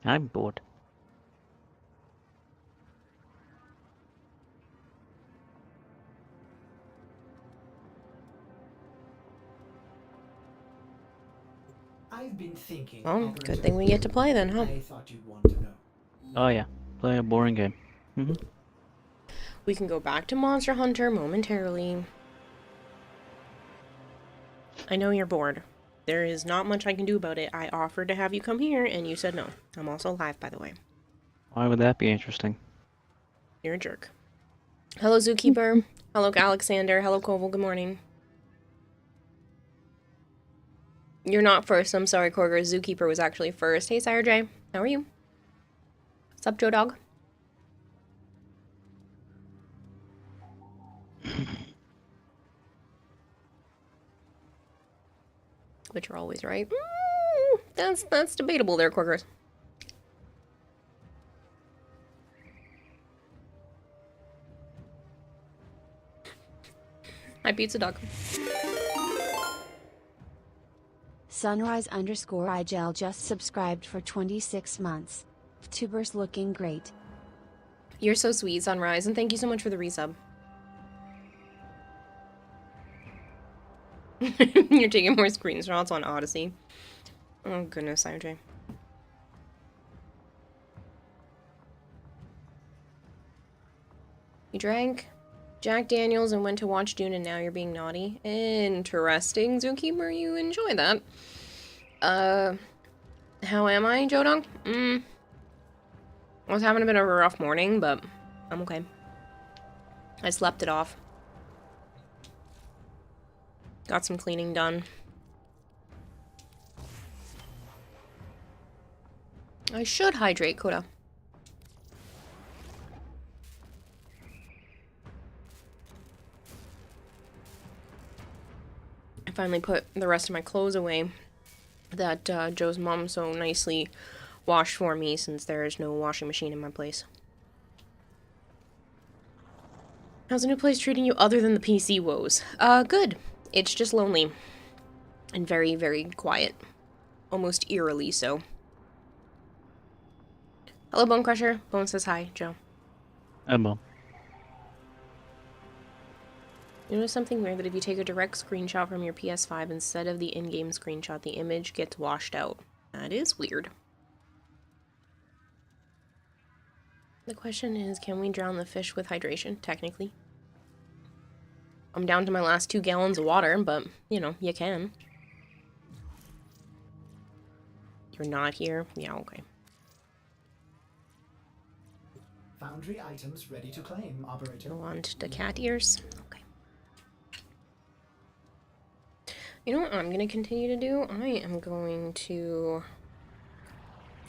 I'm bored. I've been thinking, Well, good Operator. thing we get to play then, huh? I thought you'd want to know. Oh yeah, play a boring game. We can go back to Monster Hunter momentarily. I know you're bored. There is not much I can do about it. I offered to have you come here, and you said no. I'm also live, by the way. Why would that be interesting? You're a jerk. Hello, Zookeeper. Hello, Alexander. Hello, Koval. Good morning. You're not first. I'm sorry, Korger. Zookeeper was actually first. Hey, Sire J. How are you? What's up, Joe Dog? But you're always right. That's debatable there, Korgers. Hi, Pizza Dog. Sunrise_igel just subscribed for 26 months. Tuber's looking great. You're so sweet, Sunrise, and thank you so much for the resub. You're taking more screenshots on Odyssey. Oh goodness, IJ. You drank Jack Daniels and went to watch Dune, and now you're being naughty. Interesting, Zookeeper. You enjoy that. How am I, Jodong? I was having a bit of a rough morning, but I'm okay. I slept it off. Got some cleaning done. I should hydrate, Coda. I finally put the rest of my clothes away that Joe's mom so nicely washed for me since there is no washing machine in my place. How's the new place treating you other than the PC woes? Good. It's just lonely. And very, very quiet. Almost eerily so. Hello, Bone Crusher. Bone says hi, Joe. Well, You know something weird that if you take a direct screenshot from your PS5 instead of the in-game screenshot, the image gets washed out. That is weird. The question is, can we drown the fish with hydration? Technically. I'm down to my last 2 gallons of water, but, you know, you can. You're not here? Yeah, okay. Foundry items ready to claim, Operator. You want the cat ears? Okay. You know what I'm going to continue to do? I am going to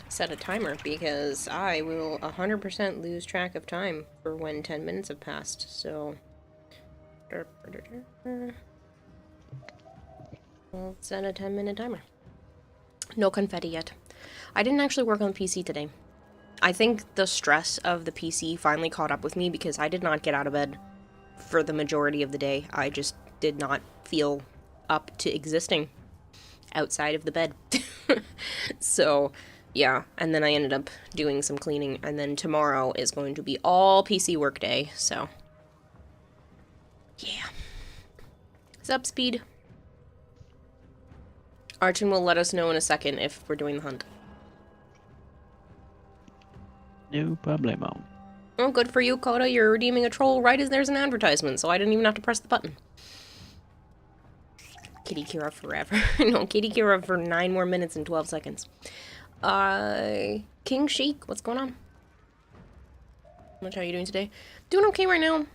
set a timer because I will 100% lose track of time for when 10 minutes have passed, so... We'll set a 10-minute timer. No confetti yet. I didn't actually work on the PC today. I think the stress of the PC finally caught up with me because I did not get out of bed for the majority of the day. I just did not feel up to existing outside of the bed. So, yeah. And then I ended up doing some cleaning. And then tomorrow is going to be all PC work day, so... Yeah. Sup, Speed? Archon will let us know in a second if we're doing the hunt. no problemo. Oh, good for you, Coda. You're redeeming a troll right as there's an advertisement, so I didn't even have to press the button. Kitty Kira forever. No, Kitty Kira for 9 more minutes and 12 seconds. King Sheik, what's going on? How are you doing today? Doing okay right now.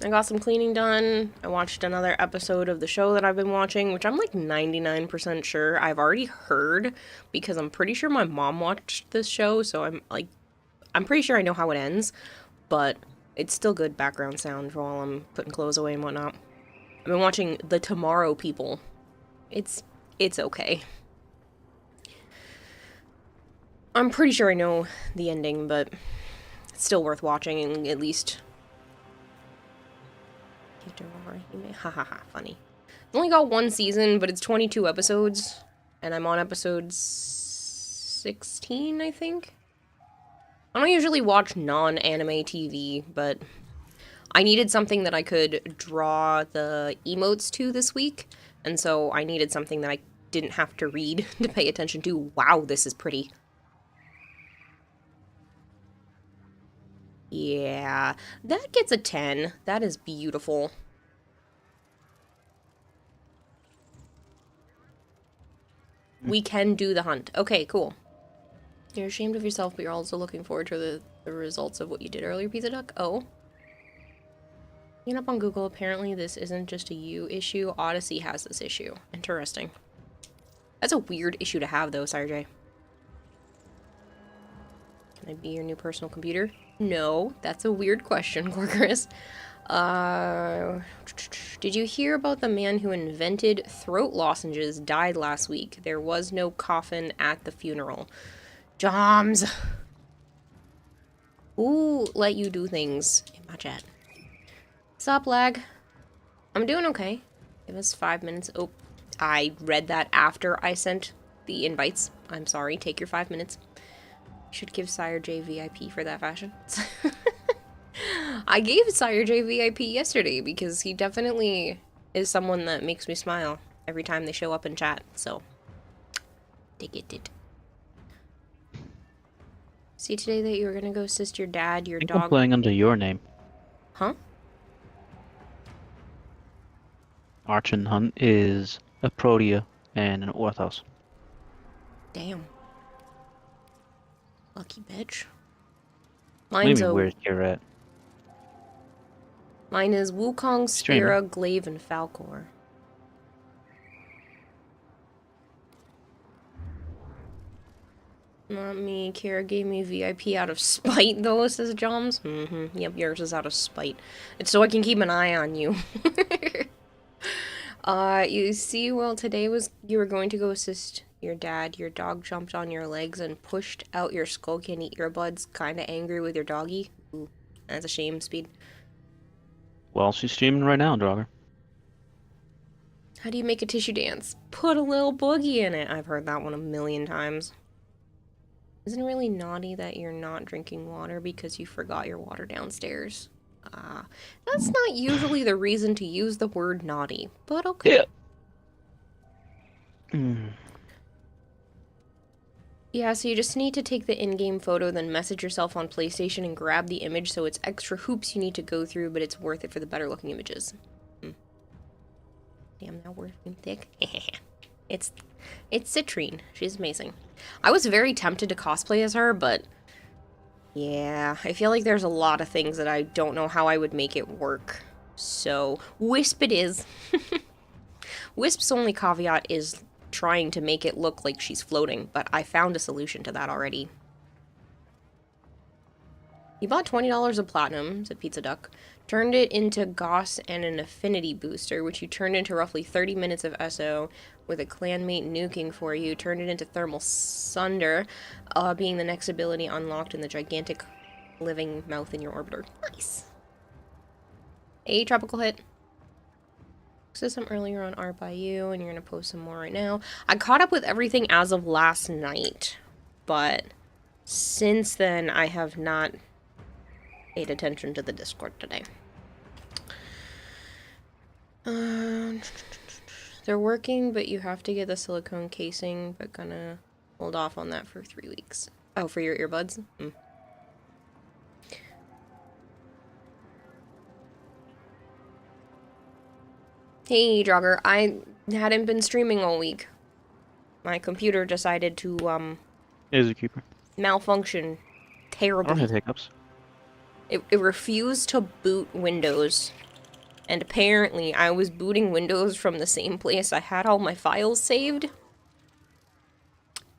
I got some cleaning done. I watched another episode of the show that I've been watching, which I'm like 99% sure I've already heard because I'm pretty sure my mom watched this show, so I'm pretty sure I know how it ends, but it's still good background sound while I'm putting clothes away and whatnot. I've been watching The Tomorrow People. It's okay. I'm pretty sure I know the ending, but it's still worth watching and at least... Hahaha, funny. It's only got 1 season, but it's 22 episodes, and I'm on episode 6. 16, I think. I don't usually watch non-anime TV, but I needed something that I could draw the emotes to this week, and so I needed something that I didn't have to read to pay attention to. Wow, this is pretty. Yeah, that gets a 10. That is beautiful. We can do the hunt. Okay, cool. You're ashamed of yourself, but you're also looking forward to the results of what you did earlier, Pizza Duck? Oh. Looking up on Google, apparently this isn't just a you issue. Odyssey has this issue. Interesting. That's a weird issue to have, though, Sarah J. Can I be your new personal computer? No, that's a weird question, Gorgris. Did you hear about the man who invented throat lozenges died last week? There was no coffin at the funeral. Joms! Who let you do things in my chat? Sup, lag? I'm doing okay. Give us 5 minutes. Oh, I read that after I sent the invites. I'm sorry. Take your 5 minutes. Should give Sire J VIP for that fashion. I gave Sire J VIP yesterday because he definitely is someone that makes me smile every time they show up in chat, so dig it. See today that you were gonna go assist your dad, your I think I'm dog. playing under your name. Huh? Archon Hunt is a Protea and an Orthos. Damn. Lucky bitch. Maybe where's you're at. Mine is Wukong, Streamer. Spira, Glaive, and Falcor. Not me. Kara gave me VIP out of spite, though, says Joms. Yep, yours is out of spite. It's so I can keep an eye on you. You see, well, today was you were going to go assist your dad. Your dog jumped on your legs and pushed out your Skull Candy earbuds, kinda angry with your doggy. Ooh, that's a shame, Speed. Well, she's streaming right now, Draugr. How do you make a tissue dance? Put a little boogie in it. I've heard that one a million times. Isn't it really naughty that you're not drinking water because you forgot your water downstairs? That's not usually the reason to use the word naughty, but okay. Yeah. Yeah, so you just need to take the in-game photo, then message yourself on PlayStation and grab the image, so it's extra hoops you need to go through, but it's worth it for the better looking images. Damn, that word being thick. It's Citrine. She's amazing. I was very tempted to cosplay as her, but yeah, I feel like there's a lot of things that I don't know how I would make it work. So, Wisp it is. Wisp's only caveat is trying to make it look like she's floating, but I found a solution to that already. You bought $20 of platinum, said Pizza Duck, turned it into Goss and an affinity booster, which you turned into roughly 30 minutes of SO, with a clanmate nuking for you, turned it into Thermal Sunder, being the next ability unlocked in the gigantic living mouth in your orbiter. Nice! Hey, Tropical Hit. Said some earlier on art by you, and you're gonna post some more right now. I caught up with everything as of last night, but since then I have not paid attention to the Discord today. They're working, but you have to get the silicone casing, but gonna hold off on that for 3 weeks. Oh, for your earbuds? Hey, Jogger, I hadn't been streaming all week. My computer decided to, Is a keeper. malfunction I don't terribly. have hiccups. It refused to boot Windows. And apparently, I was booting Windows from the same place I had all my files saved.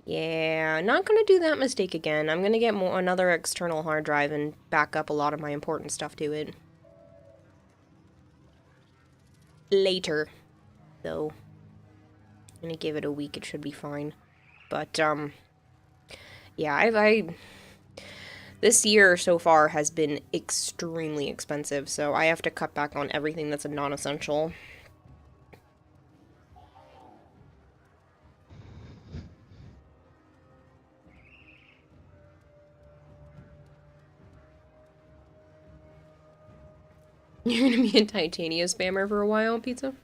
Yeah, not gonna do that mistake again. I'm gonna get another external hard drive and back up a lot of my important stuff to it. Later, though. I'm gonna give it a week, it should be fine. But, yeah, this year so far has been extremely expensive, so I have to cut back on everything that's a non-essential. You're gonna be a Titania spammer for a while, Pizza?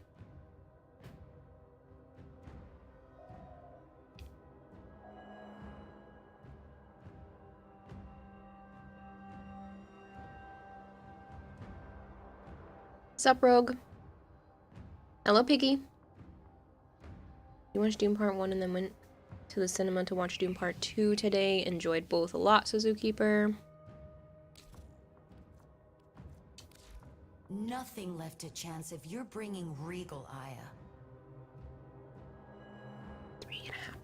Sup, Rogue? Hello, Piggy. You watched Doom Part 1 and then went to the cinema to watch Doom Part 2 today. Enjoyed both a lot, Suzukeeper. Nothing left to chance if you're bringing Regal, Aya. 3.5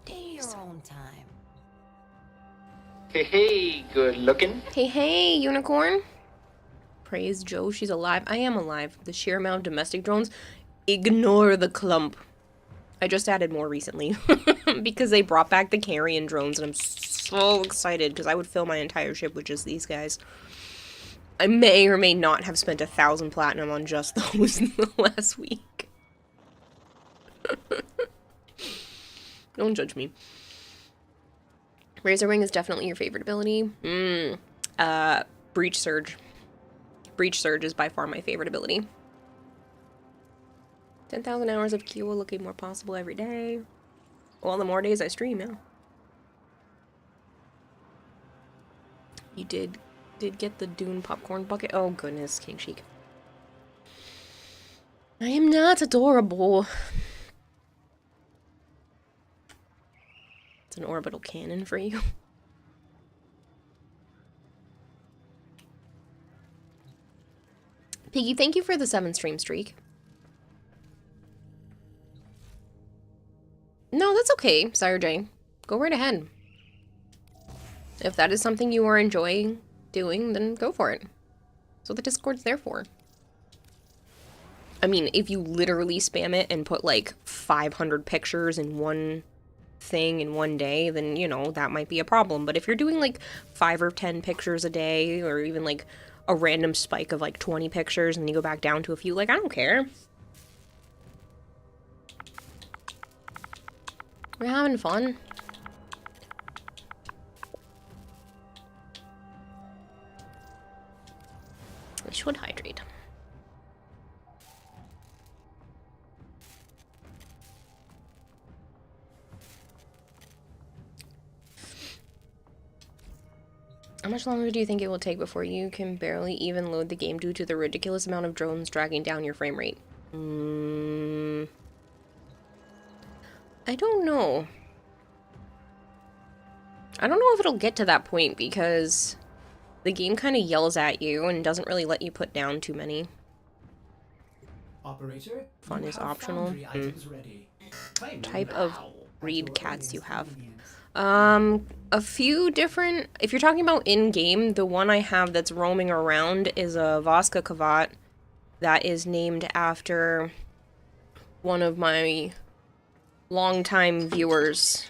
In days. your own time. Hey, hey, good looking. Hey, hey, Unicorn. Praise Joe, she's alive. I am alive. The sheer amount of domestic drones. Ignore the clump. I just added more recently. Because they brought back the carrion drones, and I'm so excited, because I would fill my entire ship with just these guys. I may or may not have spent 1,000 platinum on just those in the last week. Don't judge me. Razor Wing is definitely your favorite ability. Breach Surge. Breach Surge is by far my favorite ability. 10,000 hours of Kiowa looking more possible every day. Well, the more days I stream, yeah. You did get the Dune popcorn bucket? Oh goodness, King Sheik. I am not adorable. It's an orbital cannon for you. Piggy, thank you for the 7 stream streak. No, that's okay, Sire J. Go right ahead. If that is something you are enjoying doing, then go for it. That's what the Discord's there for. I mean, if you literally spam it and put like 500 pictures in one thing in one day, then, you know, that might be a problem. But if you're doing like 5 or 10 pictures a day, or even like a random spike of like 20 pictures and you go back down to a few, like, I don't care. We're having fun. I should hydrate. How much longer do you think it will take before you can barely even load the game due to the ridiculous amount of drones dragging down your frame rate? I don't know. I don't know if it'll get to that point because the game kind of yells at you and doesn't really let you put down too many. Operator, Fun you is have optional. foundry items ready. Claim them Type of now breed at your cats you earliest have. convenience. A few different... If you're talking about in-game, the one I have that's roaming around is a Vaska Kavat that is named after one of my longtime viewers.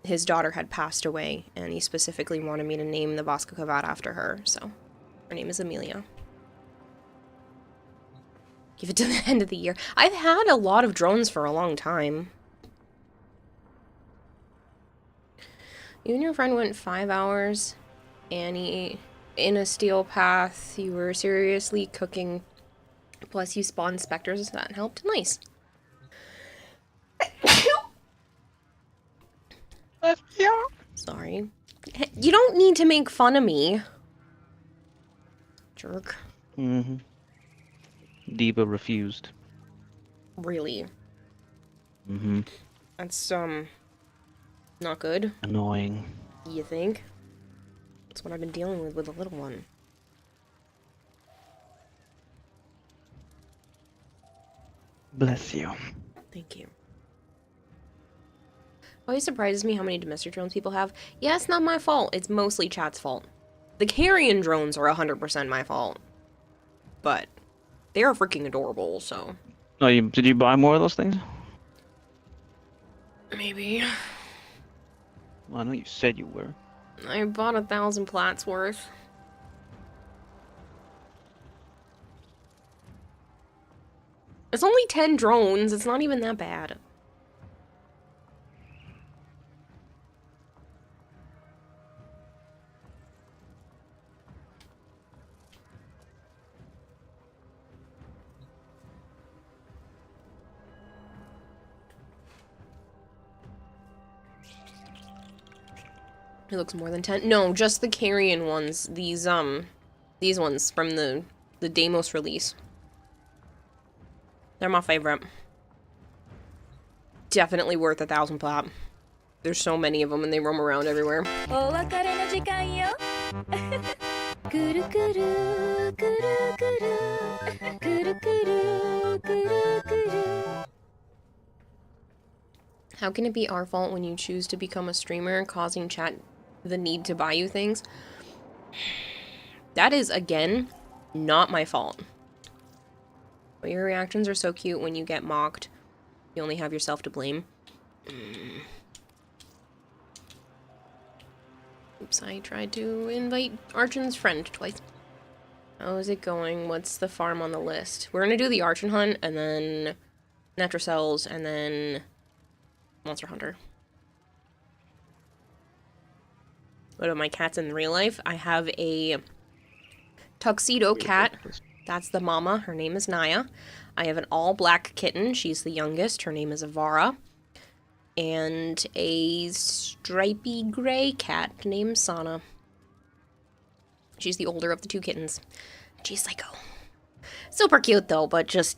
His daughter had passed away, and he specifically wanted me to name the Vaska Kavat after her, so her name is Amelia. Give it to the end of the year. I've had a lot of drones for a long time. You and your friend went 5 hours, Annie, in a steel path. You were seriously cooking. Plus, you spawned specters. That helped. Nice. Sorry. You don't need to make fun of me. Jerk. Mm-hmm. Diva refused. Really. Mm-hmm. That's, not good. Annoying. You think? That's what I've been dealing with the little one. Bless you. Thank you. Always surprises me how many domestic drones people have. Yeah, it's not my fault. It's mostly chat's fault. The carrion drones are 100% my fault. But they are freaking adorable, so... Oh, did you buy more of those things? Maybe. Well, I know you said you were. I bought 1,000 plats worth. It's only 10 drones. It's not even that bad. It looks more than 10. No, just the Carrion ones. These ones from the Deimos release. They're my favorite. Definitely worth 1,000 plat. There's so many of them and they roam around everywhere. How can it be our fault when you choose to become a streamer, causing chat the need to buy you things? That is, again, not my fault. But your reactions are so cute when you get mocked. You only have yourself to blame. Oops, I tried to invite Archon's friend twice. How is it going? What's the farm on the list? We're gonna do the Archon hunt, and then Netrocells, and then Monster Hunter. What are my cats in real life? I have a tuxedo cat. That's the mama. Her name is Naya. I have an all-black kitten. She's the youngest. Her name is Avara. And a stripy gray cat named Sana. She's the older of the two kittens. She's psycho. Super cute though, but just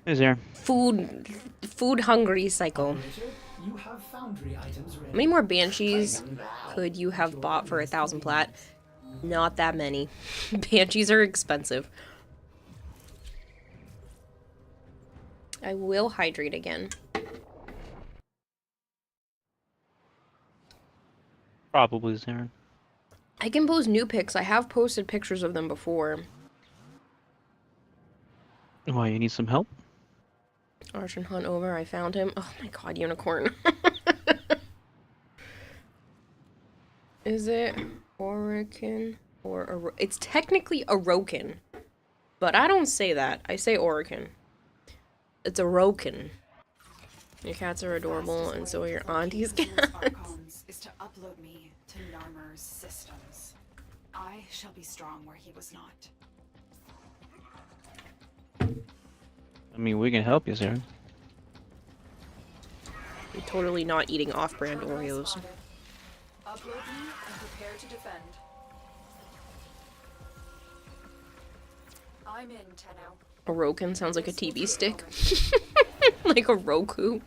Is there? food hungry psycho. Operator, you have foundry items ready. How many more banshees could you have bought for 1,000 plat? Not that many. Banshees are expensive. I will hydrate again. Probably, Zarin. I can post new pics. I have posted pictures of them before. Why, you need some help? Archon hunt over. I found him. Oh my god, unicorn. Is it Orokin or it's technically Orokin, but I don't say that. I say Orokin. It's Orokin. Your cats are adorable, and so are your auntie's cats. Archons is to upload me to Narmer's systems. I shall be strong where he was not. I mean, we can help you, Zarin. I'm totally not eating off-brand Progress Oreos. spotted. Upload me and prepare to defend. I'm in, Tenno. Orokin sounds like a TV stick. Like a Roku.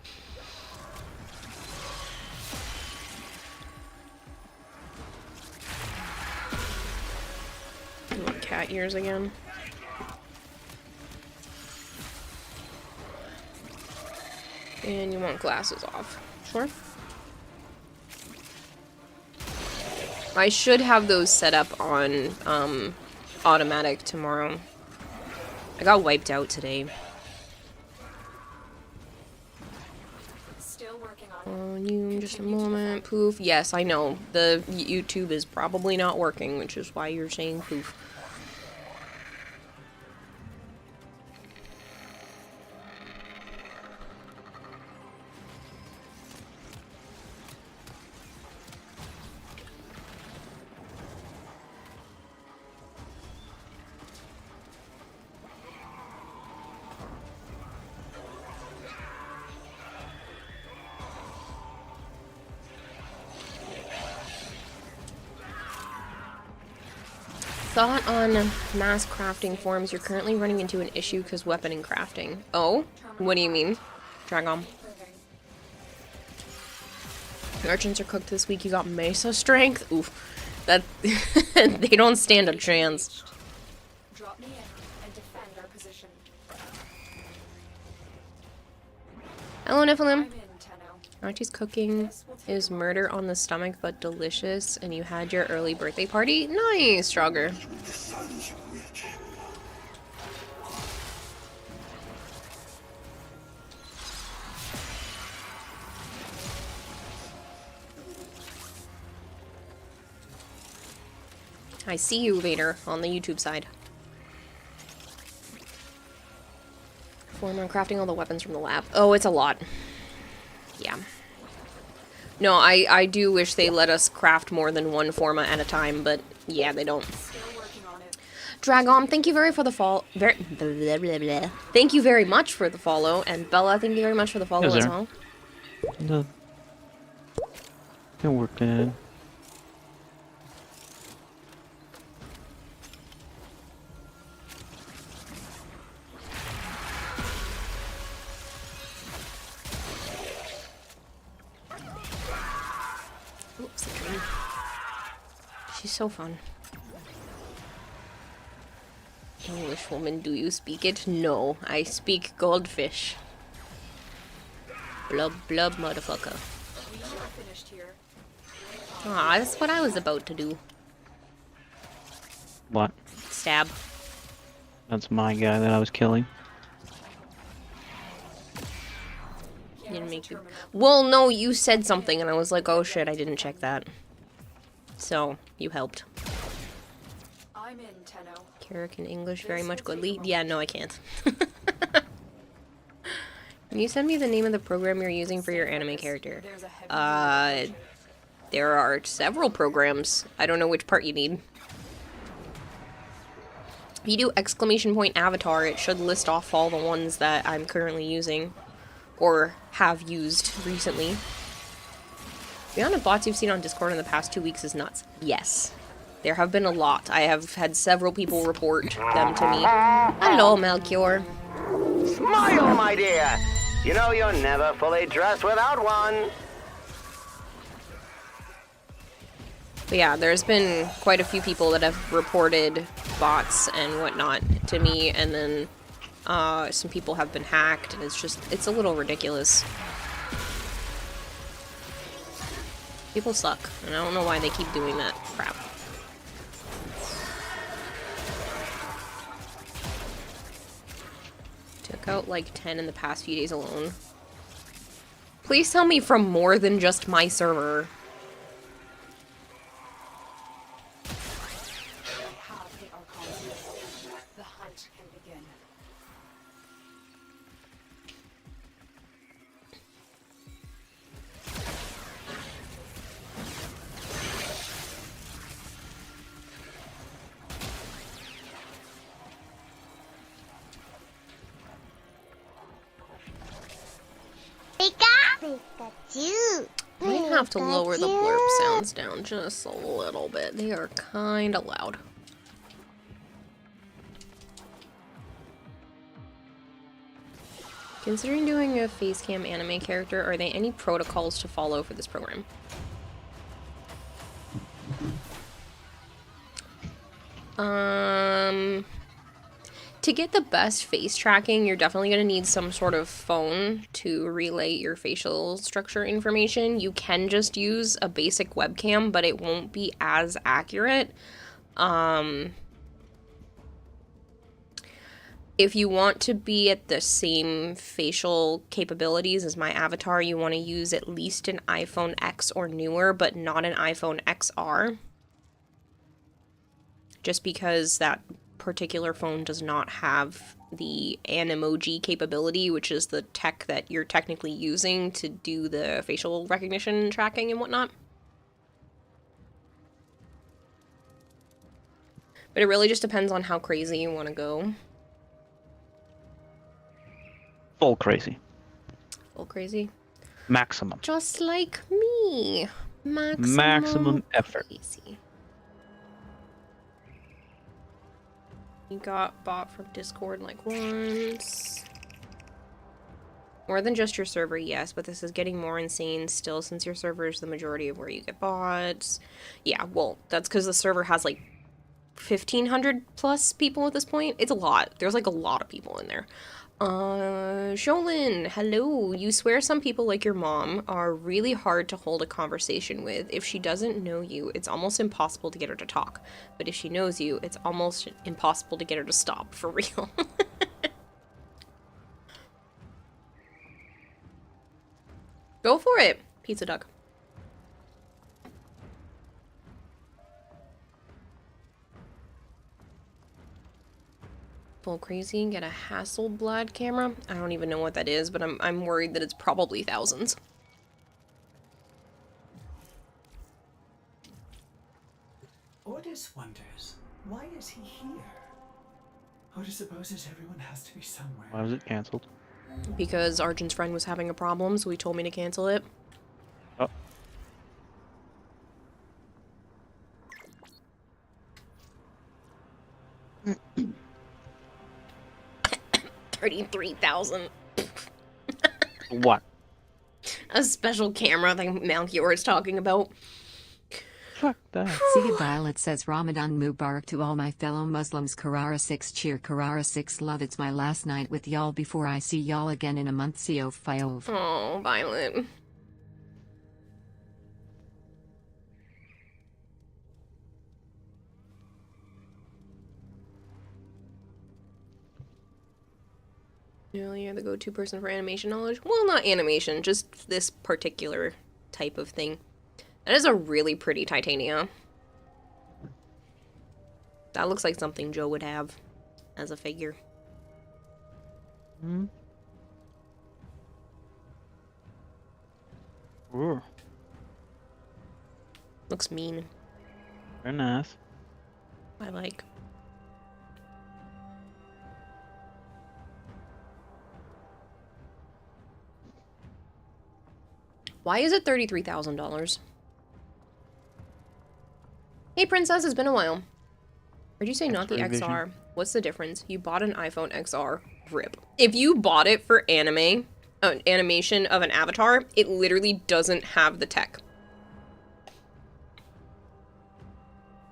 You want cat ears again? And you want glasses off. Sure. I should have those set up on automatic tomorrow. I got wiped out today. Still working on On you in just a moment. Poof. Yes, I know. The YouTube is probably not working, which is why you're saying poof. Thought on mass crafting forums, you're currently running into an issue because weaponing crafting. Oh? What do you mean? Dragon. Your archons are cooked this week, you got Mesa strength? Oof. That they don't stand a chance. Drop me in and defend our position. Hello, Nephilim. I'm in, Tenno. Archie's cooking is murder on the stomach, but delicious, and you had your early birthday party? Nice, Strogger. I see you, Vader, on the YouTube side. Form on crafting all the weapons from the lab. Oh, it's a lot. Yeah. No, I do wish they let us craft more than one forma at a time, but yeah, they don't. Still working on it. Dragon, thank you very for the follow. Thank you very much for the follow, and Bella, thank you very much for the follow Yes, as sir. well. No. Can work, She's so fun. English woman, do you speak it? No, I speak goldfish. Blub blub, motherfucker. We are finished here. Ah, that's what I was about to do. What? Stab. That's my guy that I was killing. Didn't make you. Well, no, you said something, and I was like, oh shit, I didn't check that. So you helped. I'm in, Tenno. Kara can English very much goodly. Yeah, no, I can't. Can you send me the name of the program you're using for your anime character? There's a heavy There are several programs. I don't know which part you need. If you do exclamation point avatar, it should list off all the ones that I'm currently using. Or have used recently. The amount of bots you've seen on Discord in the past 2 weeks is nuts. Yes. There have been a lot. I have had several people report them to me. Hello, Melchior. Smile, my dear! You know you're never fully dressed without one. But yeah, there's been quite a few people that have reported bots and whatnot to me, and then some people have been hacked, and it's a little ridiculous. People suck, and I don't know why they keep doing that crap. Took out like 10 in the past few days alone. Please tell me from more than just my server. have hit our comms. The hunt can begin. Might have to lower the blurb sounds down just a little bit. They are kinda loud. Considering doing a facecam anime character, are there any protocols to follow for this program? To get the best face tracking, you're definitely going to need some sort of phone to relay your facial structure information. You can just use a basic webcam, but it won't be as accurate. If you want to be at the same facial capabilities as my avatar, you want to use at least an iPhone X or newer, but not an iPhone XR. Just because that particular phone does not have the Animoji capability, which is the tech that you're technically using to do the facial recognition tracking and whatnot. But it really just depends on how crazy you want to go. Full crazy. Full crazy. Maximum. Just like me. Maximum effort. Crazy. You got bought from Discord like once. More than just your server, yes, but this is getting more insane still since your server is the majority of where you get bots. Yeah, well, that's because the server has like 1,500 plus people at this point. It's a lot. There's like a lot of people in there. Jolin, hello. You swear some people like your mom are really hard to hold a conversation with. If she doesn't know you, it's almost impossible to get her to talk. But if she knows you, it's almost impossible to get her to stop, for real. Go for it, Pizza Duck. Full crazy, get a Hasselblad camera. I don't even know what that is, but I'm worried that it's probably thousands. Ordis wonders, why is he here? Ordis supposes everyone has to be somewhere. Why was it cancelled? Because Arjun's friend was having a problem, so he told me to cancel it. Oh. 33,000. What? A special camera that Melchior is talking about. Fuck. The heck? Sia Violet says Ramadan Mubarak to all my fellow Muslims. Carrara 6 cheer, Carrara 6 love. It's my last night with y'all before I see y'all again in a month. Sio Fiov. Oh, Violet. You're the go-to person for animation knowledge? Well, not animation, just this particular type of thing. That is a really pretty Titania. That looks like something Joe would have as a figure. Hmm. Ooh, Looks mean. very nice. I like. Why is it $33,000? Hey, Princess, it's been a while. Where'd you say not the X-ray vision. XR? What's the difference? You bought an iPhone XR. Rip. If you bought it for animation of an avatar, it literally doesn't have the tech.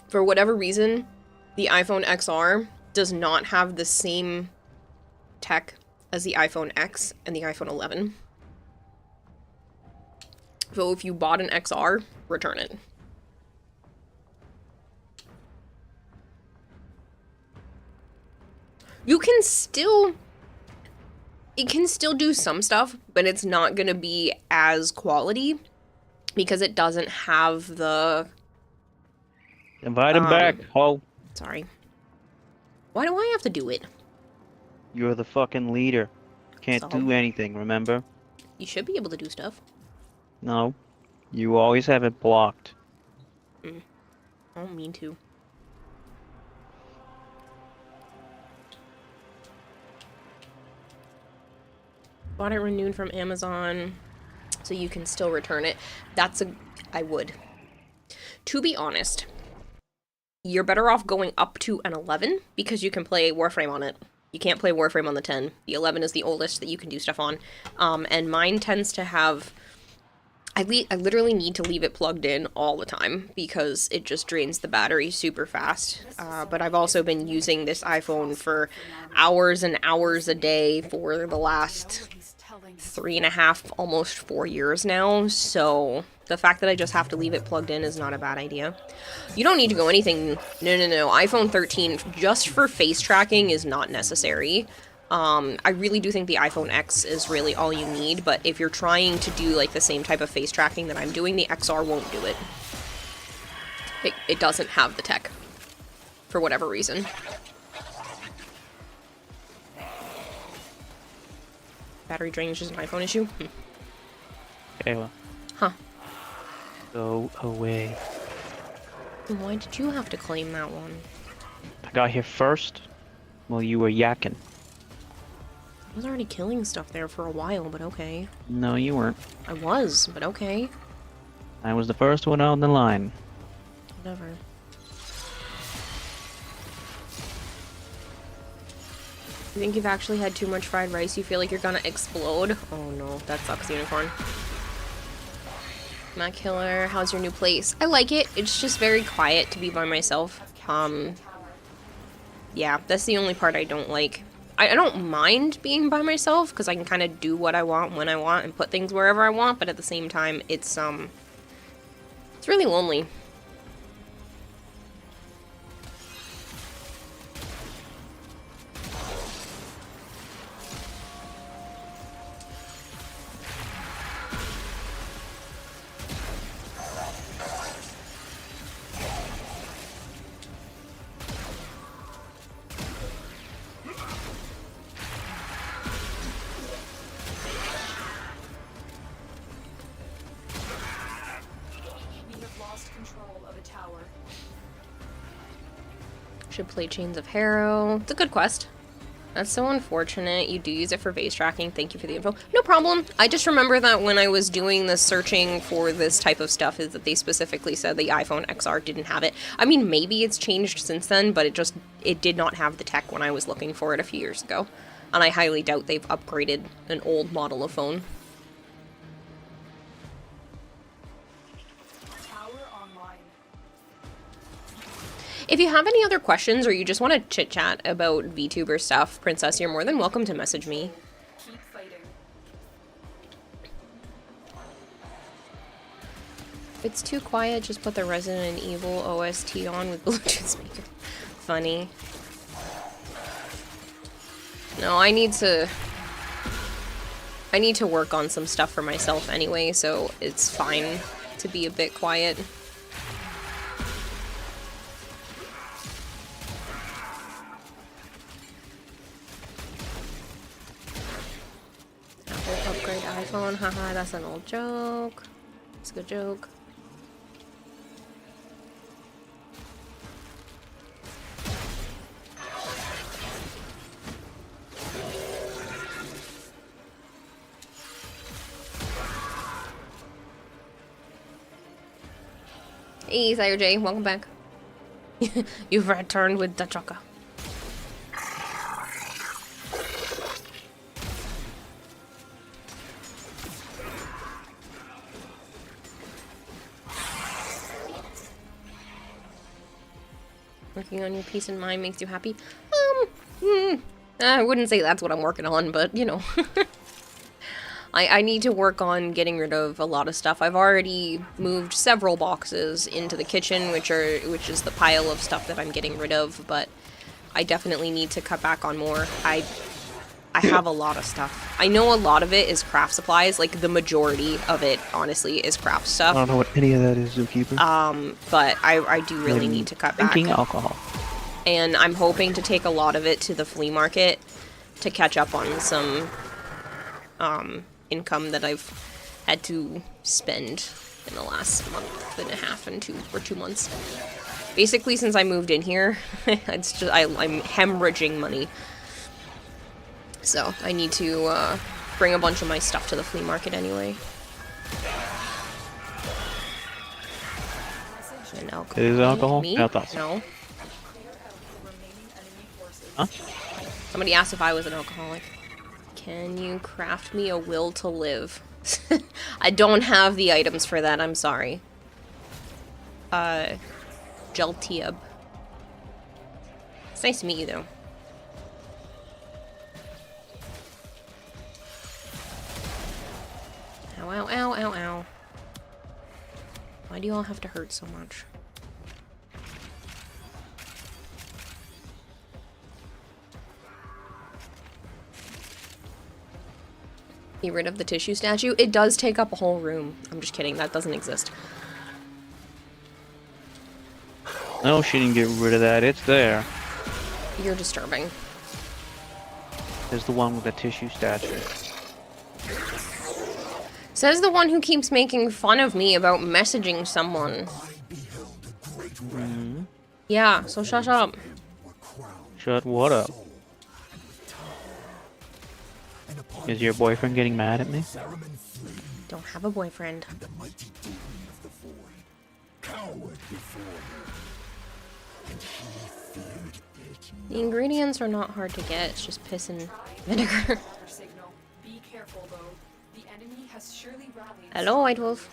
For whatever reason, the iPhone XR does not have the same tech as the iPhone X and the iPhone 11. So if you bought an XR, return it. You can still... It can still do some stuff, but it's not gonna be as quality because it doesn't have the... Invite him back, ho. Sorry. Why do I have to do it? You're the fucking leader. Can't So? do anything, remember? You should be able to do stuff. No. You always have it blocked. I don't mean to. Bought it renewed from Amazon, so you can still return it. I would. To be honest, you're better off going up to an 11 because you can play Warframe on it. You can't play Warframe on the 10. The 11 is the oldest that you can do stuff on. And mine tends to have... I literally need to leave it plugged in all the time because it just drains the battery super fast. But I've also been using this iPhone for hours and hours a day for the last 3.5, almost 4 years now. So the fact that I just have to leave it plugged in is not a bad idea. You don't need to go anything... No. iPhone 13, just for face tracking, is not necessary. I really do think the iPhone X is really all you need, but if you're trying to do like the same type of face tracking that I'm doing, the XR won't do it. It doesn't have the tech. For whatever reason. Battery drainage is an iPhone issue? Kayla. Huh. Go away. Why did you have to claim that one? I got here first while you were yakking. I was already killing stuff there for a while, but okay. No, you weren't. I was, but okay. I was the first one on the line. Whatever. You think you've actually had too much fried rice? You feel like you're gonna explode? Oh no, that sucks, Unicorn. Matt Killer, how's your new place? I like it. It's just very quiet to be by myself. Yeah, that's the only part I don't like. I don't mind being by myself because I can kind of do what I want when I want and put things wherever I want, but at the same time, it's really lonely. Should play Chains of Harrow. It's a good quest. That's so unfortunate. You do use it for base tracking. Thank you for the info. No problem. I just remember that when I was doing the searching for this type of stuff is that they specifically said the iPhone XR didn't have it. I mean, maybe it's changed since then, but it did not have the tech when I was looking for it a few years ago. And I highly doubt they've upgraded an old model of phone. Tower online. If you have any other questions or you just want to chit chat about VTuber stuff, Princess, you're more than welcome to message me. Keep fighting. If it's too quiet, just put the Resident Evil OST on with Bluetooth speaker. Funny. No, I need to work on some stuff for myself anyway, so it's fine to be a bit quiet. Apple upgrade iPhone, haha, that's an old joke. It's a good joke. Hey, Sire J, welcome back. You've returned with the Chaka. Working on your peace of mind makes you happy? I wouldn't say that's what I'm working on, but you know. I need to work on getting rid of a lot of stuff. I've already moved several boxes into the kitchen, which is the pile of stuff that I'm getting rid of, but I definitely need to cut back on more. I have a lot of stuff. I know a lot of it is craft supplies, like the majority of it, honestly, is craft stuff. I don't know what any of that is, Zookeeper. But I do really need to cut back. Drinking alcohol. And I'm hoping to take a lot of it to the flea market to catch up on some, income that I've had to spend in the last month and a half and 2 months. Basically, since I moved in here, it's just I'm hemorrhaging money. So I need to bring a bunch of my stuff to the flea market anyway. And alcohol. It is alcohol? Me? Yeah, I thought so. No. Huh? Somebody asked if I was an alcoholic. Can you craft me a will to live? I don't have the items for that, I'm sorry. Jeltieb. It's nice to meet you, though. Ow, ow, ow, ow, ow. Why do you all have to hurt so much? Get rid of the tissue statue? It does take up a whole room. I'm just kidding, that doesn't exist. No, she didn't get rid of that. It's there. You're disturbing. There's the one with the tissue statue. Says the one who keeps making fun of me about messaging someone. Mm-hmm. Yeah, so shut up. Shut what up? Is your boyfriend getting mad at me? Don't have a boyfriend. The ingredients are not hard to get, it's just piss and vinegar. Be careful though. The enemy has surely rallied. Hello, White Wolf.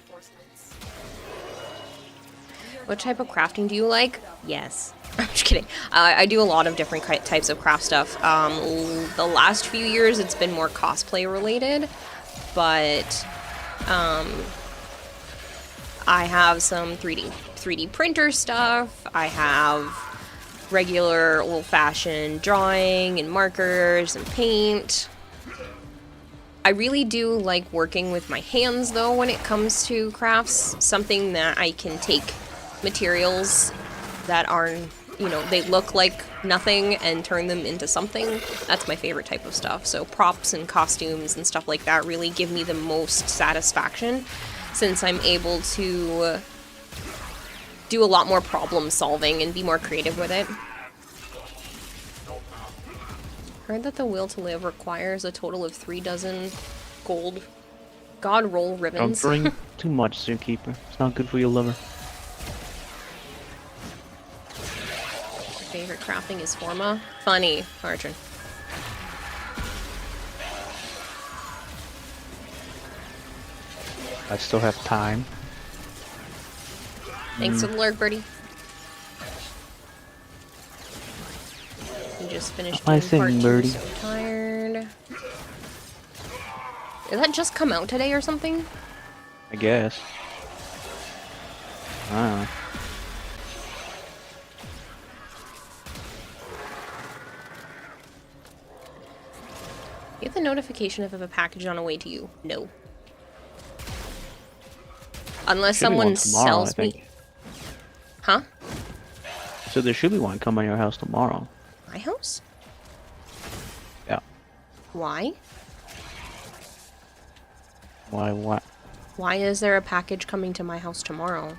What type of crafting do you like? Yes. I'm just kidding. I do a lot of different types of craft stuff. The last few years it's been more cosplay related, but I have some 3D printer stuff. I have regular old-fashioned drawing and markers and paint. I really do like working with my hands though when it comes to crafts. Something that I can take materials that are, you know, they look like nothing and turn them into something. That's my favorite type of stuff. So props and costumes and stuff like that really give me the most satisfaction, since I'm able to do a lot more problem solving and be more creative with it. Heard that the will to live requires a total of 3 dozen gold god roll ribbons. Don't drink too much, Zookeeper. It's not good for your liver. Favorite crafting is Forma. Funny, Archon. I still have time. Thanks for the lurk, birdie. just finished I doing part sing, 2, Birdie. so tired. Did that just come out today or something? I guess. I don't know. You get the notification if a package on the way to you. No. Unless Should be someone one tomorrow, I sells me. think. Huh? So there should be one coming to your house tomorrow. My house? Yeah. Why? Why? What? Why is there a package coming to my house tomorrow?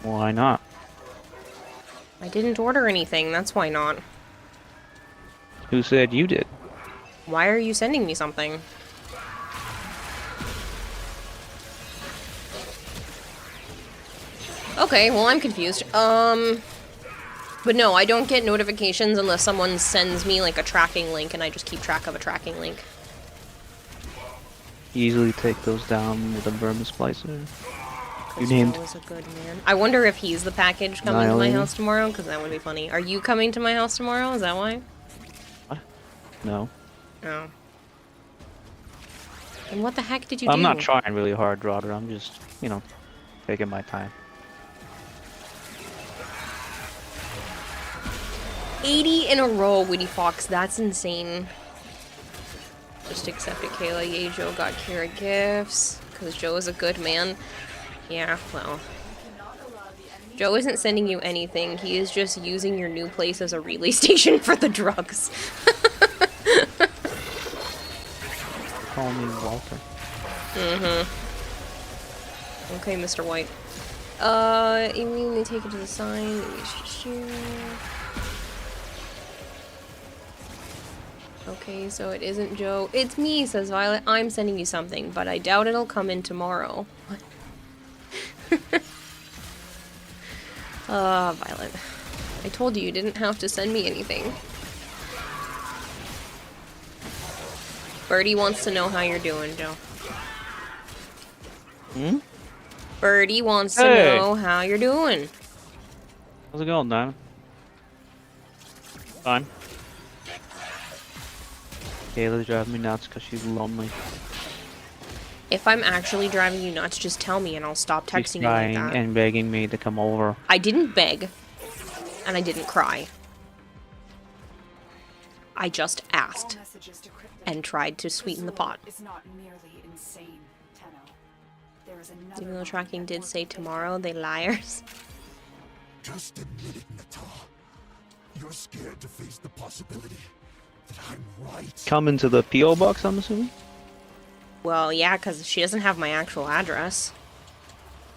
Why not? I didn't order anything, that's why not. Who said you did? Why are you sending me something? Okay, well, I'm confused. But no, I don't get notifications unless someone sends me, like, a tracking link, and I just keep track of a tracking link. Easily take those down with a Burma splicer. You Because named Joe is a good man. I wonder if he's the package coming to my Annihilator? house tomorrow, because that would be funny. Are you coming to my house tomorrow? Is that why? No. Oh. And what the heck did you I'm do? not trying really hard, Rodder. I'm just, you know, taking my time. 80 in a row, Witty Fox. That's insane. Just accepted Kayla. Yay, Joe got Kira gifts. Because Joe is a good man. Yeah, well. Joe isn't sending you anything. He is just using your new place as a relay station for the drugs. Call me Walter. Okay, Mr. White. Immediately take it to the sign. Okay, so it isn't Joe. It's me, says Violet. I'm sending you something, but I doubt it'll come in tomorrow. Violet. I told you didn't have to send me anything. Birdie wants to know how you're doing, Joe. Hmm? Birdie wants to Hey. know how you're doing. How's it going, Diamond? Fine. Kayla's driving me nuts because she's lonely. If I'm actually driving you nuts, just tell me and I'll stop She's texting you like crying that. and begging me to come over. I didn't beg, and I didn't cry. I just asked All messages decrypted. and tried to sweeten the pot. Is not merely insane, Tenno. There is another Even though one tracking that did wants say to tomorrow, they liars. Just admit it, Nata. You're scared to face the possibility that I'm right. Come into the P.O. box, I'm assuming? Well, yeah, because she doesn't have my actual address.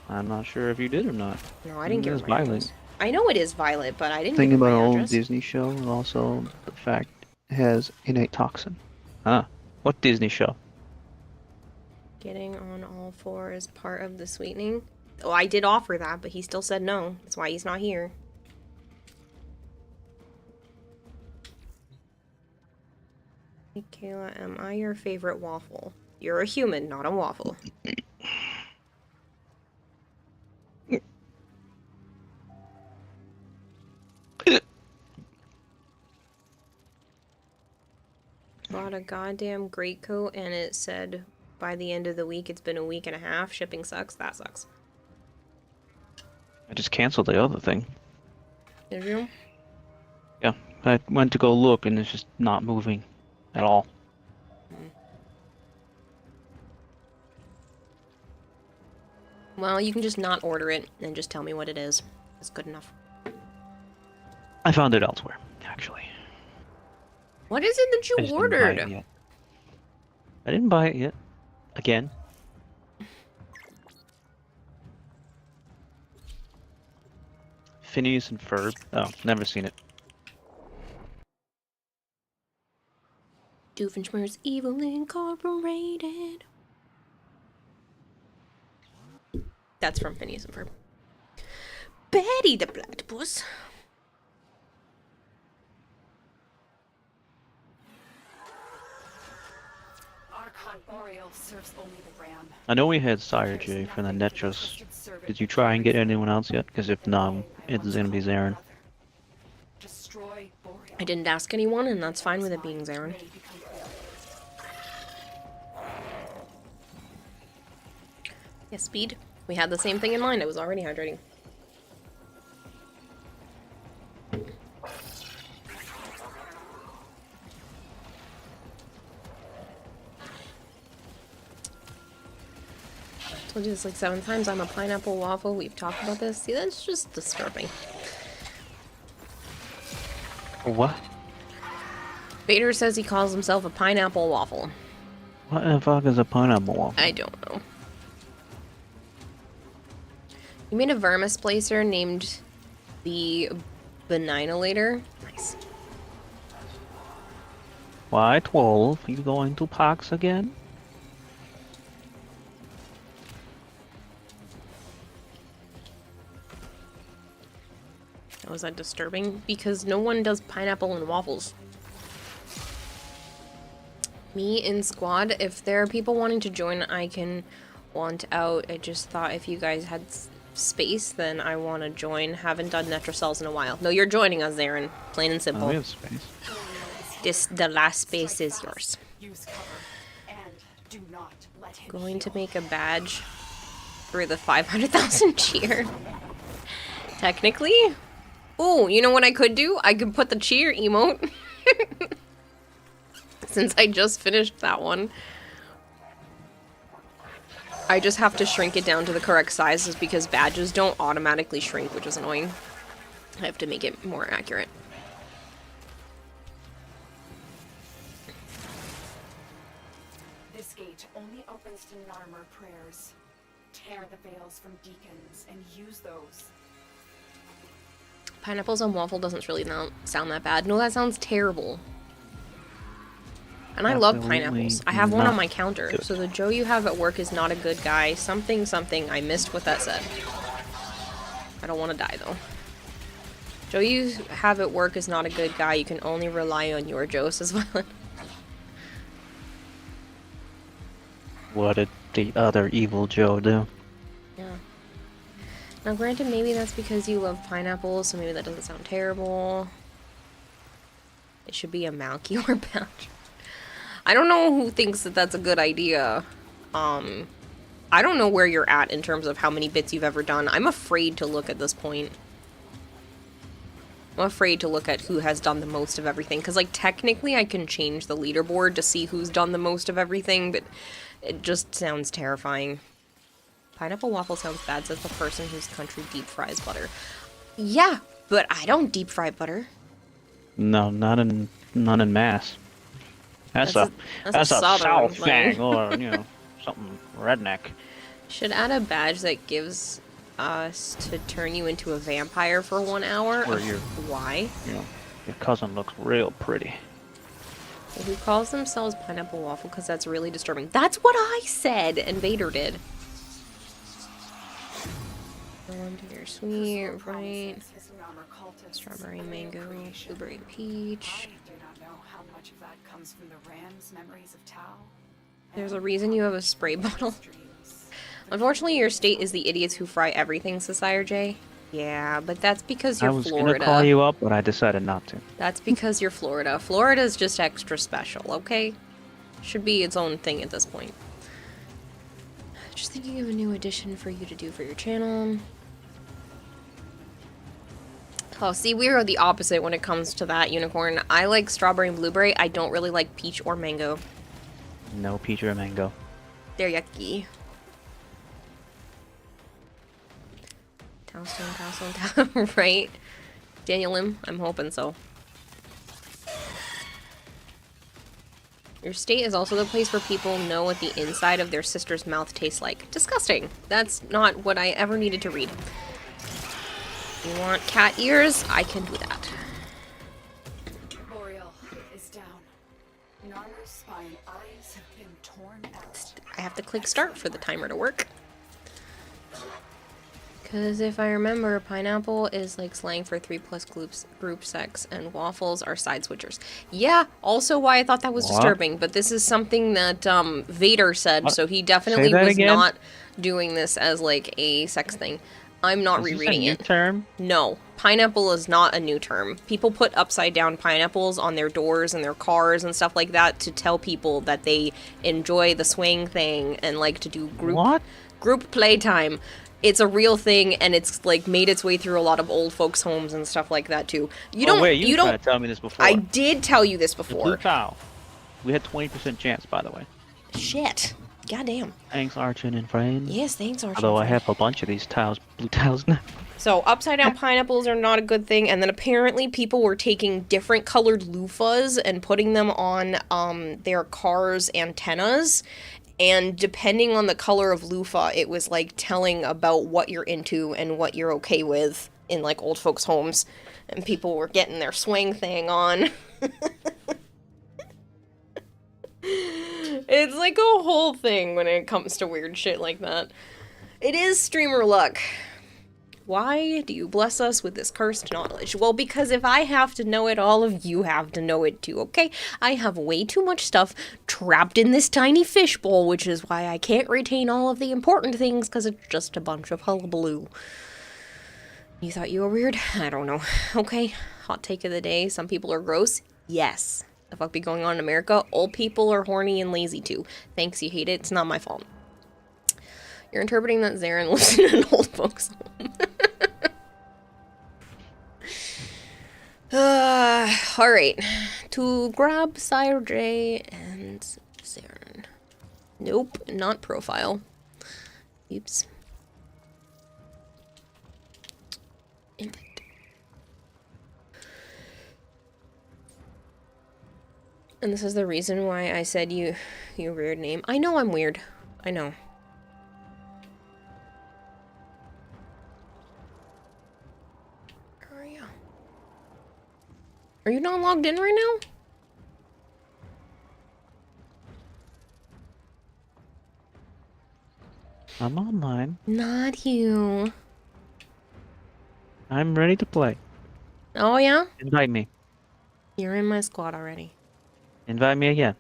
I'm not sure if you did or not. No, I didn't give her It's my Violet. address. I know it is Violet, but I didn't Thinking give her about my an old address. Disney show and also the fact it has innate toxin. Huh. What Disney show? Getting on all four is part of the sweetening. Oh, I did offer that, but he still said no. That's why he's not here. Hey, Kayla, am I your favorite waffle? You're a human, not a waffle. Bought a goddamn greatcoat and it said by the end of the week, it's been a week and a half. Shipping sucks. That sucks. I just canceled the other thing. Did you? Yeah, I went to go look and it's just not moving at all. Well, you can just not order it and just tell me what it is. That's good enough. I found it elsewhere, actually. What is it that I you just didn't buy ordered? it yet. I didn't buy it yet. Again. Phineas and Ferb. Oh, never seen it. Doofenshmirtz Evil Incorporated. That's from Phineas and Ferb. Betty the Platypus. Archon Boreal serves only the ram. I know we had Sire J for the Netros. Did you try and get anyone else yet? Because if not, it's gonna be Zarin. Destroy Boreal. I didn't ask anyone, and that's fine with it being Zarin. May become real. Yes, speed. We had the same thing in mind. I was already hydrating. I told you this like 7 times. I'm a pineapple waffle. We've talked about this. See, that's just disturbing. What? Vader says he calls himself a pineapple waffle. What the fuck is a pineapple waffle? I don't know. You made a Vermis placer named the Beninilator. Nice. Why 12? You going to PAX again? Was that disturbing? Because no one does pineapple and waffles. Me in squad, if there are people wanting to join, I can want out. I just thought if you guys had space, then I want to join. Haven't done Netrocells in a while. No, you're joining us, Aaron. Plain and simple. Oh, we have space. The last space is yours. Use cover and do not let him Going to heal. make a badge for the 500,000 cheer. Technically. Oh, you know what I could do? I could put the cheer emote. Since I just finished that one. I just have to shrink it down to the correct sizes because badges don't automatically shrink, which is annoying. I have to make it more accurate. This gate only opens to Narmer prayers. Tear the veils from deacons and use those. Pineapples on waffle doesn't really sound that bad. No, that sounds terrible. And I love Absolutely pineapples. I have one on not my counter. good. So the Joe you have at work is not a good guy. Something, something. I missed what that said. I don't want to die, though. Joe you have at work is not a good guy. You can only rely on your Joe, says Violet. What did the other evil Joe do? Yeah. Now, granted, maybe that's because you love pineapples, so maybe that doesn't sound terrible. It should be a Malchior pouch. I don't know who thinks that that's a good idea. I don't know where you're at in terms of how many bits you've ever done. I'm afraid to look at this point. I'm afraid to look at who has done the most of everything. Because, like, technically I can change the leaderboard to see who's done the most of everything, but it just sounds terrifying. Pineapple waffle sounds bad, says the person whose country deep fries butter. Yeah, but I don't deep fry butter. No, not in mass. That's a southern South thing. thing, or you know, something redneck. Should add a badge that gives us to turn you into a vampire for 1 hour. Or your, Why? you know, your cousin looks real pretty. Who calls themselves pineapple waffle? Because that's really disturbing. That's what I said, and Vader did. Dear sweet, right? His Narmer cultists Strawberry, and their mango, creation. blueberry, peach. I do not know how much of that comes from the Rams' memories of Tau. There's a reason you have a spray bottle. Dreams. Unfortunately, your state is the idiots who fry everything, says Sire J. Yeah, but that's because you're I was Florida. gonna call you up, but I decided not to. That's because you're Florida. Florida's just extra special, okay? Should be its own thing at this point. Just thinking of a new addition for you to do for your channel. Oh, see, we are the opposite when it comes to that, Unicorn. I like strawberry and blueberry. I don't really like peach or mango. No peach or mango. They're yucky. Town, right? Daniel Lim? I'm hoping so. Your state is also the place where people know what the inside of their sister's mouth tastes like. Disgusting. That's not what I ever needed to read. You want cat ears? I can do that. Boreal is down. Narmer's spine eyes have been torn out. I have to click start for the timer to work. Because if I remember, pineapple is like slang for 3+ group sex, and waffles are side switchers. Yeah, also why I thought that was What? disturbing, but this is something that Vader said, What? so he definitely Say that was again? not doing this as like a sex thing. I'm not Is this a rereading new it. term? No, pineapple is not a new term. People put upside down pineapples on their doors and their cars and stuff like that to tell people that they enjoy the swing thing and like to do group playtime. It's a real thing, and it's like made its way through a lot of old folks' homes and stuff like that too. You don't. Wait, you tried don't. to tell me this before. I did tell you this The blue before. cow. We had 20% chance, by the way. Shit. Goddamn. Thanks, Archon and friends. Yes, thanks, Archon. Although I have a bunch of these tiles, blue tiles now. So upside down pineapples are not a good thing, and then apparently people were taking different colored loofahs and putting them on their cars' antennas, and depending on the color of loofah, it was like telling about what you're into and what you're okay with in like old folks' homes, and people were getting their swing thing on. It's like a whole thing when it comes to weird shit like that. It is streamer luck. Why do you bless us with this cursed knowledge? Well, because if I have to know it, all of you have to know it too, okay? I have way too much stuff trapped in this tiny fishbowl, which is why I can't retain all of the important things, because it's just a bunch of hullabaloo. You thought you were weird? I don't know. Okay, hot take of the day. Some people are gross. Yes. The fuck be going on in America? Old people are horny and lazy too. Thanks, you hate it. It's not my fault. You're interpreting that Zarin lives in an old folks' home. Alright. To grab Sire J and Zarin. Nope, not profile. Oops. Invite. And this is the reason why I said your weird name. I know I'm weird. I know. Where are you? Are you not logged in right now? I'm online. Not you. I'm ready to play. Oh yeah? Invite me. You're in my squad already. Invite me again.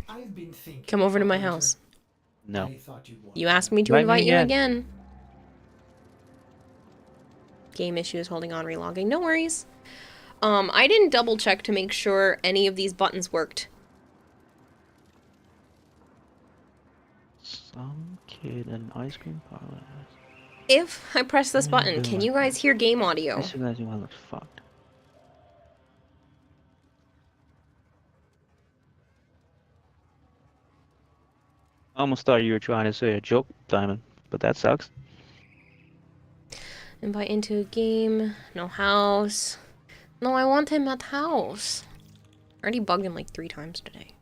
I've been thinking. Come over to my house. No. I thought you'd want You asked me to Invite me invite you again. again. Game issues holding on relogging. No worries. I didn't double check to make sure any of these buttons worked. Some kid in an ice cream parlor. If I press this button, can you guys hear game audio? This guy's one looks fucked. I almost thought you were trying to say a joke, Diamond, but that sucks. Invite into a game. No house. No, I want him at house. I already bugged him like 3 times today.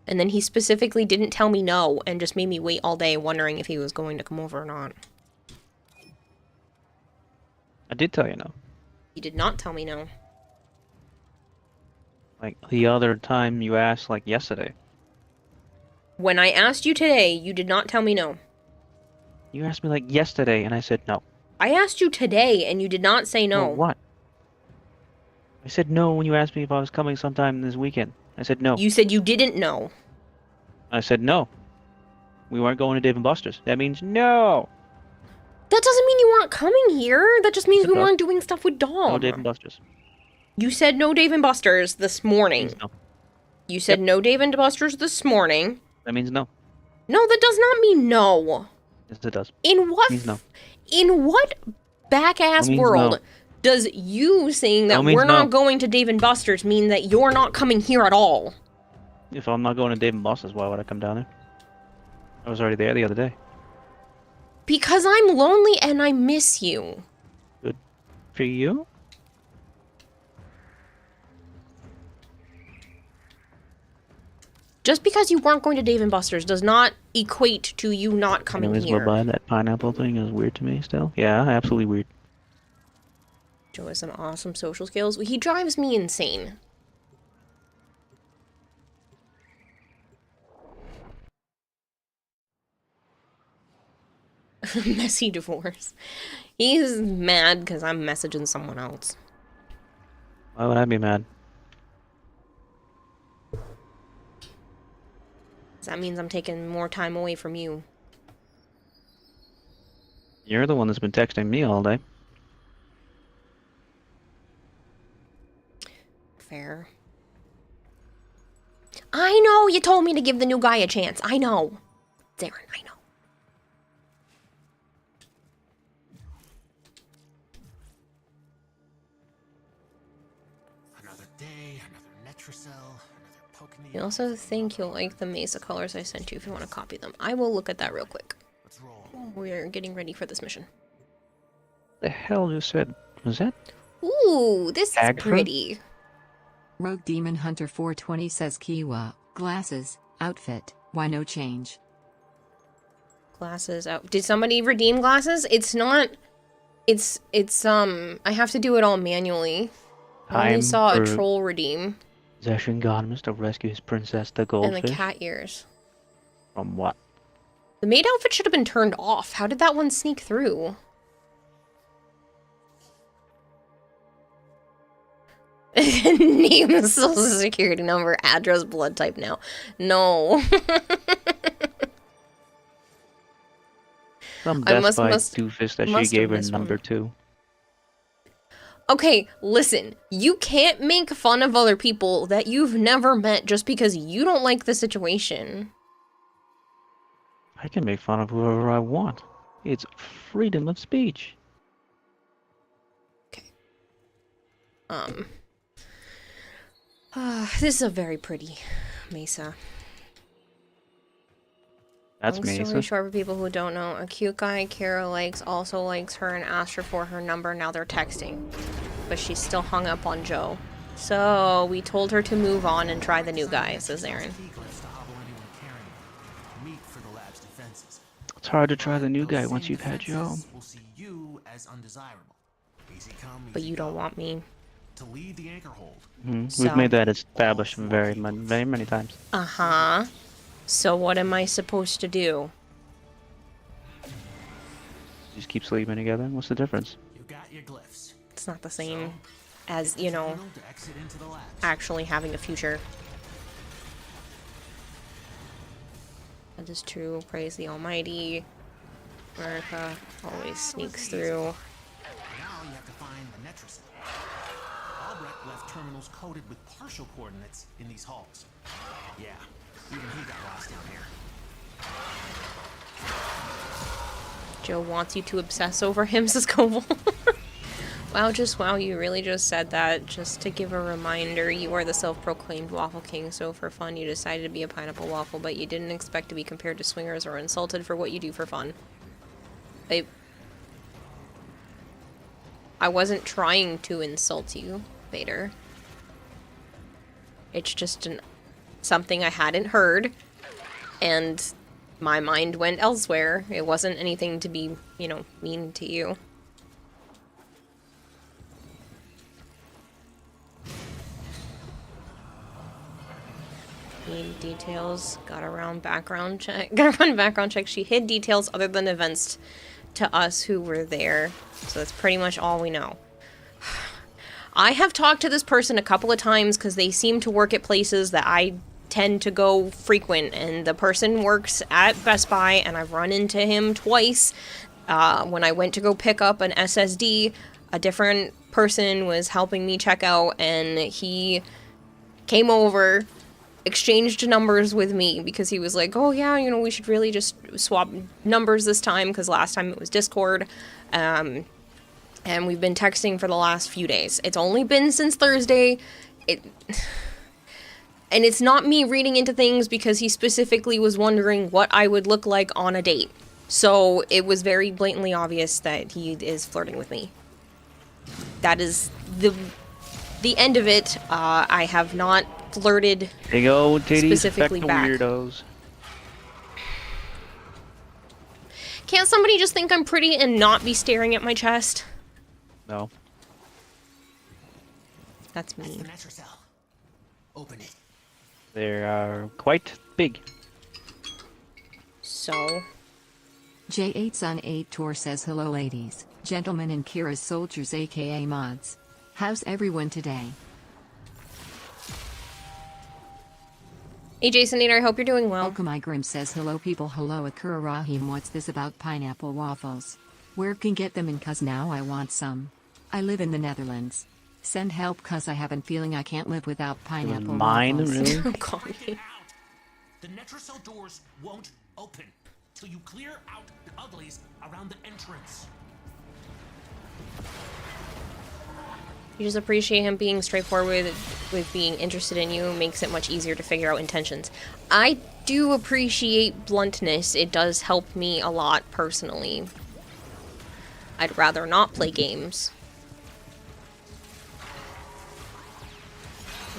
And then he specifically didn't tell me no and just made me wait all day wondering if he was going to come over or not. I did tell you no. He did not tell me no. Like the other time you asked, like yesterday. When I asked you today, you did not tell me no. You asked me like yesterday, and I said no. I asked you today, and you did not say no. Well, what? I said no when you asked me if I was coming sometime this weekend. I said no. You said you didn't know. I said no. We weren't going to Dave & Buster's. That means no. That doesn't mean you weren't coming here. That just means It we does. weren't doing stuff with Dom. No Dave & Buster's. You said no Dave & Buster's this morning. Means no. You said no Dave & Buster's this morning. That means no. No, that does not mean no. Yes, it does. In what? Means no. In what back-ass That means world no. does you saying that That means we're not no. going to Dave & Buster's mean that you're not coming here at all? If I'm not going to Dave & Buster's, why would I come down there? I was already there the other day. Because I'm lonely and I miss you. Good for you? Just because you weren't going to Dave & Buster's does not equate to you not coming Anyways, here. bye-bye. That pineapple thing is weird to me still. Yeah, absolutely weird. Joe has some awesome social skills. He drives me insane. Messy divorce. He's mad because I'm messaging someone else. Why would I be mad? That means I'm taking more time away from you. You're the one that's been texting me all day. Fair. I know you told me to give the new guy a chance. I know. Darren, I know. Another day, another Netricel, another Pokemon. You also think you'll like the Mesa colors I sent you if you want to copy them. I will look at that real quick. Let's roll. We're getting ready for this mission. The hell you said? Was that? Ooh, this is Agatha? pretty. Rogue Demon Hunter 420 says Kiwa, glasses, outfit, why no change? Glasses out. Did somebody redeem glasses? It's not. It's I have to do it all manually. I only Time saw a for troll redeem Possession Godmus to rescue his princess, the and goldfish. the cat ears. From what? The maid outfit should have been turned off. How did that one sneak through? Name, social security number, address, blood type now. No. Some I Best Buy must- doofus that she must have gave her missed number one. 2. Okay, listen. You can't make fun of other people that you've never met just because you don't like the situation. I can make fun of whoever I want. It's freedom of speech. This is a very pretty Mesa. That's Long story Mesa. short, for people who don't know, a cute guy Kara likes also likes her and asked her for her number. Now they're texting. But she's still hung up on Joe. So we told her to move on and try the new guy, says Aaron. It's hard to try the new guy once you've had Joe. We'll see you as undesirable. Easy come, But easy you don't go. want me. To lead the anchor hold. So- We've made that established very many times. Uh-huh. So what am I supposed to do? Just keep sleeping together. What's the difference? You got your glyphs. It's not the same as, you know, To exit into the labs. actually having a future. That is true. Praise the Almighty. America always sneaks through. Now you have to find the Netricel. Albrecht left terminals coded with partial coordinates in these halls. Yeah, even he got lost down here. Joe wants you to obsess over him, says Koval. Wow, you really just said that. Just to give a reminder, you are the self-proclaimed Waffle King, so for fun you decided to be a pineapple waffle, but you didn't expect to be compared to swingers or insulted for what you do for fun. I wasn't trying to insult you, Vader. It's just something I hadn't heard, and my mind went elsewhere. It wasn't anything to be, you know, mean to you. Need details. Got around background check. Got around background check. She hid details other than events to us who were there. So that's pretty much all we know. I have talked to this person a couple of times because they seem to work at places that I tend to go frequent, and the person works at Best Buy, and I've run into him twice. When I went to go pick up an SSD, a different person was helping me check out, and he came over, exchanged numbers with me because he was like, oh yeah, you know, we should really just swap numbers this time because last time it was Discord. And we've been texting for the last few days. It's only been since Thursday. And it's not me reading into things because he specifically was wondering what I would look like on a date. So it was very blatantly obvious that he is flirting with me. That is the end of it. I have not flirted Big old titties specifically affect the back. weirdos. Can't somebody just think I'm pretty and not be staring at my chest? No. That's That's the mean. Netricel. Open it. They are quite big. So, J8 on 8 Tour says hello ladies, gentlemen and Kira's soldiers aka mods. How's everyone today? hey Jason Nader, I hope you're doing well. Welcome. My Grim says hello people. Hello Akura Rahim. What's this about pineapple waffles? Where can get them in, cuz now I want some. I live in the Netherlands. Send help, cuz I have a feeling I can't live without pineapple Mine, waffles. really? Call me. The Netracell doors won't open till you clear out the uglies around the entrance. You just appreciate him being straightforward with being interested in you, makes it much easier to figure out intentions. I do appreciate bluntness. It does help me a lot personally. I'd rather not play games.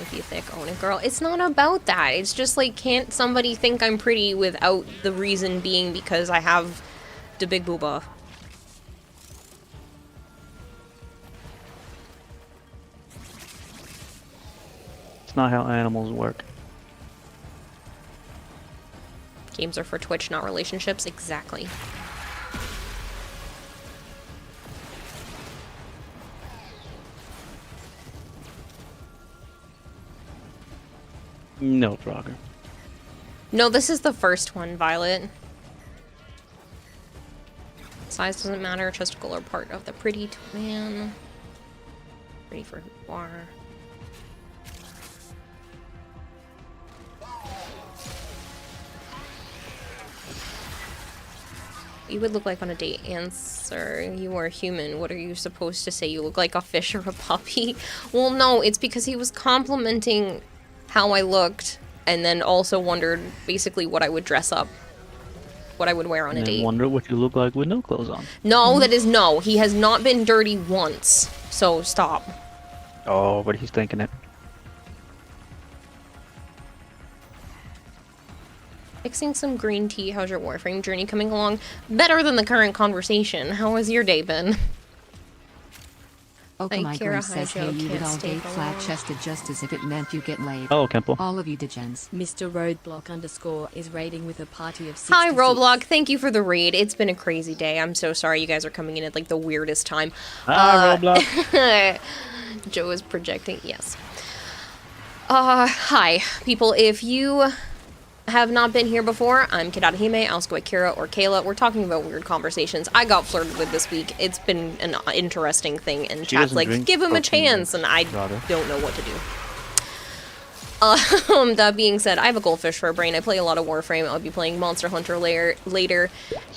If you thick, own it, girl. It's not about that. It's just like, can't somebody think I'm pretty without the reason being because I have the big booba? It's not how animals work. Games are for Twitch, not relationships. Exactly. No, Frogger. No, this is the first one, Violet. Size doesn't matter, chesticle are part of the pretty man. Pretty for who you are. You would look like on a date. Answer, you are human. What are you supposed to say? You look like a fish or a puppy? Well, no, it's because he was complimenting how I looked and then also wondered basically what I would dress up. What I would wear on a And date. wonder what you look like with no clothes on. No, that is no. He has not been dirty once. So stop. Oh, but he's thinking it. Fixing some green tea. How's your Warframe journey coming along? Better than the current conversation. How has your day been? Okamigro says, hey, you would all date flat-chested just as if it meant you get laid. Oh, Kempo. All of you degens. Mr. Roadblock _ is raiding with a party of 66. Hi, Roblox. Thank you for the raid. It's been a crazy day. I'm so sorry you guys are coming in at like the weirdest time. Hi, Roblox. Joe is projecting. Yes. Hi, people. If you have not been here before, I'm Kidata Asuka Akira, or Kayla. We're talking about weird conversations I got flirted with this week. It's been an interesting thing, and chat's like, give him a chance, and I don't know what to do. That being said, I have a goldfish for a brain. I play a lot of Warframe. I'll be playing Monster Hunter later,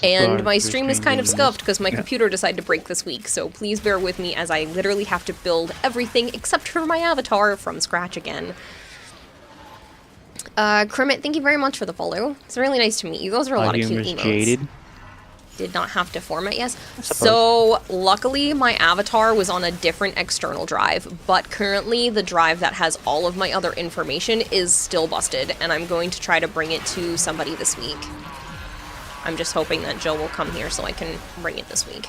and my stream is kind of scuffed because my computer decided to break this week, so please bear with me as I literally have to build everything except for my avatar from scratch again. Kermit, thank you very much for the follow. It's really nice to meet you. Those are a lot of cute emotes. Jaded. Did not have to format, yes. So, luckily, my avatar was on a different external drive, but currently the drive that has all of my other information is still busted, and I'm going to try to bring it to somebody this week. I'm just hoping that Joe will come here so I can bring it this week.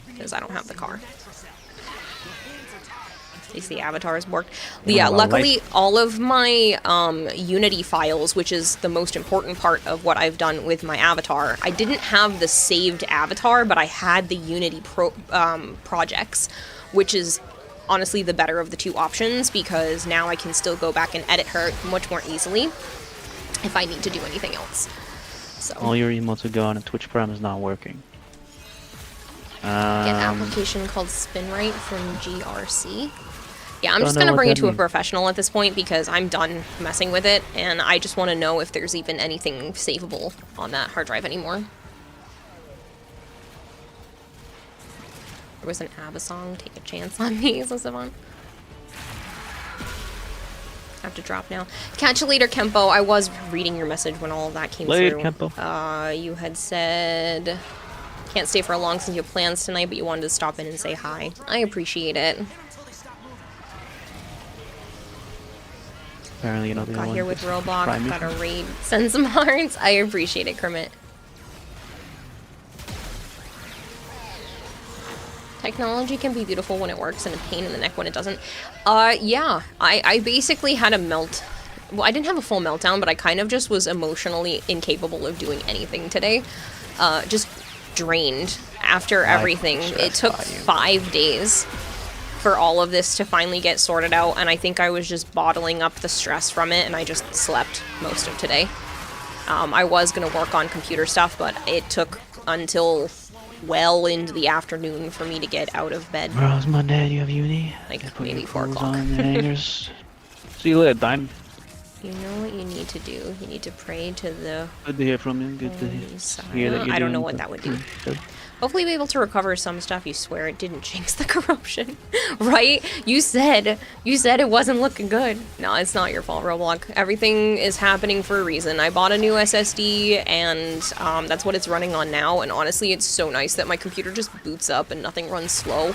Because I don't have the car. At least the avatar is worked. Yeah, luckily all of my Unity files, which is the most important part of what I've done with my avatar, I didn't have the saved avatar, but I had the Unity projects, which is honestly the better of the two options, because now I can still go back and edit her much more easily if I need to do anything else. So all your emotes go on, and Twitch Prime is not working. Get an application called SpinRite from GRC. Yeah, I'm just gonna bring it to a professional at this point because I'm done messing with it, and I just want to know if there's even anything savable on that hard drive anymore. There was an ABBA song, Take a Chance on Me, is this one? I have to drop now. Catch you later, Kempo. I was reading your message when all of that came Later, through. Kempo. You had said can't stay for long since you have plans tonight, but you wanted to stop in and say hi. I appreciate it. Apparently, you know, Got here with Roblox, got a raid. Send some hearts. I appreciate it, Kermit. Technology can be beautiful when it works and a pain in the neck when it doesn't. Yeah. I basically had a melt. Well, I didn't have a full meltdown, but I kind of just was emotionally incapable of doing anything today. Just drained after everything. It took 5 days for all of this to finally get sorted out, and I think I was just bottling up the stress from it, and I just slept most of today. I was gonna work on computer stuff, but it took until well into the afternoon for me to get out of bed. Bro, it's Monday. You have uni. Like, Put maybe your 4 clothes o'clock. on, your hangers. See you later, Dime. You know what you need to do? You need to pray to the Good to hear from you. Good to hear that you're I don't know doing what that would do. good. Hopefully be able to recover some stuff. You swear it didn't jinx the corruption, right? You said it wasn't looking good. No, it's not your fault, Roblox. Everything is happening for a reason. I bought a new SSD, and that's what it's running on now. And honestly, it's so nice that my computer just boots up and nothing runs slow.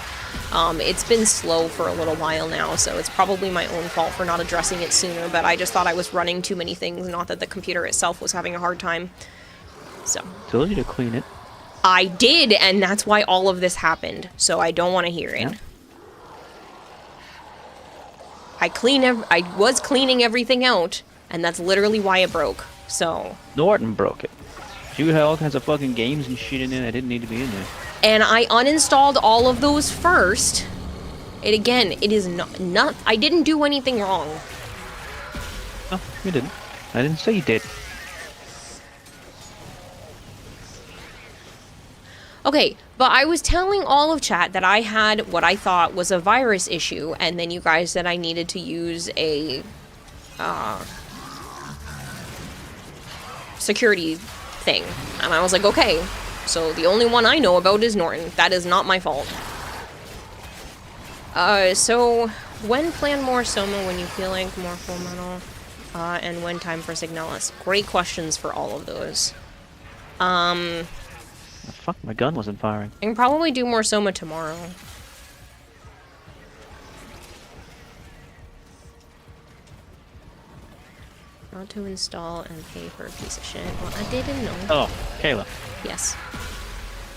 It's been slow for a little while now, so it's probably my own fault for not addressing it sooner. But I just thought I was running too many things, not that the computer itself was having a hard time. So. Told you to clean it. I did, and that's why all of this happened. So I don't want to hear it. Yeah. I was cleaning everything out, and that's literally why it broke. So. Norton broke it. You had all kinds of fucking games and shit in there that didn't need to be in there. And I uninstalled all of those first. It is not. I didn't do anything wrong. No, you didn't. I didn't say you did. Okay, but I was telling all of chat that I had what I thought was a virus issue, and then you guys said I needed to use a security thing. And I was like, okay, so the only one I know about is Norton. That is not my fault. So when plan more Soma when you feel like more Full Metal, and when time for Signalis? Great questions for all of those. Oh, fuck, my gun wasn't firing. I can probably do more Soma tomorrow. Not to install and pay for a piece of shit. Well, I didn't know. Oh, Kayla. Yes.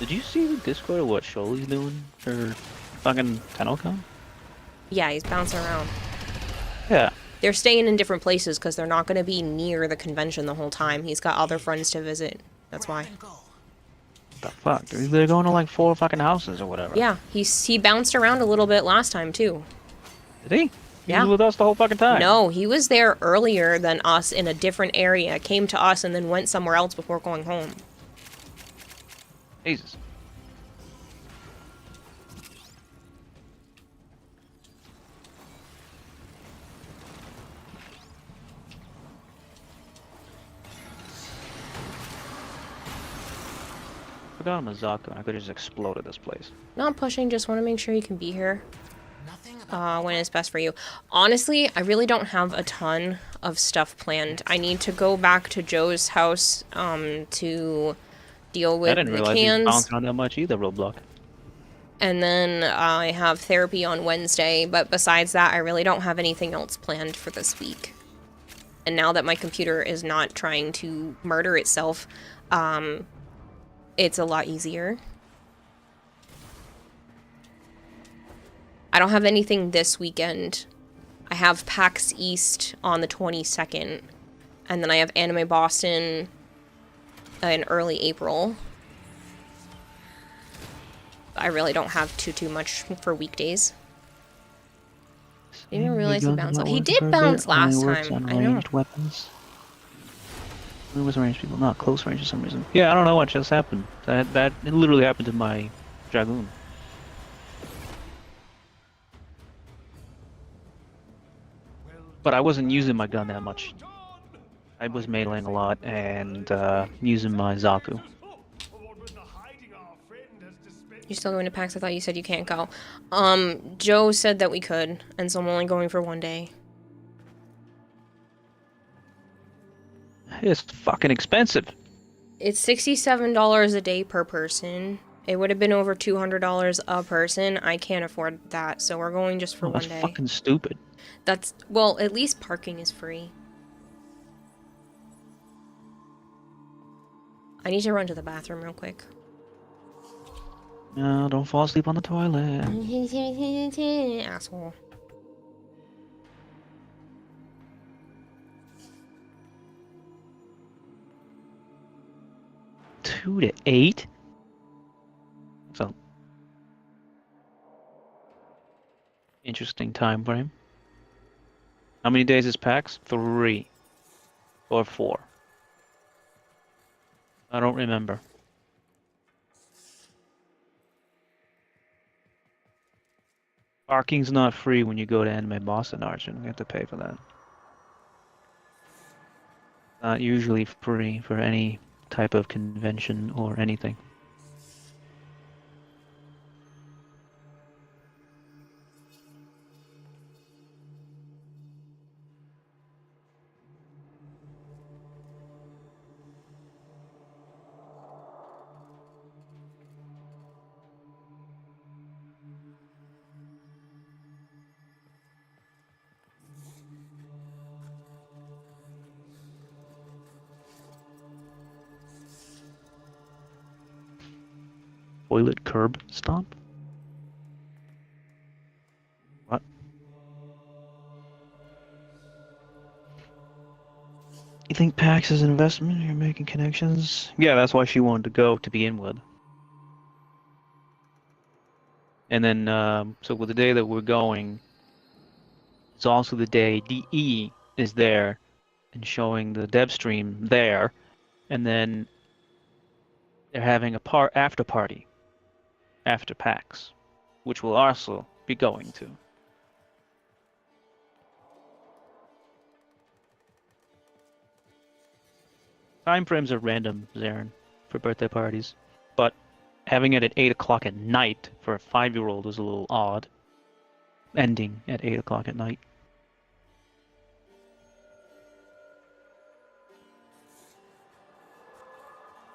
Did you see the Discord of what Sholey's doing for fucking TennoCon? Yeah, he's bouncing around. Yeah. They're staying in different places because they're not going to be near the convention the whole time. He's got other friends to visit. That's why. The fuck? They're going to like 4 fucking houses or whatever. Yeah, he bounced around a little bit last time too. Did he? He Yeah. was with us the whole fucking time. No, he was there earlier than us in a different area, came to us and then went somewhere else before going home. Jesus. Forgot I'm a Zaku. I could have just exploded this place. Not pushing, just want to make sure you can be here. When it's best for you. Honestly, I really don't have a ton of stuff planned. I need to go back to Joe's house to deal with I didn't the realize you cans. bounced on that much either, Roblox. And then I have therapy on Wednesday, but besides that, I really don't have anything else planned for this week. And now that my computer is not trying to murder itself, it's a lot easier. I don't have anything this weekend. I have PAX East on the 22nd, and then I have Anime Boston in early April. I really don't have too much for weekdays. Didn't even realize he bounced. He did bounce last time. I know. Weapons. It was ranged people, not close range for some reason. Yeah, I don't know what just happened. That it literally happened to my Dragoon. But I wasn't using my gun that much. I was meleeing a lot and using my Zaku. You're still going to PAX? I thought you said you can't go. Joe said that we could, and so I'm only going for 1 day. It's fucking expensive. It's $67 a day per person. It would have been over $200 a person. I can't afford that, so we're going just for 1 That's day. fucking stupid. That's, well, at least parking is free. I need to run to the bathroom real quick. No, don't fall asleep on the toilet. Asshole. Two to 8? So interesting time frame. How many days is PAX? 3 or 4? I don't remember. Parking's not free when you go to Anime Boston Arch, and you have to pay for that. Not usually free for any type of convention or anything. Toilet curb stomp? What? You think PAX is an investment? You're making connections? Yeah, that's why she wanted to go to begin with. And then, so with the day that we're going, it's also the day DE is there and showing the dev stream there, and then they're having a after party after PAX, which we'll also be going to. Time frames are random, Zarin, for birthday parties, but having it at 8 o'clock at night for a 5-year-old is a little odd. Ending at 8 o'clock at night.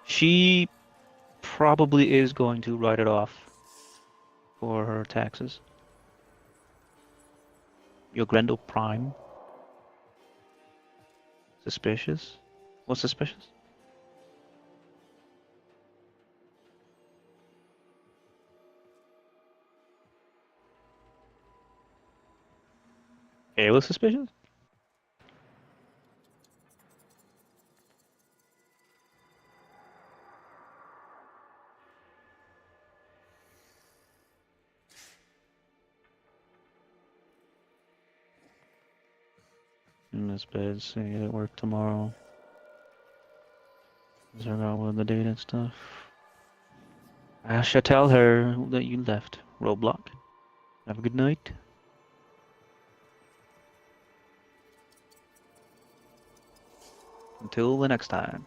She probably is going to write it off for her taxes. Your Grendel Prime. Suspicious? What's suspicious? Ayla's suspicious? In this bed, saying at work tomorrow. Is there out with the date and stuff? I shall tell her that you left Roblox. Have a good night. Until the next time.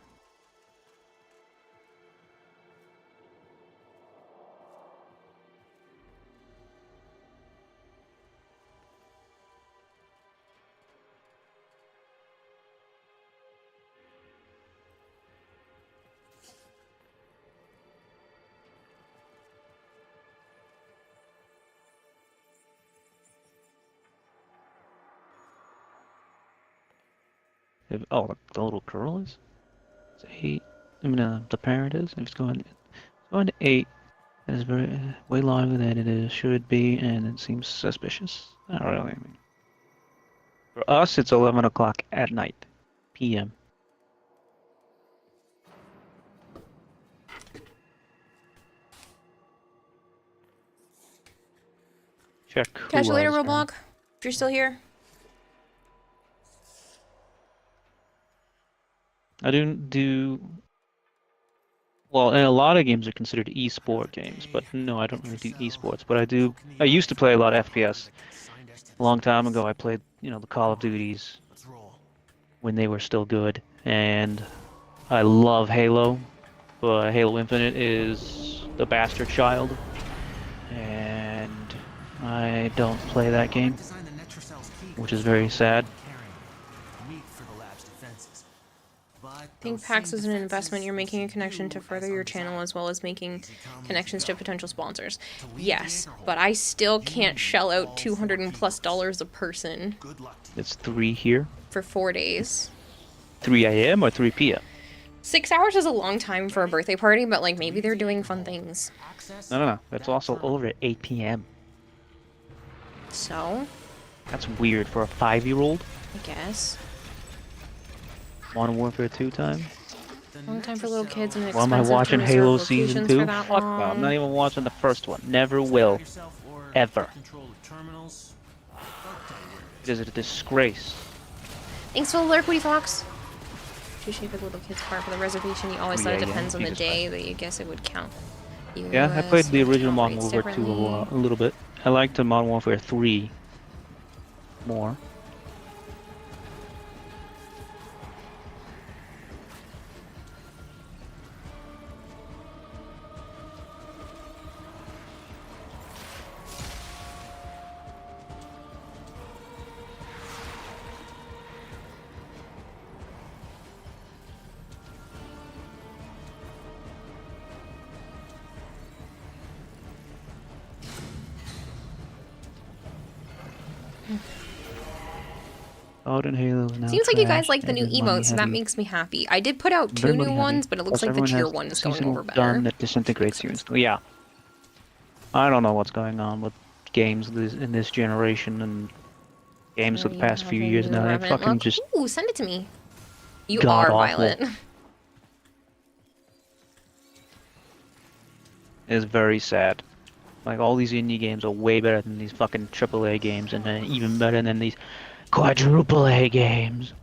Oh, the little girl is? It's 8. I mean, the parent is? If it's going to 8, it is way longer than it should be, and it seems suspicious. Not really. I mean, for us, it's 11 o'clock at night, p.m. Check. Catch you later, Roblox. If you're still here. I don't do... Well, and a lot of games are considered esport games, but no, I don't really do esports. But I used to play a lot of FPS. A long time ago, I played, the Call of Duties when they were still good. And I love Halo, but Halo Infinite is the bastard child. And I don't play that game, which is very sad. I think PAX is an investment. You're making a connection to further your channel as well as making connections to potential sponsors. Yes, but I still can't shell out $200+ a person. It's 3 here. For 4 days. 3 a.m. or 3 p.m.? 6 hours is a long time for a birthday party, but like maybe they're doing fun things. No. That's also over at 8 p.m. So? That's weird for a 5-year-old. I guess. Modern Warfare 2 time? Long time for little kids and Why am I watching Halo Season 2? Fuck no, I'm not even watching the first one. Never will. Ever. It is a disgrace. Thanks for the alert, Woody Fox. Appreciate for the little kids part for the reservation. You always said it depends on the day that you guess it would count. Yeah, I played the original Modern Warfare 2 a little bit. I like the Modern Warfare 3 more. Out in Halo is now Seems like you guys trashed, like the new and is money emotes, so that heavy. makes me happy. I did put out 2 Very new money ones, heavy. but it looks Plus like the everyone tier has 1 is going seasonal over better. done that disintegrates you instantly. Yeah. I don't know what's going on with games in this generation and games for the past few years now. They're fucking just Ooh, send it to me. You god are awful. Violet. It's very sad. Like, all these indie games are way better than these fucking AAA games, and then even better than these quadruple A games.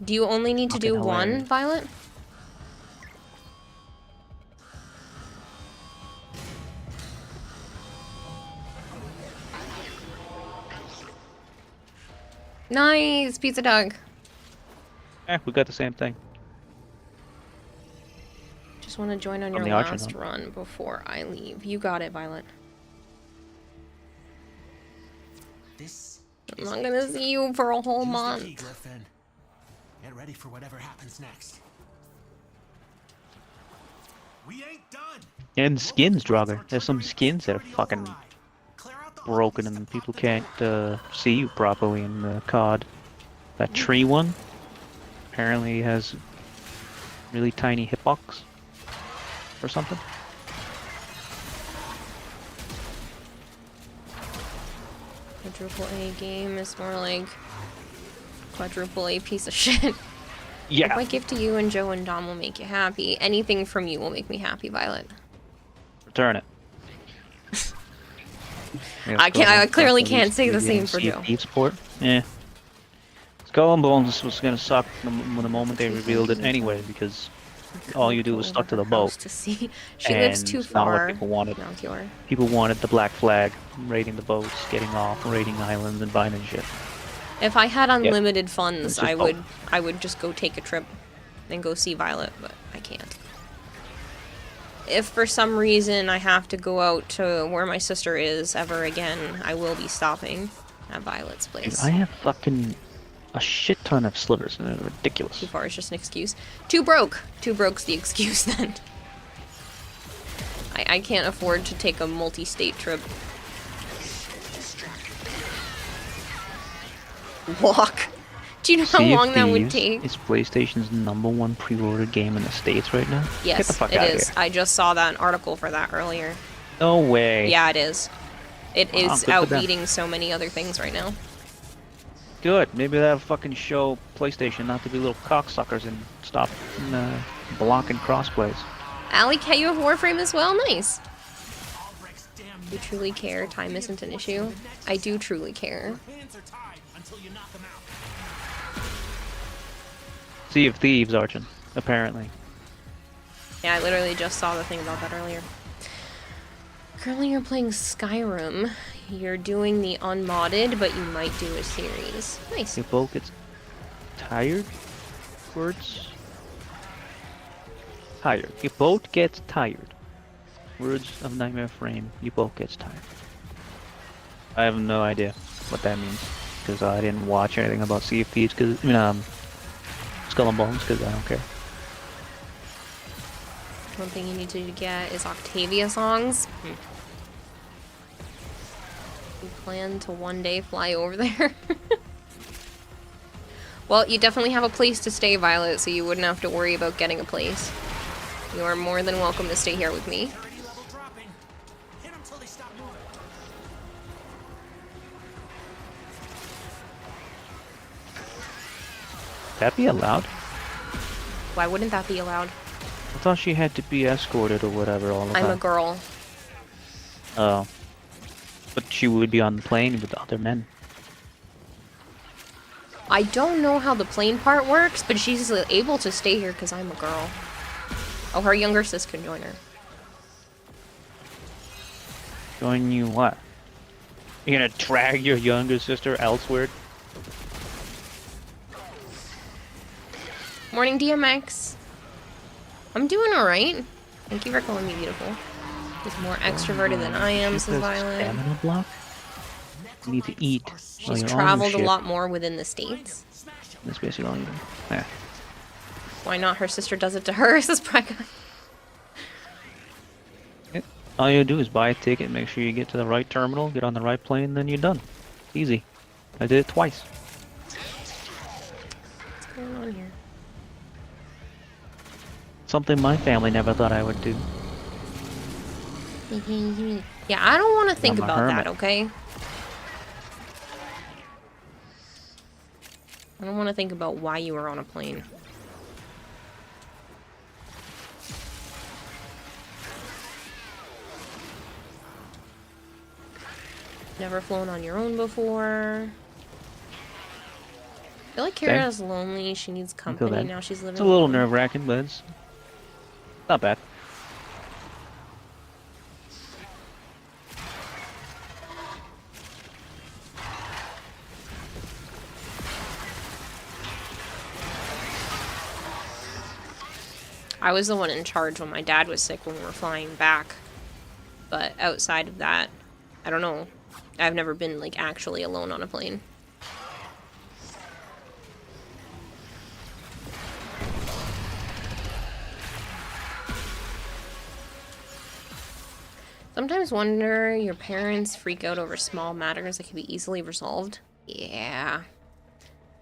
Do you only need to do Fucking one, hilarious. Violet? Nice, Pizza Dog. We got the same thing. Just want to join on On your the Archer last one. run before I leave. You got it, Violet. This I'm not gonna see you for a whole Use the key, month. Griffin. Get ready for whatever happens next. We ain't done. And skins, Draugr. There's some skins that are fucking broken and people can't see you properly in the COD. That tree one apparently has really tiny hitbox or something. Quadruple A game is more like quadruple A piece of shit. Yeah. If my gift to you and Joe and Dom will make you happy, anything from you will make me happy, Violet. Return it. I clearly can't say the same for Joe. Support. Yeah. Skull and Bones was gonna suck the moment they revealed it anyway, because all you do is stuck to the boat. To see. She lives too Not what far. people wanted. Malchior. People wanted the black flag, raiding the boats, getting off, raiding islands, and finding shit. If I had unlimited funds, It's just I would just go take a trip and go see Violet, but I can't. If for some reason I have to go out to where my sister is ever again, I will be stopping at Violet's Dude, place. I have fucking a shit ton of slivers, and they're ridiculous. Too far is just an excuse. Too broke. Too broke's the excuse then. I can't afford to take a multi-state trip. Walk. Do you know how Sea of long that would Thieves take? is PlayStation's #1 pre-ordered game in the States right now. Get Yes, the fuck it out is. of here. I just saw that article for that earlier. No way. Yeah, it is. It Wow, is good for them. outbeating so many other things right now. Good. Maybe they'll fucking show PlayStation not to be little cocksuckers and stop blocking crossplays. Allie, you have Warframe as well? Nice. You truly care. Time isn't an issue. I do truly care. Hands are tied until you knock them out. Sea of Thieves, Archon. Apparently. Yeah, I literally just saw the thing about that earlier. Currently you're playing Skyrim. You're doing the unmodded, but you might do a series. Nice. Your boat gets tired? Words? Tired. Your boat gets tired. Words of Nightmare Frame. Your boat gets tired. I have no idea what that means, because I didn't watch anything about Sea of Thieves, because, Skull and Bones, because I don't care. One thing you need to get is Octavia songs. You plan to one day fly over there? Well, you definitely have a place to stay, Violet, so you wouldn't have to worry about getting a place. You are more than welcome to stay here with me. That be allowed? Why wouldn't that be allowed? I thought she had to be escorted or whatever all the time. I'm a girl. Oh. But she would be on the plane with the other men. I don't know how the plane part works, but she's able to stay here because I'm a girl. Oh, her younger sis can join her. Showing you what? You're gonna drag your younger sister elsewhere? Morning, DMX. I'm doing alright. Thank you for calling me beautiful. He's more extroverted than I am, says Violet. Stamina block? You need to eat. She's traveled a lot more within the States. That's basically all you do. Yeah. Why not? Her sister does it to her, says Braga. All you do is buy a ticket, make sure you get to the right terminal, get on the right plane, then you're done. Easy. I did it twice. What's going on here? Something my family never thought I would do. Yeah, I don't want to think I'm a about that, hermit. okay? I don't want to think about why you were on a plane. Never flown on your own before. I feel like Kira's lonely. She needs company that. now. She's living It's a little alone. nerve-wracking, but it's not bad. I was the one in charge when my dad was sick when we were flying back. But outside of that, I don't know. I've never been, like, actually alone on a plane. Sometimes wonder your parents freak out over small matters that can be easily resolved. Yeah.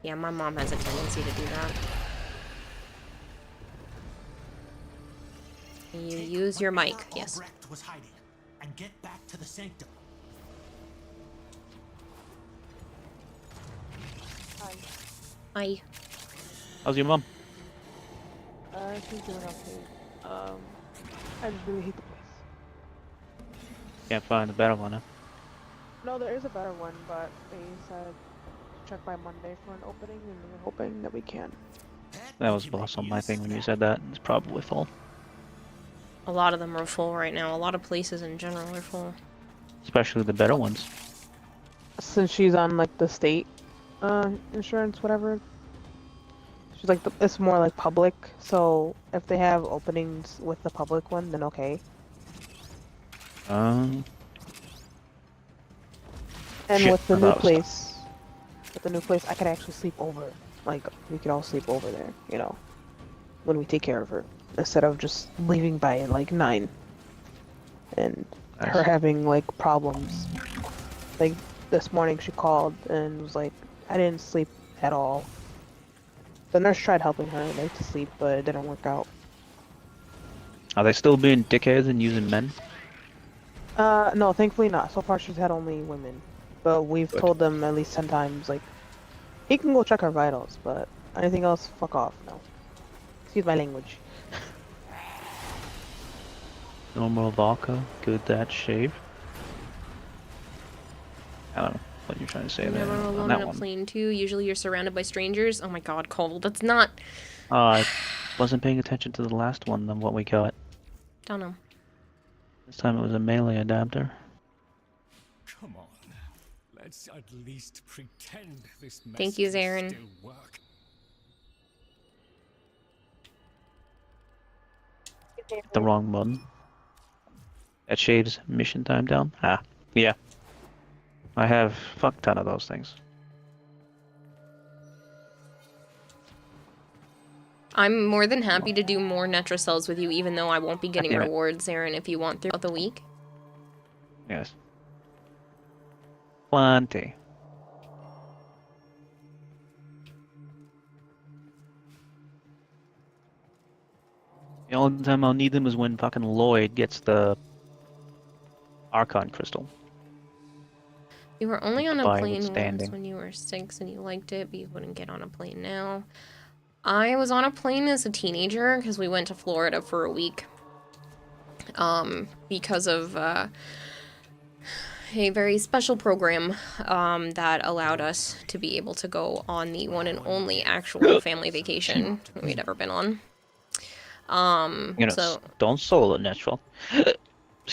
Yeah, my mom has a tendency to do that. You use your mic, yes. Albrecht was hiding, and get back to the sanctum. Hi. How's your mom? She's doing okay. I just really hate the place. Can't find a better one, huh? No, there is a better one, but they said to check by Monday for an opening, and we're hoping that we can. That was lost on my thing when you said that. It's probably full. A lot of them are full right now. A lot of places in general are full. Especially the better ones. Since she's on like the state insurance, whatever. She's like it's more like public, so if they have openings with the public one, then okay. And Shit, with the I new thought it was place, I could actually sleep over. Like we could all sleep over there, you know, when we take care of her, instead of just leaving by like 9. And her having like problems. Like this morning, she called and was like, "I didn't sleep at all." The nurse tried helping her like to sleep, but it didn't work out. Are they still being dickheads and using men? No, thankfully not. So far, she's had only women, but we've told them at least 10 times, like, he can go check her vitals, but anything else, fuck off. No. Excuse my language. Normal vodka, good that shave. I don't know what you're trying to say there Never on alone that on a one. plane too. Usually you're surrounded by strangers. Oh my god, Cole, that's not... I wasn't paying attention to the last one than what we got. Don't know. This time it was a melee adapter. Come on, let's at least pretend this mess Thank you, can Zarin. still work. The wrong button. That shaves mission time down? Ah, yeah. I have a fuck ton of those things. I'm more than happy to do more Netra cells with you, even though I won't be getting damn it. rewards, Zarin, if you want throughout the week. Yes. Plenty. The only time I'll need them is when fucking Lloyd gets the Archon crystal. You were only on a By plane once withstanding. when you were 6 and you liked it, but you wouldn't get on a plane now. I was on a plane as a teenager because we went to Florida for a week. Because of a very special program that allowed us to be able to go on the one and only actual family vacation we'd ever been on. You know, So don't solo natural.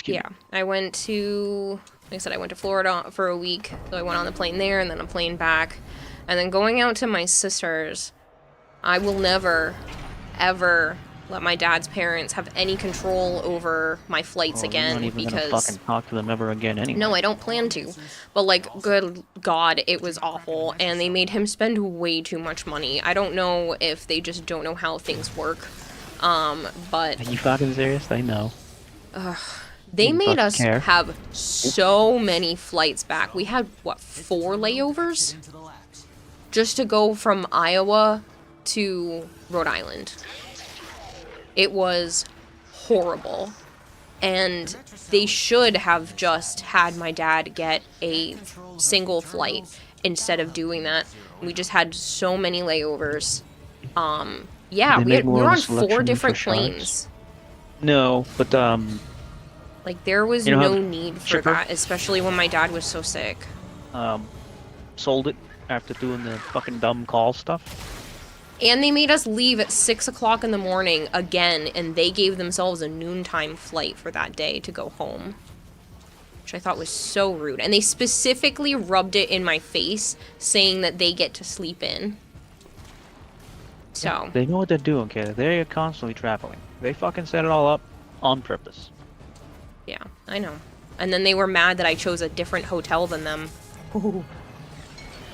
Yeah, I went to, like I said, I went to Florida for a week. So I went on the plane there and then a plane back. And then going out to my sister's, I will never, ever let my dad's parents have any control over my flights again, You're not even because gonna fucking talk to them ever again anyway. no, I don't plan to. But like, good God, it was awful, and they made him spend way too much money. I don't know if they just don't know how things work. But Are you fucking serious? They know. they Didn't made fucking us care. have so many flights back. We had what, 4 layovers just to go from Iowa to Rhode Island. It was horrible. And they should have just had my dad get a single flight instead of doing that. We just had so many layovers. Yeah, They we make more were of a on selection 4 for different sharks. planes. No, but Like, there was You know how no need for Chipper- that, especially when my dad was so sick. sold it after doing the fucking dumb call stuff. And they made us leave at 6 o'clock in the morning again, and they gave themselves a noontime flight for that day to go home. Which I thought was so rude. And they specifically rubbed it in my face, saying that they get to sleep in. So, They know what they're doing, kid. They're constantly traveling. They fucking set it all up on purpose. yeah, I know. And then they were mad that I chose a different hotel than them.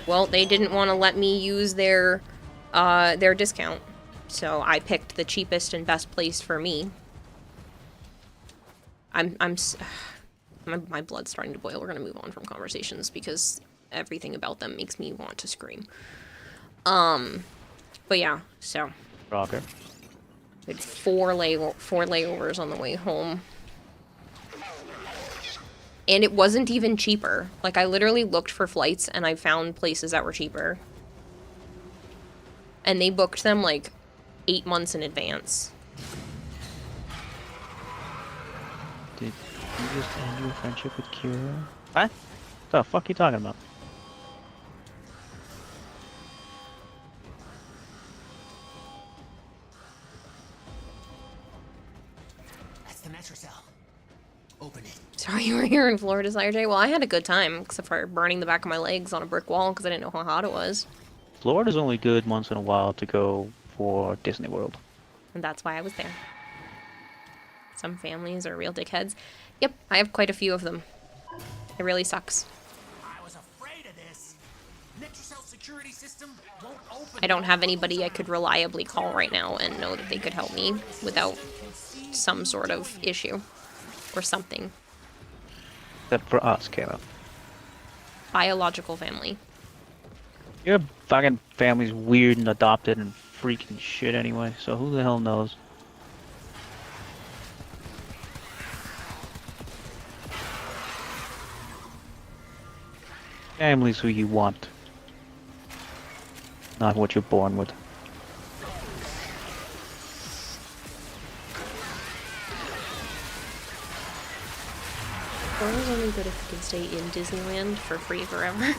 Well, they didn't want to let me use their discount. So I picked the cheapest and best place for me. My blood's starting to boil. We're gonna move on from conversations because everything about them makes me want to scream. But yeah, so Rocker. we had 4 layovers on the way home. And it wasn't even cheaper. Like, I literally looked for flights and I found places that were cheaper. And they booked them like 8 months in advance. Did you just end your friendship with Kira? What? The fuck you talking about? That's the metro cell. Open it. Sorry you were here in Florida, Sire J. Well, I had a good time, except for burning the back of my legs on a brick wall because I didn't know how hot it was. Florida's only good once in a while to go for Disney World. And that's why I was there. Some families are real dickheads. Yep, I have quite a few of them. It really sucks. I was afraid of this. Netracell security system won't open. I don't have anybody I could reliably call right now and know that they could help me without some sort of issue or something. Except for us, Kayla. Biological family. Your fucking family's weird and adopted and freaking shit anyway, so who the hell knows? Family's who you want, not what you're born with. Florida's only good if you can stay in Disneyland for free forever.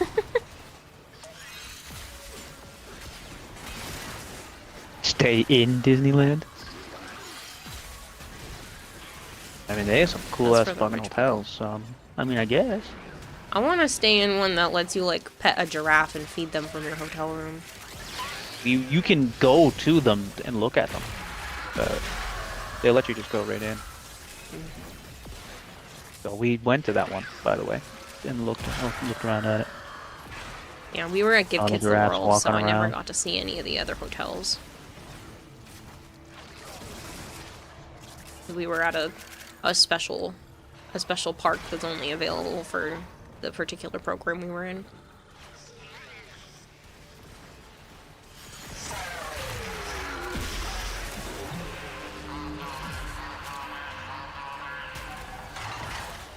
Stay in Disneyland? I mean, they have some cool ass That's for the fucking rich hotels, I mean, I guess. I want to stay in one that lets you, like, pet a giraffe and feed them from your hotel room. You can go to them and look at them. But they let you just go right in. So we went to that one, by the way, and looked around at it. Yeah, we were at Give All the Kids the giraffes World, so I walking never around. got to see any of the other hotels. We were at a special park that's only available for the particular program we were in.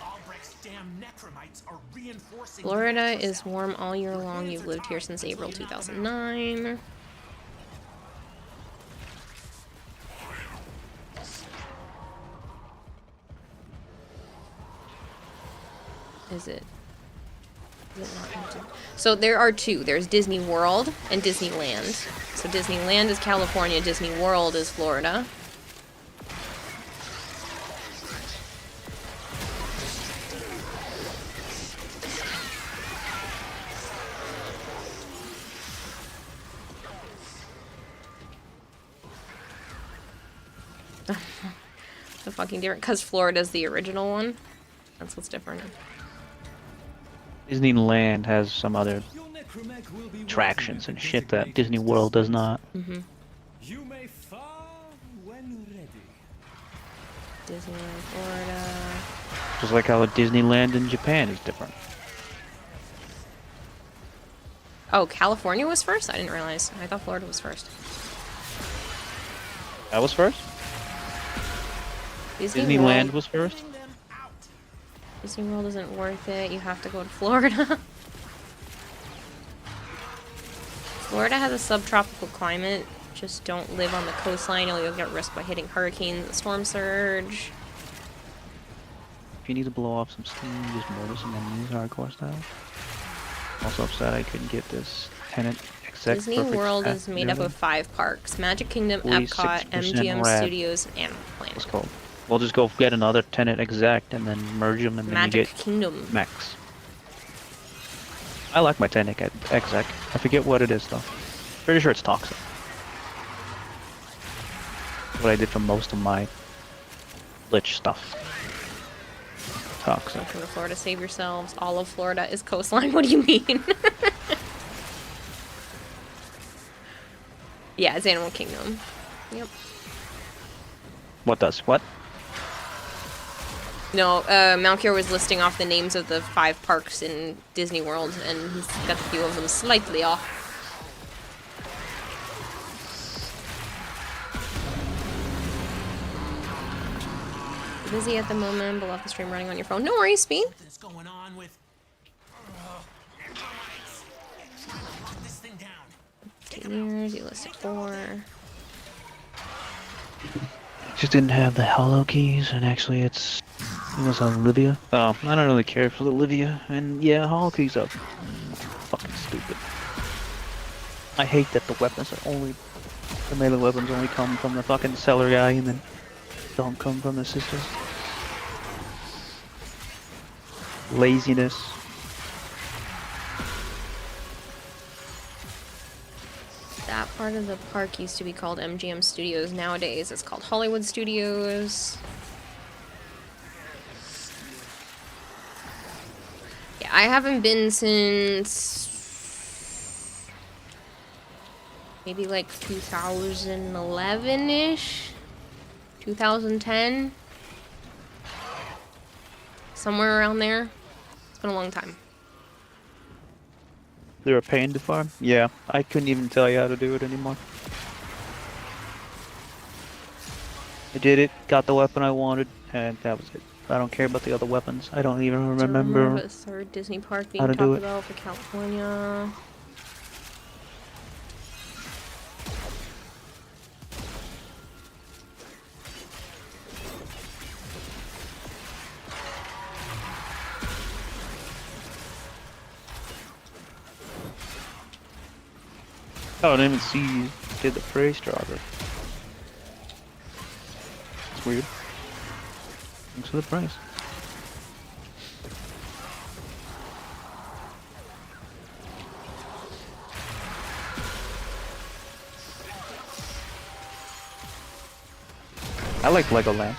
Albrecht's damn necromites are reinforcing. Florida is warm all year long. You've lived here since April 2009. Is it not empty? So there are 2. There's Disney World and Disneyland. So Disneyland is California, Disney World is Florida. The fucking different, because Florida's the original one. That's what's different. Disneyland has some other attractions and shit that Disney World does not. Mm-hmm. You may fire when ready. Disneyland, Florida. Just like how Disneyland in Japan is different. Oh, California was first? I didn't realize. I thought Florida was first. That was first? Disney Disneyland World. was first? Disney World isn't worth it. You have to go to Florida. Florida has a subtropical climate. Just don't live on the coastline or you'll get risked by hitting hurricanes and storm surge. If you need to blow off some steam, just murder some enemies hardcore style. Also upset I couldn't get this tenant exec Disney perfect World path is made up of 5 parks. Magic Kingdom, 46% Epcot, MGM rad. Studios, and Animal Planet. Let's go. We'll just go get another tenant exec and then merge them and then you Magic get Kingdom. max. I like my tenant exec. I forget what it is though. Pretty sure it's toxic. What I did for most of my lich stuff. Toxic. Welcome to Florida, save yourselves. All of Florida is coastline. What do you mean? Yeah, it's Animal Kingdom. Yep. What does? What? No, Malkier was listing off the names of the 5 parks in Disney World, and he's got a few of them slightly off. Busy at the moment, but left the stream running on your phone. No worries, Speed. Something's going on with. Lock this thing down. 8 years, you listed 4. Just didn't have the Hollow keys, and actually it was Olivia. Oh, I don't really care for Olivia, and yeah, Hollow keys are fucking stupid. I hate that the weapons are only, the melee weapons only come from the fucking seller guy, and then don't come from the sisters. Laziness. That part of the park used to be called MGM Studios. Nowadays, it's called Hollywood Studios. Yeah, I haven't been since maybe like 2011-ish, 2010, somewhere around there. It's been a long time. They're a pain to farm? Yeah, I couldn't even tell you how to do it anymore. I did it, got the weapon I wanted, and that was it. I don't care about the other weapons. I don't even remember A third Disney park being how to do talked it. about for California. Oh, I didn't even see you did the praise driver. It's weird. Thanks for the price. I like Legoland.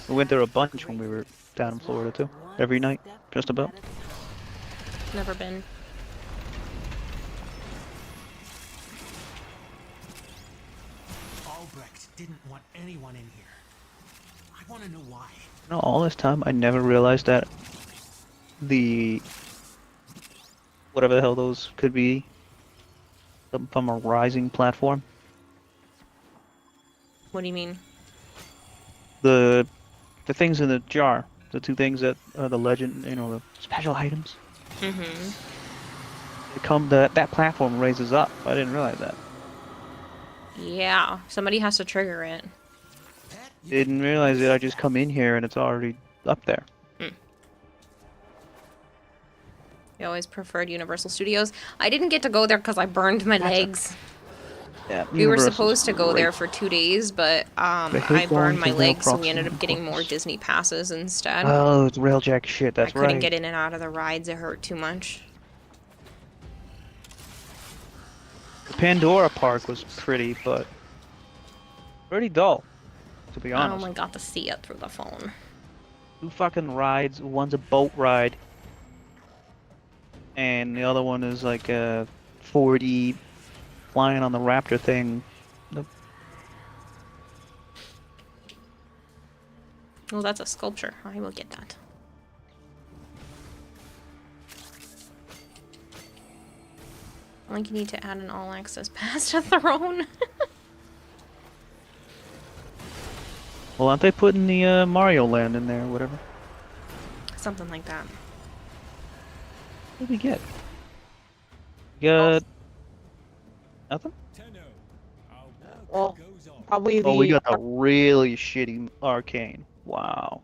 We went there a bunch when we were down in Florida too. Every night, just about. Never been. Albrecht didn't want anyone in here. I want to know why. You know, all this time I never realized that the whatever the hell those could be from a rising platform. What do you mean? The things in the jar, the 2 things that are the legend, you know, the special items. Mm-hmm. They come that platform raises up. I didn't realize that. Yeah, somebody has to trigger it. Didn't realize it. I just come in here and it's already up there. I always preferred Universal Studios. I didn't get to go there because I burned my legs. Yeah, We were Universal's supposed to go there great. for 2 days, but I hate going burned my to legs, so Rail we ended up Proximity getting more Disney passes instead. Oh, it's Railjack shit. That's I couldn't right. get in and out of the rides. It hurt too much. The Pandora Park was pretty, but pretty dull. to be I honest. only got to see it through the phone. 2 fucking rides. One's a boat ride. And the other one is like a 4D flying on the Raptor thing. Oh, that's a sculpture. I will get that. I think you need to add an all-access pass to Throne. Well, aren't they putting the Mario Land in there or whatever? Something like that. What did we get? Got nothing? Well, probably the. Oh, we got a really shitty arcane. Wow.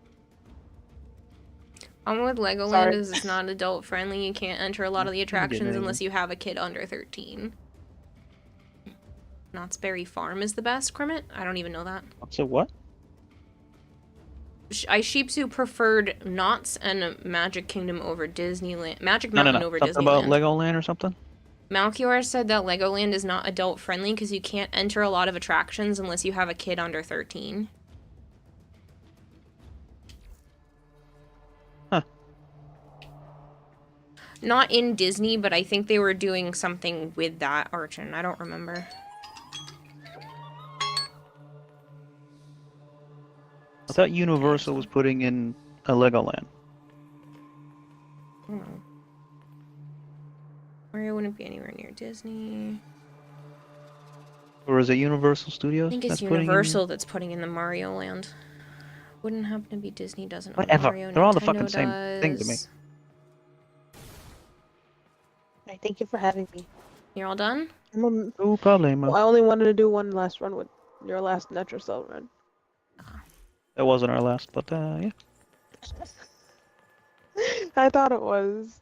Problem with Legoland Sorry. is it's not adult friendly. You can't enter a lot of the attractions unless you have a kid under 13. Knott's Berry Farm is the best, Kermit? I don't even know that. So what? I Sheepsu preferred Knott's and Magic Kingdom over Disneyland. Magic Mountain over Something Disneyland. about Legoland or something? Malchior said that Legoland is not adult friendly because you can't enter a lot of attractions unless you have a kid under 13. Huh. Not in Disney, but I think they were doing something with that, Archon. I don't remember. I thought Universal was putting in a Legoland. I don't know. Mario wouldn't be anywhere near Disney. Or is it Universal Studios? I think it's that's putting in- Universal that's putting in the Mario Land. Wouldn't happen to be Disney doesn't own Whatever. Mario. They're all the Nintendo fucking same thing to me. does. Hey, thank you for having me. You're all done? No problemo. I only wanted to do one last run with your last Netracell run. That wasn't our last, but yeah. I thought it was.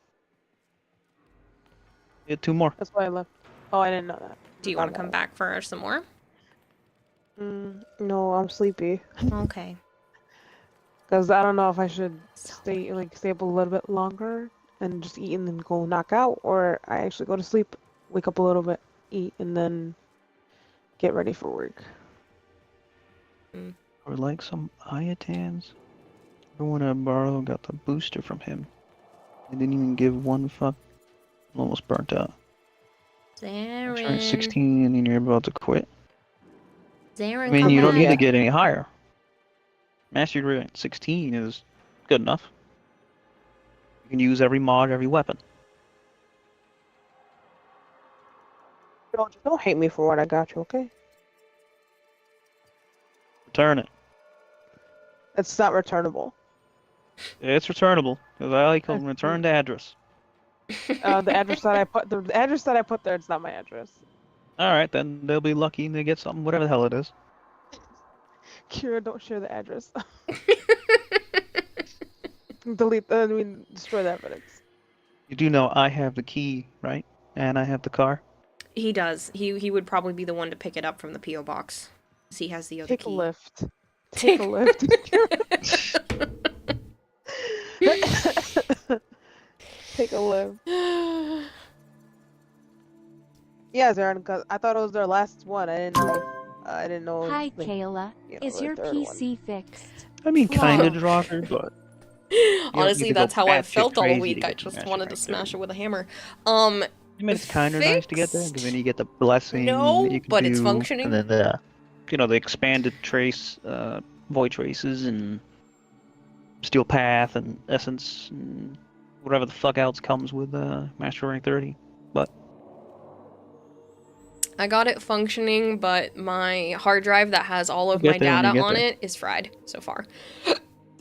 We had 2 more. That's why I left. Oh, I didn't know that. Do you want to come back for some more? No, I'm sleepy. Okay. Because I don't know if I should stay up a little bit longer and just eat and then go knock out, or I actually go to sleep, wake up a little bit, eat, and then get ready for work. Or like some Iotans. Everyone I borrowed got the booster from him. They didn't even give one fuck. Almost burnt out. Zarin. Trying 16 and you're about to quit. Zarin, I mean, come you don't back. need to get any higher. Mastery rank 16 is good enough. You can use every mod, every weapon. Don't hate me for what I got you, okay? Return it. It's not returnable. It's returnable because I like them return to address. The address that I put there, it's not my address. All right, then they'll be lucky and they get something, whatever the hell it is. Kira, don't share the address. Destroy the evidence. You do know I have the key, right? And I have the car. He does. He would probably be the one to pick it up from the P.O. box. 'Cause he has the other Take key. a lift. Take a lift. Take a lift. Yeah, Zarin, because I thought it was their last one. I didn't know. I didn't know. Hi, like, Kayla. Is the your third one. PC fixed? I mean, kind Wow. of Rocker, but Honestly, you could go that's how I batshit felt all crazy to week. get I to just Master wanted to Rank smash 30. it with a hammer. I mean, it's kind of nice to get there because then you get the blessing. No, that you can but it's do, functioning. And then the, the expanded trace, void traces and steel path and essence and whatever the fuck else comes with Master Rank 30. But I got it functioning, but my hard drive that has all of You my get there when data you get on there. it is fried so far.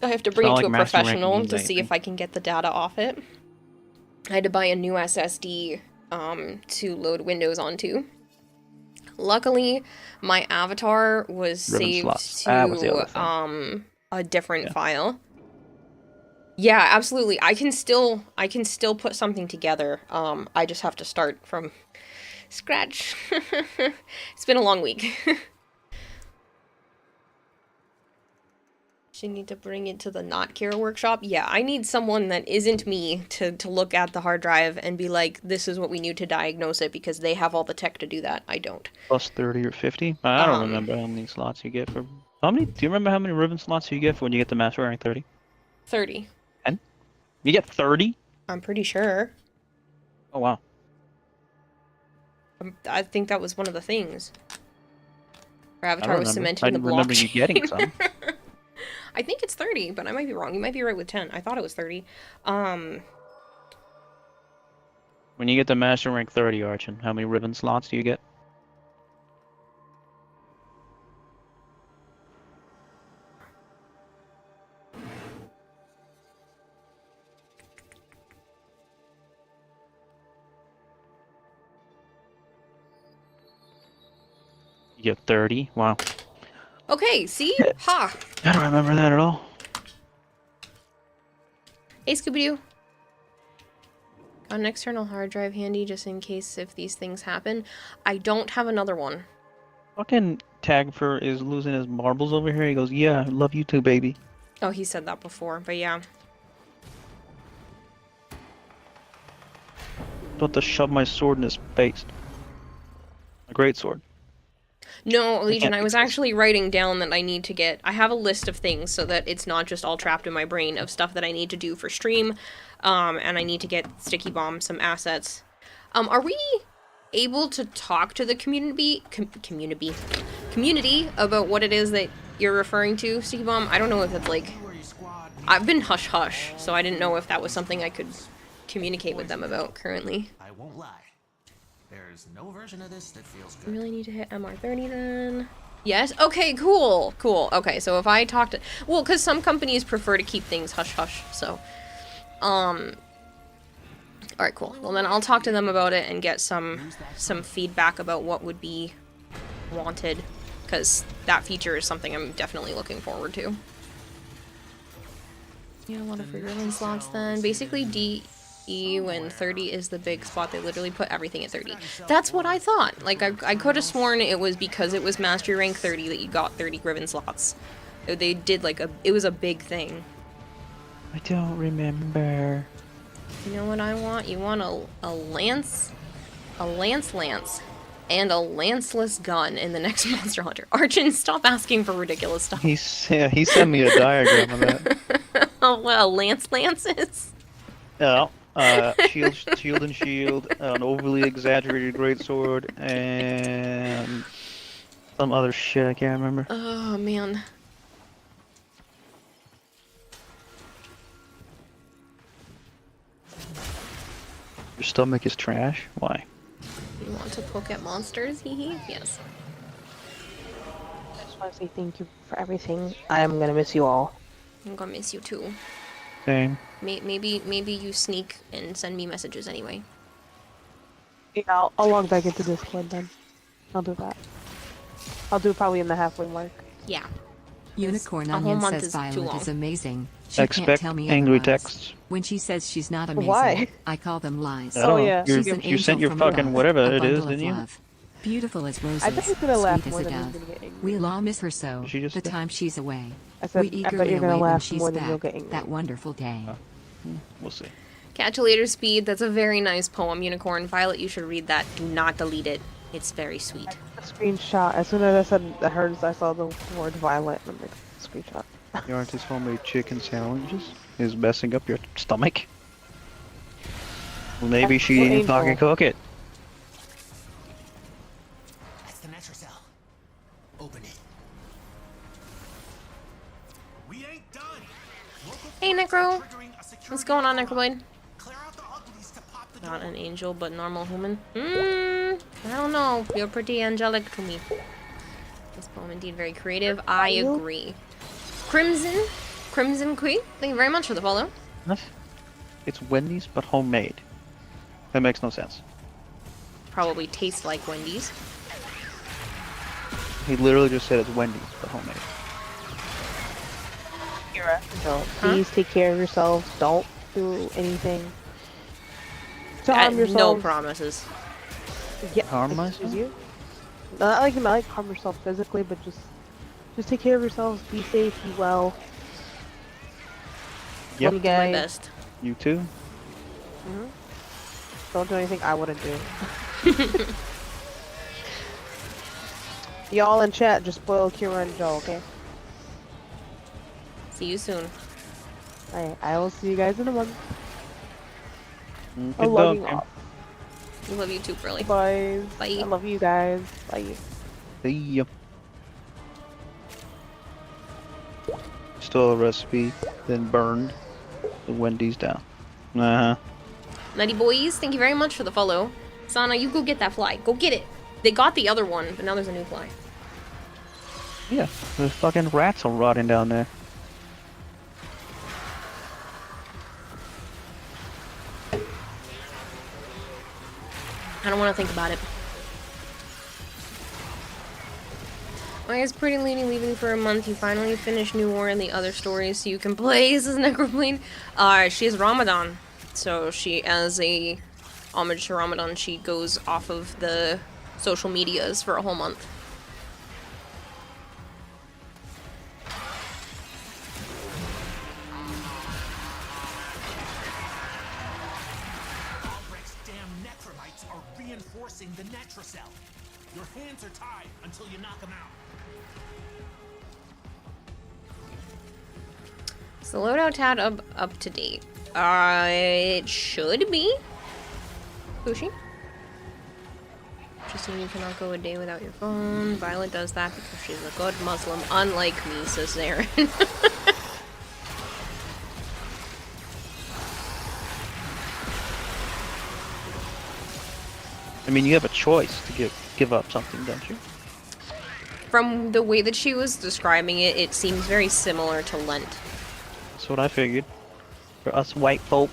I have to bring not it to like a Master Rank professional means to see anything. if I can get the data off it. I had to buy a new SSD to load Windows onto. Luckily, my avatar was Ribbon saved slots. That was the other to thing. a different file. Yeah, absolutely. I can still put something together. I just have to start from scratch. It's been a long week. Should need to bring it to the Not Kira workshop. Yeah, I need someone that isn't me to look at the hard drive and be like, this is what we need to diagnose it, because they have all the tech to do that. I don't. plus 30 or 50. I don't Um, remember how many slots you get for How many? Do you remember how many ribbon slots you get when you get to Master Rank 30? 30. 10? You get 30? I'm pretty sure. Oh wow. I think that was one of the things. Or I Avatar don't was remember. cementing I the remember you blockchain. getting some. I think it's 30, but I might be wrong. You might be right with 10. I thought it was 30. When you get to Master Rank 30, Archon, how many ribbon slots do you get? You get 30? Wow. Okay, see? Ha! I don't remember that at all. Hey, Scooby-Doo. Got an external hard drive handy just in case if these things happen. I don't have another one. Fucking Tagfer is losing his marbles over here. He goes, yeah, I love you too, baby. Oh, he said that before, but yeah. About to shove my sword in his face. A great sword. No, Legion, can't I was actually writing down that I need to get... I have a list of things so that it's not just all trapped in my brain of stuff that I need to do for stream. And I need to get Sticky Bomb some assets. Are we able to talk to the community about what it is that you're referring to, Sticky Bomb? I don't know if it's like... I've been hush-hush, so I didn't know if that was something I could communicate with them about currently. I won't lie. There's no version of this that feels I good. really need to hit MR30 then. Yes? Okay, cool. Cool. Okay, so if I talk to... Well, because some companies prefer to keep things hush-hush, so... Alright, cool. Well, then I'll talk to them about it and get some feedback about what would be wanted, because that feature is something I'm definitely looking forward to. Yeah, a lot of free ribbon slots then. Basically, DE when 30 is the big spot, they literally put everything at 30. That's what I thought. Like, I could have sworn it was because it was Mastery Rank 30 that you got 30 ribbon slots. They did like it was a big thing. I don't remember. You know what I want? You want a lance, and a lanceless gun in the next Monster Hunter. Archon, stop asking for ridiculous stuff. He sent me a diagram of that. Oh, well, lances? Yeah. Shield and shield, an overly exaggerated greatsword, and some other shit I can't remember. Oh, man. Your stomach is trash? Why? You want to poke at monsters? Hee. Yes. I just want to say thank you for everything. I am gonna miss you all. I'm gonna miss you too. Same. Maybe you sneak and send me messages anyway. Yeah, I'll log back into Discord then. I'll do that. I'll do it probably in the halfway mark. Yeah. Unicorn A whole Onion month says is too Violet long. is amazing. She can't Expect tell me angry otherwise. texts. When she says she's not amazing, Why? I call them lies. I don't know. yeah. She's You an sent angel your from fucking above, whatever a it is, bundle of didn't you? love. Beautiful as roses, I bet he's gonna laugh sweet more as a than he's dove. gonna get angry. We'll all miss her so, Did she just the say? time she's away. I said, We I bet eagerly you're gonna await when laugh she's more than you'll back, get angry. that wonderful day. We'll see. Calculator Speed, that's a very nice poem, Unicorn. Violet, you should read that. Do not delete it. It's very sweet. A screenshot. As soon as I said I heard, I saw the word Violet, and I'm like, screenshot. The artist's homemade chicken sandwiches is messing up your stomach. Well, maybe she That's didn't fucking painful. cook it. That's the natural cell. Open it. We ain't done. Hey, Necro. What's going on, Necroblade? Not an angel, but normal human. I don't know. You're pretty angelic to me. This poem indeed very creative. I agree. Crimson Queen, thank you very much for the follow. What? It's Wendy's, but homemade. That makes no sense. Probably tastes like Wendy's. He literally just said it's Wendy's, but homemade. Kira, so please take care of yourselves. Don't do anything to harm No yourselves. promises. Yeah, Harm excuse myself? you. Not like harm yourself physically, but just take care of yourselves. Be safe. Be well. Yep. You Do my guys. best. You too? Don't do anything I wouldn't do. Y'all in chat, just spoil Kira and Joe, okay? See you soon. I will see you guys in a month. Good I love you dog, all. We love you too, Pearly. Bye. Bye. I love you guys. Bye. See ya. Stole a recipe, then burned the Wendy's down. Uh-huh. Nutty boys, thank you very much for the follow. Sana, you go get that fly. Go get it. They got the other one, but now there's a new fly. Yeah, there's fucking rats all rotting down there. I don't want to think about it. Why is Pretty Lady leaving for a month? You finally finished New War and the other stories so you can play, says Necroplane. She has Ramadan. So she, as a homage to Ramadan, she goes off of the social medias for a whole month. Albrecht's damn necromites are reinforcing the Netracell. Your hands are tied until you knock them out. Is the loadout tab up to date? It should be. Bushi? Justine, you cannot go a day without your phone. Violet does that because she's a good Muslim, unlike me, says Zarin. I mean, you have a choice to give up something, don't you? From the way that she was describing it, it seems very similar to Lent. That's what I figured. For us white folk.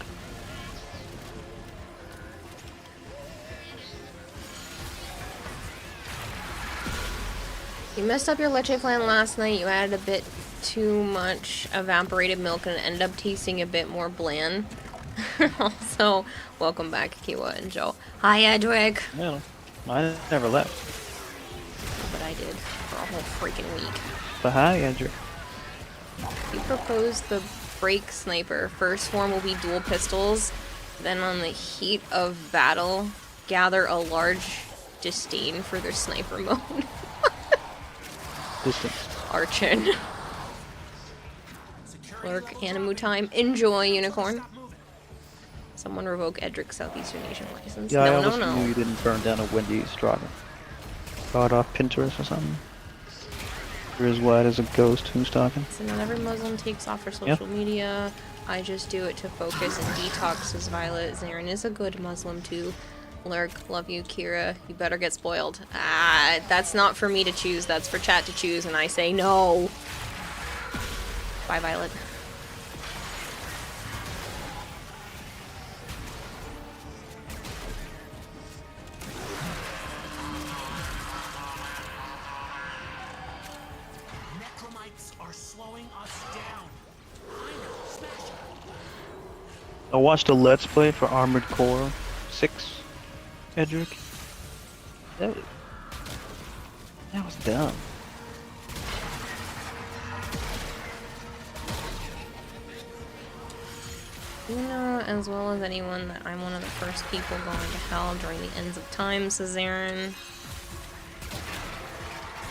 You messed up your leche flan last night. You added a bit too much evaporated milk and it ended up tasting a bit more bland. Also, welcome back, Kiwa and Joe. Hi, Edric. Yeah, I never left. But I did for a whole freaking week. But hi, Andrew. You proposed the break sniper. First form will be dual pistols. Then on the heat of battle, gather a large disdain for their sniper mode. Distance. Archin. Lurk, Animu time. Enjoy, Unicorn. Someone revoke Edric's Southeastern Asian license. Yeah, I No, almost no, knew no. you didn't burn down a Wendy's Dragon. Got off Pinterest or something. You're as white as a ghost. Who's talking? So not every Muslim takes off for social media. I just do it to focus and detox, says Violet. Zarin is a good Muslim too. Lurk, love you, Kira. You better get spoiled. Ah, that's not for me to choose. That's for chat to choose, and I say no. Bye, Violet. Necromites are slowing us down. Smash. I watched a Let's Play for Armored Core 6, Edric. That was dumb. You know as well as anyone that I'm one of the first people going to hell during the ends of time, says Zarin.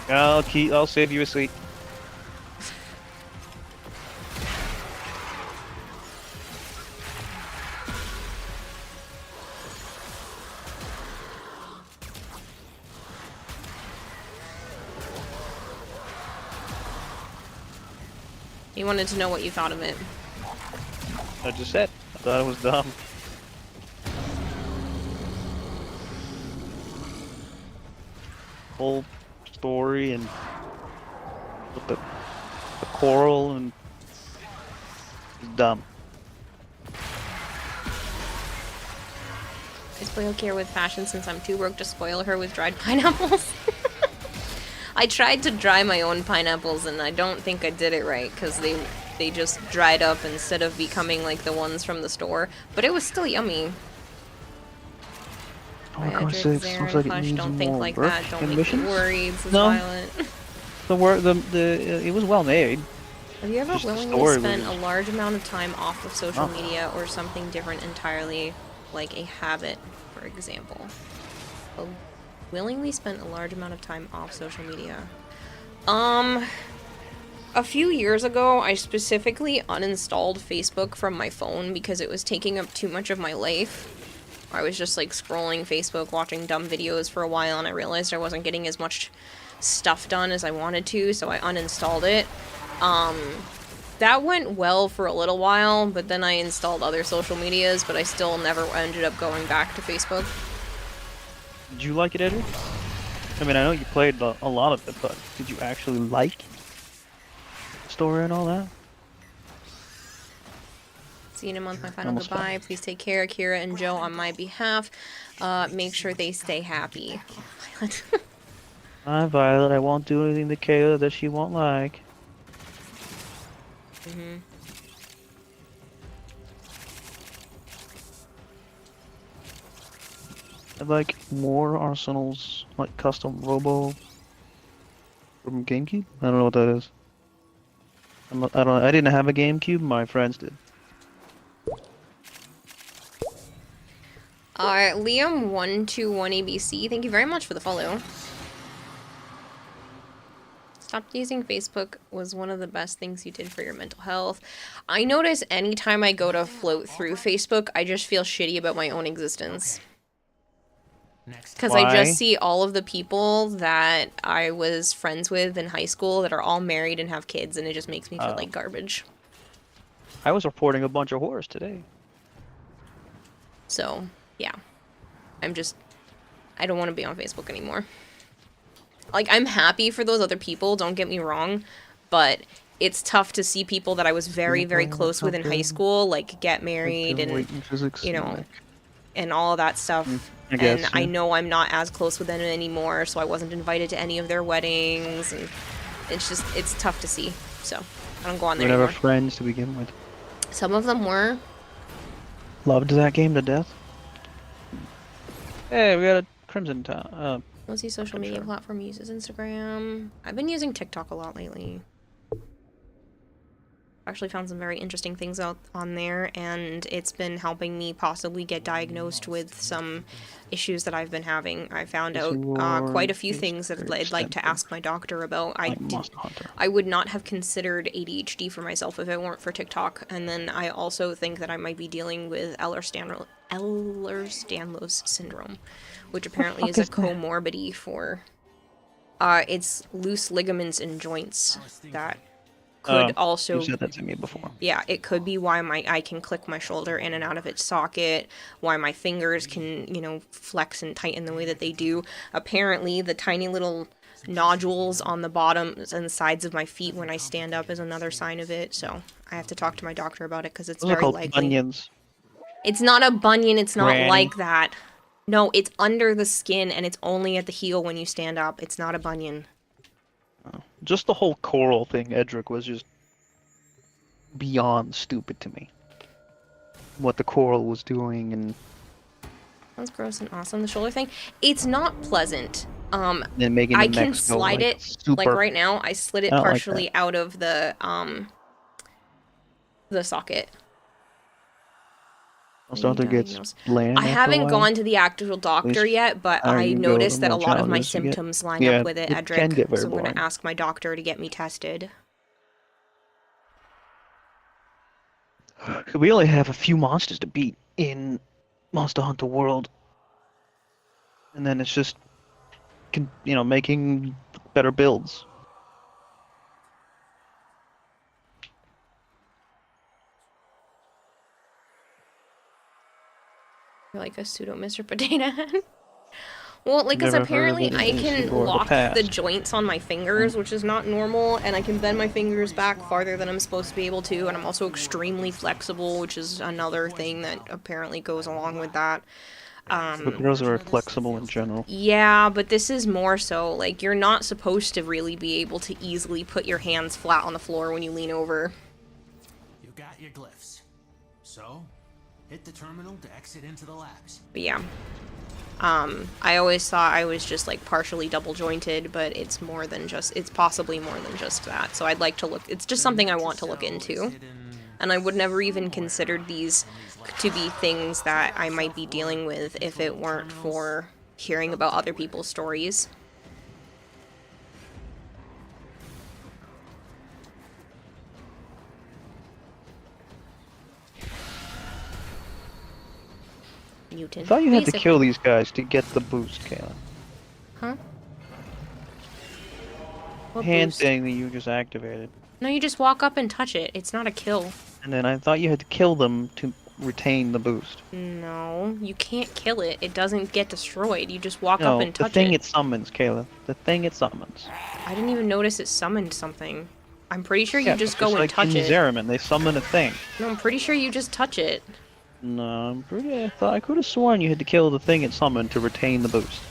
I'll save you a seat. He wanted to know what you thought of it. I just said. I thought it was dumb. Whole story and with the coral and it's dumb. I spoil Kira with fashion since I'm too broke to spoil her with dried pineapples. I tried to dry my own pineapples and I don't think I did it right because they just dried up instead of becoming like the ones from the store. But it was still yummy. Oh, By God's Edric, sakes, Zarin, looks like it Hush, needs don't think more like work that. Don't and make missions? me worried, says No. Violet. It was well made. Have you ever Just the willingly story spent was- a large amount of time off of social Oh. media or something different entirely, like a habit, for example? Willingly spent a large amount of time off social media. A few years ago, I specifically uninstalled Facebook from my phone because it was taking up too much of my life. I was just like scrolling Facebook, watching dumb videos for a while, and I realized I wasn't getting as much stuff done as I wanted to, so I uninstalled it. That went well for a little while, but then I installed other social medias, but I still never ended up going back to Facebook. Did you like it, Edward? I mean, I know you played a lot of it, but did you actually like the story and all that? See you in a month, my final goodbye. Please take care, Kira and Joe, on my behalf. Make sure they stay happy. Hi, Violet. I won't do anything to Kayla that she won't like. I'd like more Arsenal's like custom Robo from GameCube. I don't know what that is. I didn't have a GameCube. My friends did. Liam121ABC, thank you very much for the follow. Stop using Facebook was one of the best things you did for your mental health. I notice anytime I go to float through Facebook, I just feel shitty about my own existence. Because I just see all of the people that I was friends with in high school that are all married and have kids, and it just makes me feel like garbage. I was reporting a bunch of horrors today. So, yeah. I don't want to be on Facebook anymore. Like, I'm happy for those other people, don't get me wrong, but it's tough to see people that I was very, very close with in high school, like, get married and, you know, and all of that stuff. And I know I'm not as close with them anymore, so I wasn't invited to any of their weddings, and it's tough to see, so I don't go on there We never anymore. friends to begin with. Some of them were. Loved that game to death. Hey, we got a Crimson Town. What's the social media platform uses? Instagram. I've been using TikTok a lot lately. Actually found some very interesting things out on there, and it's been helping me possibly get diagnosed with some issues that I've been having. I found out quite a few things that I'd like to ask my doctor about. I would not have considered ADHD for myself if it weren't for TikTok, and then I also think that I might be dealing with Ehlers-Danlos syndrome, which apparently is a comorbidity for it's loose ligaments in joints that could also. You said that to me before. Yeah, it could be why I can click my shoulder in and out of its socket, why my fingers can, you know, flex and tighten the way that they do. Apparently, the tiny little nodules on the bottoms and sides of my feet when I stand up is another sign of it. So I have to talk to my doctor about it because it's Those are very called likely. bunions. It's not a bunion. It's not Granny. like that. No, it's under the skin and it's only at the heel when you stand up. It's not a bunion. Just the whole coral thing, Edric, was just beyond stupid to me. What the coral was doing and Sounds gross and awesome. The shoulder thing. It's not pleasant. then making the I can necks go, slide like, it super. like right now. I slid it I don't like partially that. out of the socket. Also, it gets bland. I after a haven't while. gone to the actual doctor least yet, but I I can go noticed the that a more lot of my challenges you get. symptoms line Yeah, up with it, it Edric. can get very So I'm going boring. to ask my doctor to get me tested. We only have a few monsters to beat in Monster Hunter World, and then it's just, you know, making better builds. You're like a pseudo Mr. Potato Head. Well, like, because Never heard of apparently it I as can before, the lock the past. joints on my fingers, which is not normal, and I can bend my fingers back farther than I'm supposed to be able to, and I'm also extremely flexible, which is another thing that apparently goes along with that. But girls are flexible in general. Yeah, but this is more so, like, you're not supposed to really be able to easily put your hands flat on the floor when you lean over. You got your glyphs. So, hit the terminal to exit into the labs. But yeah. I always thought I was just, like, partially double jointed, but it's more than just, it's possibly more than just that. So I'd like to look, it's just something I want to look into. And I would never even considered these to be things that I might be dealing with if it weren't for hearing about other people's stories. Mutant. I thought you had to Basically. kill these guys to get the boost, Kayla. Huh? What Hand boost? thing that you just activated. No, you just walk up and touch it. It's not a kill. And then I thought you had to kill them to retain the boost. No, you can't kill it. It doesn't get destroyed. You just walk No, up and the touch thing it. it summons, Kayla. The thing it summons. I didn't even notice it summoned something. I'm pretty sure Yeah, you just it's go and like touch in it. Zeraman, they summon a thing. No, I'm pretty sure you just touch it. No, I thought I could have sworn you had to kill the thing it summoned to retain the boost.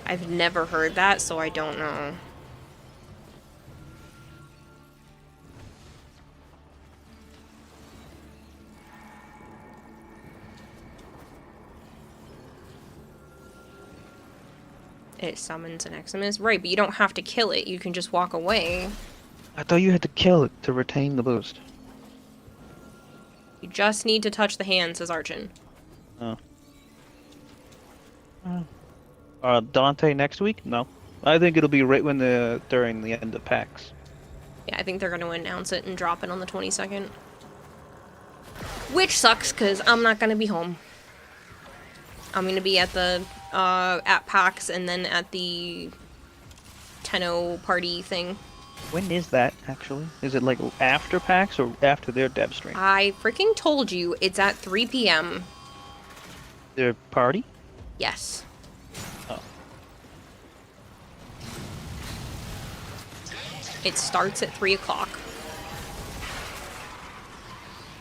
I've never heard that, so I don't know. It summons an Eximus. Right, but you don't have to kill it. You can just walk away. I thought you had to kill it to retain the boost. You just need to touch the hand, says Archon. Oh. Dante next week? No. I think it'll be right when during the end of PAX. Yeah, I think they're going to announce it and drop it on the 22nd. Which sucks, because I'm not going to be home. I'm going to be at the, at PAX and then at the Tenno party thing. When is that, actually? Is it like after PAX or after their dev stream? I freaking told you, it's at 3 p.m. Their party? Yes. Oh. It starts at 3 o'clock.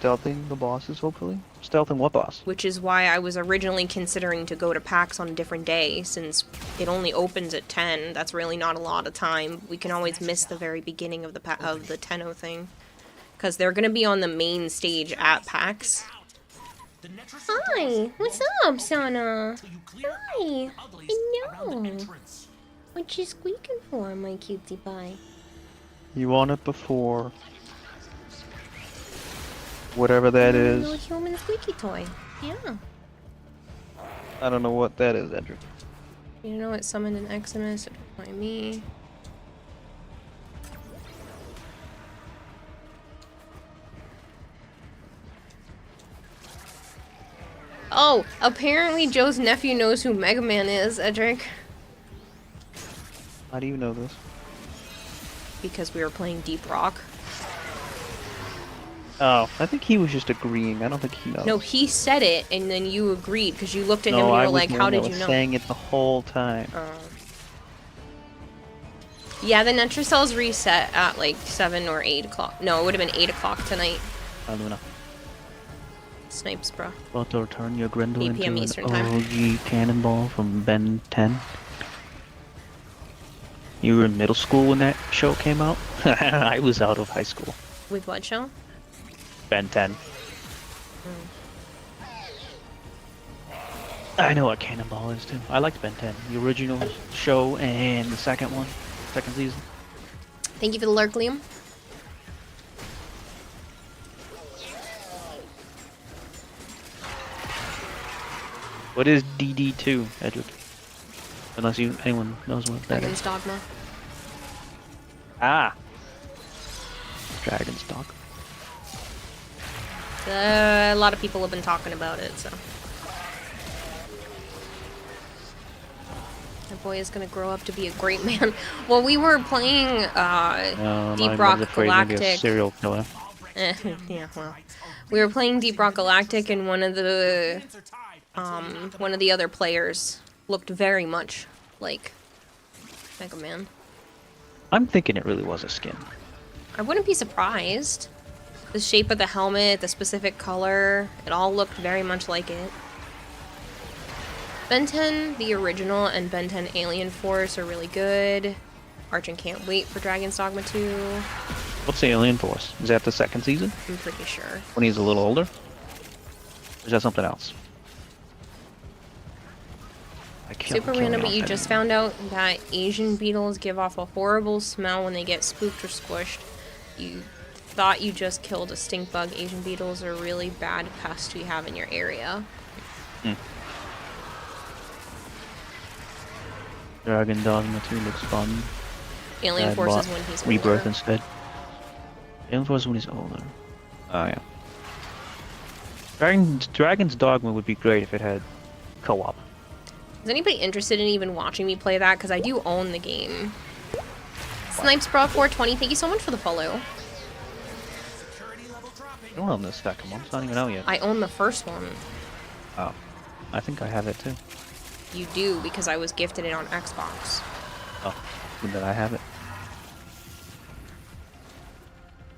Stealthing the bosses, hopefully? Stealthing what boss? Which is why I was originally considering to go to PAX on a different day, since it only opens at 10. That's really not a lot of time. We can always miss the very beginning of the Tenno thing. Because they're going to be on the main stage at PAX. Hi! What's up, Sana? Hi! I know! What you squeaking for, my cutie pie? You want it before... whatever that is. Little human squeaky toy. Yeah. I don't know what that is, Edric. You know it summoned an Eximus, by me. Oh, apparently Joe's nephew knows who Mega Man is, Edric. How do you know this? Because we were playing Deep Rock. Oh, I think he was just agreeing. I don't think he knows. No, he said it, and then you agreed, because you looked at him and I you were was like, the how one that did you was know? saying it the whole time. Yeah, the Netracell's reset at like 7 or 8 o'clock. No, it would have been 8 o'clock tonight. I don't know. Snipes, bro. About to return your Grendel 8 into PM an Eastern time. OG cannonball from Ben 10. You were in middle school when that show came out? I was out of high school. With what show? Ben 10. I know what Cannonball is too. I liked Ben 10. The original show and the second one. Second season. Thank you for the lurk, Liam. What is DD2, Edric? Unless anyone knows what that Dragon's is. Dogma. Ah! Dragon's Dogma. A lot of people have been talking about it, so. That boy is gonna grow up to be a great man. Well, we were playing Deep Rock Galactic. Serial killer. Yeah, well, we were playing Deep Rock Galactic, and one of the other players looked very much like Mega Man. I'm thinking it really was a skin. I wouldn't be surprised. The shape of the helmet, the specific color, it all looked very much like it. Ben 10, the original, and Ben 10 Alien Force are really good. Archon can't wait for Dragon's Dogma 2. What's the Alien Force? Is that the second season? I'm pretty sure. When he's a little older? Or is that something else? Super random, but you just found out that Asian beetles give off a horrible smell when they get spooked or squished. You thought you just killed a stink bug. Asian beetles are a really bad pest we have in your area. Dragon Dogma 2 looks fun. Alien Force is when he's older. Rebirth instead. Alien Force is when he's older. Oh yeah. Dragon's Dogma would be great if it had co-op. Is anybody interested in even watching me play that? Because I do own the game. Snipes Bra 420, thank you so much for the follow. I don't own this second one. It's not even out yet. I own the first one. Oh, I think I have it too. You do, because I was gifted it on Xbox. Oh, good that I have it.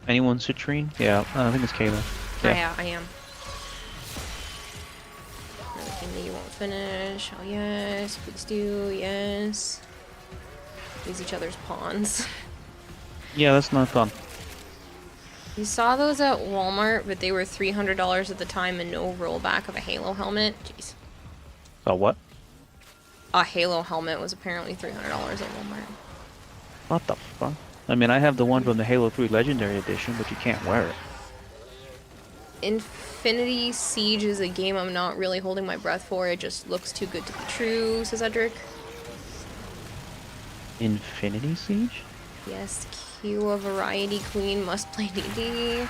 Anyone Citrine? Yeah, I think it's Kayla. Yeah, I am. Another thing that you won't finish. Oh yes, please do, yes. Use each other's pawns. Yeah, that's not fun. You saw those at Walmart, but they were $300 at the time and no rollback of a Halo helmet. Jeez. So what? A Halo helmet was apparently $300 at Walmart. What the fuck? I mean, I have the one from the Halo 3 Legendary Edition, but you can't wear it. Infinity Siege is a game I'm not really holding my breath for. It just looks too good to be true, says Edric. Infinity Siege? Yes, Q, a variety queen, must play DD.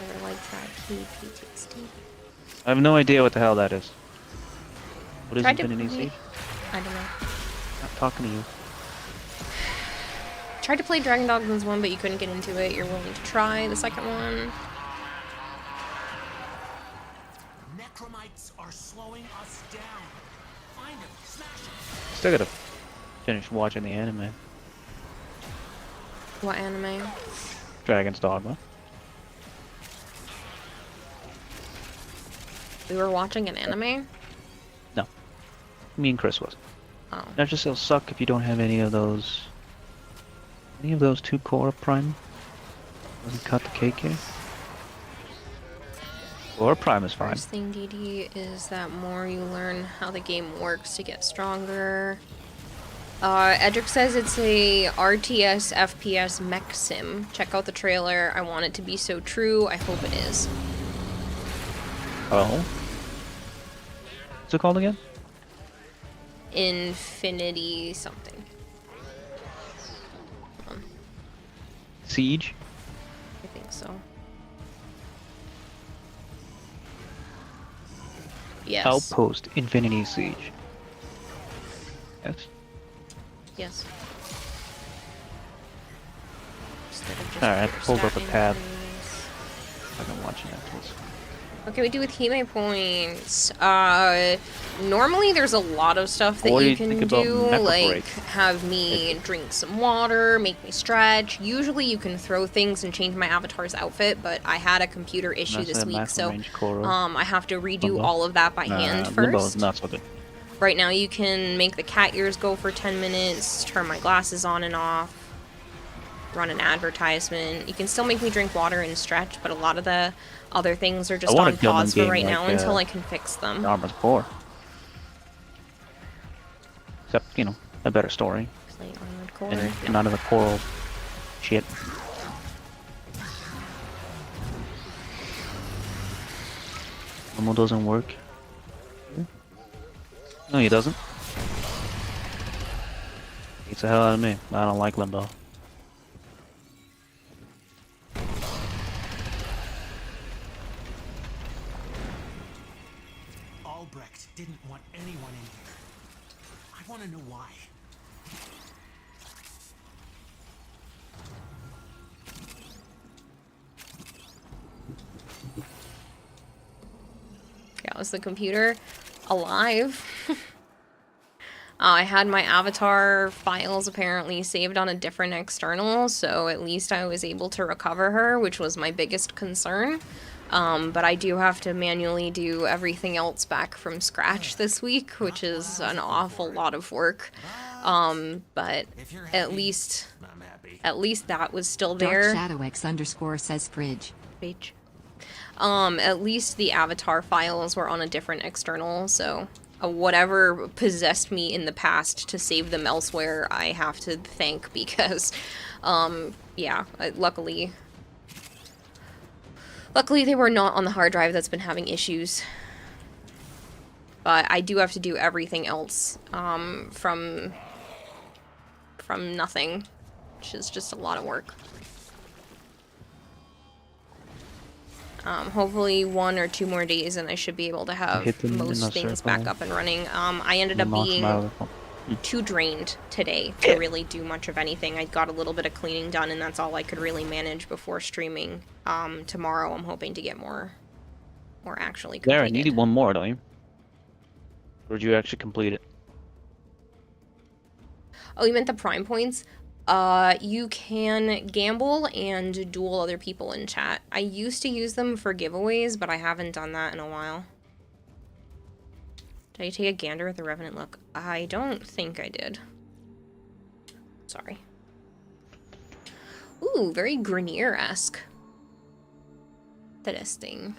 Never like that key, PTSD. I have no idea what the hell that is. What is Tried to Infinity play- Siege? I don't know. I'm not talking to you. Tried to play Dragon Dogmas 1, but you couldn't get into it. You're willing to try the second one. Necromites are slowing us down. Find them, smash them. Still gotta finish watching the anime. What anime? Dragon's Dogma. We were watching an anime? No. Me and Chris was. Oh. That just will suck if you don't have any of those... Any of those 2 Core Prime? Doesn't cut the cake here? Core Prime is fine. First thing, DD, is that more you learn how the game works to get stronger. Edric says it's a RTS FPS mech sim. Check out the trailer. I want it to be so true. I hope it is. Oh? What's it called again? Infinity something. Siege? I think so. Yes. Outpost Infinity Siege. Yes. Yes. Alright, I pulled up a stabbing tab. things. I've been watching Netflix. What can we do with Hime points? Normally there's a lot of stuff that What do you you can think about do, Mecha like Break? have me drink some water, make me stretch. Usually you can throw things and change my avatar's outfit, but I had a computer issue Nice this and week, Mac so range Koro. I have to redo Limbo. all of that by hand Limbo is first. not so good. Right now you can make the cat ears go for 10 minutes, turn my glasses on and off, run an advertisement. You can still make me drink water and stretch, but a lot of the other things are just want on a Gundam pause for game right like, now until I can fix them. Armored Core. Except, you know, a better story. Play Armored Core. And Yeah. none of the coral shit. Limbo doesn't work. No, he doesn't. Beats the hell out of me. I don't like Limbo. Albrecht didn't want anyone in here. I want to know why. Yeah, was the computer alive? I had my avatar files apparently saved on a different external, so at least I was able to recover her, which was my biggest concern. But I do have to manually do everything else back from scratch this week, which is an awful lot of work. But at least that was still there. Dark Shadow X _ says fridge. Page. At least the avatar files were on a different external, so whatever possessed me in the past to save them elsewhere, I have to thank because, yeah, luckily they were not on the hard drive that's been having issues. But I do have to do everything else, from nothing, which is just a lot of work. Hopefully 1 or 2 more days and I should be able to have Hit them in most a things circle. back up and running. I ended up Launch them being out of the- too drained today to really do much of anything. I got a little bit of cleaning done and that's all I could really manage before streaming. Tomorrow I'm hoping to get more actually There, completed. you need one more, don't you? Or did you actually complete it? Oh, you meant the prime points? You can gamble and duel other people in chat. I used to use them for giveaways, but I haven't done that in a while. Did I take a gander at the Revenant look? I don't think I did. Sorry. Ooh, very Grenier-esque. Interesting.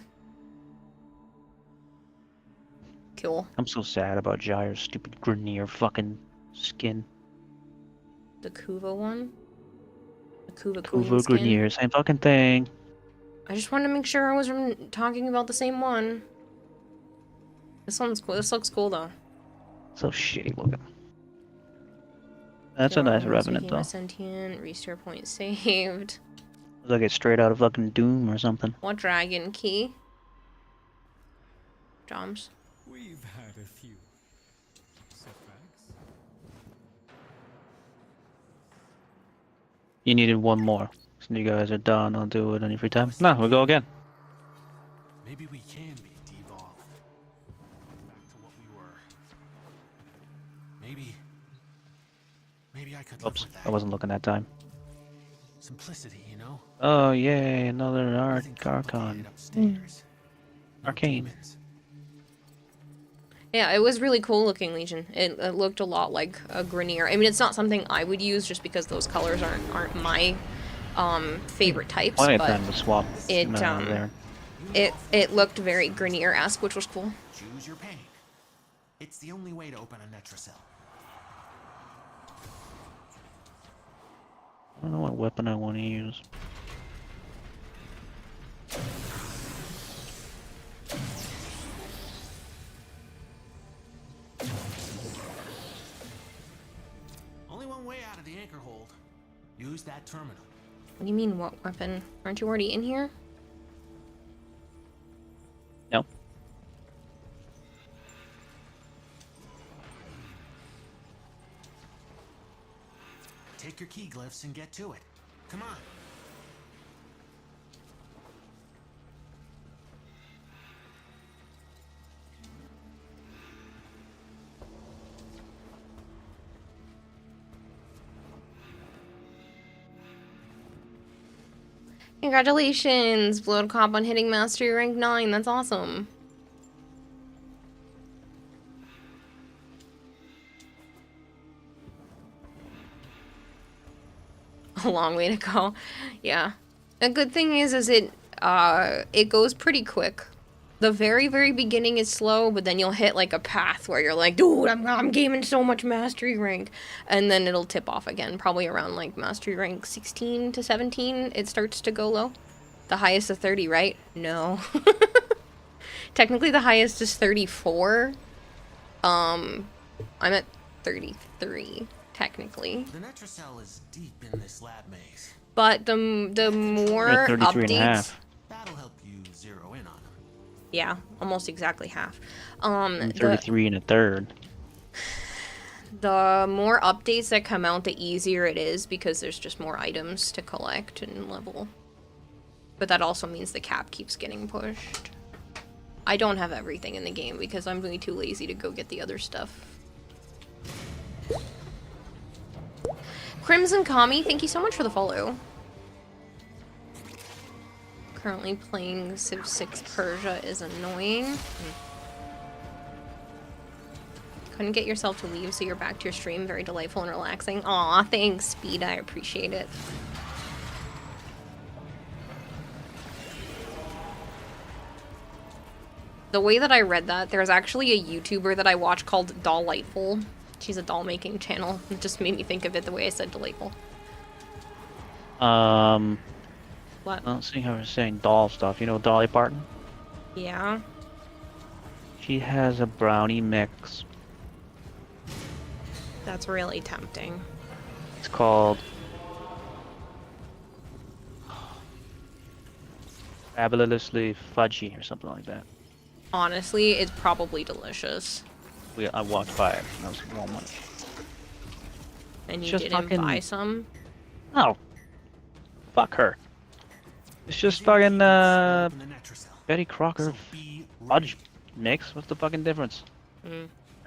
Cool. I'm so sad about Gyre's stupid Grenier fucking skin. The Kuva one? The Kuva Kuva Queen skin? Grenier, same fucking thing. I just wanted to make sure I was talking about the same one. This one's cool. This looks cool though. So shitty looking. That's a nice Revenant though. Sentient, restore point saved. Looks like it's straight out of fucking Doom or something. What dragon key? Joms. We've had a few setbacks. You needed one more. So you guys are done. I'll do it any free time. No, we'll go again. Maybe we can be devolved. Back to what we were. Maybe I could live Oops, with I that. wasn't looking that time. Simplicity, you know? Oh yay, another Nothing Archon. complicated upstairs. No Arcane. demons. Yeah, it was really cool looking, Legion. It looked a lot like a Grenier. I mean, it's not something I would use just because those colors aren't my favorite types, Plenty of but time to swap. it there. it looked very Grenier-esque, which was cool. Choose your pain. It's the only way to open a Netracell. I don't know what weapon I want to use. Only one way out of the anchor hold. Use that terminal. What do you mean, what weapon? Aren't you already in here? No. Take your key glyphs and get to it. Come on. Congratulations, Blood Cop, on hitting Mastery Rank 9. That's awesome. A long way to go. Yeah. A good thing is it goes pretty quick. The very, very beginning is slow, but then you'll hit like a path where you're like, dude, I'm gaming so much Mastery Rank. And then it'll tip off again, probably around like Mastery Rank 16 to 17, it starts to go low. The highest is 30, right? No. Technically the highest is 34. I'm at 33, technically. The Netracell is deep in this lab maze. But the more You're at 33 and a updates... That'll half. help you zero in on them. Yeah, almost exactly half. I'm 33 and a third. The more updates that come out, the easier it is because there's just more items to collect and level. But that also means the cap keeps getting pushed. I don't have everything in the game because I'm really too lazy to go get the other stuff. Crimson Kami, thank you so much for the follow. Currently playing Civ 6 Persia is annoying. Couldn't get yourself to leave, so you're back to your stream. Very delightful and relaxing. Aw, thanks, Speed. I appreciate it. The way that I read that, there's actually a YouTuber that I watch called Dolllightful. She's a doll making channel. It just made me think of it the way I said delightful. What? I don't see how we're saying doll stuff. You know Dolly Parton? Yeah. She has a brownie mix. That's really tempting. It's called... fabulously fudgy or something like that. Honestly, it's probably delicious. I walked by it and I was like, Walmart. And you Just didn't fucking- buy some? Oh. Fuck her. It's just fucking Betty Crocker fudge mix. What's the fucking difference?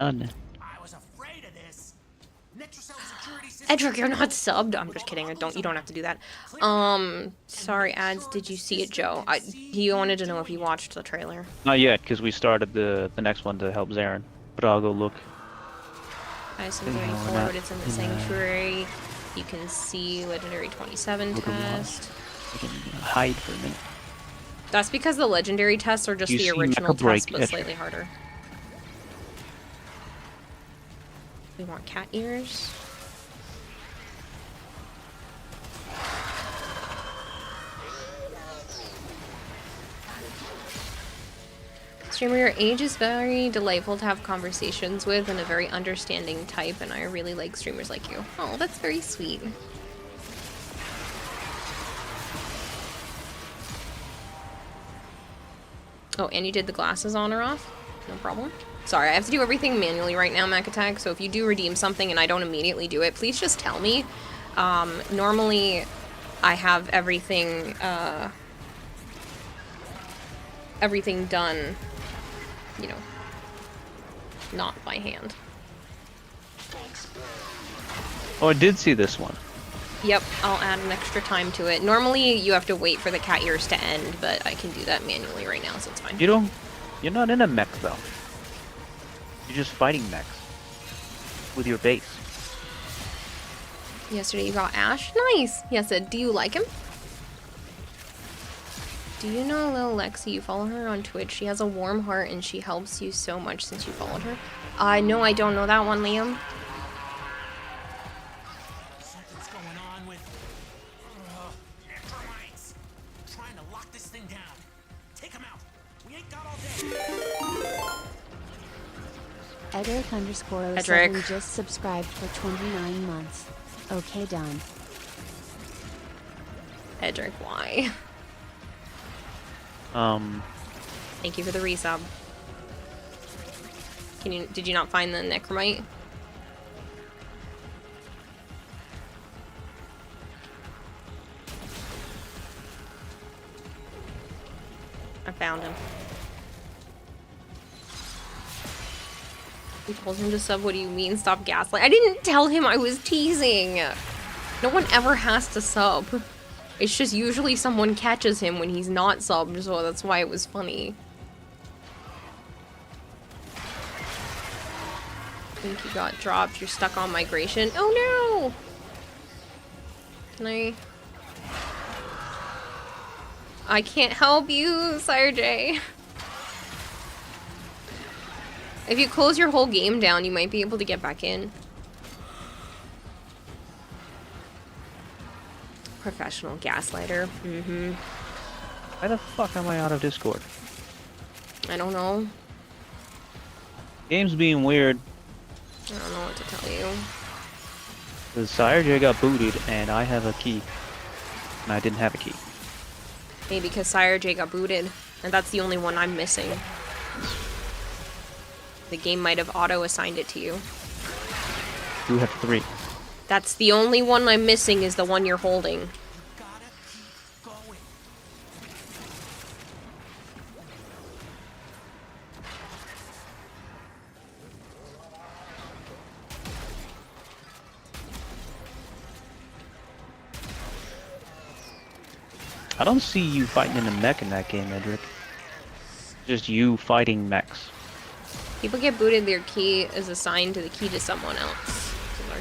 None. Edric, you're not subbed. I'm just kidding. You don't have to do that. Sorry, ads. Did you see it, Joe? He wanted to know if you watched the trailer. Not yet, because we started the next one to help Zarin. But I'll go look. ISM 34, but it's in the Sanctuary. You can see Legendary 27 test. I can hide for a minute. That's because the Legendary tests are just You the see original Mecha Break, test, but Edric. slightly harder. We want cat ears. Streamer, your age is very delightful to have conversations with and a very understanding type, and I really like streamers like you. Oh, that's very sweet. Oh, and you did the glasses on or off? No problem. Sorry, I have to do everything manually right now, Mac Attack, so if you do redeem something and I don't immediately do it, please just tell me. Normally, I have everything, everything done, you know, not by hand. Oh, I did see this one. Yep, I'll add an extra time to it. Normally, you have to wait for the cat ears to end, but I can do that manually right now, so it's fine. You're not in a mech though. You're just fighting mechs with your base. Yesterday you got Ash? Nice! Yes, do you like him? Do you know Lil Lexi? You follow her on Twitch. She has a warm heart and she helps you so much since you followed her. No, I don't know that one, Liam. Something's going on with Necromites. Trying to lock this thing down. Take him out. We ain't got all day. Edric_07 just subscribed for 29 months. Okay, done. Edric, why? Thank you for the resub. Did you not find the Necromite? I found him. We told him to sub. What do you mean? Stop gaslight. I didn't tell him I was teasing. No one ever has to sub. It's just usually someone catches him when he's not subbed, so that's why it was funny. I think you got dropped. You're stuck on migration. Oh no! Can I can't help you, Sire J. If you close your whole game down, you might be able to get back in. Professional gaslighter. Mm-hmm. Why the fuck am I out of Discord? I don't know. Game's being weird. I don't know what to tell you. The Sire J got booted and I have a key. And I didn't have a key. Maybe because Sire J got booted, and that's the only one I'm missing. The game might have auto-assigned it to you. You have 3. That's the only one I'm missing is the one you're holding. I don't see you fighting in a mech in that game, Edric. Just you fighting mechs. People get booted, their key is assigned to the key to someone else.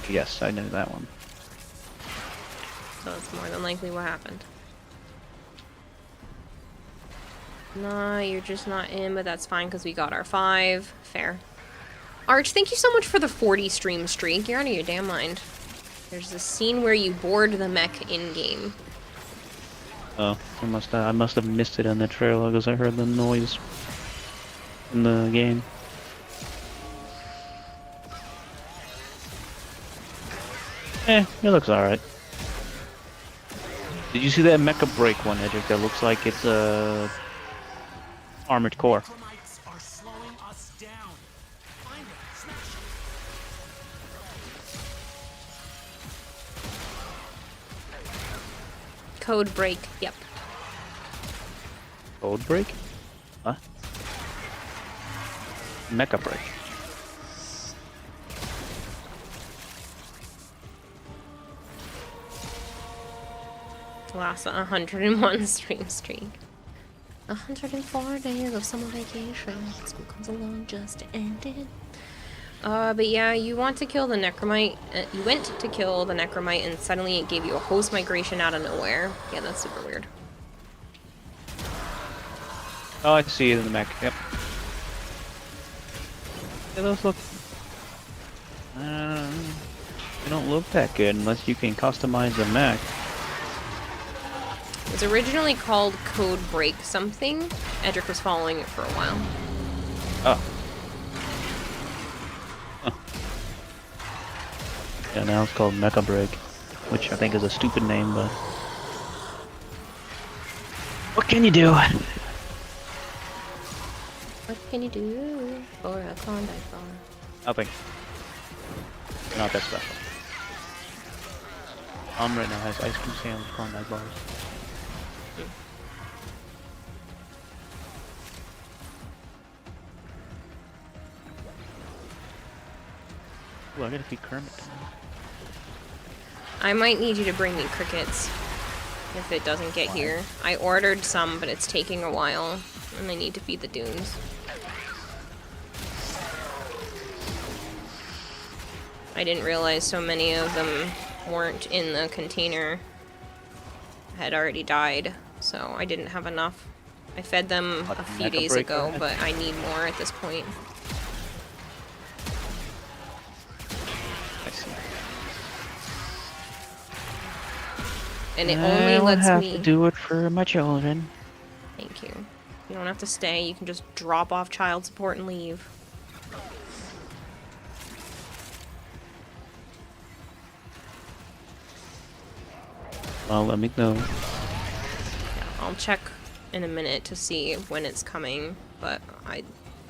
Yes, I know that one. So that's more than likely what happened. Nah, you're just not in, but that's fine because we got our 5. Fair. Arch, thank you so much for the 40 stream streak. You're out of your damn mind. There's this scene where you board the mech in-game. Oh, I must have missed it in the trailer because I heard the noise in the game. It looks alright. Did you see that Mecha Break one, Edric? That looks like it's a Armored Core. Necromites are slowing us down. Find them, smash them. Code break. Yep. Code Break? Huh? Mecha Break. Last 101 stream streak. 104 days of summer vacation. School comes along just ended. But yeah, you want to kill the Necromite. You went to kill the Necromite and suddenly it gave you a host migration out of nowhere. Yeah, that's super weird. Oh, I see it in the mech. Yep. Yeah, those look. They don't look that good unless you can customize the mech. It was originally called Code Break something. Edric was following it for a while. Oh. Huh. Yeah, now it's called Mecha Break, which I think is a stupid name, but what can you do? What can you do for a Klondike bar? Nothing. Not that special. Right now has ice cream sandwich Klondike bars. Ooh, I gotta feed Kermit. I might need you to bring me crickets if it doesn't get here. I ordered some, but it's taking a while, and I need to feed the dunes. I didn't realize so many of them weren't in the container. Had already died, so I didn't have enough. I fed them a few days ago, but I need more at this point. I see. And it only lets have me to do it for my children. Thank you. You don't have to stay. You can just drop off child support and leave. Well, let me know. Yeah, I'll check in a minute to see when it's coming, but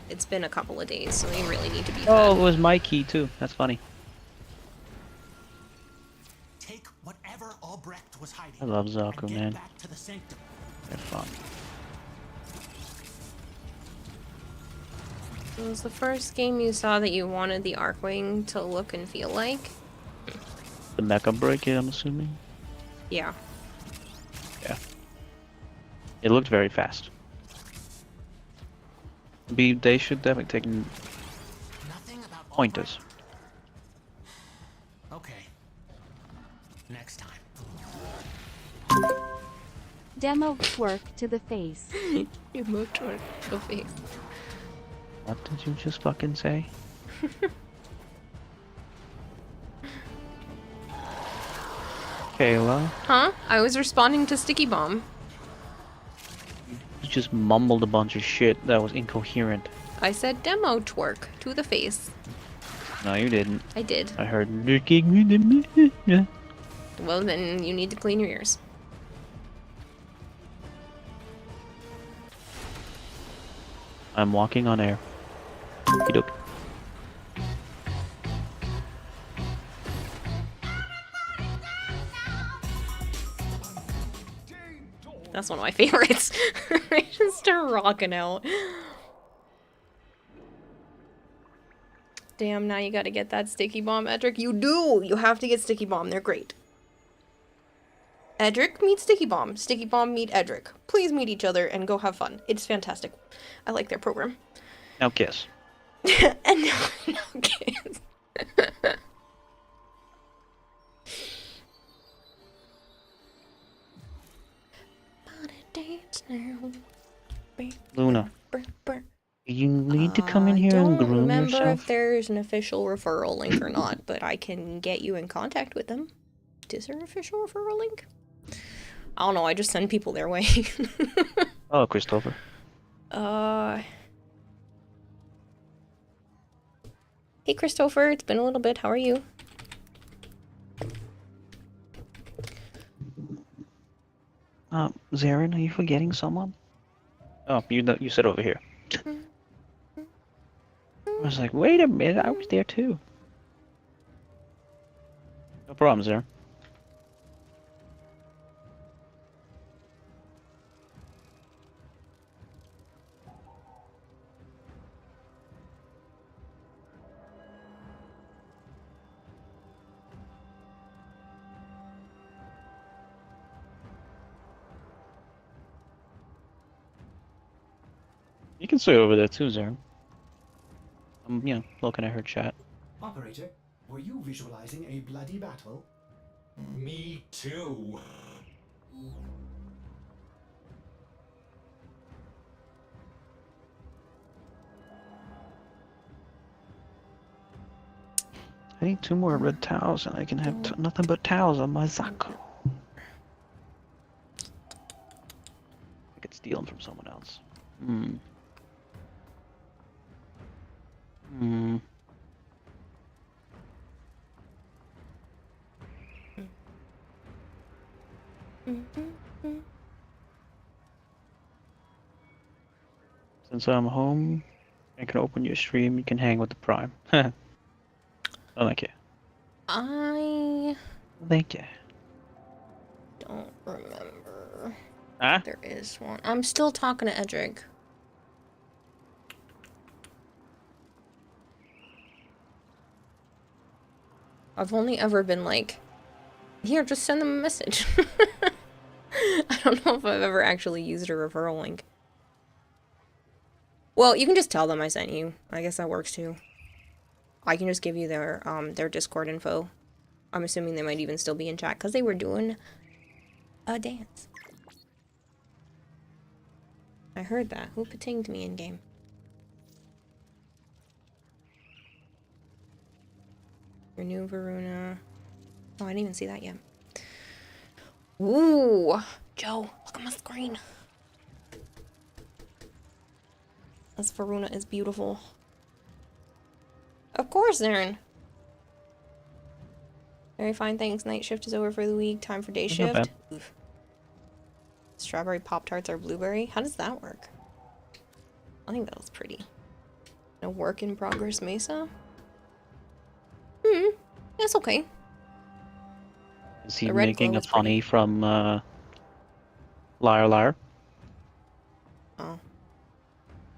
it's been a couple of days, so they really need to be Oh, fed. it was my key too. That's funny. Take whatever Albrecht was hiding. I love Zaku, and get man. back to the sanctum. They're fun. It was the first game you saw that you wanted the Arcwing to look and feel like? The Mecha Break, I'm assuming. Yeah. Yeah. It looked very fast. They should definitely take pointers. Okay. Next time. Demo twerk to the face. Demo twerk to the face. What did you just fucking say? Kayla? Huh? I was responding to Sticky Bomb. You just mumbled a bunch of shit that was incoherent. I said demo twerk to the face. No, you didn't. I did. I heard. Well, then you need to clean your ears. I'm walking on air. Okey-doke. That's one of my favorites. I just start rocking out. Damn, now you gotta get that Sticky Bomb, Edric. You do! You have to get Sticky Bomb. They're great. Edric meet Sticky Bomb. Sticky Bomb meet Edric. Please meet each other and go have fun. It's fantastic. I like their program. Now kiss. And no kids. Luna. You need to come in here and groom I don't remember yourself. if there's an official referral link or not, but I can get you in contact with them. Is there an official referral link? I don't know, I just send people their way. Oh, Christopher. Hey Christopher, it's been a little bit, how are you? Zarin, are you forgetting someone? Oh, you said over here. I was like, wait a minute, I was there too. No problem, Zarin. You can stay over there too, Zarin. I'm, looking at her chat. Operator, were you visualizing a bloody battle? Me too. I need 2 more red towels and I can have nothing but towels on my Zaku. I could steal them from someone else. Since I'm home, I can open your stream, you can hang with the Prime. Oh, thank you. Thank you. Don't remember. Huh? There is one. I'm still talking to Edric. I've only ever been like, here, just send them a message. I don't know if I've ever actually used a referral link. Well, you can just tell them I sent you. I guess that works too. I can just give you their Discord info. I'm assuming they might even still be in chat because they were doing a dance. I heard that. Who patinged me in game? Renew Varuna. Oh, I didn't even see that yet. Ooh, Joe, look at my screen. This Varuna is beautiful. Of course, Aaron. Very fine, thanks. Night shift is over for the week. Time for day shift. Oof. Strawberry Pop-Tarts are blueberry. How does that work? I think that was pretty. A work in progress Mesa? That's okay. Is he making a funny from Liar Liar? Oh.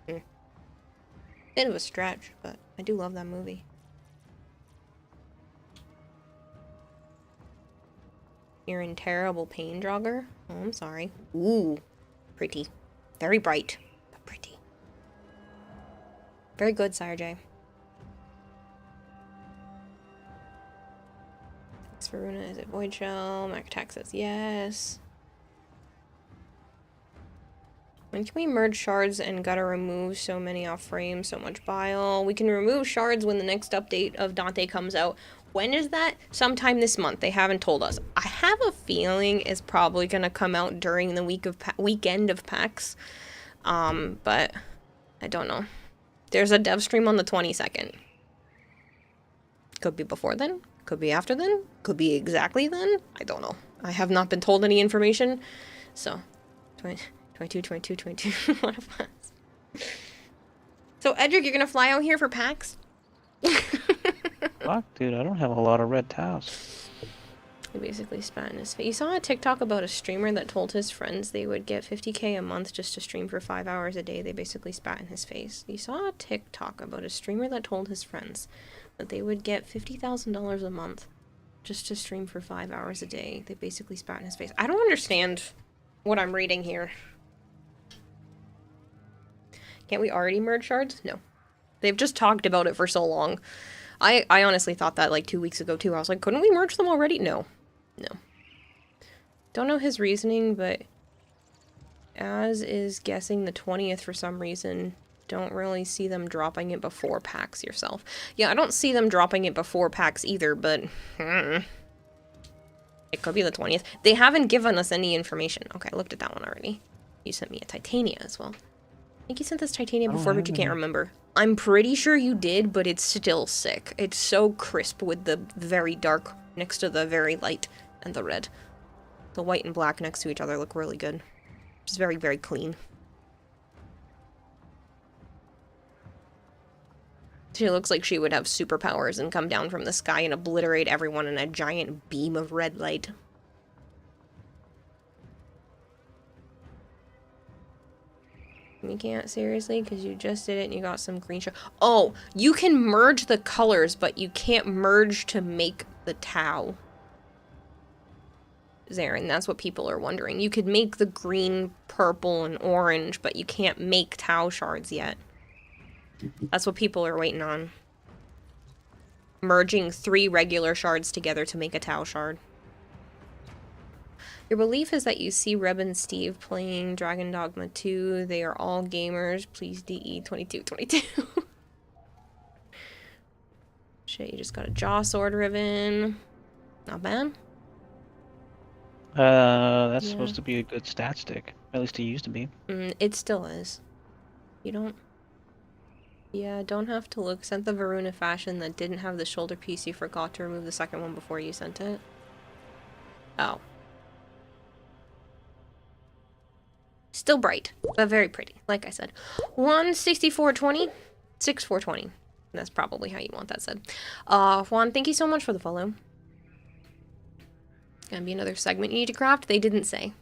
Bit of a stretch, but I do love that movie. You're in terrible pain, Jogger? Oh, I'm sorry. Ooh. Pretty. Very bright, but pretty. Very good, Sire J. Varuna, is it Void Shell? Mac Attack says yes. When can we merge shards and gotta remove so many off frame, so much bile? We can remove shards when the next update of Dante comes out. When is that? Sometime this month. They haven't told us. I have a feeling it's probably gonna come out during the weekend of PAX. But I don't know. There's a dev stream on the 22nd. Could be before then. Could be after then. Could be exactly then. I don't know. I have not been told any information. So, 22, 22, 22. What a fuss. So, Edric, you're gonna fly out here for PAX? Fuck, dude, I don't have a lot of red towels. He basically spat in his face. You saw a TikTok about a streamer that told his friends they would get 50k a month just to stream for 5 hours a day. They basically spat in his face. You saw a TikTok about a streamer that told his friends that they would get $50,000 a month just to stream for 5 hours a day. They basically spat in his face. I don't understand what I'm reading here. Can't we already merge shards? No. They've just talked about it for so long. I honestly thought that like 2 weeks ago too. I was like, couldn't we merge them already? No. No. Don't know his reasoning, but as is guessing the 20th for some reason. Don't really see them dropping it before PAX yourself. Yeah, I don't see them dropping it before PAX either, but it could be the 20th. They haven't given us any information. Okay, I looked at that one already. You sent me a Titania as well. I think you sent this Titania before, but you can't remember. I'm pretty sure you did, but it's still sick. It's so crisp with the very dark next to the very light and the red. The white and black next to each other look really good. It's very, very clean. She looks like she would have superpowers and come down from the sky and obliterate everyone in a giant beam of red light. You can't, seriously? Because you just did it and you got some green show. Oh, you can merge the colors, but you can't merge to make the Tau. Zarin, that's what people are wondering. You could make the green, purple, and orange, but you can't make Tau shards yet. That's what people are waiting on. Merging 3 regular shards together to make a Tau shard. Your belief is that you see Reb and Steve playing Dragon Dogma 2. They are all gamers. Please DE 2222. Shit, you just got a Jaw Sword Ribbon. Not bad. That's supposed to be a good stat stick. At least it used to be. It still is. You don't... Yeah, don't have to look. Sent the Varuna fashion that didn't have the shoulder piece. You forgot to remove the second one before you sent it. Oh. Still bright, but very pretty. Like I said. 16420. 6420. That's probably how you want that said. Juan, thank you so much for the follow. Gonna be another segment you need to craft? They didn't say.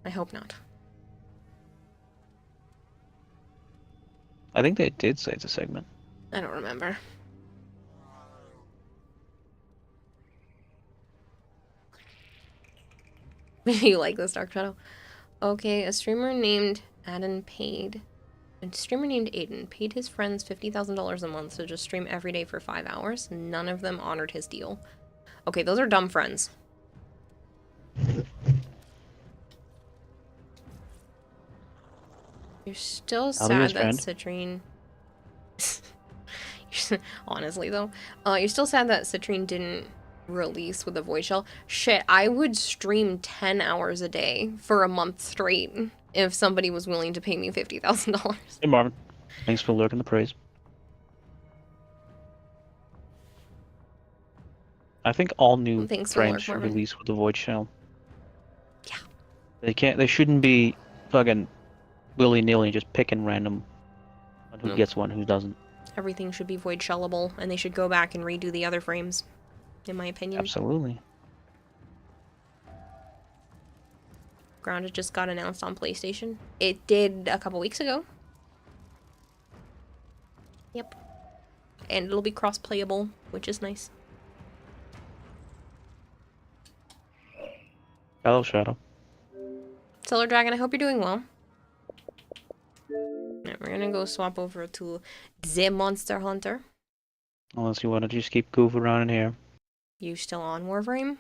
I hope not. I think they did say it's a segment. I don't remember. You like this, Dark Shadow? Okay, a streamer named Aiden paid. A streamer named Aiden paid his friends $50,000 a month to just stream every day for 5 hours. None of them honored his deal. Okay, those are dumb friends. You're still sad that Citrine... Honestly, though. You're still sad that Citrine didn't release with a void shell. Shit, I would stream 10 hours a day for a month straight if somebody was willing to pay me $50,000. Hey, Marvin. Thanks for lurking the praise. I think all new frames should release with the void shell. Yeah. They shouldn't be fucking willy-nilly just picking random on who gets one, who doesn't. Everything should be void shellable, and they should go back and redo the other frames, in my opinion. Absolutely. Grounded just got announced on PlayStation. It did a couple weeks ago. Yep. And it'll be cross-playable, which is nice. Hello, Shadow. Solar Dragon, I hope you're doing well. Right, we're gonna go swap over to the Monster Hunter. Unless you want to just keep goofing around in here. You still on Warframe?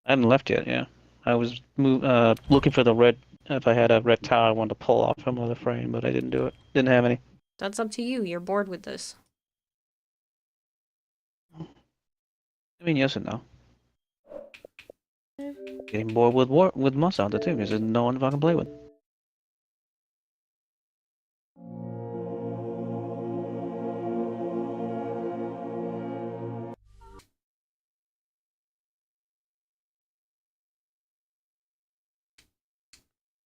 I haven't left yet, yeah. I was looking for the red, if I had a red tower I wanted to pull off from the frame, but I didn't do it. Didn't have any. That's up to you. You're bored with this. I mean, yes and no. Getting bored with Monster Hunter too, because there's no one to fucking play with.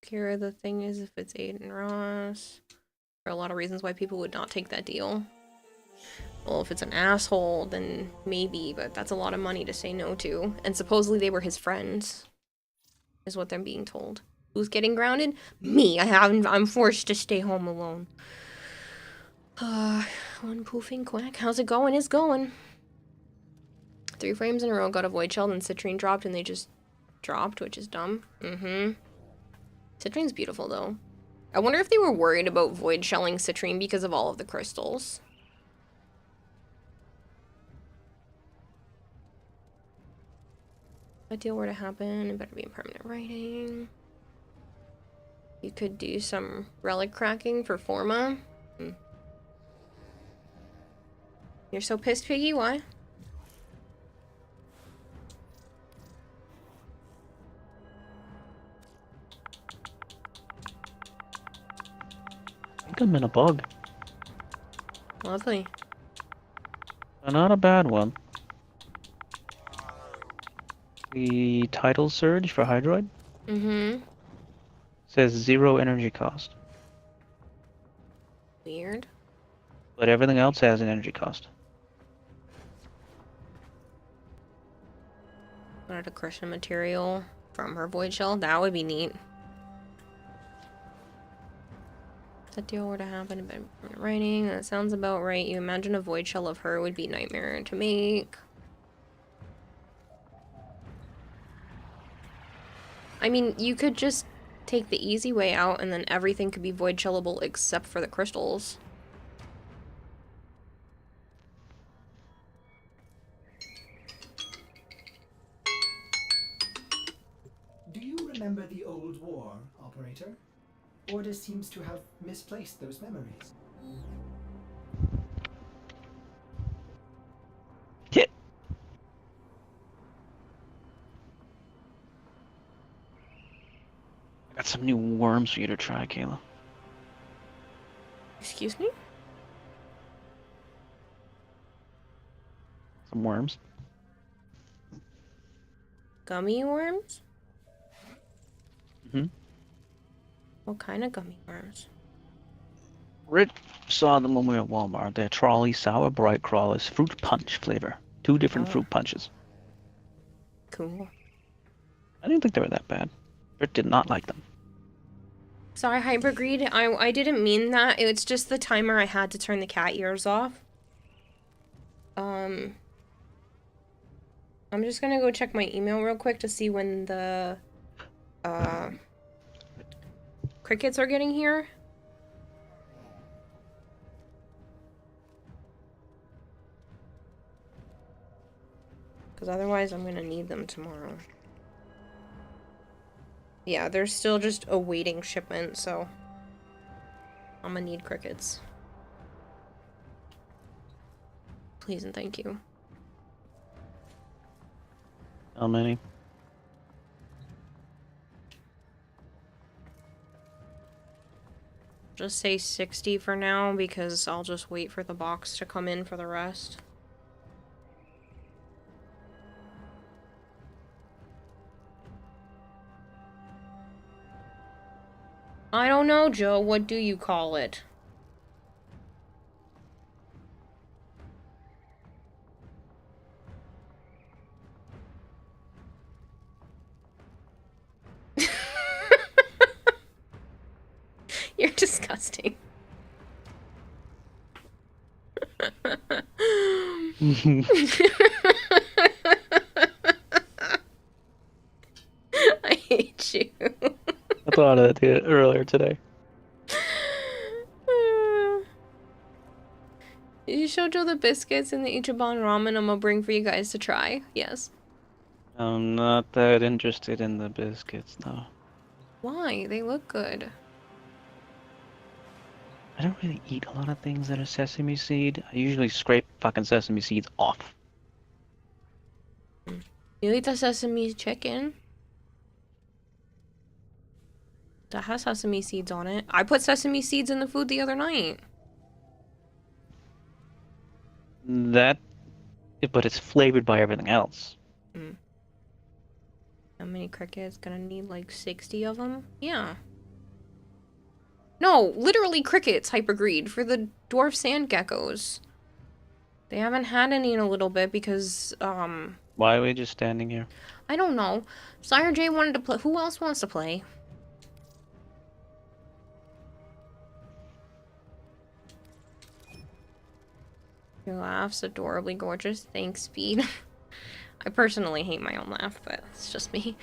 Kira, the thing is, if it's Aiden Ross, there are a lot of reasons why people would not take that deal. Well, if it's an asshole, then maybe, but that's a lot of money to say no to. And supposedly they were his friends, is what they're being told. Who's getting grounded? Me. I'm forced to stay home alone. One poofing quack. How's it going? It's going. 3 frames in a row got a void shell, and Citrine dropped, and they just dropped, which is dumb. Citrine's beautiful, though. I wonder if they were worried about void shelling Citrine because of all of the crystals. If that deal were to happen, it better be in permanent writing. You could do some relic cracking for Forma. You're so pissed, Piggy? Why? I think I'm in a bug. Lovely. Not a bad one. The title surge for Hydroid Mm-hmm. says 0 energy cost, Weird. but everything else has an energy cost. Wanted a Christian material from her void shell. That would be neat. If that deal were to happen, but writing, that sounds about right. You imagine a void shell of her would be nightmare to make. I mean, you could just take the easy way out and then everything could be void shellable except for the crystals. Do you remember the old war, Operator? Ordis seems to have misplaced those memories. Hit. I got some new worms for you to try, Kayla. Excuse me? Some worms. Gummy worms? Mm-hmm. What kind of gummy worms? Rit saw them when we were at Walmart. They're trolley sour bright crawlers, fruit punch flavor. 2 different fruit punches. Cool. I didn't think they were that bad. Rit did not like them. Sorry, Hypergreed. I didn't mean that. It's just the timer I had to turn the cat ears off. I'm just gonna go check my email real quick to see when the crickets are getting here. Because otherwise I'm gonna need them tomorrow. Yeah, they're still just awaiting shipment, so I'm gonna need crickets. Please and thank you. How many? Just say 60 for now, because I'll just wait for the box to come in for the rest. I don't know, Joe. What do you call it? You're disgusting. I hate you. I thought of that earlier today. You showed Joe the biscuits and the Ichiban ramen I'm gonna bring for you guys to try. Yes. I'm not that interested in the biscuits, no. Why? They look good. I don't really eat a lot of things that are sesame seed. I usually scrape fucking sesame seeds off. You eat the sesame chicken. That has sesame seeds on it. I put sesame seeds in the food the other night. That, but it's flavored by everything else. How many crickets? Gonna need like 60 of them? Yeah. No, literally crickets, Hypergreed, for the dwarf sand geckos. They haven't had any in a little bit because, Why are we just standing here? I don't know. Sire J wanted to play. Who else wants to play? Your laugh's adorably gorgeous. Thanks, Speed. I personally hate my own laugh, but it's just me.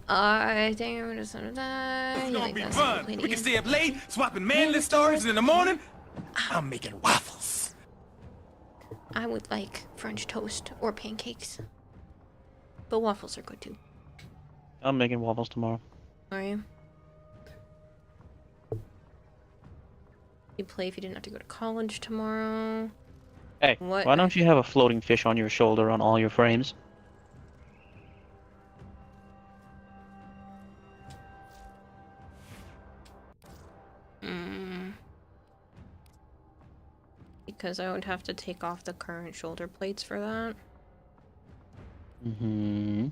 It's gonna be fun. We can stay up late, swapping manly stories, and in the morning, I'm making waffles. I would like French toast or pancakes. But waffles are good too. I'm making waffles tomorrow. Are you? You'd play if you didn't have to go to college tomorrow. Hey, What? why don't you have a floating fish on your shoulder on all your frames? Because I would have to take off the current shoulder plates for that. Mm-hmm.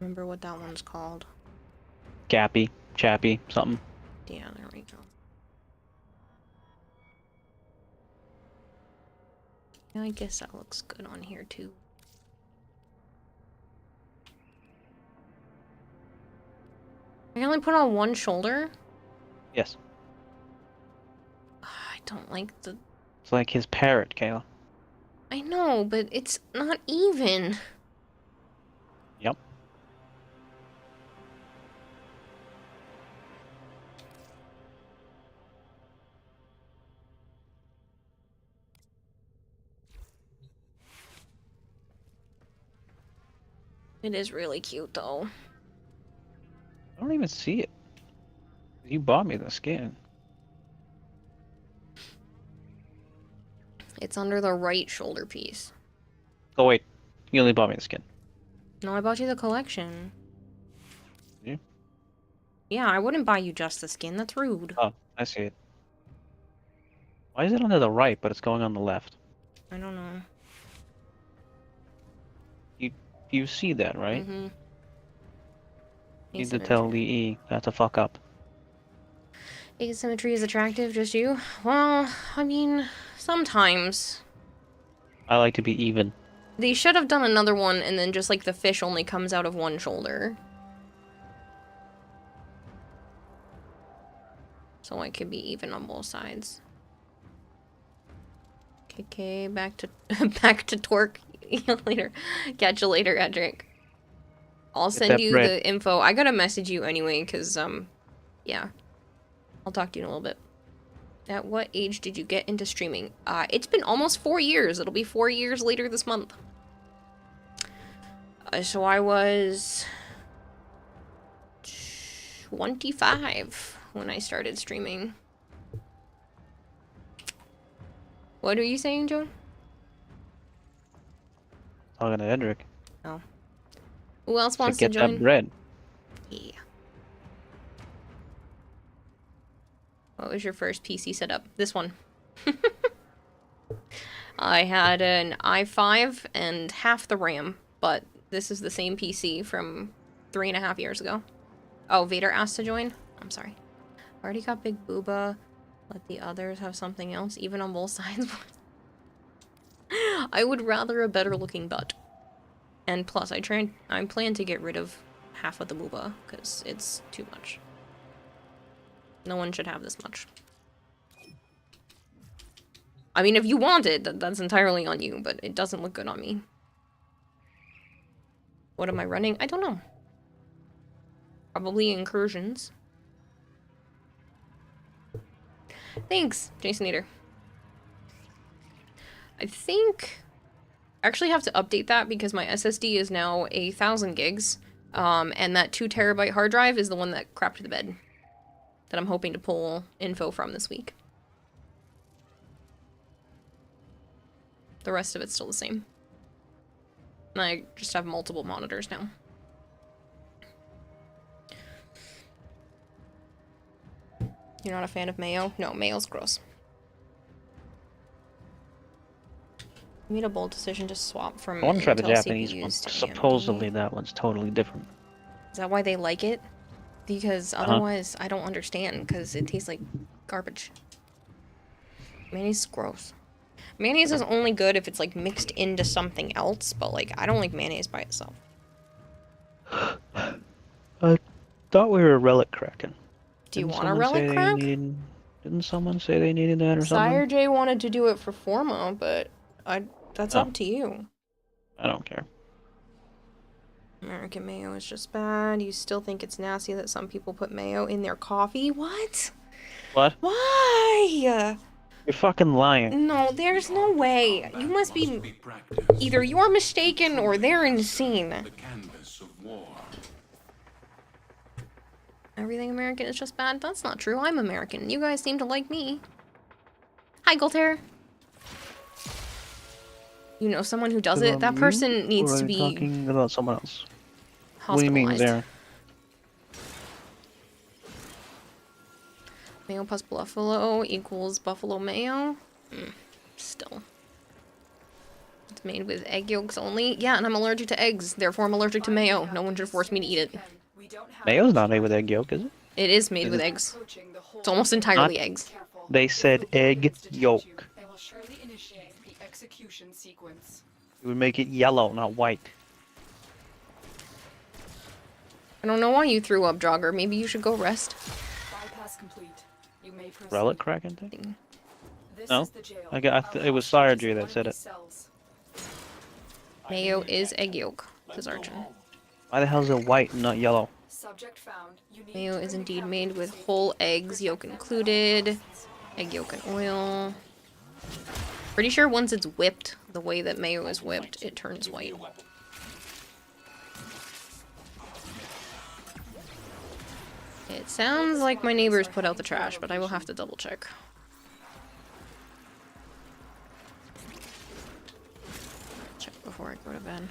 Remember what that one's called. Gappy, Chappy, something. Yeah, there we go. Yeah, I guess that looks good on here too. I only put on one shoulder? Yes. I don't like the... It's like his parrot, Kayla. I know, but it's not even. Yep. It is really cute, though. I don't even see it. You bought me the skin. It's under the right shoulder piece. Oh wait, you only bought me the skin. No, I bought you the collection. Yeah. Yeah, I wouldn't buy you just the skin. That's rude. Oh, I see it. Why is it under the right, but it's going on the left? I don't know. You see that, right? Mm-hmm. You need to tell Lee not to fuck up. Asymmetry is attractive, just you? Well, I mean, sometimes. I like to be even. They should have done another one and then just like the fish only comes out of one shoulder. So it could be even on both sides. Okay, back to back to Torque. Later. Catch you later, Edric. I'll send you the info. I gotta message you anyway, because, yeah. I'll talk to you in a little bit. At what age did you get into streaming? It's been almost 4 years. It'll be 4 years later this month. So I was 25 when I started streaming. What are you saying, Joan? Talking to Edric. Oh. Who else wants to get join? that bread. Yeah. What was your first PC setup? This one. I had an i5 and half the RAM, but this is the same PC from 3.5 years ago. Oh, Vader asked to join? I'm sorry. Already got Big Booba. Let the others have something else, even on both sides. I would rather a better looking butt. And plus, I plan to get rid of half of the booba, because it's too much. No one should have this much. I mean, if you want it, that's entirely on you, but it doesn't look good on me. What am I running? I don't know. Probably incursions. Thanks, Jason Eater. I think I actually have to update that because my SSD is now 1,000 gigs. And that 2 terabyte hard drive is the one that crapped the bed. That I'm hoping to pull info from this week. The rest of it's still the same. And I just have multiple monitors now. You're not a fan of mayo? No, mayo's gross. I made a bold decision to swap from I want to try the Intel Japanese CPUs one. to Supposedly AMD. that one's totally different. Is that why they like it? Because otherwise, I don't understand, because it tastes like garbage. Mayonnaise is gross. Mayonnaise is only good if it's, like, mixed into something else, but, like, I don't like mayonnaise by itself. I thought we were relic cracking. Do you Didn't want a someone say relic they crack? Didn't someone say they needed that or Sire something? J wanted to do it for Forma, but that's Oh. up to you. I don't care. American mayo is just bad. You still think it's nasty that some people put mayo in their coffee? What? What? Why? You're fucking lying. No, there's no way. You must be... Either you're mistaken or they're insane. Everything American is just bad? That's not true. I'm American. You guys seem to like me. Hi, Golter. You know someone who does it? That person needs to be talking about someone else. hospitalized. What do you mean there? Mayo plus buffalo equals buffalo mayo? Still. It's made with egg yolks only. Yeah, and I'm allergic to eggs. Therefore, I'm allergic to mayo. No one should force me to eat it. Mayo's not made with egg yolk, is it? It is made with eggs. It's almost entirely eggs. They said egg yolk. They will surely initiate the execution sequence. It would make it yellow, not white. I don't know why you threw up, Jogger. Maybe you should go rest. Bypass complete. You may proceed. Relic Kraken thing? This No? is the jail. It was Sarge that said it. Cells. Mayo is egg yolk, says Archon. Why the hell is it white and not yellow? Subject found. You need Mayo is indeed made with whole eggs, yolk included. Egg yolk and oil. Pretty sure once it's whipped, the way that mayo is whipped, it turns white. It sounds like my neighbors put out the trash, but I will have to double check. Check before I go to bed.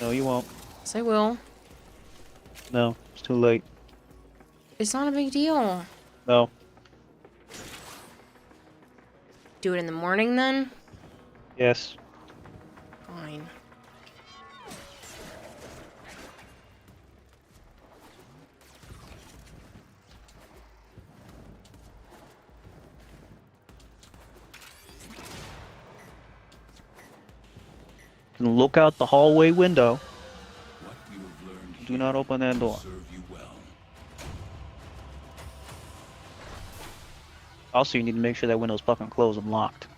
No, you won't. Yes, I will. No, it's too late. It's not a big deal. No. Do it in the morning then? Yes. Fine. And look out the hallway window. Do not open that door. Also, you need to make sure that window's fucking closed and locked.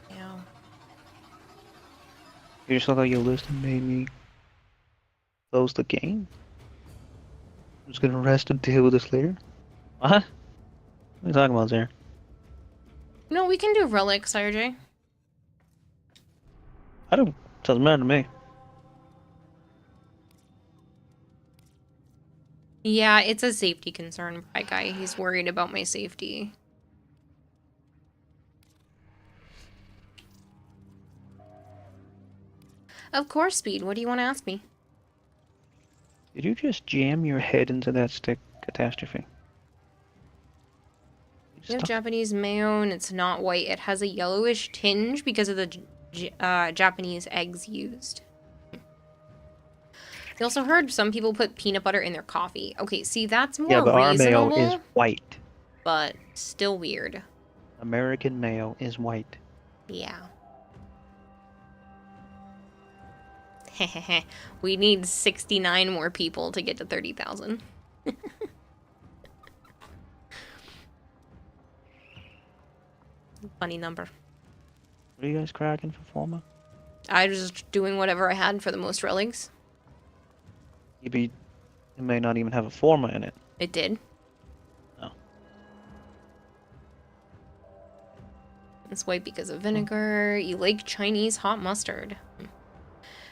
Yeah. You just look like your list and made me close the game. I'm just gonna rest and deal with this later. What? What are you talking about there? No, we can do relics, RJ. I don't. Doesn't matter to me. Yeah, it's a safety concern, Bry Guy. He's worried about my safety. Of course, Speed. What do you want to ask me? Did you just jam your head into that stick, Catastrophe? We have Japanese mayo, and it's not white. It has a yellowish tinge because of the Japanese eggs used. You also heard some people put peanut butter in their coffee. Okay, see, that's more Yeah, but our reasonable, mayo is white. but still weird. American mayo is white. Yeah. We need 69 more people to get to 30,000. Funny number. What are you guys cracking for Forma? I was just doing whatever I had for the most relics. It may not even have a Forma in it. It did. Oh. It's white because of vinegar. You like Chinese hot mustard.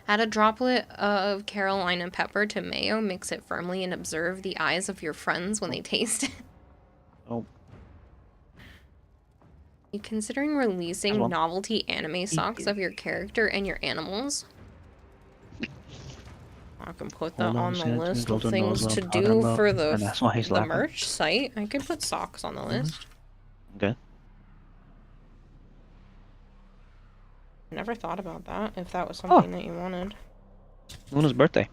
Add a droplet of Carolina pepper to mayo, mix it firmly, and observe the eyes of your friends when they taste it. Oh. You considering releasing novelty anime socks of your character and your animals? I can put that on the list of things to do for the merch site. I could put socks on the list. Okay. Never thought about that, if that was something that you wanted. Luna's birthday.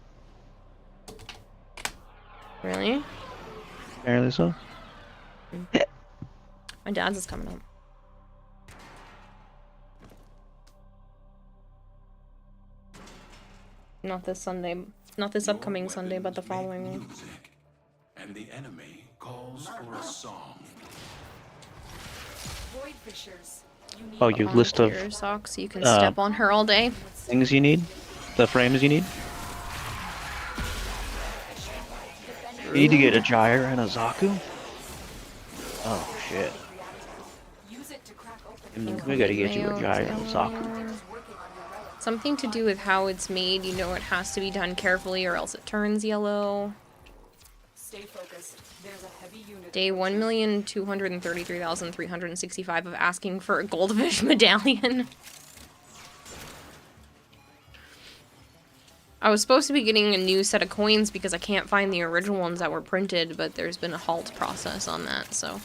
Really? Apparently so. My dad's is coming up. Not this Sunday. Not this upcoming Sunday, but the following one. And the enemy calls for a song. Void fishers. Oh, your list of socks. You can step on her all day. things you need? The frames you need? You need to get a Gyre and a Zaku? Oh, shit. We gotta get you a Gyre and a Zaku. Something to do with how it's made. You know it has to be done carefully or else it turns yellow. Stay focused. There's a heavy unit. Day 1,233,365 of asking for a goldfish medallion. I was supposed to be getting a new set of coins because I can't find the original ones that were printed, but there's been a halt process on that, so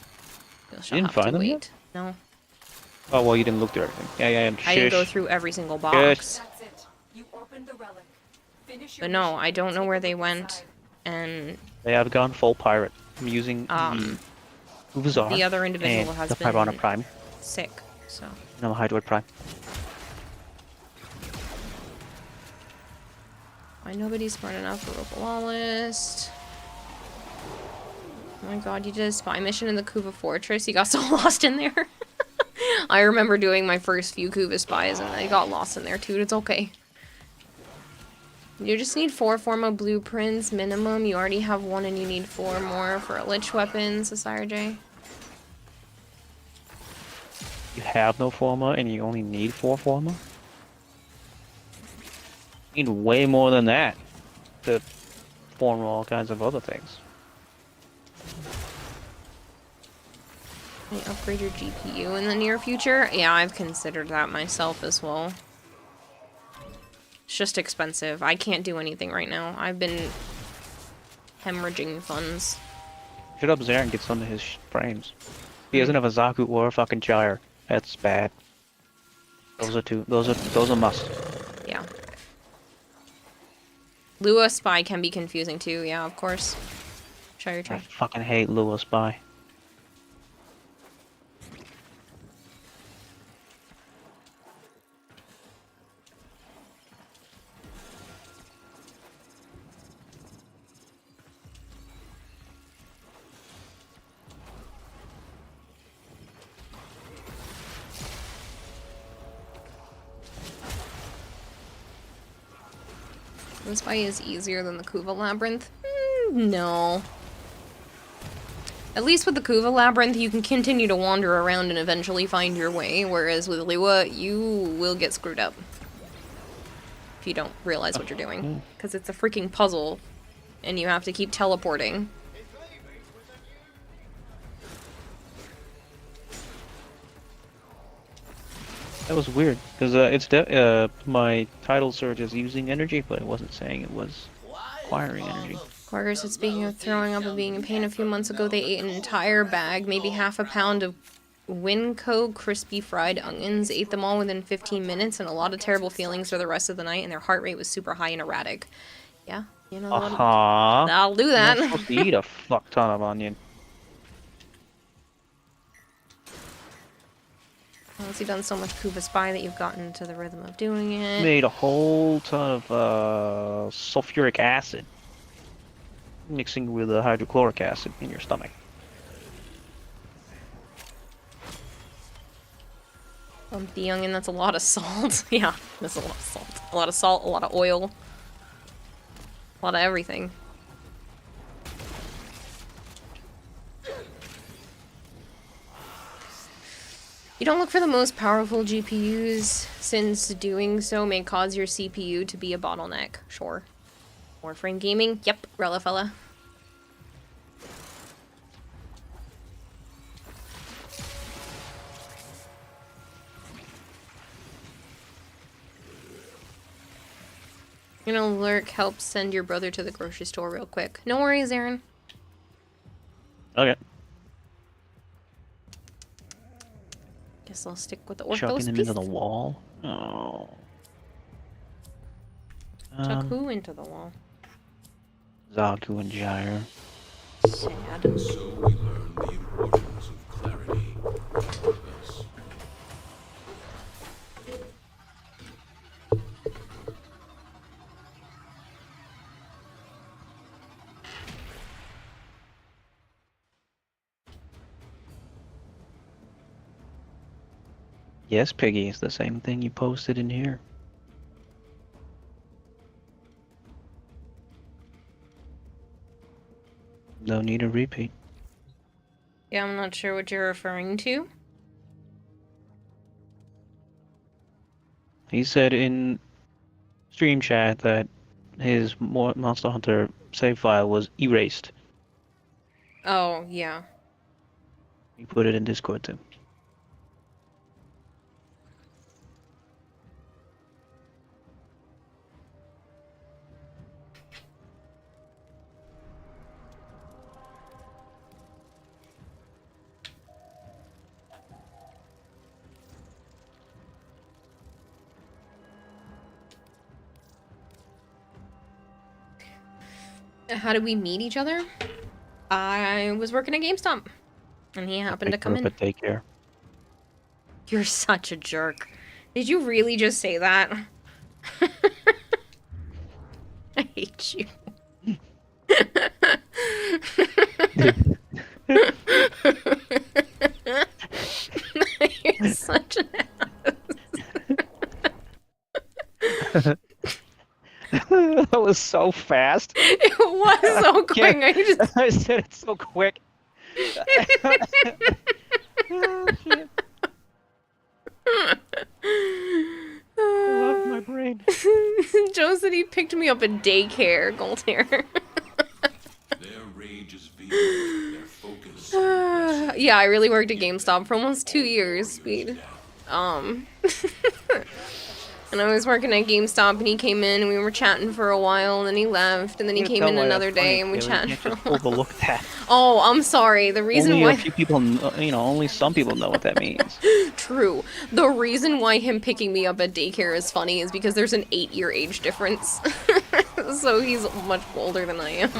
you'll You didn't find them yet? No. Oh, well, you didn't look through everything. Yeah, I didn't go shush. through every single Shush. box. That's it. You opened the relic. Finish your But no, mission I don't and know take where a they look went, inside. and They have gone full pirate. I'm using the Uvazar the other individual and has the been Pyrana Prime. sick, so. No, Hydroid Prime. Why nobody's smart enough for Rope Lawless? Oh my god, you did a spy mission in the Kuva Fortress? You got so lost in there? I remember doing my first few Kuva spies and I got lost in there too. It's okay. You just need 4 Forma blueprints minimum. You already have 1 and you need 4 more for a Lich weapon, Sire J. You have no Forma and you only need 4 Forma? You need way more than that to form all kinds of other things. Can you upgrade your GPU in the near future? Yeah, I've considered that myself as well. It's just expensive. I can't do anything right now. I've been hemorrhaging funds. Should up there and get some of his frames. He doesn't have a Zaku or a fucking Gyre. That's bad. Those are two. Those are must. Yeah. Lua Spy can be confusing too. Yeah, of course. Shire I Tray. fucking hate Lua Spy. Lua Spy is easier than the Kuva Labyrinth? No. At least with the Kuva Labyrinth, you can continue to wander around and eventually find your way, whereas with Lua, you will get screwed up. If you don't realize what you're doing. Because it's a freaking puzzle, and you have to keep teleporting. That was weird, because my title surge is using energy, but it wasn't saying it was acquiring energy. Quagger said, speaking of throwing up and being in pain, a few months ago they ate an entire bag, maybe half a pound of Winco crispy fried onions, ate them all within 15 minutes, and a lot of terrible feelings for the rest of the night, and their heart rate was super high and erratic. Yeah, you know, I'll do that. You're not supposed to eat a fuck ton of onion. Once you've done so much Kuva Spy that you've gotten into the rhythm of doing it. Made a whole ton of sulfuric acid mixing with the hydrochloric acid in your stomach. The onion, that's a lot of salt. Yeah, that's a lot of salt. A lot of salt, a lot of oil. A lot of everything. You don't look for the most powerful GPUs, since doing so may cause your CPU to be a bottleneck. Sure. Warframe Gaming? Yep, Rella fella. You know, Lurk, help send your brother to the grocery store real quick. No worries, Aaron. Okay. Guess I'll stick with the Orthos Chucking him piece. into the wall. Oh. Chuck who into the wall? Zaku and Gyre. Sad. So we learn the importance of clarity. Yes. Yes, Piggy, it's the same thing you posted in here. No need a repeat. Yeah, I'm not sure what you're referring to. He said in stream chat that his Monster Hunter save file was erased. Oh, yeah. He put it in Discord too. How did we meet each other? I was working at GameStop, and he happened to come in. At daycare. You're such a jerk. Did you really just say that? I hate you. You're such an ass. That was so fast. It was so quick. I said it so quick. Oh, shit. I love my brain. Joe said he picked me up at daycare, Goldair. Their rage is vehement, their focus. Yeah, I really worked at GameStop for almost 2 years, Speed. And I was working at GameStop, and he came in, and we were chatting for a while, and then he left, and then he came in another day, and we chatted for a while. Overlook that. Oh, I'm sorry. The reason Only why... a few people, only some people know what that means. True. The reason why him picking me up at daycare is funny is because there's an 8-year age difference. So he's much older than I am.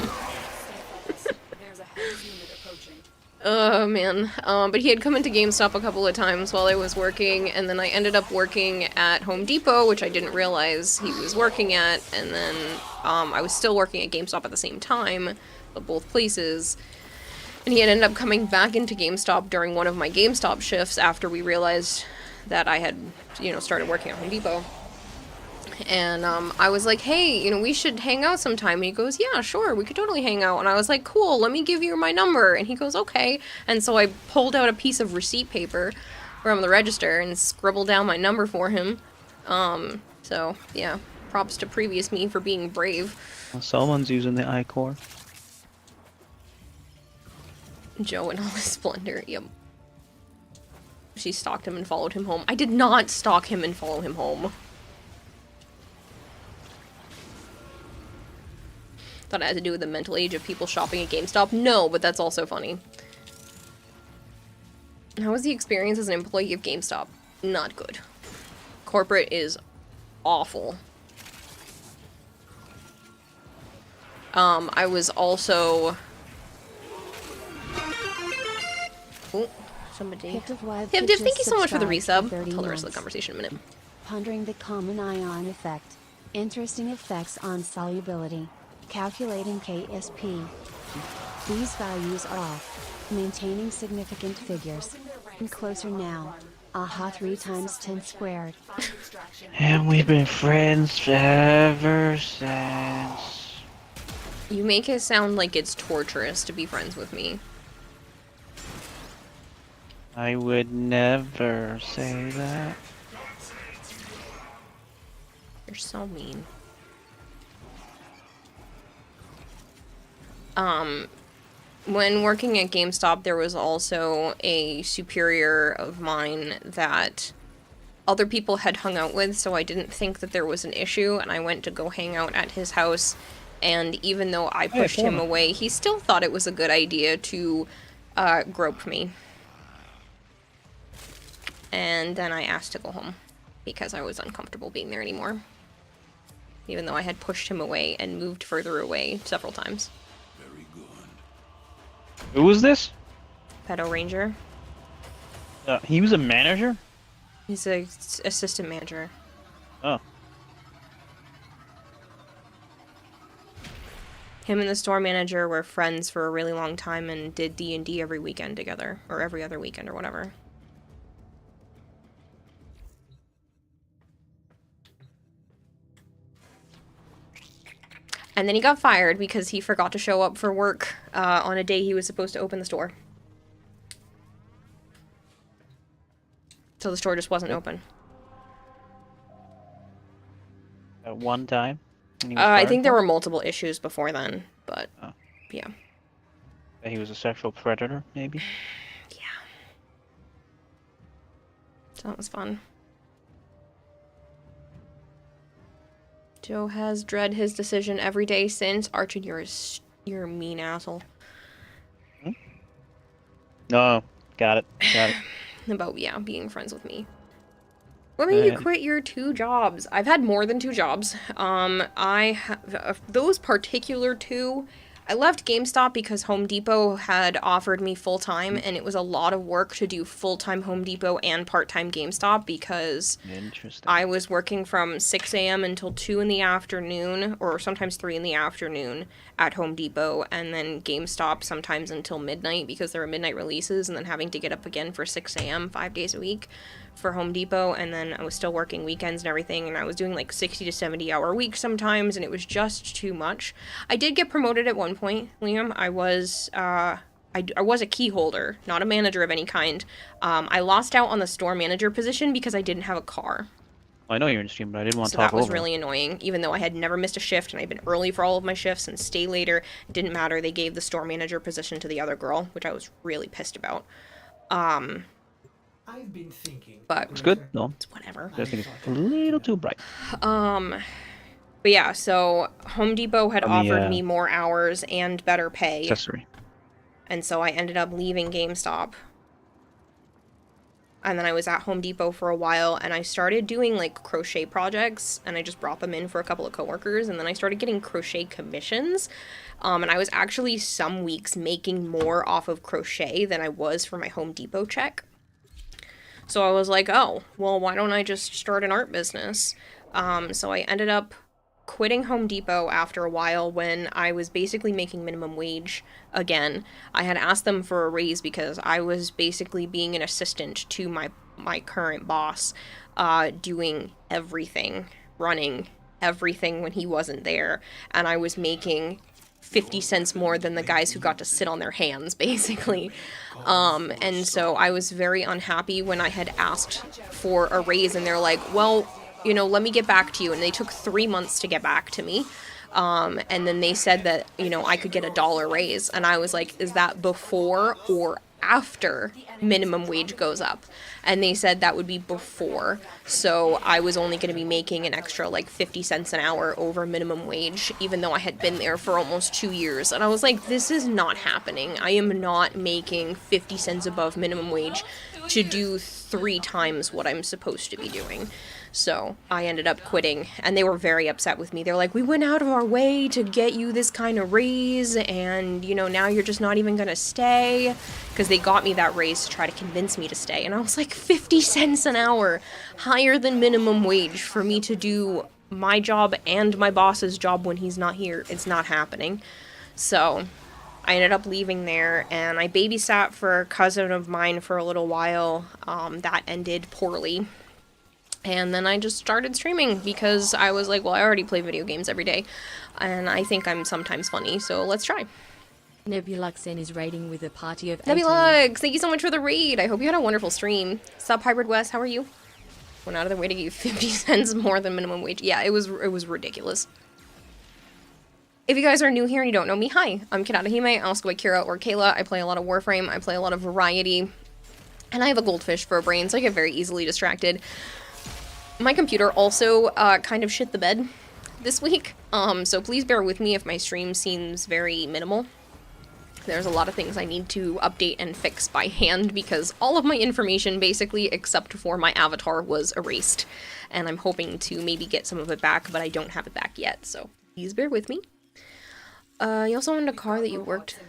Oh, man. But he had come into GameStop a couple of times while I was working, and then I ended up working at Home Depot, which I didn't realize he was working at, and then I was still working at GameStop at the same time, but both places. And he had ended up coming back into GameStop during one of my GameStop shifts after we realized that I had, started working at Home Depot. And I was like, hey, we should hang out sometime. And he goes, yeah, sure, we could totally hang out. And I was like, cool, let me give you my number. And he goes, okay. And so I pulled out a piece of receipt paper from the register and scribbled down my number for him. So, yeah, props to previous me for being brave. Well, someone's using the iCore. Joe in all his splendor, yep. She stalked him and followed him home. I did not stalk him and follow him home. Thought it had to do with the mental age of people shopping at GameStop. No, but that's also funny. How was the experience as an employee of GameStop? Not good. Corporate is awful. I was also... Oh, somebody... Hivdiv, thank you so much for the resub. I'll tell the rest of the conversation in a minute. Pondering the common ion effect. Interesting effects on solubility. Calculating KSP. These values are off. Maintaining significant figures. And closer now. Aha 3 times 10 squared. And we've been friends ever since. You make it sound like it's torturous to be friends with me. I would never say that. You're so mean. When working at GameStop, there was also a superior of mine that other people had hung out with, so I didn't think that there was an issue, and I went to go hang out at his house, and even though I pushed him away, he still thought it was a good idea to grope me. And then I asked to go home, because I was uncomfortable being there anymore. Even though I had pushed him away and moved further away several times. Who was this? Pedo Ranger. He was a manager? He's a assistant manager. Oh. Him and the store manager were friends for a really long time and did D&D every weekend together. Or every other weekend or whatever. And then he got fired because he forgot to show up for work on a day he was supposed to open the store. So the store just wasn't open. At one time? I think there were multiple issues before then, but yeah. He was a sexual predator, maybe? Yeah. So that was fun. Joe has dread his decision every day since. Archie, you're a mean asshole. No, got it. Got it. About, yeah, being friends with me. What made you quit your 2 jobs? I've had more than 2 jobs. Those particular 2, I left GameStop because Home Depot had offered me full-time, and it was a lot of work to do full-time Home Depot and part-time GameStop because I was working from 6 a.m. until 2 in the afternoon, or sometimes 3 in the afternoon at Home Depot, and then GameStop sometimes until midnight because there were midnight releases, and then having to get up again for 6 a.m. 5 days a week for Home Depot, and then I was still working weekends and everything, and I was doing like 60 to 70 hour weeks sometimes, and it was just too much. I did get promoted at one point, Liam. I was a key holder, not a manager of any kind. I lost out on the store manager position because I didn't have a car. I know you're in stream, but I didn't want to So talk that was over. really annoying, even though I had never missed a shift and I'd been early for all of my shifts and stay later. It didn't matter. They gave the store manager position to the other girl, which I was really pissed about. I've been thinking. But It's good, no? It's whatever. I think it's a little too bright. But yeah, so Home Depot had offered me more hours and better pay. Accessory. And so I ended up leaving GameStop. And then I was at Home Depot for a while, and I started doing like crochet projects, and I just brought them in for a couple of coworkers, and then I started getting crochet commissions. And I was actually some weeks making more off of crochet than I was for my Home Depot check. So I was like, oh, well, why don't I just start an art business? So I ended up quitting Home Depot after a while when I was basically making minimum wage again. I had asked them for a raise because I was basically being an assistant to my current boss, doing everything, running everything when he wasn't there, and I was making 50 cents more than the guys who got to sit on their hands, basically. And so I was very unhappy when I had asked for a raise, and they're like, well, you know, let me get back to you. And they took 3 months to get back to me. And then they said that, you know, I could get $1 raise. And I was like, is that before or after minimum wage goes up? And they said that would be before. So I was only going to be making an extra like 50 cents an hour over minimum wage, even though I had been there for almost 2 years. And I was like, this is not happening. I am not making 50 cents above minimum wage to do 3 times what I'm supposed to be doing. So I ended up quitting, and they were very upset with me. They're like, we went out of our way to get you this kind of raise, and, you know, now you're just not even gonna stay, because they got me that raise to try to convince me to stay. And I was like, 50 cents an hour, higher than minimum wage for me to do my job and my boss's job when he's not here. It's not happening. So I ended up leaving there, and I babysat for a cousin of mine for a little while. That ended poorly. And then I just started streaming because I was like, well, I already play video games every day, and I think I'm sometimes funny, so let's try. Nebuluxen is raiding with a party of 18. Nebulux, thank you so much for the raid. I hope you had a wonderful stream. Sup, Hybrid West, how are you? Went out of their way to give you 50 cents more than minimum wage. Yeah, it was ridiculous. If you guys are new here and you don't know me, hi, I'm Kidata I also go by Kira or Kayla. I play a lot of Warframe, I play a lot of Variety, and I have a goldfish for a brain, so I get very easily distracted. My computer also kind of shit the bed this week, so please bear with me if my stream seems very minimal. There's a lot of things I need to update and fix by hand because all of my information, basically, except for my avatar, was erased. And I'm hoping to maybe get some of it back, but I don't have it back yet, so please bear with me. You also wanted a car that you worked...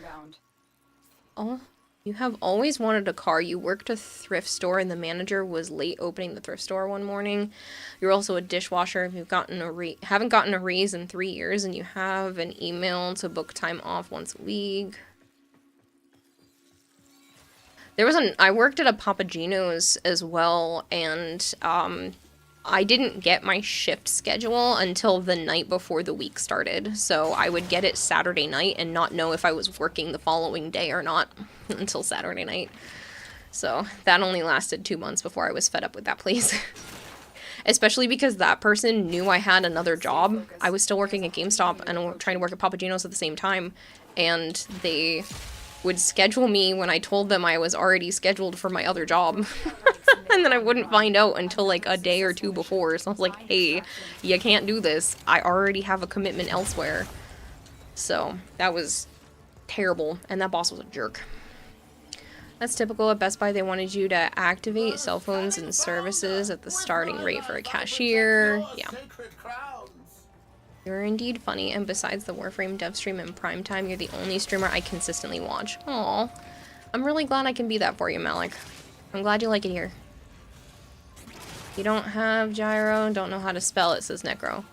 Oh... You have always wanted a car. You worked a thrift store and the manager was late opening the thrift store one morning. You're also a dishwasher. You've haven't gotten a raise in 3 years, and you have an email to book time off once a week. I worked at a Papa Gino's as well, and I didn't get my shift schedule until the night before the week started. So I would get it Saturday night and not know if I was working the following day or not until Saturday night. So that only lasted 2 months before I was fed up with that place. Especially because that person knew I had another job. I was still working at GameStop and trying to work at Papa Gino's at the same time. And they would schedule me when I told them I was already scheduled for my other job. And then I wouldn't find out until like a day or two before. So I was like, hey, you can't do this. I already have a commitment elsewhere. So that was terrible. And that boss was a jerk. That's typical at Best Buy. They wanted you to activate cell phones and services at the starting rate for a cashier. Yeah. You're indeed funny, and besides the Warframe dev stream and Primetime, you're the only streamer I consistently watch. Aw. I'm really glad I can be that for you, Malik. I'm glad you like it here. You don't have gyro, don't know how to spell it, says Necro.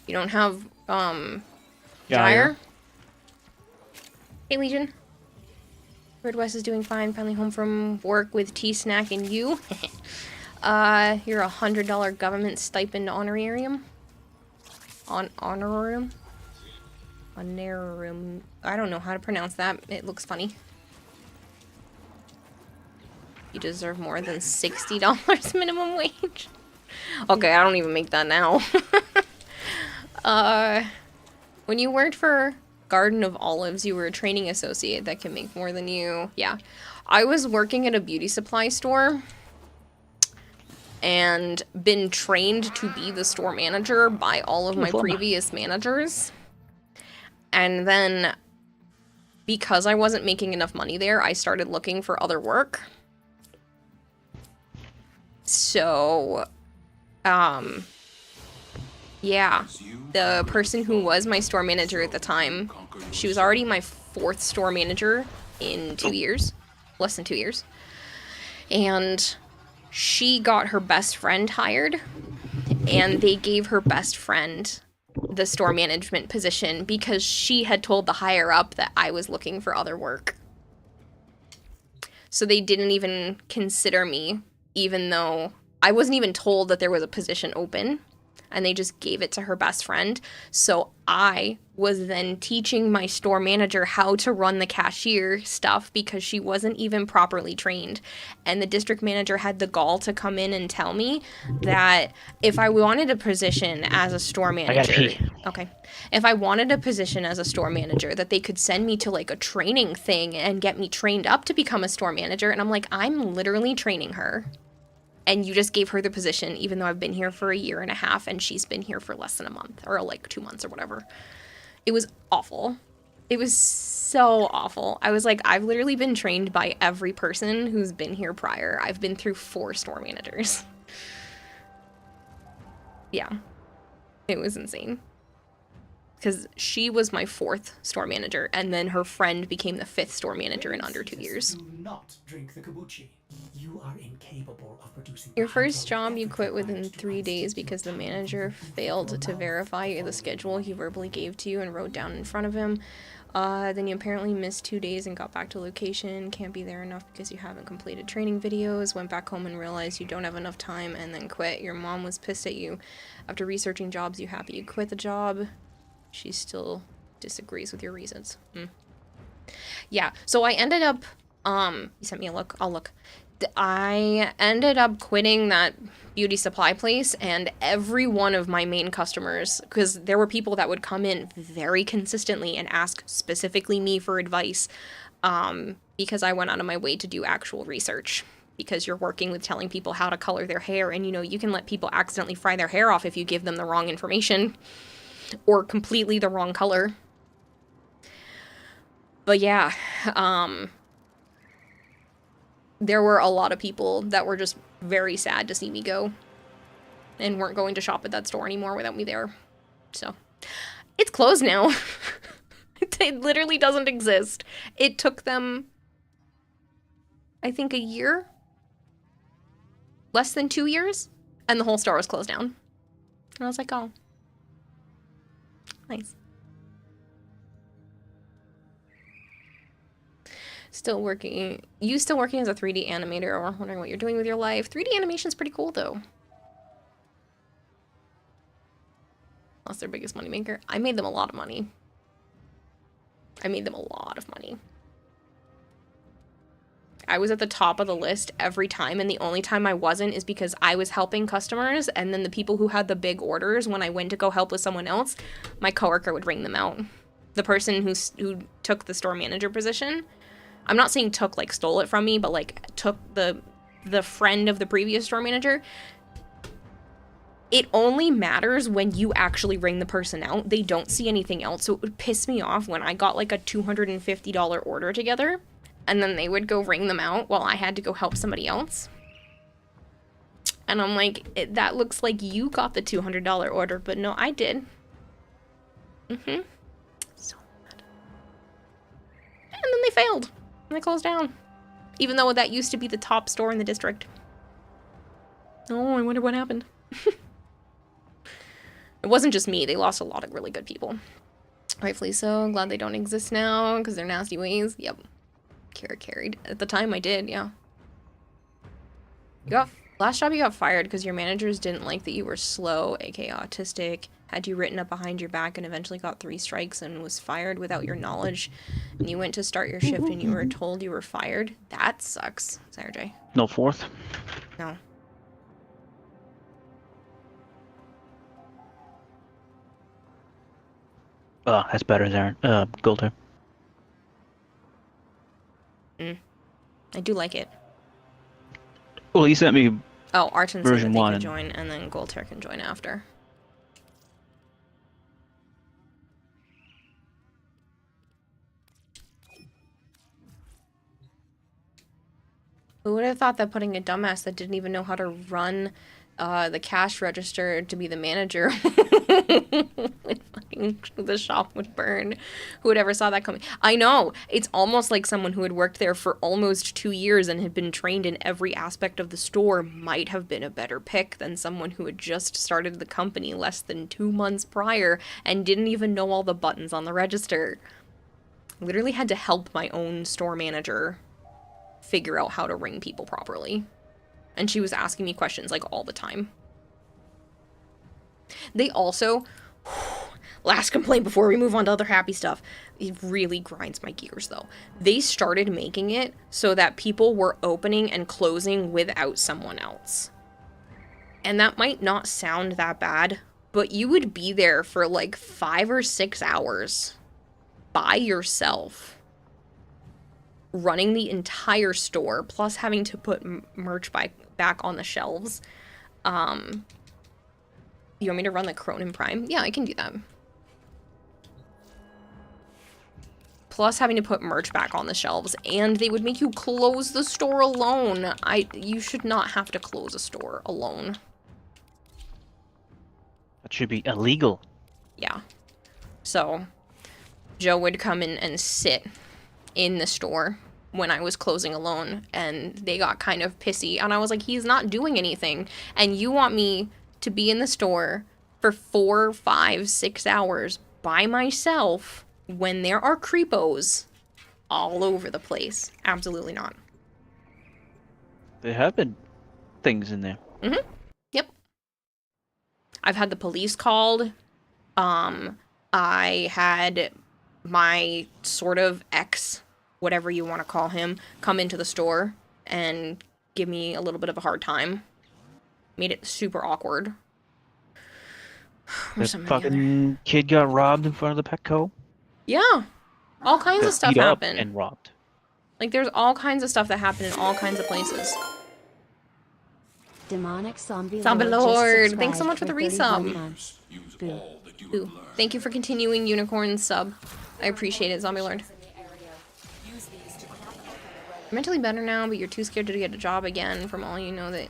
You don't have, gyre? Hey, Legion. Red West is doing fine, finally home from work with tea, snack, and you. You're $100 government stipend honorarium. Honorarium? Honorarium. I don't know how to pronounce that. It looks funny. You deserve more than $60 minimum wage. Okay, I don't even make that now. When you worked for Garden of Olives, you were a training associate that can make more than you. Yeah. I was working at a beauty supply store and been trained to be the store manager by all of my previous managers. And then because I wasn't making enough money there, I started looking for other work. So, yeah, the person who was my store manager at the time, she was already my 4th store manager in 2 years, less than 2 years. And she got her best friend hired, and they gave her best friend the store management position because she had told the higher up that I was looking for other work. So they didn't even consider me, even though I wasn't even told that there was a position open, and they just gave it to her best friend. So I was then teaching my store manager how to run the cashier stuff because she wasn't even properly trained. And the district manager had the gall to come in and tell me that if I wanted a position as a store manager, okay, if I wanted a position as a store manager, that they could send me to like a training thing and get me trained up to become a store manager. And I'm like, I'm literally training her. And you just gave her the position, even though I've been here for 1.5 years and she's been here for less than a month or like 2 months or whatever. It was awful. It was so awful. I was like, I've literally been trained by every person who's been here prior. I've been through 4 store managers. Yeah. It was insane. Because she was my 4th store manager, and then her friend became the 5th store manager in under 2 years. Do not drink the kombucha. You are incapable of producing. Your first job you quit within 3 days because the manager failed to verify the schedule he verbally gave to you and wrote down in front of him. Then you apparently missed 2 days and got back to location. Can't be there enough because you haven't completed training videos. Went back home and realized you don't have enough time and then quit. Your mom was pissed at you. After researching jobs, you happy you quit the job. She still disagrees with your reasons. Yeah, so I ended up, you sent me a look, I'll look. I ended up quitting that beauty supply place, and every one of my main customers, because there were people that would come in very consistently and ask specifically me for advice, because I went out of my way to do actual research. Because you're working with telling people how to color their hair, and you know, you can let people accidentally fry their hair off if you give them the wrong information. Or completely the wrong color. But yeah, there were a lot of people that were just very sad to see me go. And weren't going to shop at that store anymore without me there. So, it's closed now. It literally doesn't exist. It took them, I think, 1 year? Less than 2 years? And the whole store was closed down. And I was like, oh. Nice. Still working. You still working as a 3D animator or wondering what you're doing with your life. 3D animation's pretty cool though. That's their biggest moneymaker. I made them a lot of money. I made them a lot of money. I was at the top of the list every time, and the only time I wasn't is because I was helping customers, and then the people who had the big orders, when I went to go help with someone else, my coworker would ring them out. The person who took the store manager position, I'm not saying took, like, stole it from me, but, like, took the friend of the previous store manager. It only matters when you actually ring the person out. They don't see anything else, so it would piss me off when I got, like, a $250 order together, and then they would go ring them out while I had to go help somebody else. And I'm like, that looks like you got the $200 order, but no, I did. Mm-hmm. So mad. And then they failed. And they closed down. Even though that used to be the top store in the district. Oh, I wonder what happened. It wasn't just me. They lost a lot of really good people. Rightfully so. I'm glad they don't exist now because they're nasty ways. Yep. Kara carried. At the time, I did, yeah. Last job you got fired because your managers didn't like that you were slow, aka autistic, had you written up behind your back and eventually got 3 strikes and was fired without your knowledge. And you went to start your shift and you were told you were fired. That sucks, Sarah J. No 4th? No. Oh, that's better, Zarin. Golder. I do like it. Well, he sent me Oh, Archon said that version they 1. can join, and then Golter can join after. Who would have thought that putting a dumbass that didn't even know how to run the cash register to be the manager the shop would burn? Who would ever saw that coming? I know, it's almost like someone who had worked there for almost 2 years and had been trained in every aspect of the store might have been a better pick than someone who had just started the company less than 2 months prior and didn't even know all the buttons on the register. Literally had to help my own store manager figure out how to ring people properly. And she was asking me questions like all the time. They also, last complaint before we move on to other happy stuff, it really grinds my gears though. They started making it so that people were opening and closing without someone else. And that might not sound that bad, but you would be there for like 5 or 6 hours by yourself, running the entire store, plus having to put merch back on the shelves. You want me to run the Cronin Prime? Yeah, I can do that. Plus having to put merch back on the shelves, and they would make you close the store alone. You should not have to close a store alone. That should be illegal. Yeah. So, Joe would come in and sit in the store when I was closing alone, and they got kind of pissy, and I was like, he's not doing anything, and you want me to be in the store for 4, 5, 6 hours by myself when there are creepos all over the place? Absolutely not. There have been things in there. Mm-hmm. Yep. I've had the police called. I had my sort of ex, whatever you want to call him, come into the store and give me a little bit of a hard time. Made it super awkward. This fucking kid got robbed in front of the Petco. Yeah. All kinds of stuff Beat up happened. and robbed. Like, there's all kinds of stuff that happened in all kinds of places. Demonic Zombie Lord, just thanks so much for the 31 resub. months. Boo. Ooh. Thank you for continuing Unicorn sub. I appreciate it, Zombie Lord. You're mentally better now, but you're too scared to get a job again. From all you know that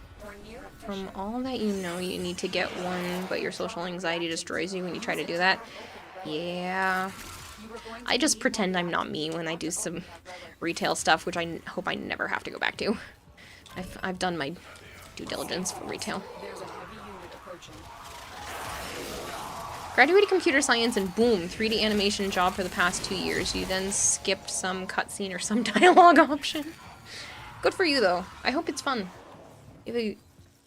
you need to get one, but your social anxiety destroys you when you try to do that. Yeah. I just pretend I'm not me when I do some retail stuff, which I hope I never have to go back to. I've done my due diligence for retail. Graduated computer science and boom, 3D animation job for the past 2 years. You then skipped some cutscene or some dialogue option. Good for you though. I hope it's fun.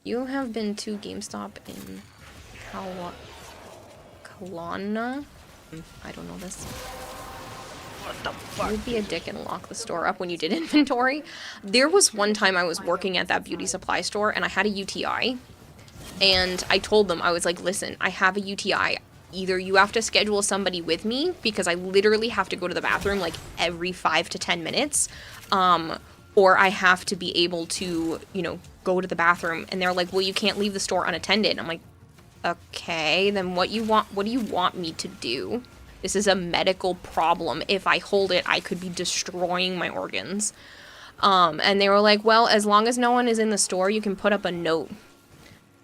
You have been to GameStop in Kelowna? I don't know this. What the fuck? You would be a dick and lock the store up when you did inventory. There was one time I was working at that beauty supply store and I had a UTI. And I told them, I was like, listen, I have a UTI. Either you have to schedule somebody with me because I literally have to go to the bathroom like every 5 to 10 minutes. Or I have to be able to, go to the bathroom. And they're like, well, you can't leave the store unattended. I'm like, okay, then what do you want me to do? This is a medical problem. If I hold it, I could be destroying my organs. And they were like, well, as long as no one is in the store, you can put up a note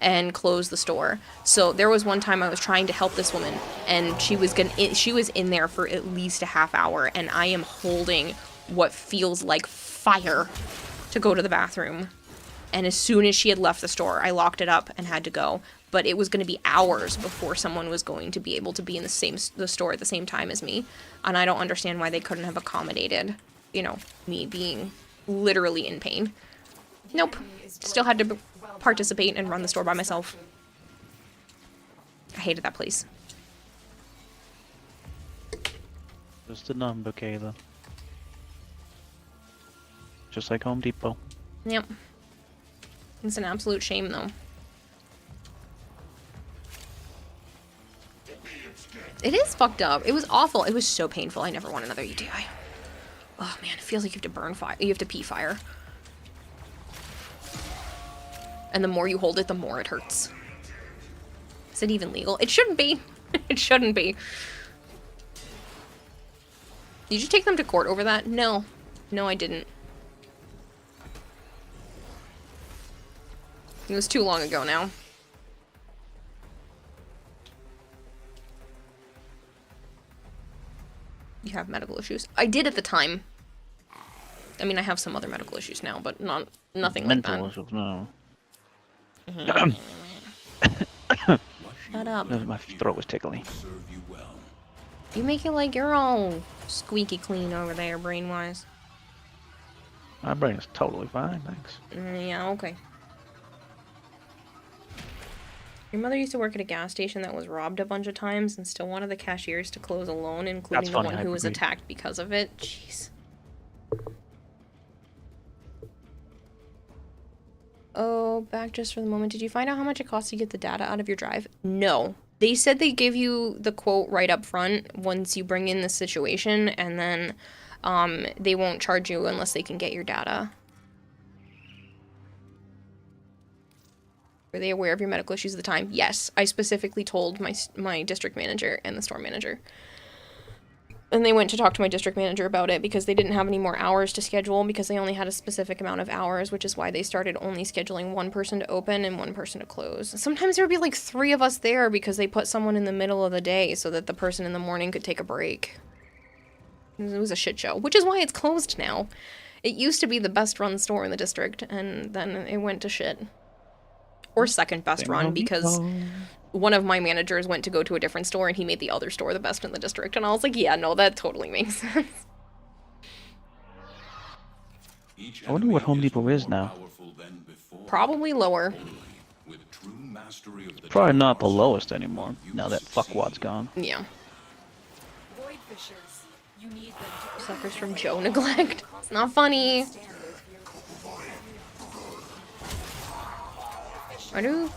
and close the store. So there was one time I was trying to help this woman, and she was in there for at least a half hour, and I am holding what feels like fire to go to the bathroom. And as soon as she had left the store, I locked it up and had to go. But it was going to be hours before someone was going to be able to be in the store at the same time as me. And I don't understand why they couldn't have accommodated, you know, me being literally in pain. Nope. Still had to participate and run the store by myself. I hated that place. Just a number, Kayla. Just like Home Depot. Yep. It's an absolute shame, though. It is fucked up. It was awful. It was so painful. I never want another UTI. Oh man, it feels like you have to burn fire. You have to pee fire. And the more you hold it, the more it hurts. Is it even legal? It shouldn't be. It shouldn't be. Did you take them to court over that? No. No, I didn't. It was too long ago now. You have medical issues. I did at the time. I mean, I have some other medical issues now, but nothing like that. Mental issues, no. Shut up. My throat was tickling. You make it like you're all squeaky clean over there, brain-wise. My brain is totally fine, thanks. Yeah, okay. Your mother used to work at a gas station that was robbed a bunch of times and still wanted the cashiers to close alone, including the one who was attacked because of it. Jeez. Oh, back just for the moment. Did you find out how much it costs to get the data out of your drive? No. They said they give you the quote right up front once you bring in the situation, and then they won't charge you unless they can get your data. Were they aware of your medical issues at the time? Yes. I specifically told my district manager and the store manager. And they went to talk to my district manager about it because they didn't have any more hours to schedule because they only had a specific amount of hours, which is why they started only scheduling one person to open and one person to close. Sometimes there would be like 3 of us there because they put someone in the middle of the day so that the person in the morning could take a break. It was a shit show, which is why it's closed now. It used to be the best run store in the district, and then it went to shit. Or second best run, because one of my managers went to go to a different store and he made the other store the best in the district. And I was like, yeah, no, that totally makes sense. I wonder what Home Depot is now. Probably lower. Probably not the lowest anymore, now that fuckwad's gone. Yeah. Suffers from Joe neglect. It's not funny. Why do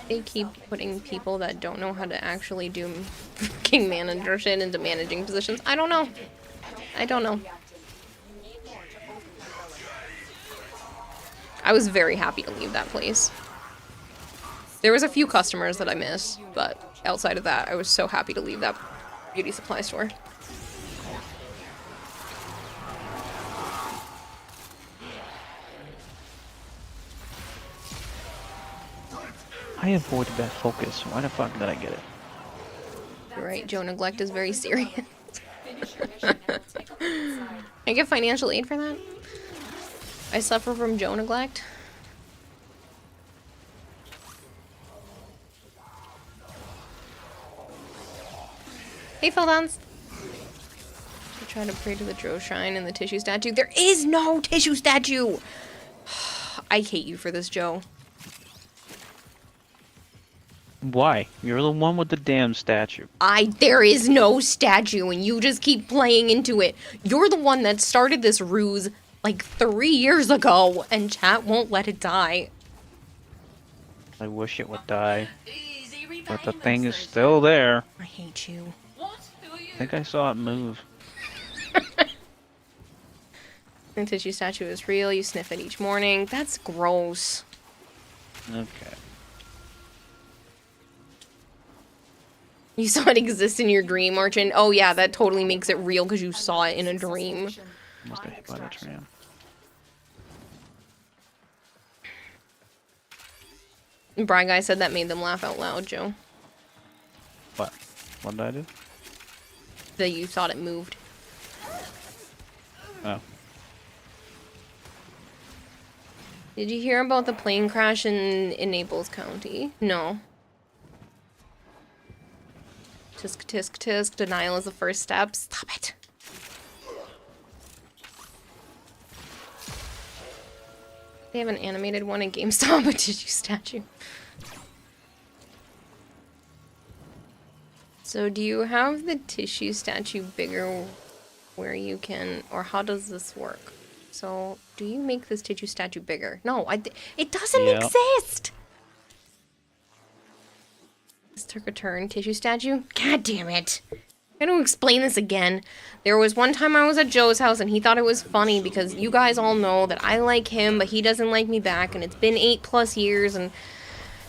they keep putting people that don't know how to actually do king manager shit into managing positions? I don't know. I don't know. I was very happy to leave that place. There was a few customers that I missed, but outside of that, I was so happy to leave that beauty supply store. I avoided that focus. Why the fuck did I get it? You're right, Joe neglect is very serious. I get financial aid for that? I suffer from Joe neglect. Hey, Phildance. I try to pray to the Joe Shrine and the tissue statue. There is no tissue statue! I hate you for this, Joe. Why? You're the one with the damn statue. There is no statue and you just keep playing into it. You're the one that started this ruse like 3 years ago and chat won't let it die. I wish it would die. But the thing is still there. I hate you. I think I saw it move. The tissue statue is real. You sniff it each morning. That's gross. Okay. You saw it exist in your dream, Archon? Oh yeah, that totally makes it real because you saw it in a dream. Almost got hit by the tram. Bry Guy said that made them laugh out loud, Joe. What? What did I do? That you thought it moved. Oh. Did you hear about the plane crash in Naples County? No. Tisk, tisk, tisk. Denial is the first step. Stop it. They have an animated one in GameStop, a tissue statue. So do you have the tissue statue bigger where you can, or how does this work? So do you make this tissue statue bigger? No, it doesn't exist! This took a turn. Tissue statue? God damn it. I'm gonna explain this again. There was one time I was at Joe's house and he thought it was funny because you guys all know that I like him, but he doesn't like me back, and it's been 8+ years, and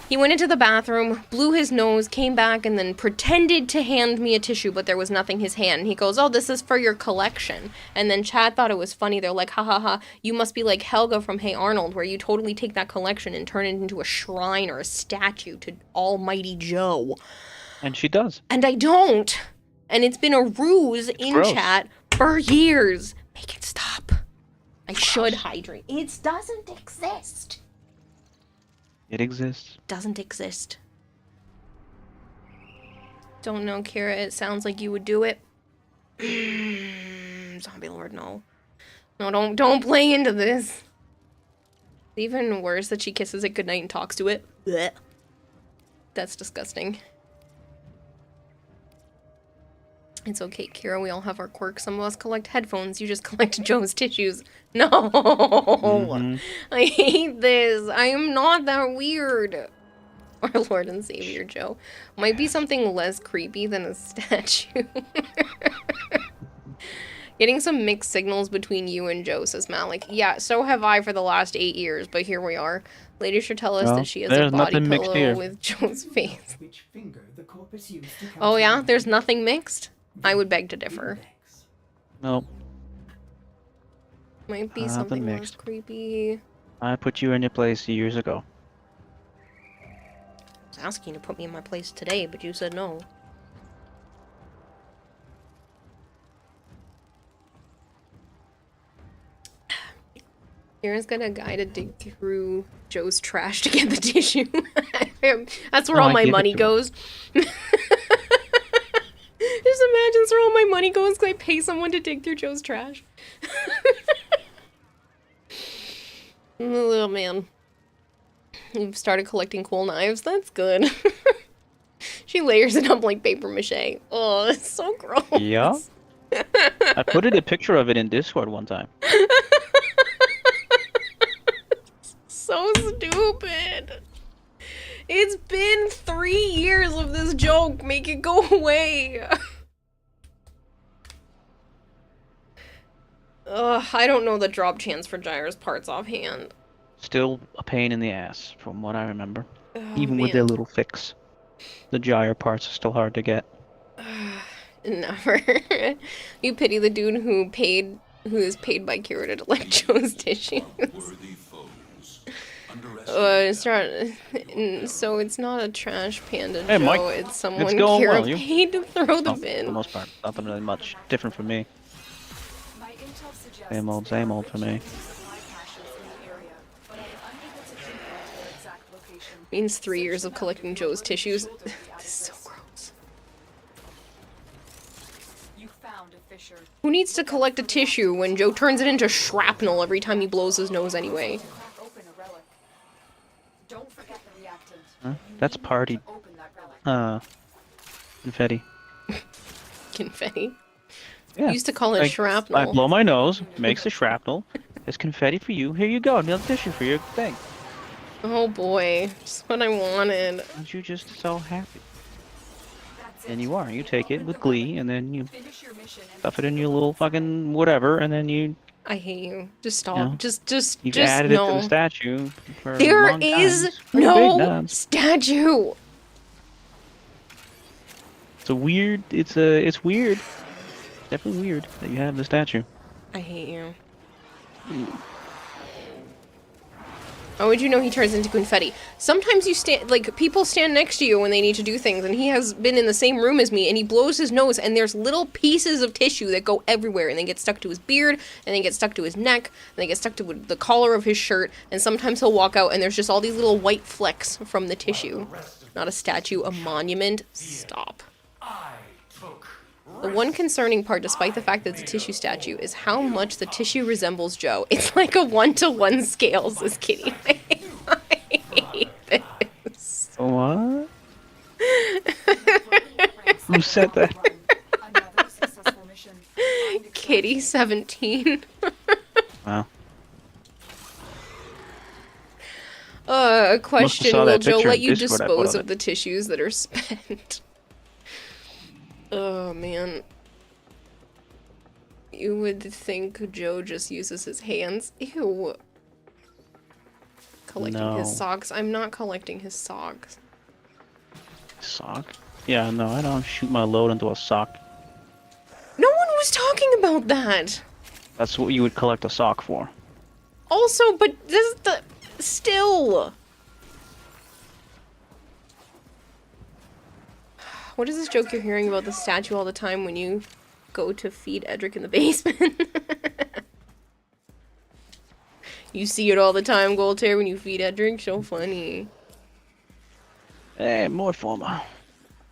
he went into the bathroom, blew his nose, came back, and then pretended to hand me a tissue, but there was nothing in his hand. And he goes, oh, this is for your collection. And then Chad thought it was funny. They're like, ha ha ha, you must be like Helga from Hey Arnold, where you totally take that collection and turn it into a shrine or a statue to Almighty Joe. And she does. And I don't. And it's been a ruse in gross. chat for years. Make it stop. I should hydrate. It doesn't exist. It exists. Doesn't exist. Don't know, Kira. It sounds like you would do it. Zombie Lord, no. No, don't play into this. It's even worse that she kisses it goodnight and talks to it. Blech. That's disgusting. It's okay, Kira. We all have our quirks. Some of us collect headphones. You just collect Joe's tissues. No! I hate this. I am not that weird. Our Lord and Savior, Joe. Might be something less creepy than a statue. Getting some mixed signals between you and Joe, says Malik. Yeah, so have I for the last 8 years, but here we are. Lady should tell us Well, that she has a there's body nothing mixed pillow here. with Joe's face. Oh yeah? There's nothing mixed? I would beg to differ. No. Might be Nothing something less mixed. creepy. I put you in your place years ago. I was asking you to put me in my place today, but you said no. Kira's got a guy to dig through Joe's trash to get the tissue. That's where No, all I my give it money to him. goes. Just imagine that's where all my money goes because I pay someone to dig through Joe's trash. Oh man. You've started collecting cool knives. That's good. She layers it up like paper mache. Oh, it's so gross. Yeah. I put a picture of it in Discord one time. So stupid. It's been 3 years of this joke. Make it go away. Ugh, I don't know the drop chance for Gyre's parts offhand. Still a pain in the ass, from what I remember. Oh, Even with their man. little fix. The gyre parts are still hard to get. Never. You pity the dude who is paid by Kira to collect Joe's tissues. So it's not a trash panda, Hey, Joe. Mike. It's someone It's going Kira well. You- paid to throw the For the bin. most part. Nothing really much different from me. Same old for me. Means 3 years of collecting Joe's tissues. This is so gross. You found a fissure. Who needs to collect a tissue when Joe turns it into shrapnel every time he blows his nose anyway? Open a relic. Don't forget the reactant. Huh? That's party. Confetti. Confetti. Yeah. Used to call it Like, shrapnel. I blow my nose, makes the shrapnel. There's confetti for you. Here you go. Another tissue for your thing. Oh boy, just what I wanted. Aren't you just so happy? And you are. You take it with glee, and then you stuff it in your little fucking whatever, and then you I hate you. Just stop. No. Just you've just added it to no. the statue for a There long time. is It's pretty big no now. statue. It's a weird. It's weird. Definitely weird that you have the statue. I hate you. Oh, would you know he turns into confetti? Sometimes you stand, like, people stand next to you when they need to do things, and he has been in the same room as me, and he blows his nose, and there's little pieces of tissue that go everywhere, and they get stuck to his beard, and they get stuck to his neck, and they get stuck to the collar of his shirt, and sometimes he'll walk out, and there's just all these little white flecks from the tissue. Not a statue, a monument. Stop. The one concerning part, despite the fact that it's a tissue statue, is how much the tissue resembles Joe. It's like a 1-to-1 scale, says Kitty. I hate this. What? Who said that? Kitty 17. Wow. A question, will Joe let you Discord dispose of the tissues that are spent? Oh, man. You would think Joe just uses his hands. Ew. Collecting his socks. I'm not collecting his socks. Sock? Yeah, no, I don't shoot my load into a sock. No one was talking about that! That's what you would collect a sock for. Also, but this is the... Still! What is this joke you're hearing about the statue all the time when you go to feed Edric in the basement? You see it all the time, Goldhair, when you feed Edric? So funny. Hey, more formal.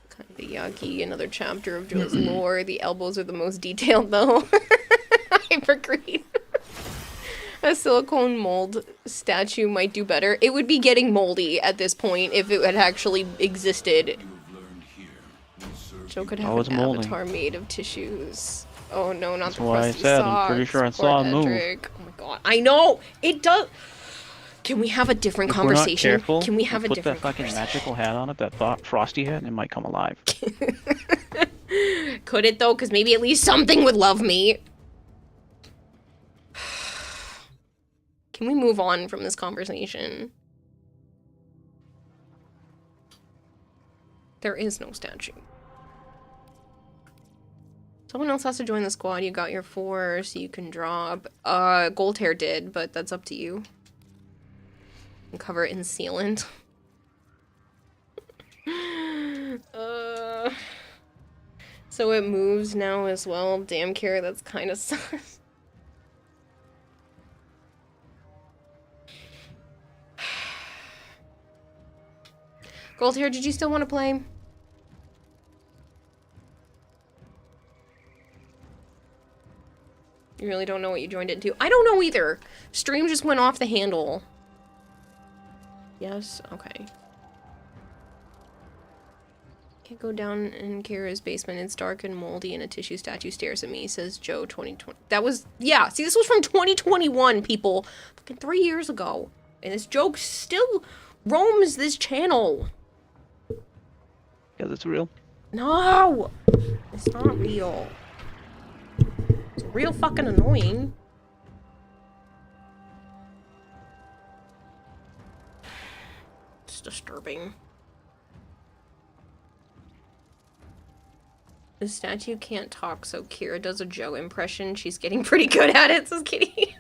Kinda yucky. Another chapter of Joe's lore. The elbows are the most detailed, though. Hypergreen. A silicone mold statue might do better. It would be getting moldy at this point if it had actually existed. Joe could have an avatar made of tissues. Oh no, not the crusty socks. I'm pretty sure I saw a move. Oh my god. I know! It does! Can we have a different conversation? We're not careful, Can we have a put different that fucking magical hat on it, that frosty hat, and it might come alive. Could it though? Because maybe at least something would love me. Can we move on from this conversation? There is no statue. Someone else has to join the squad. You got your 4, so you can drop. Goldhair did, but that's up to you. And cover it in sealant. So it moves now as well. Damn, Kara, that's kind of sus. Goldhair, did you still want to play? You really don't know what you joined into? I don't know either. Stream just went off the handle. Yes? Okay. Can't go down in Kara's basement. It's dark and moldy and a tissue statue stares at me, says Joe 2020. That was... Yeah, see, this was from 2021, people. Fucking 3 years ago. And this joke still roams this channel. Because it's real. No! It's not real. It's real fucking annoying. It's disturbing. The statue can't talk, so Kira does a Joe impression. She's getting pretty good at it, says Kitty.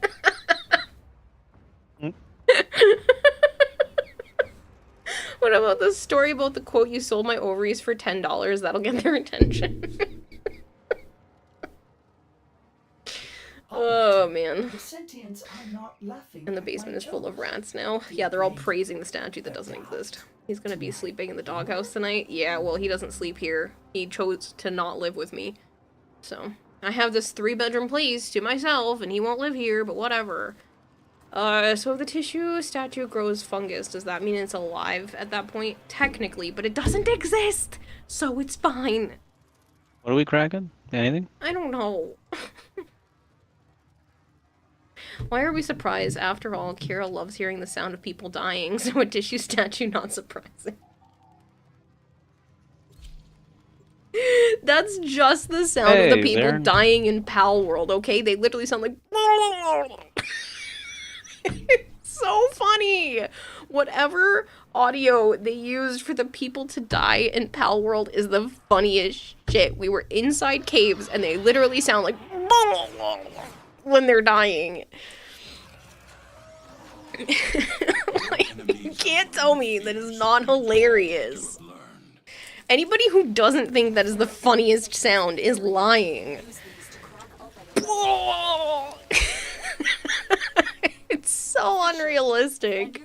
What about the story about the quote, "You sold my ovaries for $10? That'll get their attention." Oh, man. The sentients are not laughing. And the basement is full of rats now. Yeah, they're all praising the statue that doesn't exist. He's gonna be sleeping in the doghouse tonight. Yeah, well, he doesn't sleep here. He chose to not live with me. So, I have this 3-bedroom place to myself, and he won't live here, but whatever. So if the tissue statue grows fungus, does that mean it's alive at that point? Technically, but it doesn't exist! So it's fine. What are we cracking? Anything? I don't know. Why are we surprised? After all, Kira loves hearing the sound of people dying, so a tissue statue not surprising. That's just the sound of the people dying in Pal World, okay? They literally sound like... It's so funny. Whatever audio they used for the people to die in Pal World is the funniest shit. We were inside caves and they literally sound like when they're dying. Like, you can't tell me that is not hilarious. Anybody who doesn't think that is the funniest sound is lying. It's so unrealistic.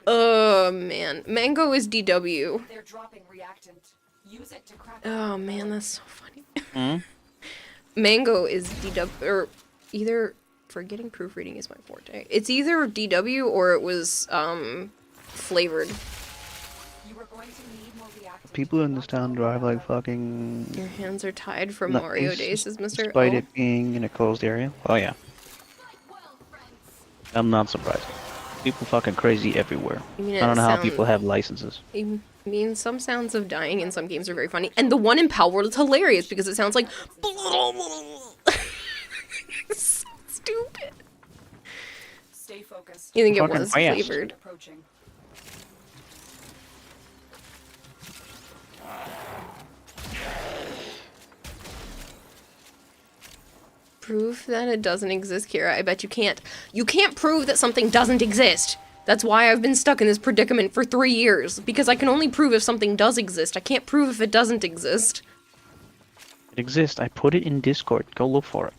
Oh man, Mango is DW. Oh man, that's so funny. Mango is DW, or either forgetting proofreading is my forte. It's either DW or it was flavored. People in this town drive like fucking. Your hands are tied from nuts, Mario Days, says Mr. Despite O. it being in a closed area. Oh yeah. I'm not surprised. People fucking crazy everywhere. You mean I don't it know how sound- people have licenses. I mean, some sounds of dying in some games are very funny. And the one in Pal World is hilarious because it sounds like... It's so stupid. Stay focused. You think it Fucking was fast. flavored? Approaching. Prove that it doesn't exist, Kira. I bet you can't. You can't prove that something doesn't exist. That's why I've been stuck in this predicament for 3 years. Because I can only prove if something does exist. I can't prove if it doesn't exist. It exists. I put it in Discord. Go look for it.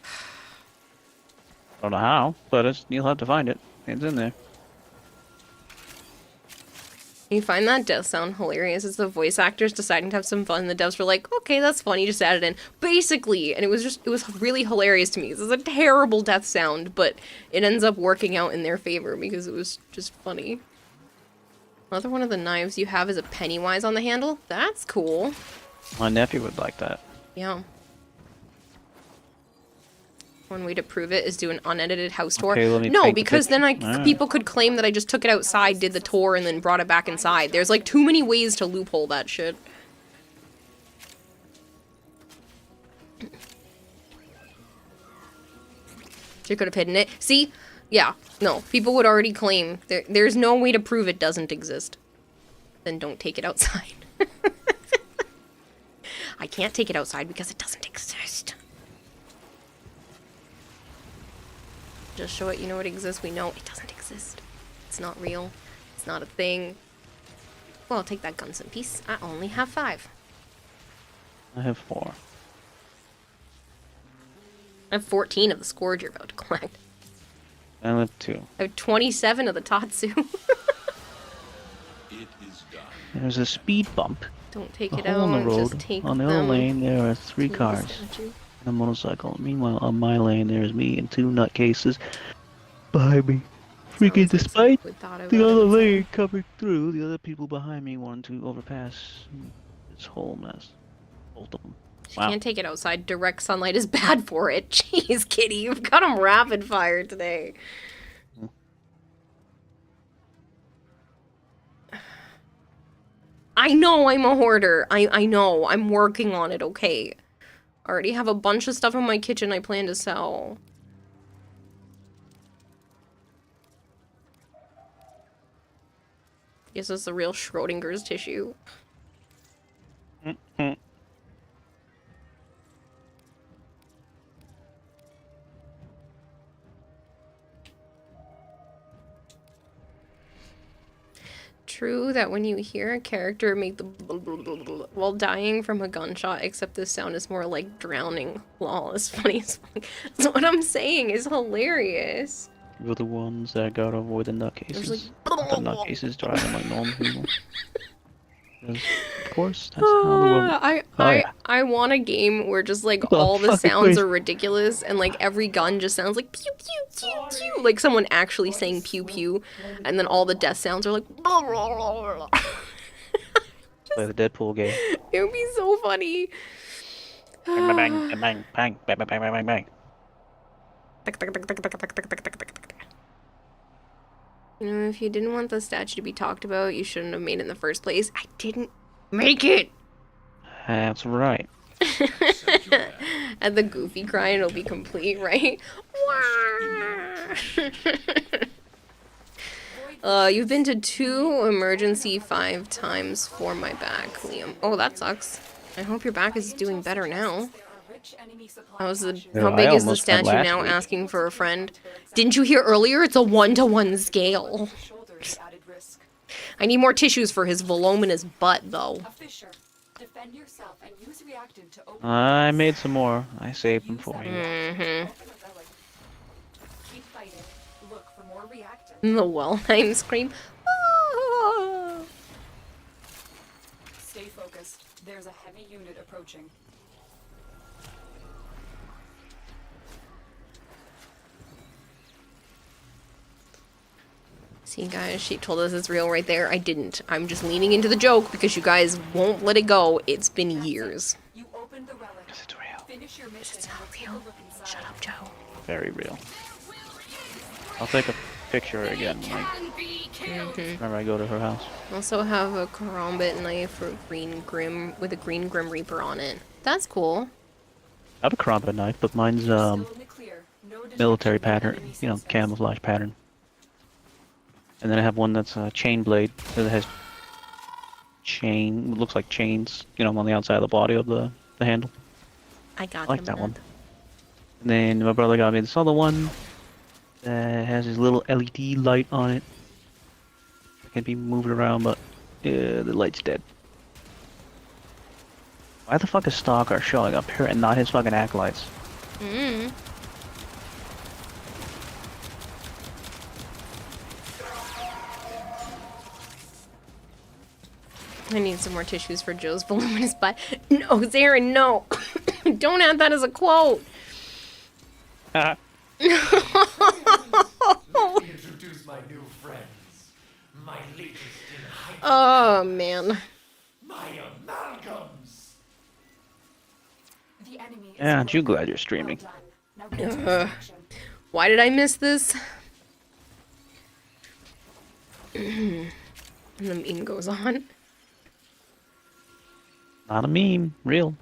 I don't know how, but you'll have to find it. It's in there. You find that death sound hilarious. It's the voice actors deciding to have some fun. The devs were like, okay, that's funny, just add it in. Basically, and it was really hilarious to me. This is a terrible death sound, but it ends up working out in their favor because it was just funny. Another one of the knives you have is a Pennywise on the handle. That's cool. My nephew would like that. Yeah. One way to prove it is do an unedited house tour. Okay, let me No, paint the because then picture. people could claim that I just took it outside, did the tour, and then brought it back inside. There's like too many ways to loophole that shit. You could have hidden it. See? Yeah. No. People would already claim there's no way to prove it doesn't exist. Then don't take it outside. I can't take it outside because it doesn't exist. Just show it, you know it exists. We know it doesn't exist. It's not real. It's not a thing. Well, take that Gunsum piece. I only have 5. I have 4. I have 14 of the Scourge you're about to collect. I have 2. I have 27 of the Tatsu. There's a speed bump. Don't take A it hole in the out. road. Just take On the other them. lane, there are 3 to the cars statue. and a motorcycle. Meanwhile, on my lane, there's me and 2 nutcases behind me. Freaking despite we thought it the was. other lane coming through, the other people behind me wanted to overpass this whole mess. Both of them. She can't take it outside. Direct sunlight is bad for it. Jeez, Kitty, you've got them rapid fire today. I know I'm a hoarder. I know. I'm working on it, okay? I already have a bunch of stuff in my kitchen I plan to sell. Guess it's the real Schrodinger's tissue. True that when you hear a character make the while dying from a gunshot, except this sound is more like drowning. Lol, it's funny as fuck. That's what I'm saying is hilarious. You're the ones that gotta avoid the nutcases. The nutcases driving like normal people. 'Cause, of course, that's how the world... I want a game where just like People are all the fucking sounds crazy. are ridiculous and like every gun just sounds like pew pew pew pew, like someone actually saying pew pew, and then all the death sounds are like. Play the Deadpool game. It would be so funny. Bang, bang, bang, bang, bang, bang, bang, bang, bang, bang. You know, if you didn't want the statue to be talked about, you shouldn't have made it in the first place. I didn't make it. That's right. At the Goofy cry, it'll be complete, right? You've been to 2 emergency 5 times for my back, Liam. Oh, that sucks. I hope your back is doing better now. How big is the statue now asking for a friend? Didn't you hear earlier? It's a 1-to-1 scale. I need more tissues for his voluminous butt, though. I made some more. I saved them for you. The Wellheim scream. Ah! Stay focused. There's a heavy unit approaching. See, guys, she told us it's real right there. I didn't. I'm just leaning into the joke because you guys won't let it go. It's been years. You opened the relic. Because it's real. Finish your mission. It's not real. Shut up, Joe. Very real. I'll take a picture again. Like, whenever I go to her house. Also have a karambit knife for Green Grim with a Green Grim Reaper on it. That's cool. I have a karambit knife, but mine's military pattern, you know, camouflage pattern. And then I have one that's a chain blade that has looks like chains, you know, on the outside of the body of the handle. I like that one. And then my brother got me this other one that has his little LED light on it. It can be moved around, but the light's dead. Why the fuck is Stalker showing up here and not his fucking acolytes? I need some more tissues for Joe's voluminous butt. No, Zarin, no. Don't add that as a quote. Introduce my new friends. My latest in hype. Oh, man. My amalgams. The enemy Yeah, aren't you glad you're streaming? Why did I miss this? And the meme goes on. Not a meme, real.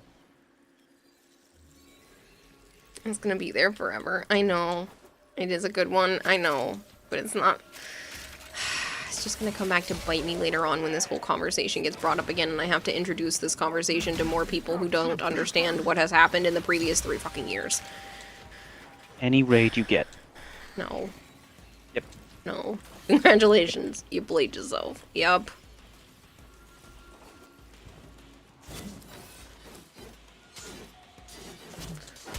It's gonna be there forever. I know. It is a good one. I know. But it's not. It's just gonna come back to bite me later on when this whole conversation gets brought up again and I have to introduce this conversation to more people who don't understand what has happened in the previous 3 fucking years. Any raid you get. No. Yep. No. Congratulations. You played yourself. Yup.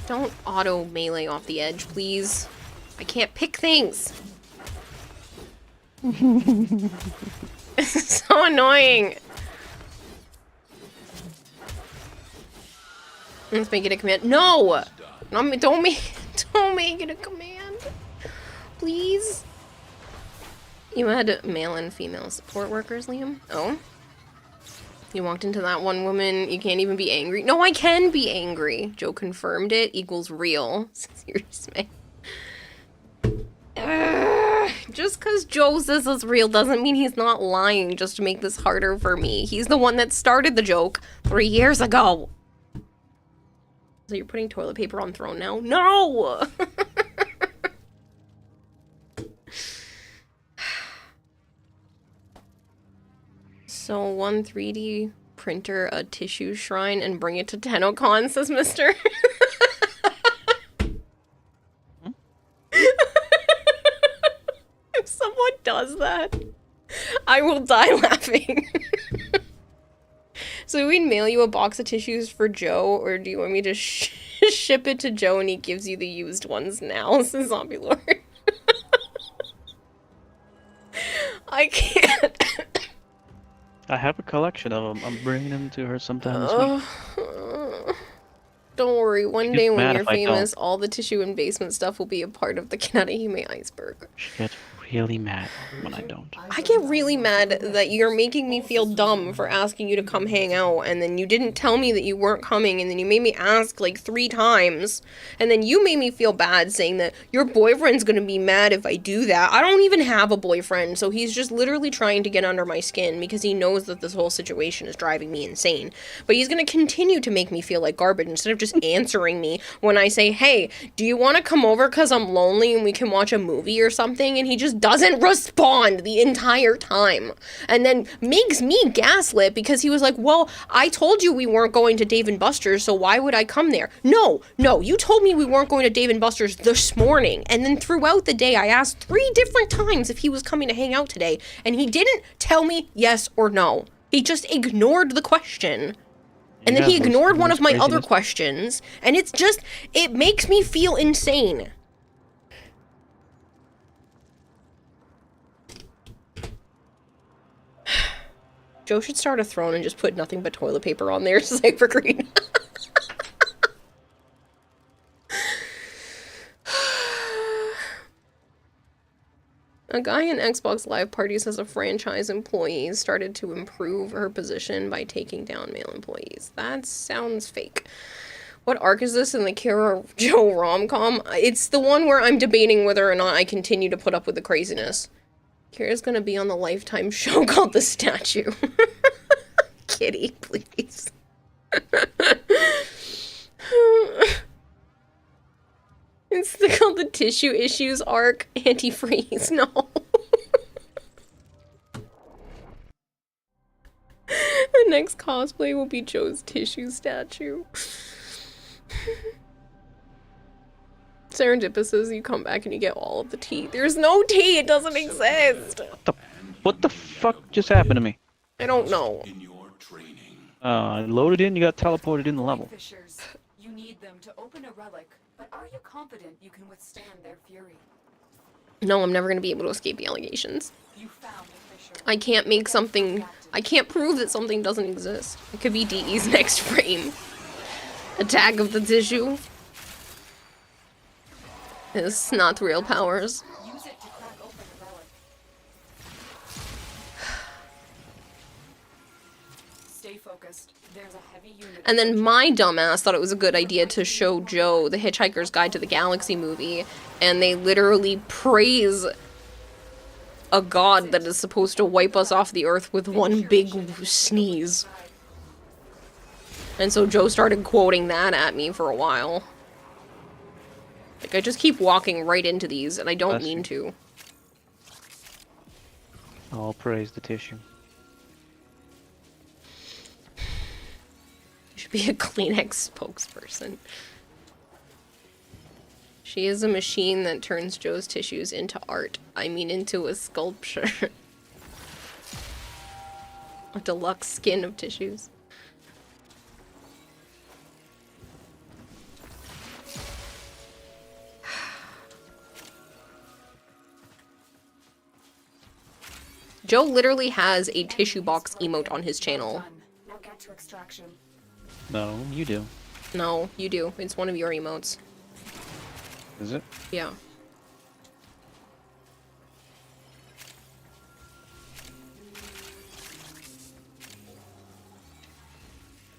Don't auto melee off the edge, please. I can't pick things. This is so annoying. Let's make it a command. No! Don't make it a command. Please. You had male and female support workers, Liam? Oh? You walked into that one woman, you can't even be angry. No, I can be angry. Joe confirmed it equals real. Seriously. Just because Joe says it's real doesn't mean he's not lying just to make this harder for me. He's the one that started the joke 3 years ago. So you're putting toilet paper on throne now? No! So 1 3D printer a tissue shrine and bring it to TennoCon, says Mister. If someone does that, I will die laughing. So we'd mail you a box of tissues for Joe, or do you want me to ship it to Joe and he gives you the used ones now, says Zombie Lord. I can't. I have a collection of them. I'm bringing them to her sometime this week. Don't worry, one day when mad you're if I famous, don't. all the tissue and basement stuff will be a part of the Kanata Hime iceberg. She gets really mad when I don't. I get really mad that you're making me feel dumb for asking you to come hang out, and then you didn't tell me that you weren't coming, and then you made me ask like 3 times, and then you made me feel bad saying that your boyfriend's gonna be mad if I do that. I don't even have a boyfriend, so he's just literally trying to get under my skin because he knows that this whole situation is driving me insane. But he's gonna continue to make me feel like garbage instead of just answering me when I say, hey, do you want to come over because I'm lonely and we can watch a movie or something? And he just doesn't respond the entire time. And then makes me gaslit because he was like, well, I told you we weren't going to Dave & Buster's, so why would I come there? No, you told me we weren't going to Dave & Buster's this morning. And then throughout the day, I asked 3 different times if he was coming to hang out today, and he didn't tell me yes or no. He just ignored the question. And then he ignored one of my other questions, and it makes me feel insane. Joe should start a throne and just put nothing but toilet paper on there, Cypher Green. A guy in Xbox Live Party says a franchise employee started to improve her position by taking down male employees. That sounds fake. What arc is this in the Kira Joe rom-com? It's the one where I'm debating whether or not I continue to put up with the craziness. Kira's gonna be on the Lifetime show called The Statue. Kitty, please. It's called the Tissue Issues arc. Antifreeze, no. The next cosplay will be Joe's tissue statue. Serendipity says you come back and you get all of the tea. There's no tea, it doesn't exist. What the fuck just happened to me? I don't know. I loaded in, you got teleported in the level. Fishers, you need them to open a relic, but are you confident you can withstand their fury? No, I'm never gonna be able to escape the allegations. You found a fisher. I can't make something... I can't prove that something doesn't exist. It could be DE's next frame. Attack of the tissue. It's not real powers. Use it to crack open the relic. Stay focused. There's a heavy unit. And then my dumbass thought it was a good idea to show Joe the Hitchhiker's Guide to the Galaxy movie, and they literally praise a god that is supposed to wipe us off the earth with one big sneeze. And so Joe started quoting that at me for a while. Like, I just keep walking right into these, and I don't mean to. All praise the tissue. You should be a Kleenex spokesperson. She is a machine that turns Joe's tissues into art. I mean, into a sculpture. A deluxe skin of tissues. Joe literally has a tissue box emote on his channel. Now get to extraction. No, you do. No, you do. It's one of your emotes. Is it? Yeah.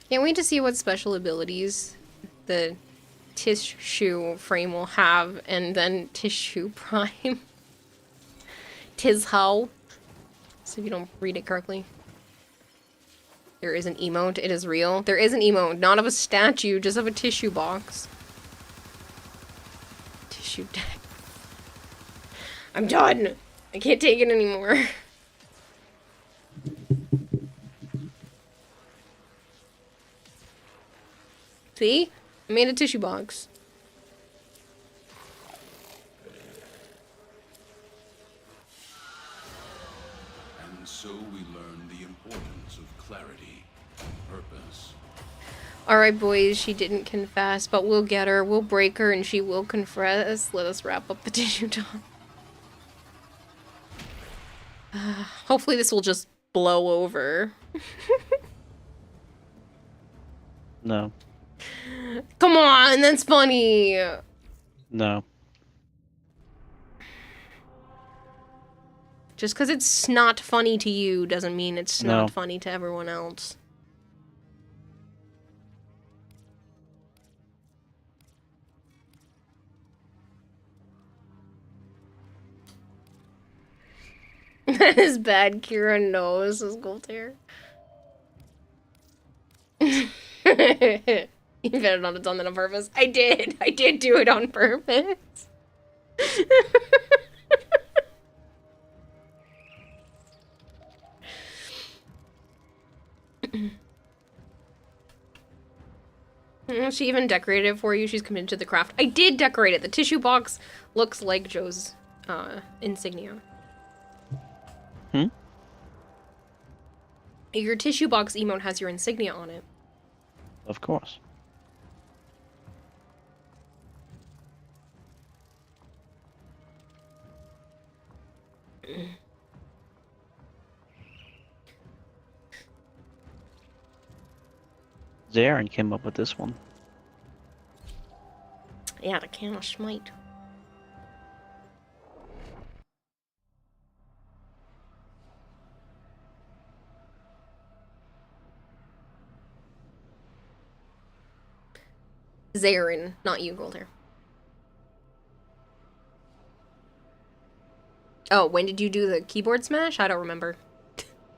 Can't wait to see what special abilities the tissue frame will have, and then tissue prime. Tizho. So if you don't read it correctly. There is an emote. It is real. There is an emote. Not of a statue, just of a tissue box. Tissue deck. I'm done. I can't take it anymore. See? I made a tissue box. And so we learn the importance of clarity and purpose. Alright, boys, she didn't confess, but we'll get her, we'll break her, and she will confess. Let us wrap up the tissue talk. Hopefully this will just blow over. No. Come on, that's funny. No. Just because it's not funny to you doesn't mean it's No. not funny to everyone else. That is bad. Kira knows his gold hair. You better not have done that on purpose. I did. I did do it on purpose. She even decorated it for you. She's committed to the craft. I did decorate it. The tissue box looks like Joe's insignia. Hmm? Your tissue box emote has your insignia on it. Of course. Zarin came up with this one. Yeah, the can of smite. Zarin, not you, Goldhair. Oh, when did you do the keyboard smash? I don't remember.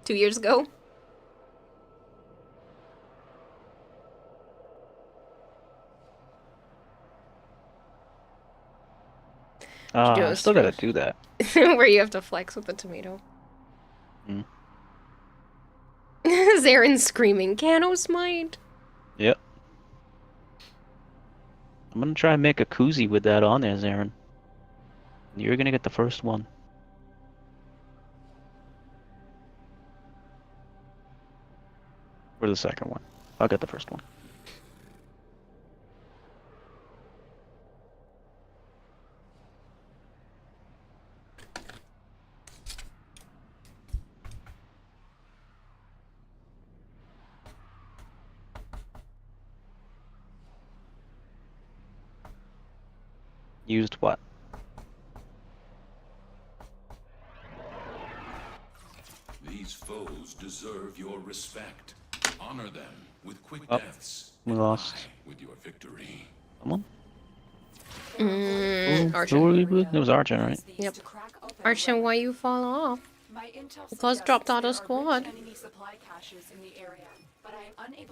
2 years ago? I still gotta do that. Where you have to flex with the tomato. Mm. Zarin screaming, Cano smite! Yep. I'm gonna try and make a koozie with that on there, Zarin. You're gonna get the first one. Or the second one. I'll get the first one. Used what? These foes deserve your respect. Honor them with quick Oh, deaths. we lost. With your victory. Someone? Archon. It was Archon, right? Yep. Archon, why you fall off? Because dropped out of squad.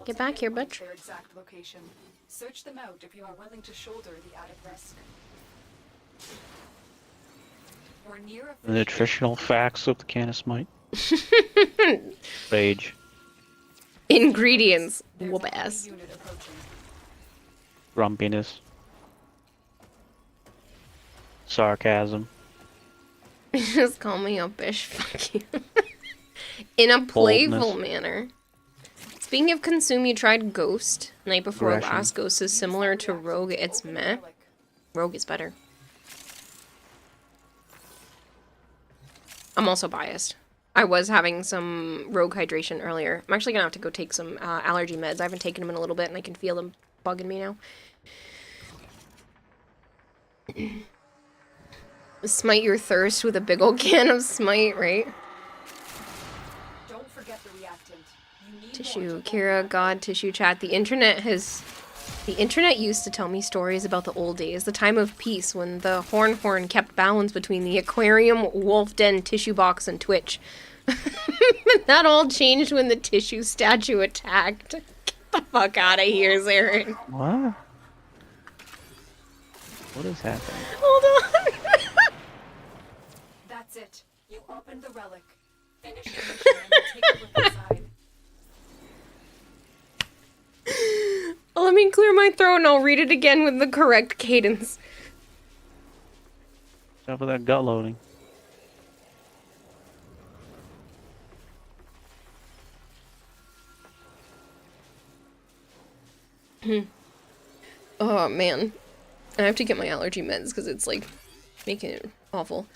Get back here, bitch. Their exact location. Search them out if you are willing to shoulder the added risk. We're near The nutritional facts of the can of smite. Rage. Ingredients. Whoop ass. Grumpiness. Sarcasm. Just call me a bitch. Fuck you. In a playful Boldness. manner. Speaking of consume, you tried Ghost night before Aggression. last. Ghost is similar to Rogue. It's meh. Rogue is better. I'm also biased. I was having some Rogue hydration earlier. I'm actually gonna have to go take some allergy meds. I haven't taken them in a little bit, and I can feel them bugging me now. Smite your thirst with a big old can of smite, right? Don't forget the reactant. You need Tissue, Kira, God, tissue chat. The internet used to tell me stories about the old days, the time of peace when the Horn kept balance between the aquarium, wolf den, tissue box, and Twitch. That all changed when the tissue statue attacked. Get the fuck out of here, Zarin. What? What is happening? Hold on. That's it. You opened the relic. Finish your mission and take it with inside. Let me clear my throat and I'll read it again with the correct cadence. Stop with that gut loading. Oh man. I have to get my allergy meds because it's like making it awful.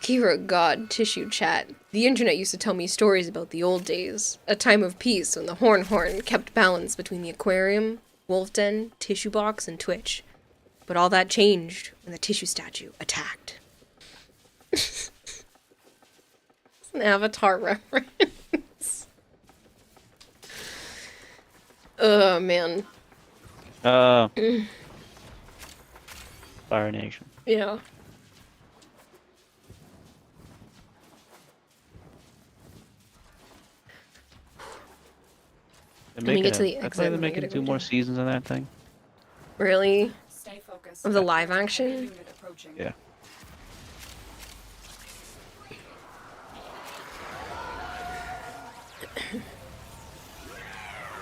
Kira, God, tissue chat. The internet used to tell me stories about the old days. A time of peace when the Horn kept balance between the aquarium, wolf den, tissue box, and Twitch. But all that changed when the tissue statue attacked. An Avatar reference. Oh, man. Fire Nation. Yeah. They're Let me get to making the I exit. think they're Let me making get 2 more seasons of that thing. Really? Stay focused. Of the live action? Unit approaching. Yeah.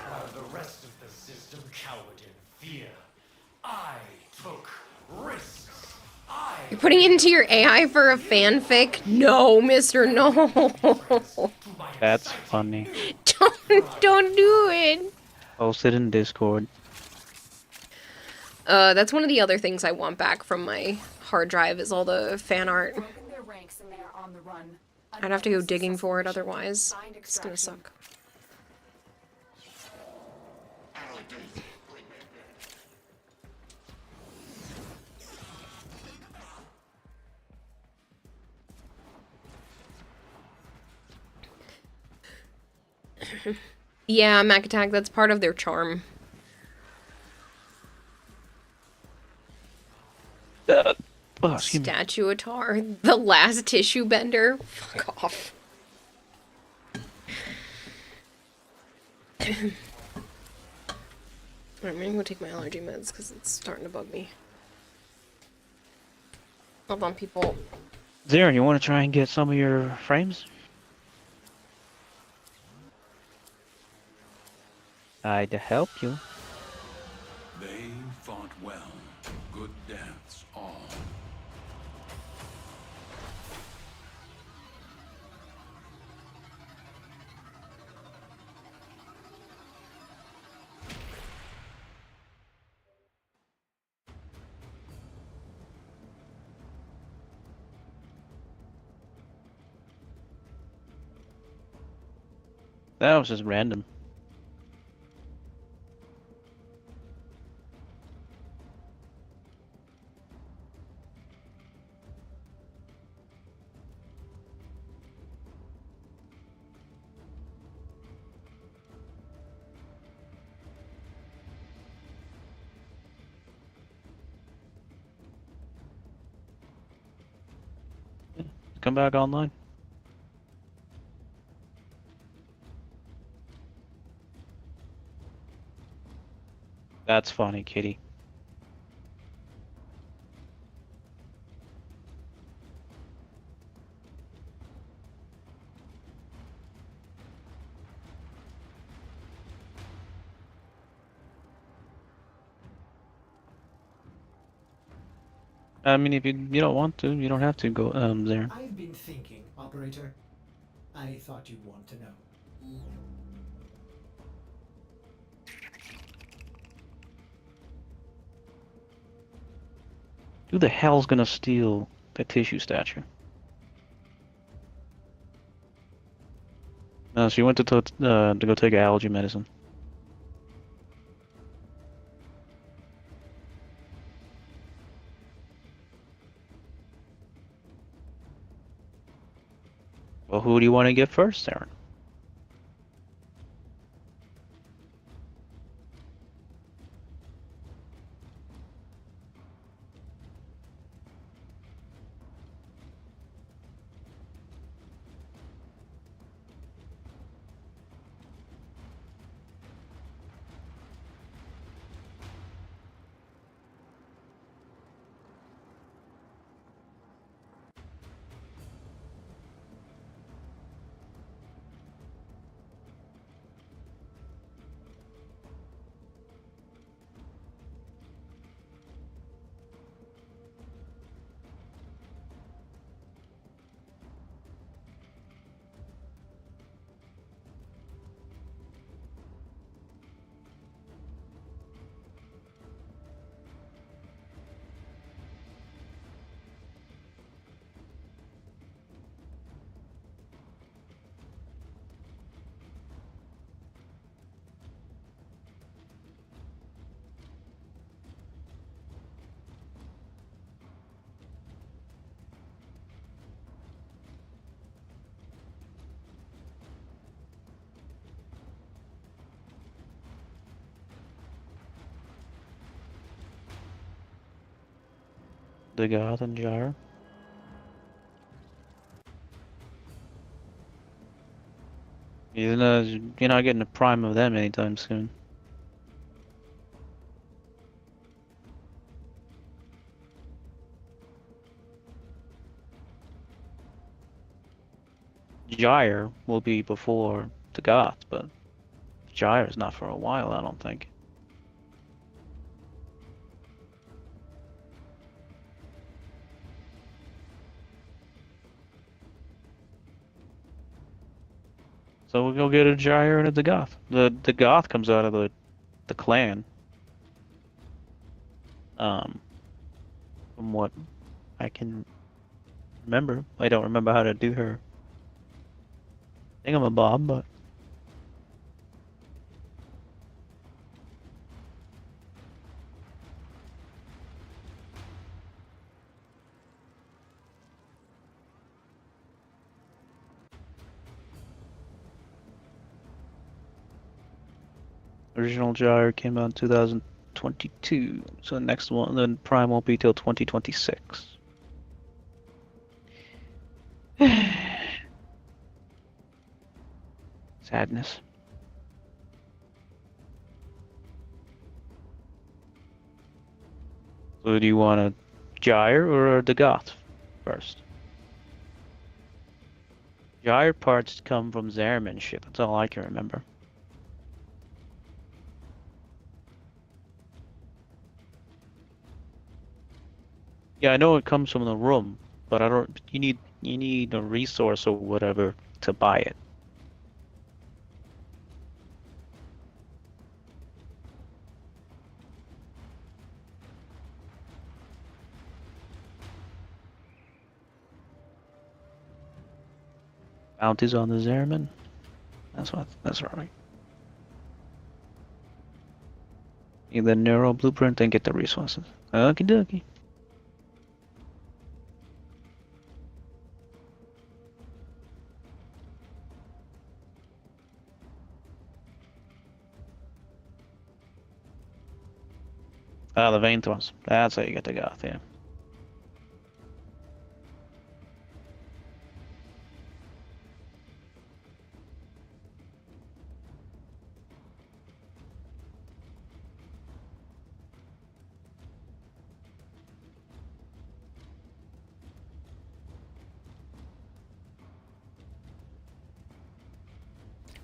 While the rest of the system cowered in fear, I took risks. You're putting it into your AI for a fanfic? No, mister, no. That's funny. Don't do it. Post it in Discord. That's one of the other things I want back from my hard drive is all the fan art. Broken their ranks and they are on the run. I'd have to go digging for it otherwise. It's gonna suck. Yeah, Mac Attack, that's part of their charm. Statuatar, the last tissue bender. Fuck off. Alright, I'm gonna go take my allergy meds because it's starting to bug me. Hold on, people. Zarin, you want to try and get some of your frames? I'd help you. They fought well. Good deaths all. That was just random. Come back online. That's funny, kitty. I mean, if you don't want to, you don't have to go there. I've been thinking, Operator. I thought you'd want to know. Who the hell's gonna steal the tissue statue? No, she went to go take allergy medicine. Well, who do you want to get first, Aaron? Dagoth and Gyre. You're not getting a prime of them anytime soon. Gyre will be before Dagoth, but Gyre's not for a while, I don't think. So we'll go get a Gyre and a Dagoth. The Dagoth comes out of the clan. From what I can remember. I don't remember how to do her thingamabob, but original Gyre came out in 2022, so the next one, then Prime won't be till 2026. Sadness. So do you want a Gyre or a Dagoth first? Gyre parts come from Zariman ship, that's all I can remember. Yeah, I know it comes from the room, but I don't. You need a resource or whatever to buy it. Bounties on the Zariman. That's right. Get the Neuro blueprint and get the resources. Okie dokie. Ah, the vein thorns. That's how you get the Goth, yeah.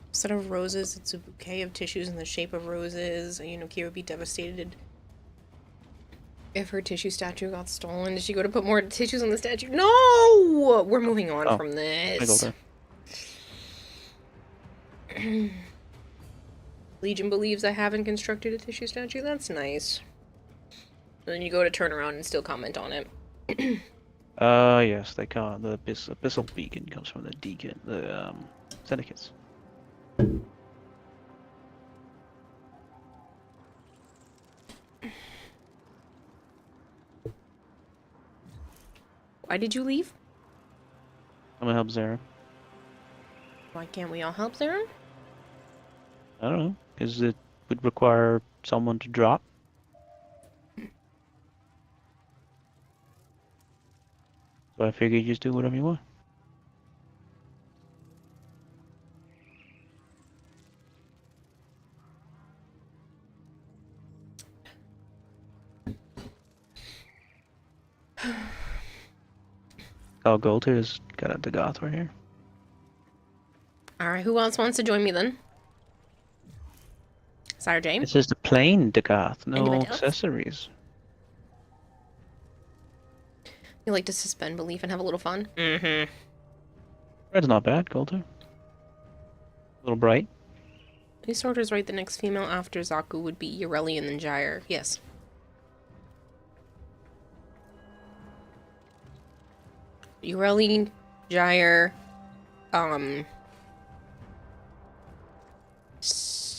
Instead of roses, it's a bouquet of tissues in the shape of roses. You know, Kira would be devastated if her tissue statue got stolen. Did she go to put more tissues on the statue? No! We're moving on from this. Legion believes I haven't constructed a tissue statue. That's nice. And then you go to turn around and still comment on it. Yes, they call it the Abyssal Beacon comes from the Deacon, the Syndicates. Why did you leave? I'm gonna help Zara. Why can't we all help Zara? I don't know, because it would require someone to drop. So I figured you just do whatever you want. Oh, Golter's got a Dagoth right here. Alright, who else wants to join me then? Sire James? It's just a plain Dagoth, no Anybody else? accessories. You like to suspend belief and have a little fun? Mm-hmm. Red's not bad, Golter. A little bright. These sorters right, the next female after Zaku would be Yoreli and then Gyre. Yes. Yoreli, Gyre, Stynex?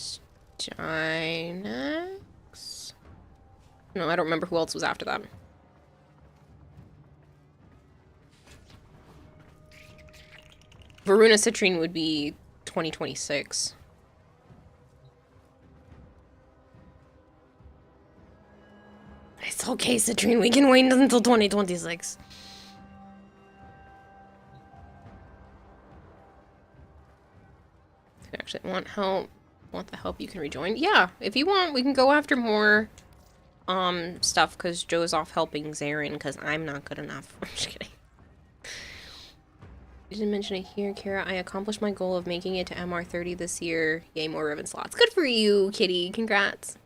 No, I don't remember who else was after that. Varuna Citrine would be 2026. It's okay. okay, Citrine, we can wait until 2026. If you actually want the help, you can rejoin. Yeah, if you want, we can go after more stuff, because Joe's off helping Zarin, because I'm not good enough. I'm just kidding. You didn't mention it here, Kara. I accomplished my goal of making it to MR30 this year. Yay, more ribbon slots. Good for you, Kitty. Congrats.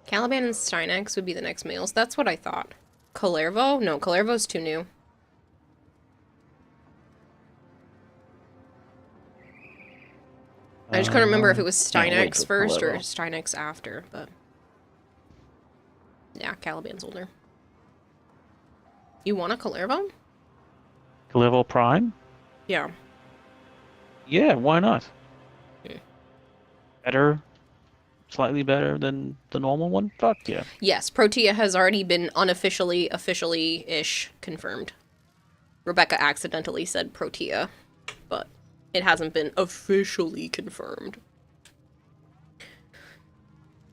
Caliban and Stynex would be the next males. That's what I thought. Kalervo? No, Kalervo's too new. I just couldn't remember if it was Can't wait Stynex for first or Kalervo. Stynex after, but... Yeah, Caliban's older. You want a Kalervo? Level Prime? Yeah. Yeah, why not? Hmm. Better, slightly better than the normal one? Fuck yeah. Yes, Protea has already been officially-ish confirmed. Rebecca accidentally said Protea, but it hasn't been officially confirmed.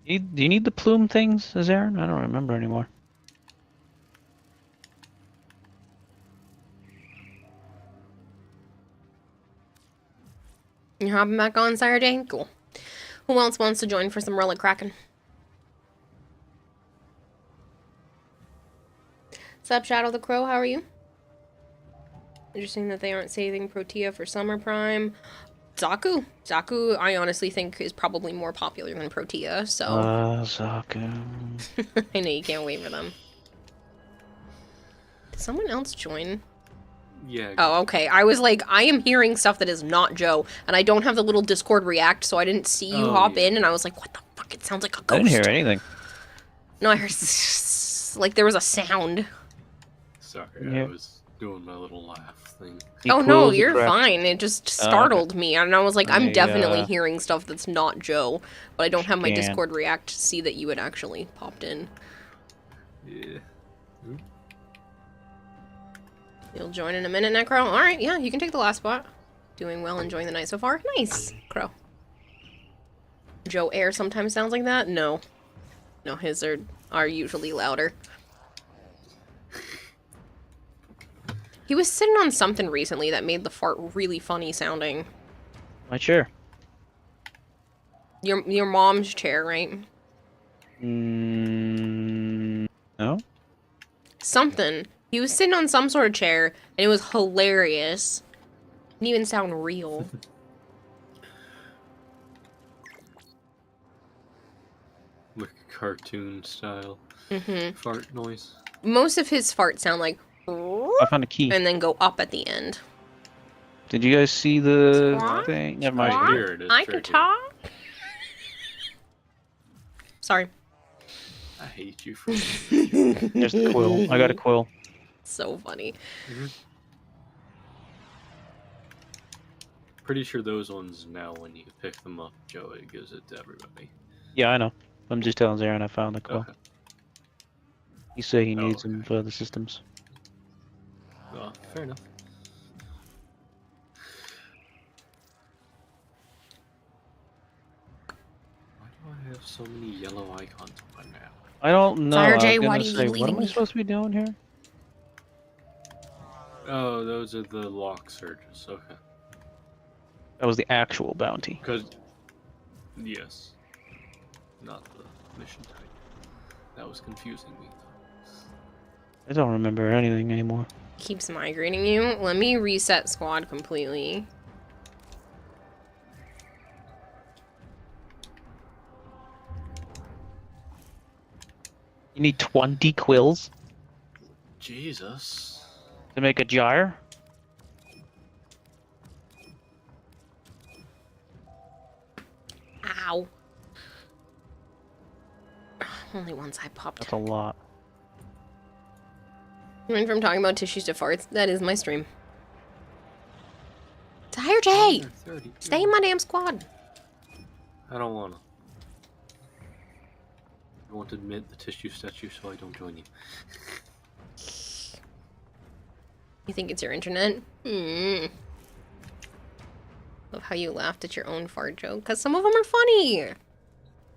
Do you need the plume things, Aaron? I don't remember anymore. You're hopping back on Saturday? Cool. Who else wants to join for some Relic Kraken? Sup, Shadow the Crow, how are you? Interesting that they aren't saving Protea for Summer Prime. Zaku. Zaku, I honestly think, is probably more popular than Protea, so... Zaku. I know you can't wait for them. Did someone else join? Yeah. Oh, okay. I was like, I am hearing stuff that is not Joe, and I don't have the little Discord react, so I didn't see you hop in, and I was like, what the fuck? It sounds like a ghost. I didn't hear anything. No, I heard like there was a sound. Sorry, Yeah. I was doing my little laugh thing. Oh no, you're fine. It just startled me, and I was like, I'm I, definitely hearing stuff that's not Joe, but I don't have my Scan. Discord react to see that you had actually popped in. Yeah. You'll join in a minute, Necro? Alright, yeah, you can take the last spot. Doing well, enjoying the night so far. Nice, Crow. Joe Air sometimes sounds like that? No. No, his are usually louder. He was sitting on something recently that made the fart really funny sounding. My chair. Your mom's chair, right? No? Something. He was sitting on some sort of chair, and it was hilarious. Didn't even sound real. Like a cartoon style fart noise. Most of his farts sound like... I found a key. And then go up at the end. Did you guys see the Squawk? thing? Never mind. Squawk? Here it is, I right can here. talk. Sorry. I hate you for There's the quill. I got a quill. So funny. Pretty sure those ones now, when you pick them up, Joe, it gives it to everybody. Yeah, I know. I'm just telling Zarin I found the quill. Okay. He said he needs them for the systems. Oh, fair enough. Why do I have so many yellow icons on now? I don't know. Sire I J, was why gonna do you say, keep what leaving am I me? supposed to be doing here? Oh, those are the lock surges. Okay. That was the actual bounty. Because, yes. Not the mission type. That was confusing me. I don't remember anything anymore. Keeps migrating you. Let me reset squad completely. You need 20 quills Jesus. to make a gyre? Ow. Only once I popped. That's a lot. Went from talking about tissues to farts. That is my stream. Sire J! Stay in my damn squad. I don't wanna. I won't admit the tissue statue, so I don't join you. You think it's your internet? Hmm. Love how you laughed at your own fart joke. Because some of them are funny.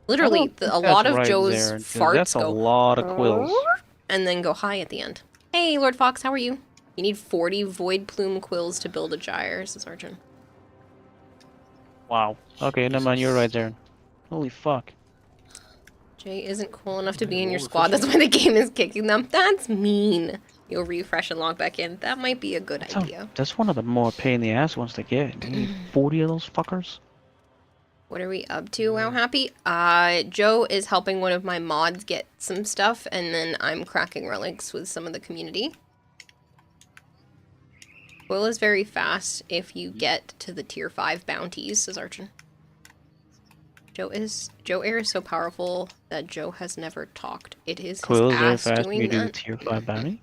Literally, a lot of Joe's farts That's a go... lot of quills. and then go high at the end. Hey, Lord Fox, how are you? You need 40 Void Plume Quills to build a gyre, says Arjun. Wow. Okay, never mind. You're right there. Holy fuck. Jay isn't cool enough to be in your squad. That's why the game is kicking them. That's mean. You'll refresh and log back in. That might be a good idea. That's one of the more pain in the ass ones to get. You need 40 of those fuckers. What are we up to, Wow Happy? Joe is helping one of my mods get some stuff, and then I'm cracking relics with some of the community. Quill is very fast if you get to the tier 5 bounties, says Archon. Joe Air is so powerful that Joe has never talked. It is Quill his is very ass fast. doing You do the that. tier 5 bounty.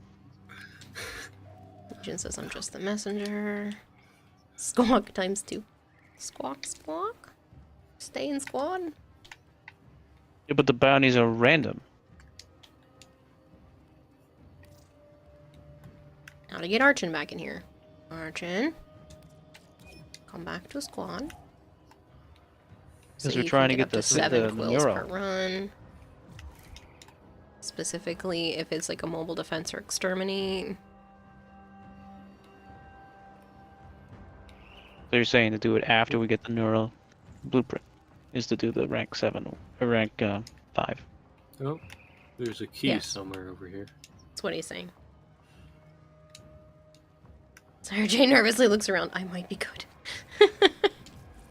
Legion says I'm just the messenger. Squawk times 2. Squawk, squawk. Stay in squad. Yeah, but the bounties are random. Now to get Archon back in here. Archon. Come back to squad. Because we're trying to get up to the 7 quills Neuro. per run. Specifically, if it's like a mobile defense or exterminate. So you're saying to do it after we get the neural blueprint is to do the rank 7 or rank 5. Oh, there's a key Yes. somewhere over here. That's what he's saying. Sarah Jane nervously looks around. I might be good.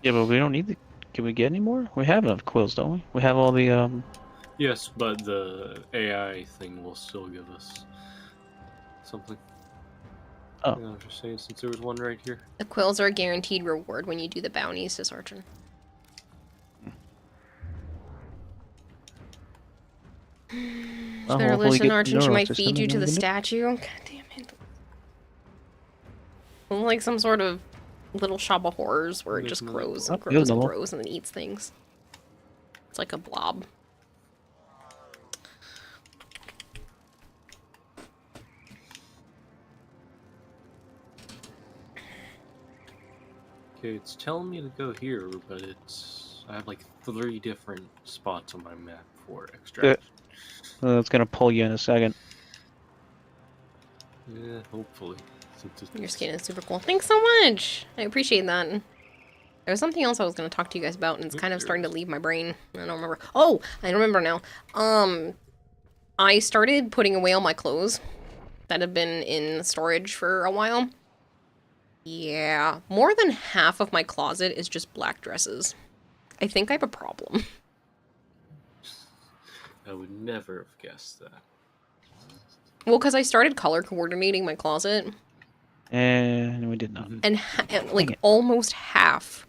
Yeah, but we don't need the. Can we get any more? We have enough quills, don't we? We have all the Yes, but the AI thing will still give us something. Oh. Yeah, I was just saying, since there was one right here. The quills are a guaranteed reward when you do the bounties, says Archon. Well, Better hopefully listen, get Archon. She neural might system feed you and to the we can do- statue. God damn it. Like some sort of little shop of horrors where it just grows and Oh, grows and no. grows and then eats things. It's like a blob. Okay, it's telling me to go here, but it's... I have like 3 different spots on my map for extraction. It's gonna pull you in a second. Yeah, hopefully. Since it's... Your skin is super cool. Thanks so much! I appreciate that. There was something else I was going to talk to you guys about, and it's kind of starting to leave my brain. I don't remember. Oh! I remember now. I started putting away all my clothes that have been in storage for a while. Yeah. More than half of my closet is just black dresses. I think I have a problem. I would never have guessed that. Well, because I started color coordinating my closet, And we did not. and like almost half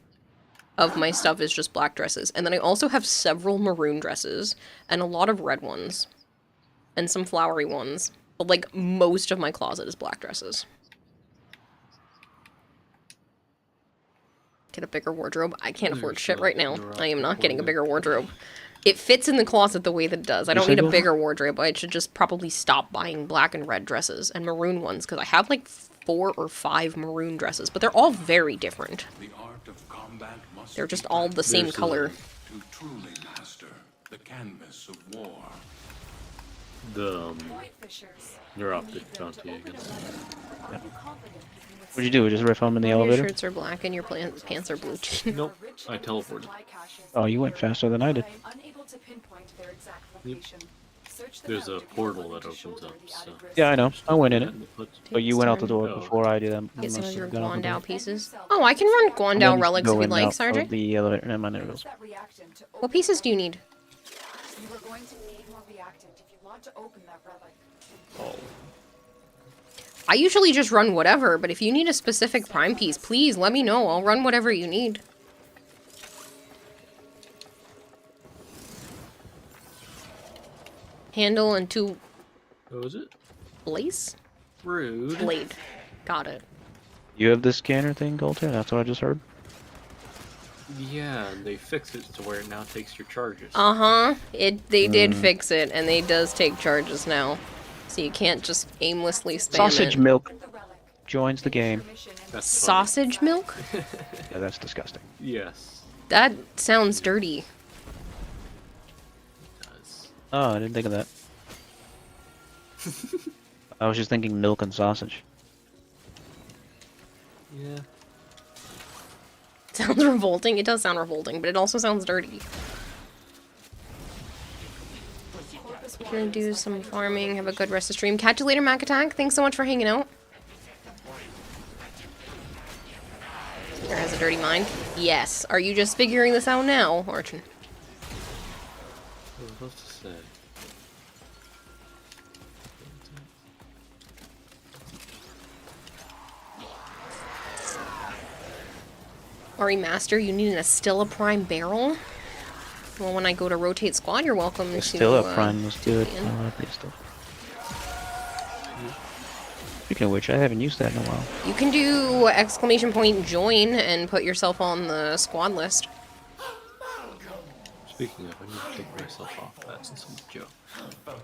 of my stuff is just black dresses. And then I also have several maroon dresses and a lot of red ones and some flowery ones. But like most of my closet is black dresses. Get a bigger wardrobe. I can't afford shit right now. I am not getting a bigger wardrobe. It fits in the closet the way that it does. I don't need a bigger wardrobe. I should just probably stop buying black and red dresses and maroon ones because I have like 4 or 5 maroon dresses, but they're all very different. The art of combat must They're just all the same color. to truly master the canvas of war. The neuroptic bounty, I guess. What'd you do? Just riff them in the Your elevator? shirts are black and your pants are blue. Nope, I teleported. Oh, you went faster than I did. Yep. There's a portal that opens up, so... Yeah, I know. I went in it. But you went out the door before I did. Get some of your Guandao pieces. Oh, I can run Guandao relics if you'd like, Sergeant. The elevator. Never mind, there it goes. What pieces do you need? You are going to need more reactant if you want to open that relic. Oh. I usually just run whatever, but if you need a specific prime piece, please let me know. I'll run whatever you need. Handle and 2... What was it? Blaze? Rude. Blade. Got it. You have this scanner thing, Golter? That's what I just heard. Yeah, and they fixed it to where it now takes your charges. Uh-huh. They did fix it, and it does take charges now. So you can't just aimlessly spam Sausage it. milk joins the game. That's Sausage milk? Yeah, that's disgusting. Yes. That sounds dirty. Oh, I didn't think of that. I was just thinking milk and sausage. Yeah. Sounds revolting. It does sound revolting, but it also sounds dirty. You're gonna do some farming, have a good rest of stream. Catch you later, Mac Attack. Thanks so much for hanging out. There has a dirty mind. Yes. Are you just figuring this out now, Orchin? I was supposed to say. Ari Master, you need an Astilla Prime barrel? Well, when I go to rotate squad, you're welcome to... Astilla Prime was good. I like the Astilla. Speaking of which, I haven't used that in a while. You can do exclamation point join and put yourself on the squad list. Speaking of, I need to take myself off that since I'm Joe.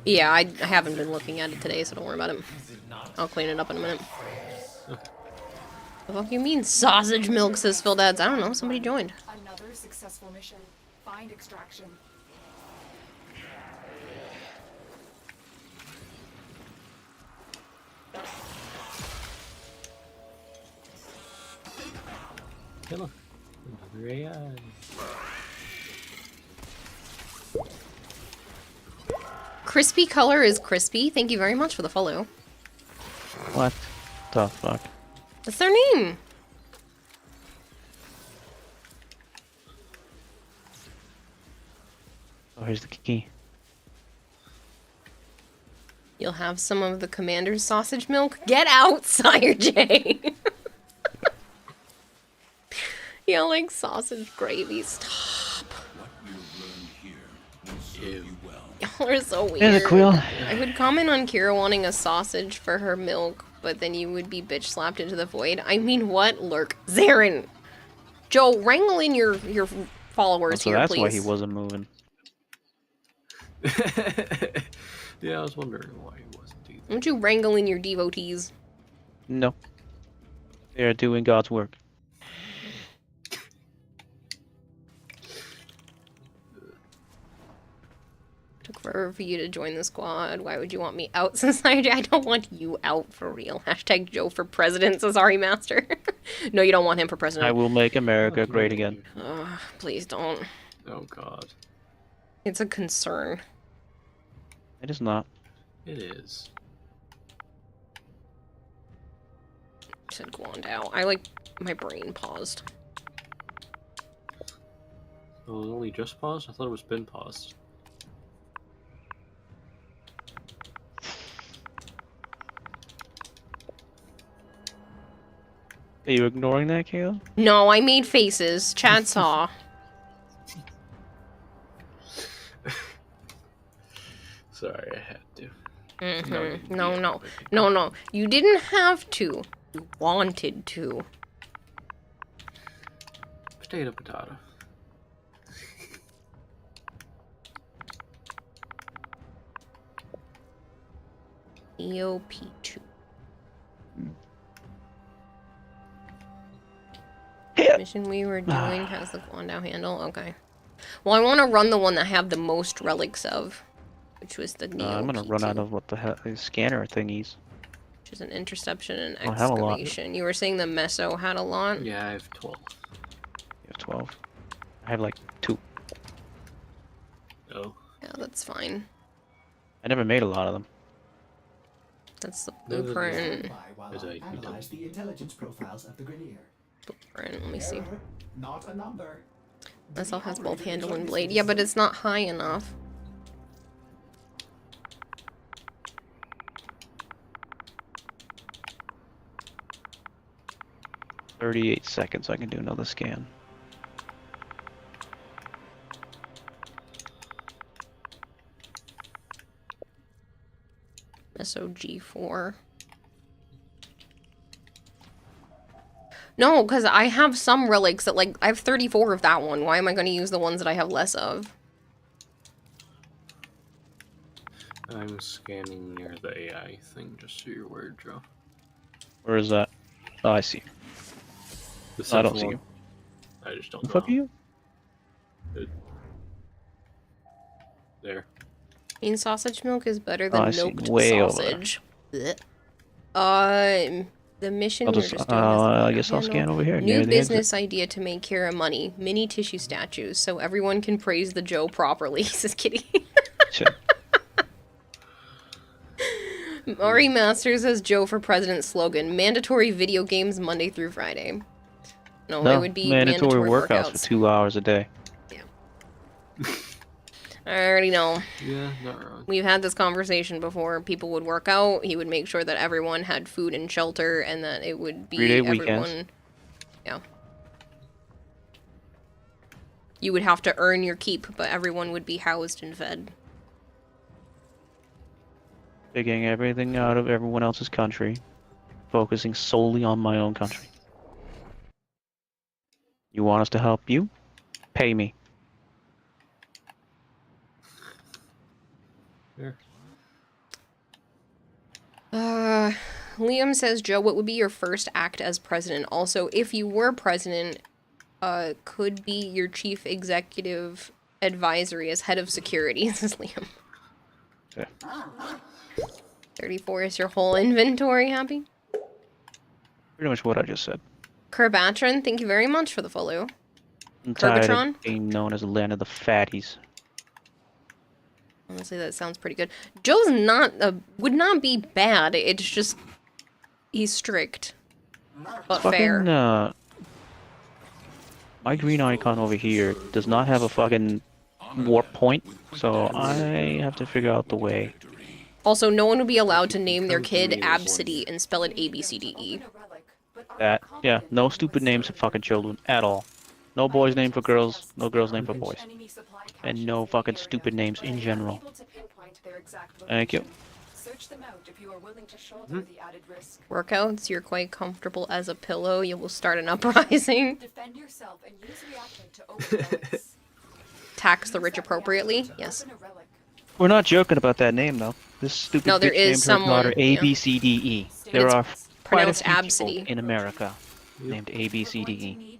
Yeah, I haven't been looking at it today, so don't worry about it. I'll clean it up in a minute. The fuck you mean sausage milk, says Phil Dads? I don't know, somebody joined. Another successful mission. Find extraction. Hello. Another AI. Crispy color is crispy. Thank you very much for the follow. What the fuck? That's their name. Oh, here's the key. You'll have some of the commander's sausage milk. Get out, Sire J. Yeah, like sausage gravy. Stop. Y'all are so weird. There's a quill. I would comment on Kira wanting a sausage for her milk, but then you would be bitch slapped into the void. I mean, what? Lurk. Zarin. Joe, wrangle in your followers So here, that's please. why he wasn't moving. Yeah, I was wondering why he wasn't either. Don't you wrangle in your devotees? No. They're doing God's work. Took forever for you to join the squad. Why would you want me out, Society? I don't want you out for real. Hashtag Joe for president, Cesari Master. No, you don't want him for president. I will make America great again. Please don't. Oh god. It's a concern. It is not. It is. Said Guandao. I like my brain paused. Oh, it was only just paused? I thought it was been paused. Are you ignoring that, Kayla? No, I made faces. Chad saw. Sorry, I had to. No. You didn't have to. You wanted to. Potato, potato. EOP2. Mission we were doing has the Guandao handle. Okay. Well, I want to run the one that I have the most relics of, which was the Neo. I'm gonna run out of what the hell scanner thingies. Which is an interception and I have a lot. excavation. You were saying the Meso had a lot? Yeah, I have 12. You have 12. I have like 2. Oh. Yeah, that's fine. I never made a lot of them. That's the No, no, no. blueprint. While As I I analyze the intelligence profiles of the Grenier. Blueprint. Let me see. Error, not a number. This all has both handle and blade. Yeah, but it's not high enough. "38 seconds, I can do another scan." SOG4. No, because I have some relics that, like, I have 34 of that one. Why am I going to use the ones that I have less of? I'm scanning near the AI thing, just so you're aware, Joe. Where is that? Oh, I see. The I don't see one. you. I just don't The know. fuck are you? There. mean, sausage milk is better than I see. milked Way over there. sausage. Blech. The mission I'll we were just, just doing is I guess I'll handle. scan over here. New near the exit. business idea to make Kira money. Mini tissue statues, so everyone can praise the Joe properly, says Kitty. Sure. Mari Masters has Joe for President slogan. Mandatory video games Monday through Friday. No, it would be mandatory workouts for 2 hours a day. I already know. Yeah, not wrong. We've had this conversation before. People would work out. He would make sure that everyone had food and shelter, and that it would be 3-day everyone. weekends. Yeah. You would have to earn your keep, but everyone would be housed and fed. Taking everything out of everyone else's country, focusing solely on my own country. You want us to help you? Pay me. Fair. Liam says, Joe, what would be your first act as president? Also, if you were president, could be your chief executive advisory as head of security, says Liam. Okay. 34 is your whole inventory, happy? Pretty much what I just said. Kerbatron, thank you very much for the follow. I'm tired Kerbatron? of being known as the land of the fatties. Honestly, that sounds pretty good. Joe's not, would not be bad, it's just, he's strict. But fair. Fucking, my green icon over here does not have a fucking warp point, so I have to figure out the way. Also, no one would be allowed to name their kid Absidy and spell it A-B-C-D-E. That, yeah, no stupid names for fucking children at all. No boys name for girls, no girls name for boys. And no fucking stupid names in general. Thank you. Workouts, you're quite comfortable as a pillow, you will start an uprising. Tax the rich appropriately, yes. We're not joking about that name, though. This stupid No, there bitch is named her someone, daughter yeah. A-B-C-D-E. There It's are quite a pronounced few people Absidy. in America named A-B-C-D-E.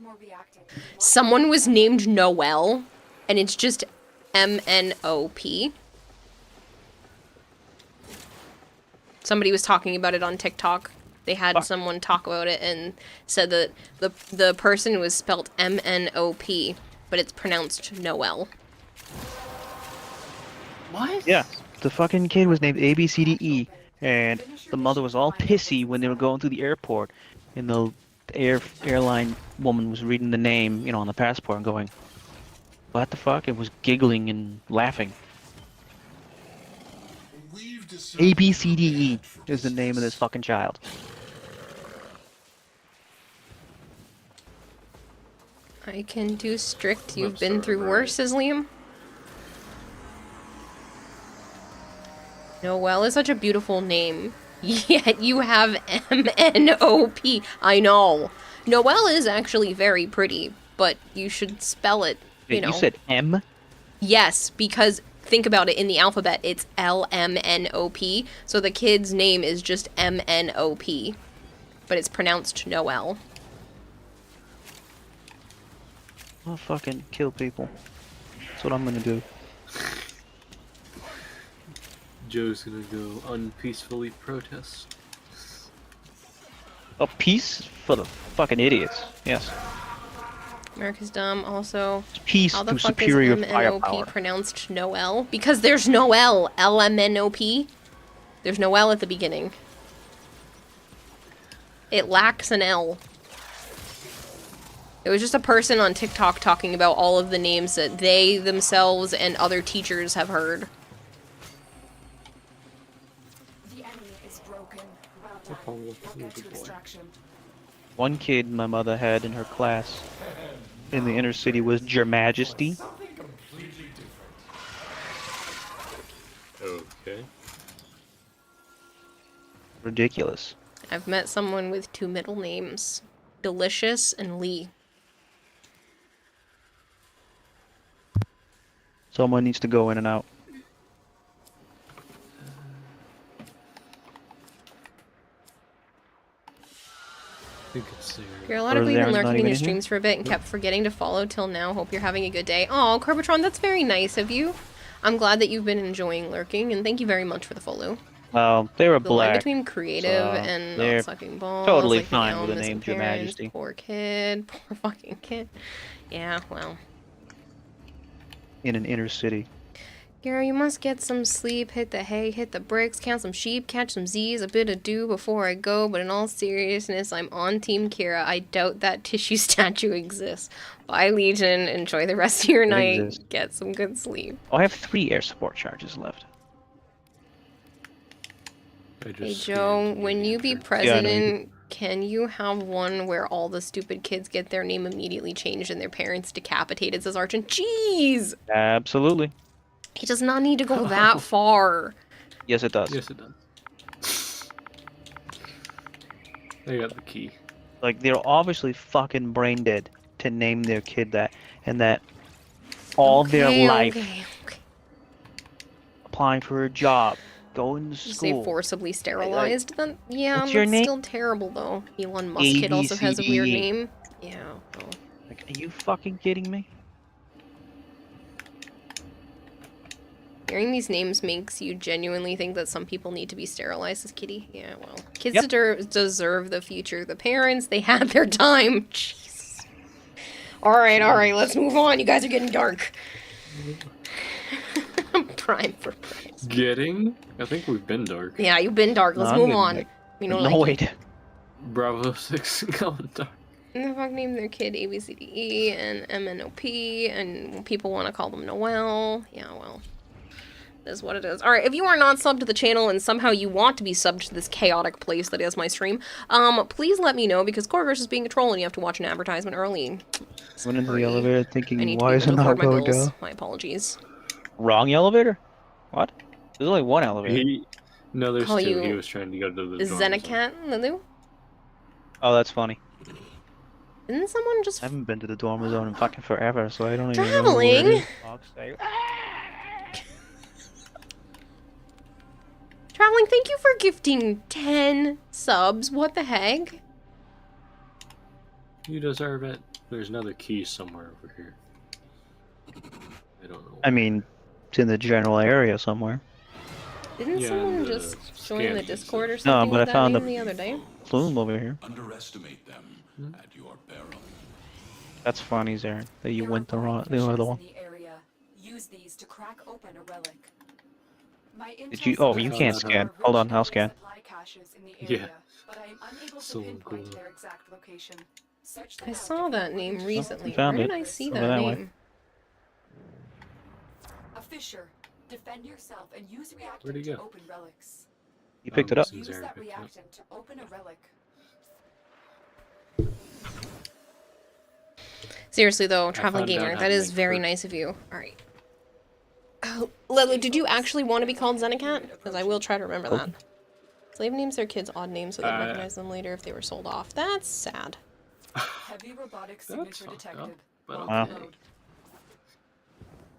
Someone was named Noel, and it's just M-N-O-P. Somebody was talking about it on TikTok. They had someone talk about it and said that the person was spelled M-N-O-P, but it's pronounced Noel. What? Yeah, the fucking kid was named A-B-C-D-E, and the mother was all pissy when they were going through the airport, and the airline woman was reading the name, you know, on the passport and going, what the fuck? It was giggling and laughing. A-B-C-D-E is the name of this fucking child. I can do strict. You've been through worse, says Liam. Noel is such a beautiful name. Yet you have M-N-O-P. I know. Noel is actually very pretty, but you should spell it, you know. You said M? Yes, because think about it, in the alphabet, it's L-M-N-O-P, so the kid's name is just M-N-O-P, but it's pronounced Noel. I'll fucking kill people. That's what I'm gonna do. Joe's gonna go unpeacefully protest. A peace for the fucking idiots. Yes. America's dumb, also. Peace How the through fuck superior is M-N-O-P firepower. pronounced Noel? Because there's Noel. L-M-N-O-P. There's Noel at the beginning. It lacks an L. It was just a person on TikTok talking about all of the names that they themselves and other teachers have heard. The enemy is broken. One kid my mother had in her class in the inner city was Your Majesty. Okay. Ridiculous. I've met someone with two middle names. Delicious and Lee. Someone needs to go in and out. I think it's there. You're a lot of Or people Darren's been not lurking even in in streams for a bit and kept forgetting to follow till now. Hope you're having a good day. Oh, Corbatron, that's very nice of you. I'm glad that you've been enjoying lurking, and thank you very much for the follow. Well, they were The line black. between creative so and they're not sucking balls. totally like fine meow, with the missing name Your parents, Majesty. Poor kid. Poor fucking kid. Yeah, well. In an inner city. Gary, you must get some sleep, hit the hay, hit the bricks, count some sheep, catch some Z's, a bit of dew before I go, but in all seriousness, I'm on Team Kira. I doubt that tissue statue exists. Bye, Legion. Enjoy the rest of your night. exists. Get some good sleep. Oh, I have 3 air support charges left. Hey, Joe, when you be president, can you have one where all the stupid kids get their name immediately changed and their parents decapitated, says Archon? Jeez! Absolutely. He does not need to go that far. Yes, it does. Yes, it does. They got the key. Like, they're obviously fucking brain dead to name their kid that, and that all their life applying for a job, going to You school. say forcibly sterilized, then? Yeah, what's that's your name? still terrible, though. Elon Musk kid also has a weird name. Yeah, well. Like, are you fucking kidding me? Hearing these names makes you genuinely think that some people need to be sterilized as Kitty. Yeah, well. Kids Yep. deserve the future. The parents, they had their time. Jesus. Alright, let's move on. You guys are getting dark. Prime for price. Getting? I think we've been dark. Yeah, you've been dark. Let's No, I'm move getting on. dark. We know, No, like, wait. Bravo 6 coming dark. and the fuck name their kid ABCDE and MNOP, and people want to call them Noel. Yeah, well. That is what it is. Alright, if you are not subbed to the channel and somehow you want to be subbed to this chaotic place that is my stream, please let me know, because Corvus is being a troll and you have to watch an advertisement early. Went into the elevator I thinking, need to why be is it able to not afford my going bills. down? My apologies. Wrong elevator? What? There's only one elevator. No, there's Call 2. you He was trying to go to the dorm. Zenecat, Lulu? Oh, that's funny. Didn't someone just I haven't been to the dorm zone in fucking forever, so I don't even know traveling? where it is. Traveling, thank you for gifting 10 subs. What the heck? You deserve it. There's another key somewhere over here. I don't know. I mean, it's in the general area somewhere. Didn't Yeah, someone the just join the scanning Discord or No, something but with I that found name a the other day? plume over here. Underestimate them at your peril. That's funny, Zaren, that you went the other one. area. Use these to crack open a relic. My Did you? Oh, you can't scan. Hold on, I'll scan. Yeah. But I am unable to So pinpoint cool. their exact location. Search them I out saw that name recently. found Where it. did I see Over that that way. name? A fisher. Defend yourself and use reactant Where'd he to go? open relics. You picked it up. Use Zaren that picked it up. reactant to open a relic. Seriously though, Traveling found out Gamer, how that to is make very perks. nice of you. Alright. Oh, Lelu, did you actually want to be called Zenecat? Because I will try to remember that. Slave names their kids odd names so they recognize them later if they were sold off. That's sad. Heavy robotic signature fucked detected. up, but Wow. okay.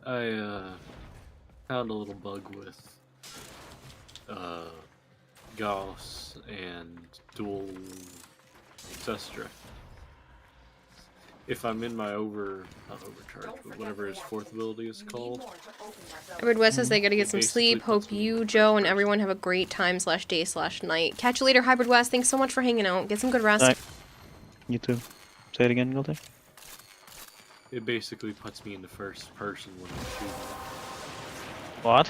I found a little bug with Gauss and dual Sestra. If I'm in my not overcharge, but whatever his 4th ability is called. Edward West says they gotta get some Basically sleep. Hope puts me you, Joe, and everyone have a great time /day/night. Catch you later, Hybrid West. Thanks so much for hanging out. Get some good rest. Night. You too. Say it again, Guilty. It basically puts me in the first person when I'm shooting. What?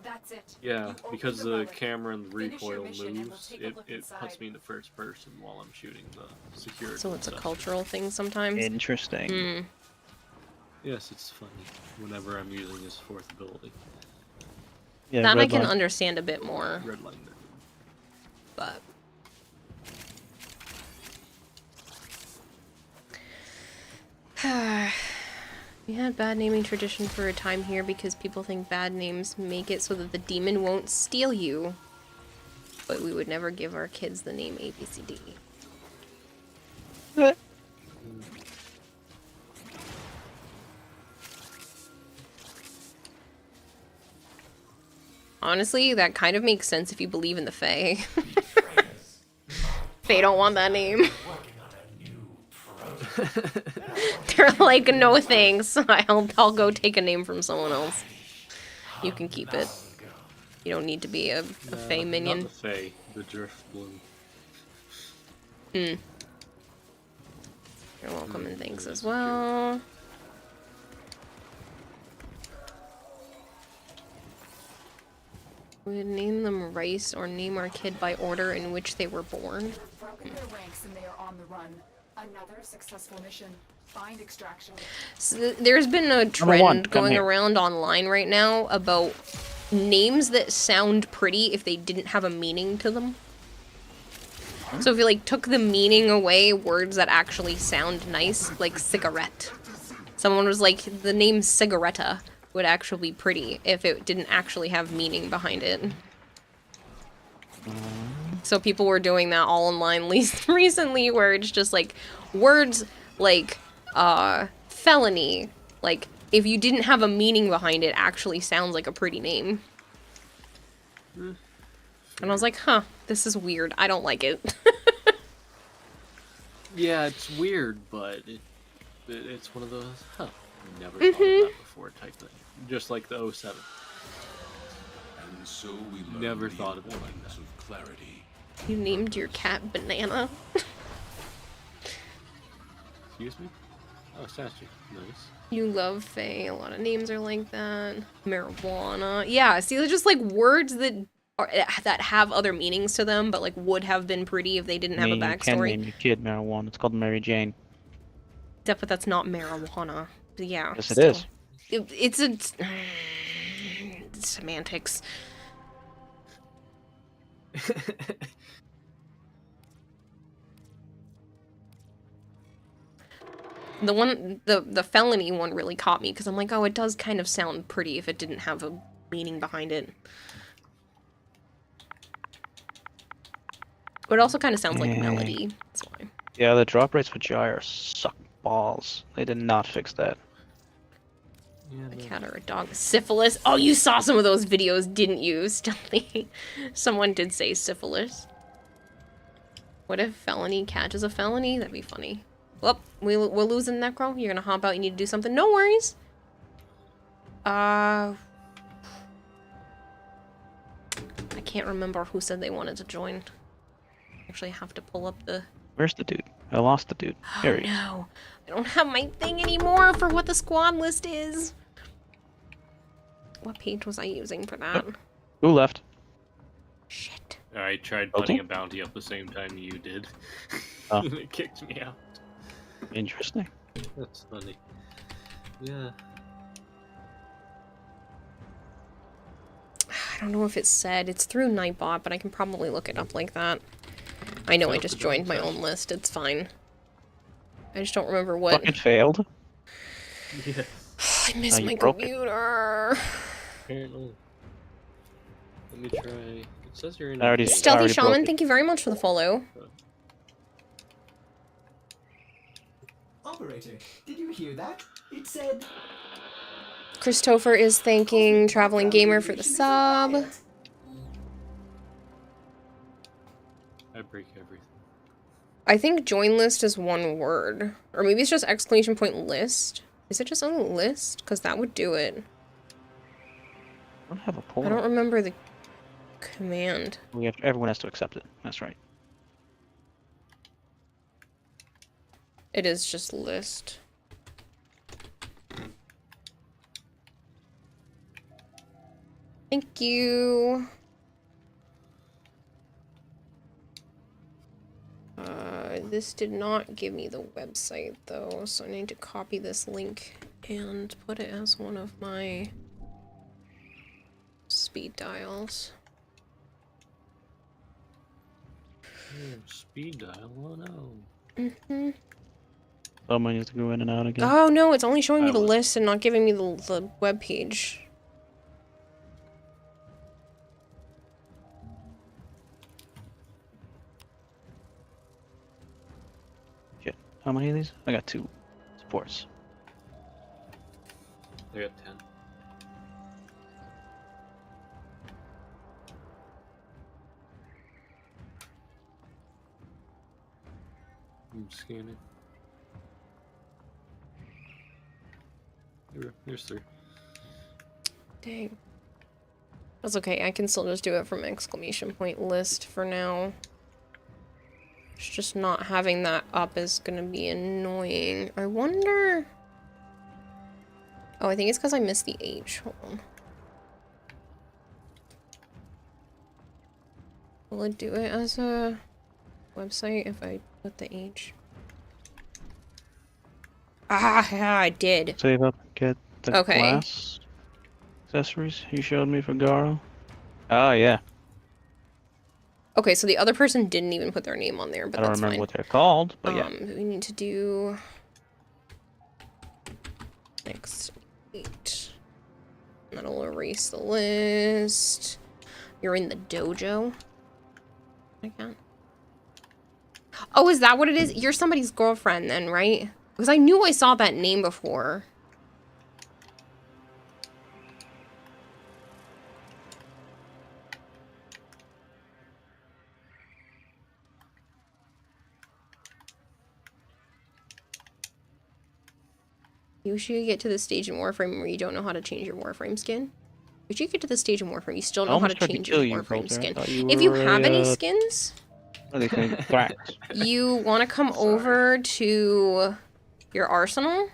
That's it. Yeah, You open because the the relic. camera and the Finish your recoil mission and we'll moves, take a it look puts inside. me in the first person while I'm shooting the security. So it's a stuff. cultural thing sometimes. Interesting. Hmm. Yes, it's funny whenever I'm using his 4th ability. Yeah, That I red can line. understand a bit more, Red line. but... We had bad naming tradition for a time here because people think bad names make it so that the demon won't steal you. But we would never give our kids the name ABCD. Honestly, that kind of makes sense if you believe in the Fae. They don't want that name. They're like, no thanks. I'll go take a name from someone else. You can keep it. You don't need to be a Fae minion. Not the Fae, the Drift Bloom. Hmm. You're welcome and thanks as well. We would name them Rice or name our kid by order in which they were born. Broken their ranks and they are on the run. Another successful mission. Find extraction. So there's been a trend going around online right now about names that sound pretty if they didn't have a meaning to them. So if you like took the meaning away, words that actually sound nice, like cigarette. Someone was like, the name Cigaretta would actually be pretty if it didn't actually have meaning behind it. So people were doing that all online recently, where it's just like words like felony, like if you didn't have a meaning behind it, actually sounds like a pretty name. And I was like, huh, this is weird. I don't like it. Yeah, it's weird, but it's one of those, never thought of that before type thing. Just like the 07. And so we learn Never the thought of it like importance that. of clarity. You named your cat Banana? Excuse me? Oh, statue. Nice. You love Faye. A lot of names are like that. Marijuana. Yeah, see, they're just like words that that have other meanings to them, but like would have been pretty if they didn't have a You can backstory. name your kid marijuana. It's called Mary Jane. Except, but that's not marijuana. But yeah. Yes, it still. is. It's semantics. The felony one really caught me because I'm like, oh, it does kind of sound pretty if it didn't have a meaning behind it. But it also kind of sounds like melody. That's why. Yeah, the drop rates for Gyre suck balls. They did not fix that. A cat or a dog. Syphilis. Oh, you saw some of those videos, didn't you, Stealthy? Someone did say syphilis. What if felony catches a felony? That'd be funny. Well, we're losing Necro. You're gonna hop out. You need to do something. No worries. I can't remember who said they wanted to join. Actually, I have to pull up the... Where's the dude? I lost the dude. Here he is. No. I don't have my thing anymore for what the squad list is. What page was I using for that? Who left? Shit. I tried Okay. putting a bounty up the same time you did. Oh. And it kicked me out. Interesting. That's funny. Yeah. I don't know if it said. It's through Nightbot, but I can probably look it up like that. I know I just joined my own list. It's fine. I just don't remember what. Fucking failed. Yeah. I miss you my broke it. computer. Apparently. Let me try. It says you're in. I already- Stealthy already broke Shaman, it. thank you very much for the follow. Operator, did you hear that? It said... Christopher is thanking Traveling Gamer for the sub. I break everything. I think join list is one word. Or maybe it's just exclamation point list. Is it just on the list? Because that would do it. I don't have a poll. I don't remember the command. Everyone has to accept it. That's right. It is just list. Thank you. This did not give me the website though, so I need to copy this link and put it as one of my speed dials. Speed dial, oh no. Mm-hmm. Someone needs to go in and out again. Oh no, it's only showing me the list and not giving me the web page. Shit. How many of these? I got 2 supports. I got 10. I'm scanning. There's 3. Dang. That's okay, I can still just do it from exclamation point list for now. It's just not having that up is gonna be annoying. I wonder... Oh, I think it's because I missed the H. Hold on. Will it do it as a website if I put the H? Ah, yeah, I did. Save up, get the Okay. class accessories you showed me for Garo. Oh, yeah. Okay, so the other person didn't even put their name on there, but I don't that's remember fine. what they're called, but yeah. We need to do... Next 8. That'll erase the list. You're in the dojo. I can't. Oh, is that what it is? You're somebody's girlfriend then, right? Because I knew I saw that name before. You should get to the stage in Warframe where you don't know how to change your Warframe skin. You should get to the stage in Warframe you still know how to change your Warframe skin. If you have any skins, What do they think? Thrax. you want to come over to your arsenal,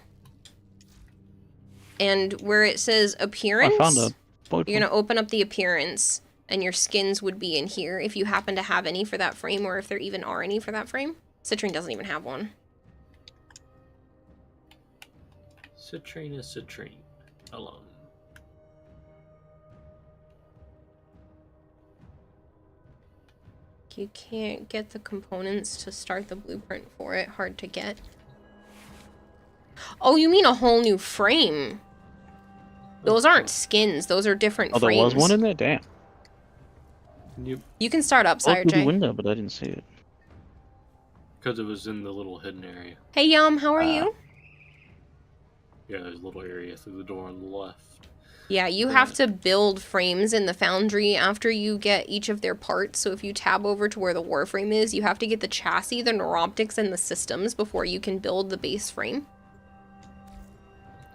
and where it says appearance, I found a you're going to open up the appearance, and your skins would be in here if you happen to have any for that frame, or if there even are any for that frame. Citrine doesn't even have one. Citrine is Citrine. Alone. You can't get the components to start the blueprint for it. Hard to get. Oh, you mean a whole new frame? Those aren't skins. Those are different Oh, there frames. was one in there? Damn. You can start up, Sire Through the J. window, but I didn't see it. Because it was in the little hidden area. Hey, Yum, how are you? Yeah, there's a little area through the door on the left. Yeah, you have to build frames in the foundry after you get each of their parts. So if you tab over to where the Warframe is, you have to get the chassis, the neuroptics, and the systems before you can build the base frame.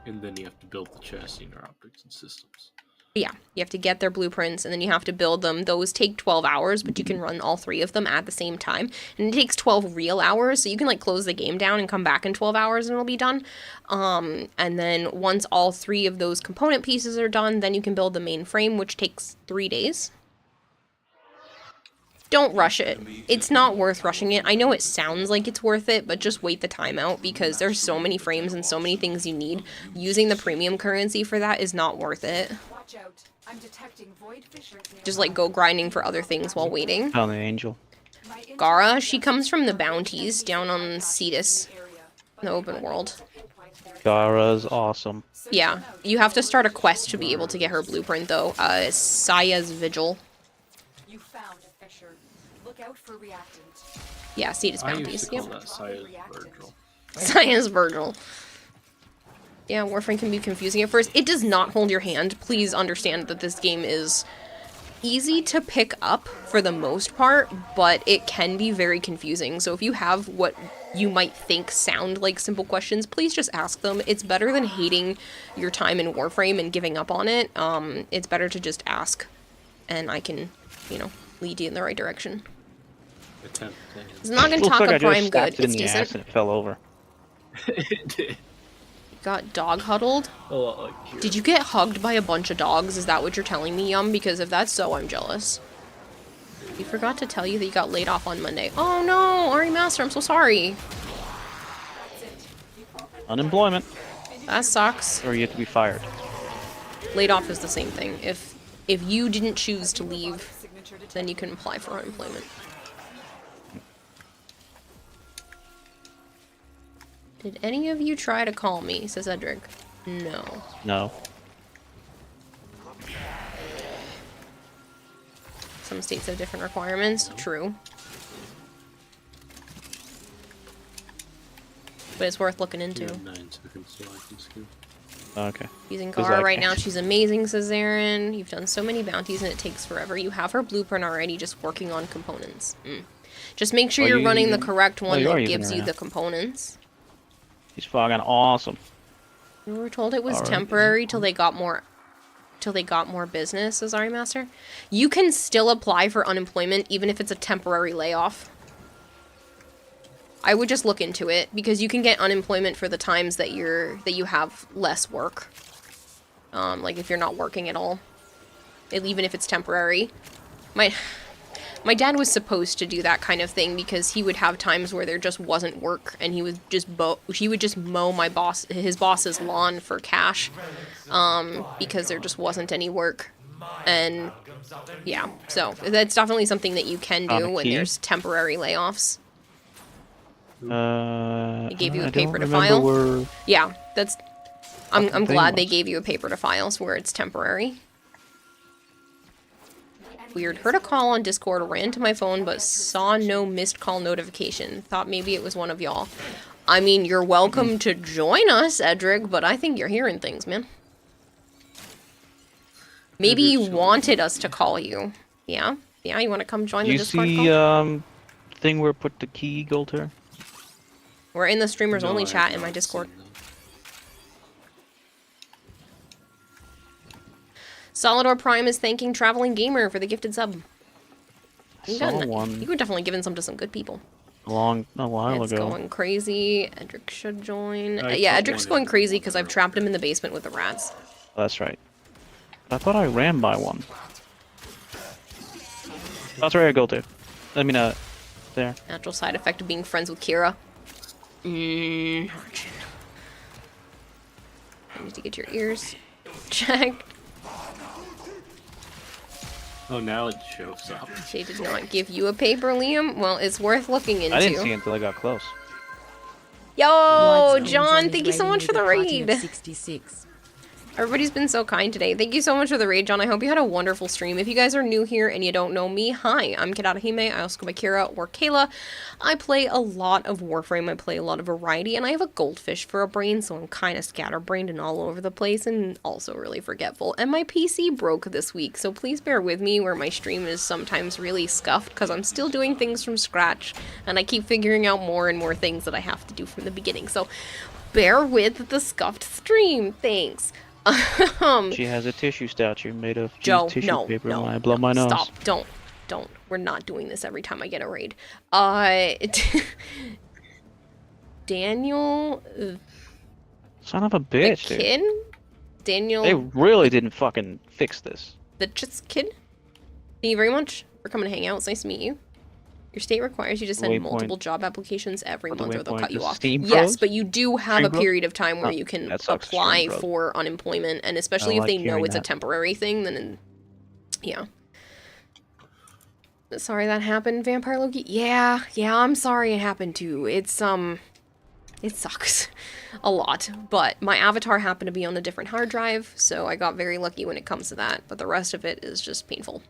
And then you have to build the chassis, neuroptics, and systems. Yeah, you have to get their blueprints, and then you have to build them. Those take 12 hours, but you can run all 3 of them at the same time. And it takes 12 real hours, so you can, like, close the game down and come back in 12 hours and it'll be done. And then once all 3 of those component pieces are done, then you can build the main frame, which takes 3 days. Don't rush it. It's not worth rushing it. I know it sounds like it's worth it, but just wait the time out because there's so many frames and so many things you need. Using the premium currency for that is not worth it. Watch out. I'm detecting void fissures nearby. Just like go grinding for other things while waiting. Found the angel. Gara, she comes from the bounties down on Cetus, in the open world. Gara's awesome. Yeah, you have to start a quest to be able to get her blueprint though. Saya's Vigil. You found a fissure. Look out for reactant. Yeah, Cetus I bounties. used to call Yep. that Saya's Virgil. Saya's Virgil. Yeah, Warframe can be confusing at first. It does not hold your hand. Please understand that this game is easy to pick up for the most part, but it can be very confusing. So if you have what you might think sound like simple questions, please just ask them. It's better than hating your time in Warframe and giving up on it. It's better to just ask, and I can, you know, lead you in the right direction. It's not gonna talk a prime good. It's decent. And it fell over. It did. Got dog huddled? A lot like here. Did you get hugged by a bunch of dogs? Is that what you're telling me, Yum? Because if that's so, I'm jealous. We forgot to tell you that you got laid off on Monday. Oh no, Ari Master, I'm so sorry. Unemployment. That sucks. Or you have to be fired. Laid off is the same thing. If you didn't choose to leave, then you can apply for unemployment. Did any of you try to call me? Says Edric. No. No. Some states have different requirements. True. But it's worth looking into. Okay. Using 'Cause Gara I right now, can't. she's amazing, says Aaron. You've done so many bounties and it takes forever. You have her blueprint already, just working on components. Just make sure Oh, you're you running the using- correct oh, one you are that using gives her you now. the components. He's fucking awesome. We were told it was Alright. temporary till they got more till they got more business, says Ari Master. You can still apply for unemployment even if it's a temporary layoff. I would just look into it because you can get unemployment for the times that you have less work. Like if you're not working at all, even if it's temporary. My dad was supposed to do that kind of thing because he would have times where there just wasn't work, and he would just mow his boss's lawn for cash, because there just wasn't any work. And yeah, so that's definitely something that you can do when there's temporary layoffs. They gave you a paper to file. Yeah, that's. I'm glad they gave you a paper to file where it's temporary. Weird. Heard a call on Discord, ran to my phone, but saw no missed call notification. Thought maybe it was one of y'all. I mean, you're welcome to join us, Edric, but I think you're hearing things, man. Maybe you wanted us to call you. Yeah? Yeah, you want to come join the Discord call? You see, thing where I put the key, Golter? We're in the streamers only chat in my Discord. Solidor Prime is thanking Traveling Gamer for the gifted sub. You were definitely giving some to some good people. A while ago. It's going crazy. Edric should join. Yeah, Edric's going crazy because I've trapped him in the basement with the rats. That's right. I thought I ran by one. That's where I go to. I mean, there. Natural side effect of being friends with Kira. I need to get your ears checked. Oh, now it shows up. She did not give you a paper, Liam? Well, it's worth looking into. I didn't see it until I got close. Yo, John, thank you so much for the raid. 66. Everybody's been so kind today. Thank you so much for the raid, John. I hope you had a wonderful stream. If you guys are new here and you don't know me, hi, I'm Kidata Hime. I also go by Kira or Kayla. I play a lot of Warframe. I play a lot of variety, and I have a goldfish for a brain, so I'm kind of scatterbrained and all over the place and also really forgetful. And my PC broke this week, so please bear with me where my stream is sometimes really scuffed because I'm still doing things from scratch, and I keep figuring out more and more things that I have to do from the beginning. So bear with the scuffed stream. Thanks. She has a tissue statue made of Joe, tissue paper when I blow my nose. Stop. Don't. We're not doing this every time I get a raid. Daniel... Son of a bitch, dude. Kid? Daniel... They really didn't fucking fix this. The Chits Kid? Thank you very much for coming to hang out. It's nice to meet you. Your state requires you to send multiple job applications every month or they'll cut you off. Yes, but you do have a period of time where you can apply for unemployment, and especially if they know it's a temporary thing, then yeah. Sorry that happened, Vampire Loki. Yeah, I'm sorry it happened too. It's it sucks a lot, but my avatar happened to be on a different hard drive, so I got very lucky when it comes to that, but the rest of it is just painful.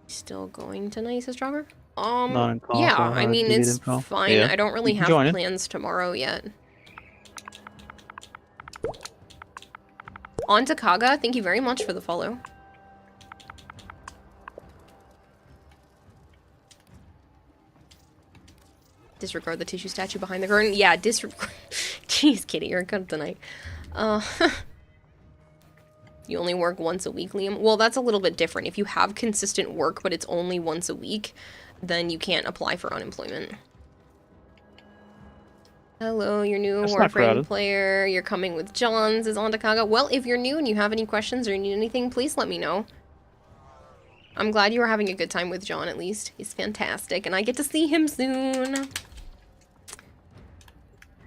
Still going tonight, says Drogger? Yeah, I mean, it's fine. Yeah. I don't really have plans tomorrow yet. On to Kaga, thank you very much for the follow. Disregard the tissue statue behind the curtain. Yeah, disregard. Jeez, Kitty, you're good tonight. You only work once a week, Liam? Well, that's a little bit different. If you have consistent work, but it's only once a week, then you can't apply for unemployment. Hello, you're new Warframe player. You're coming with Johns, is on Kaga. Well, if you're new and you have any questions or need anything, please let me know. I'm glad you are having a good time with John, at least. He's fantastic, and I get to see him soon.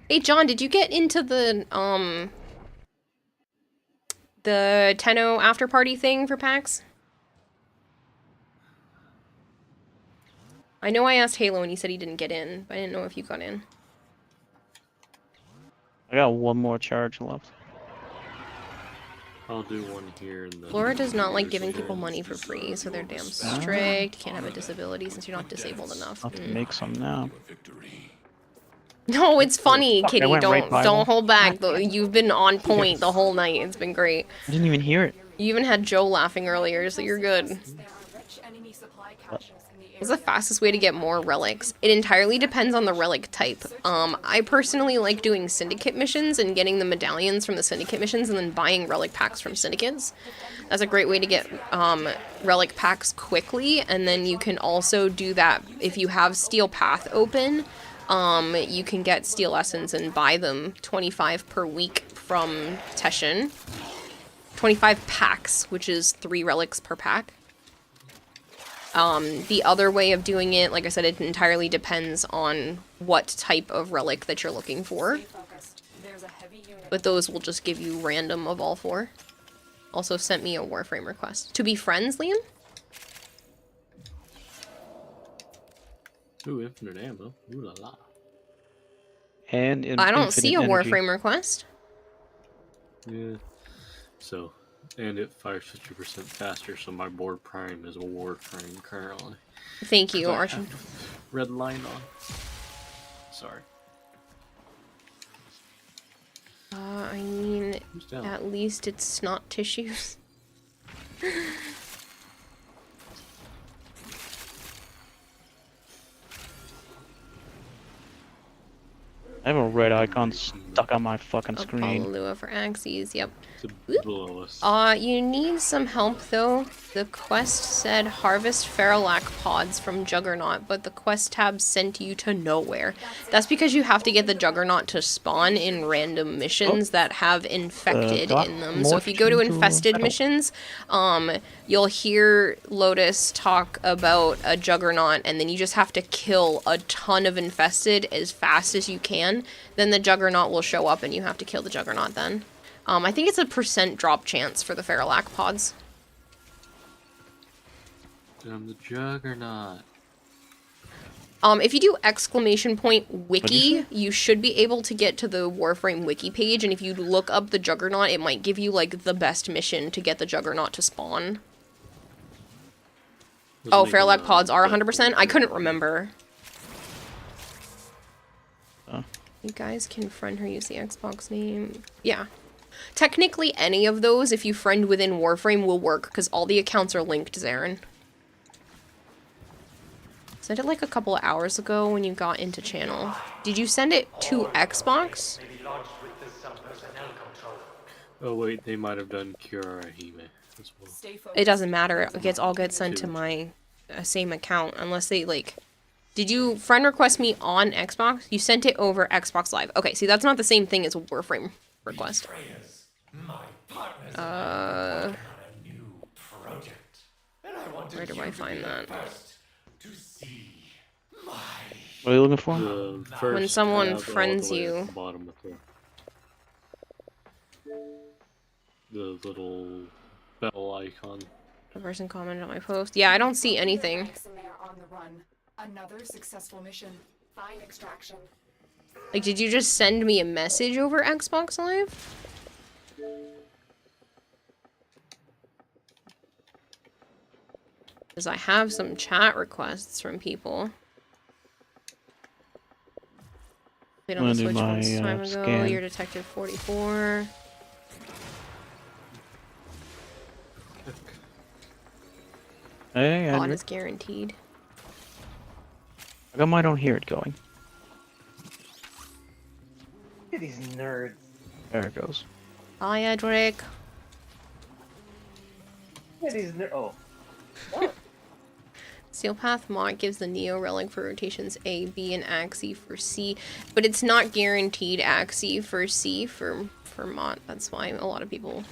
Hey, John, did you get into the Tenno after party thing for PAX? I know I asked Halo and he said he didn't get in, but I didn't know if you got in. I got one more charge left. I'll do one here. And then Flora does not like giving people money for free, so they're damn strict. Can't have a disability since you're not disabled enough. I'll have to make some now. No, it's funny, Kitty. Don't hold back. You've been on point the whole night. It's been great. I didn't even hear it. You even had Joe laughing earlier, so you're good. What's the fastest way to get more relics? It entirely depends on the relic type. I personally like doing syndicate missions and getting the medallions from the syndicate missions and then buying relic packs from syndicates. That's a great way to get relic packs quickly, and then you can also do that if you have Steel Path open. You can get Steel Essence and buy them 25 per week from Teshin. 25 packs, which is 3 relics per pack. The other way of doing it, like I said, it entirely depends on what type of relic that you're looking for. But those will just give you random of all 4. Also sent me a Warframe request. To be friends, Liam? Ooh, infinite ammo. Ooh la la. And I don't see a Warframe request. Yeah. So, and it fires 50% faster, so my board prime is a Warframe currently. Thank you, Archon. Red line on. Sorry. I mean, at least it's snot tissues. I have a red icon stuck on my fucking screen. Apollo Lua for Axes, yep. Below us. You need some help though. The quest said harvest Feralac pods from Juggernaut, but the quest tab sent you to nowhere. That's because you have to get the Juggernaut to spawn in random missions that have infected in them. So if you go to infested missions, you'll hear Lotus talk about a Juggernaut, and then you just have to kill a ton of infested as fast as you can. Then the Juggernaut will show up and you have to kill the Juggernaut then. I think it's a % drop chance for the Feralac pods. I'm the Juggernaut. If you do !wiki, you should be able to get to the Warframe wiki page, and if you look up the Juggernaut, it might give you, like, the best mission to get the Juggernaut to spawn. Oh, Feralac pods are 100%? I couldn't remember. You guys can friend her, use the Xbox name. Yeah. Technically, any of those, if you friend within Warframe, will work, because all the accounts are linked, Zarin. Sent it like a couple of hours ago when you got into channel. Did you send it to Xbox? Oh wait, they might have done Kirahime as well. It doesn't matter. It all gets sent to my same account, unless they, like... Did you friend request me on Xbox? You sent it over Xbox Live. Okay, see, that's not the same thing as a Warframe request. Where do I find that? What are you looking for? When someone friends you. The little bell icon. The person commented on my post. Yeah, I don't see anything. Another successful mission. Find extraction. Like, did you just send me a message over Xbox Live? Because I have some chat requests from people. Played on the Switch once time ago. Scan. You're Detective 44. Hey, God Andrew. is guaranteed. How come I don't hear it going? Look at these nerds. There it goes. Hi, Edric. Look at these nerds. Oh. Steel Path mod gives the Neo relic for rotations A, B, and Axie for C, but it's not guaranteed Axie for C for mod. That's why a lot of people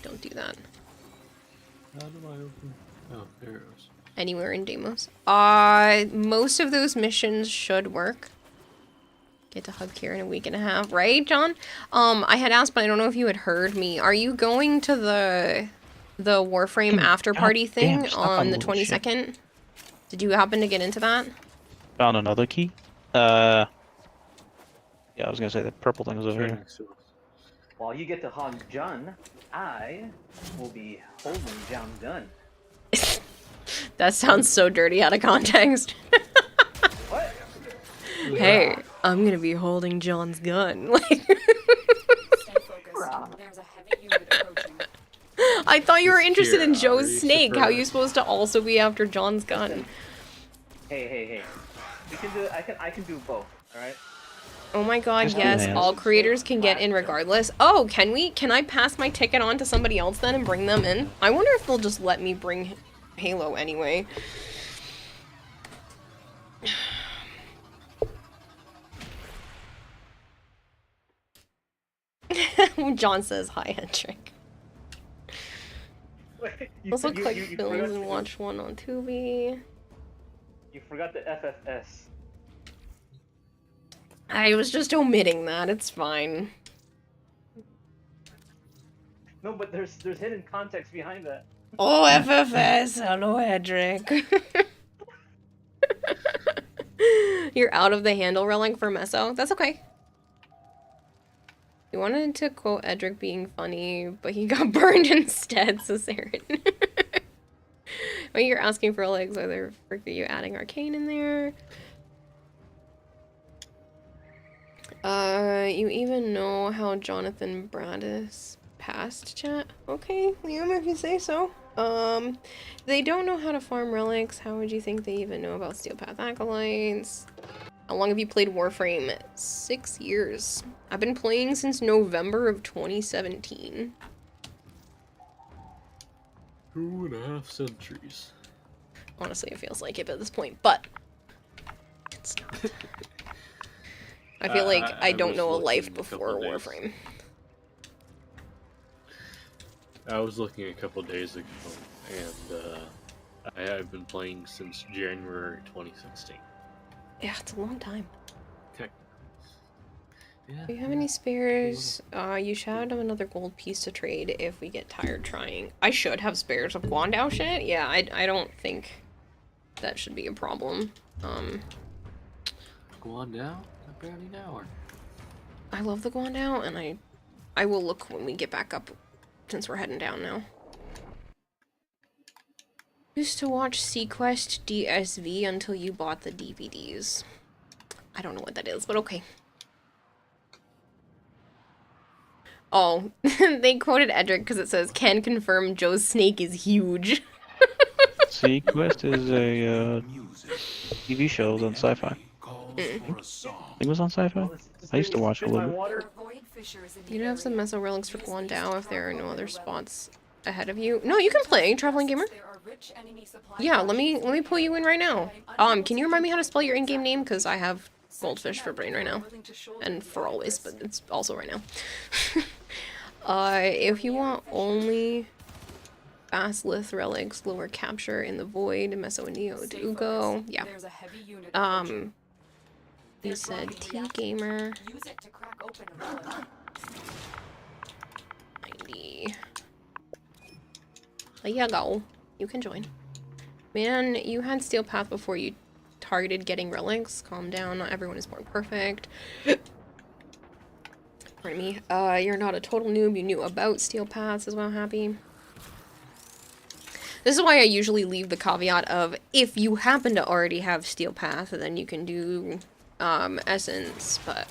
don't do that. How do I open? Oh, there it goes. Anywhere in Deimos. Most of those missions should work. Get to hug Kira in a week and a half, right, John? I had asked, but I don't know if you had heard me. Are you going to the Warframe after party thing on the 22nd? Did you happen to get into that? Found another key. Yeah, I was gonna say the purple thing was over here. While you get to hug John, I will be holding John's gun. That sounds so dirty out of context. What? Hey, I'm gonna be holding John's gun. Like, I thought you were interested in Joe's snake. How are you supposed to also be after John's gun? Hey. We can do. I can do both. All right. Oh my god, Just do yes, hands. all creators can get in regardless. Oh, can we? Can I pass my ticket on to somebody else then and bring them in? I wonder if they'll just let me bring Halo anyway. John says hi, Hendrik. Wait, Let's look like you films forgot and to- watch one on Tubi. You forgot the FFS. I was just omitting that, it's fine. No, but there's hidden context behind that. Oh, FFS! Hello, Edric. You're out of the handle relic for Meso? That's okay. You wanted to quote Edric being funny, but he got burned instead, so Saren. When you're asking for legs, are you adding Arcane in there? You even know how Jonathan Bradis passed, chat? Okay, Liam, if you say so. They don't know how to farm relics. How would you think they even know about Steel Path Acolytes? How long have you played Warframe? 6 years. I've been playing since November of 2017. 2.5 centuries. Honestly, it feels like it at this point, but it's not. I feel like I don't was know a looking life a before couple days. Warframe. I was looking a couple days ago, and I have been playing since January 2016. Yeah, it's a long time. Okay. Yeah. Do you have any spares? You should have another gold piece to trade if we get tired trying. I should have spares of Guandao shit. Yeah, I don't think that should be a problem. Guandao? I barely know her. I love the Guandao, and I will look when we get back up, since we're heading down now. Used to watch Sequest DSV until you bought the DVDs. I don't know what that is, but okay. Oh, they quoted Edric because it says, "Can confirm Joe's snake is huge." Sequest is a TV show on Sci-Fi. I think it was on Sci-Fi. I used to watch a little bit. You'd have some Meso relics for Guandao if there are no other spots ahead of you. No, you can play, Traveling Gamer. Yeah, let me pull you in right now. Can you remind me how to spell your in-game name? Because I have Goldfish for brain right now. And for always, but it's also right now. If you want only Baslith relics, lower capture in the void, Meso and Neo do go. Yeah. You said T-Gamer. 90. There you go. You can join. Man, you had Steel Path before you targeted getting relics. Calm down, not everyone is born perfect. Pardon me. You're not a total noob. You knew about Steel Paths as well, Happy. This is why I usually leave the caveat of, if you happen to already have Steel Path, then you can do Essence, but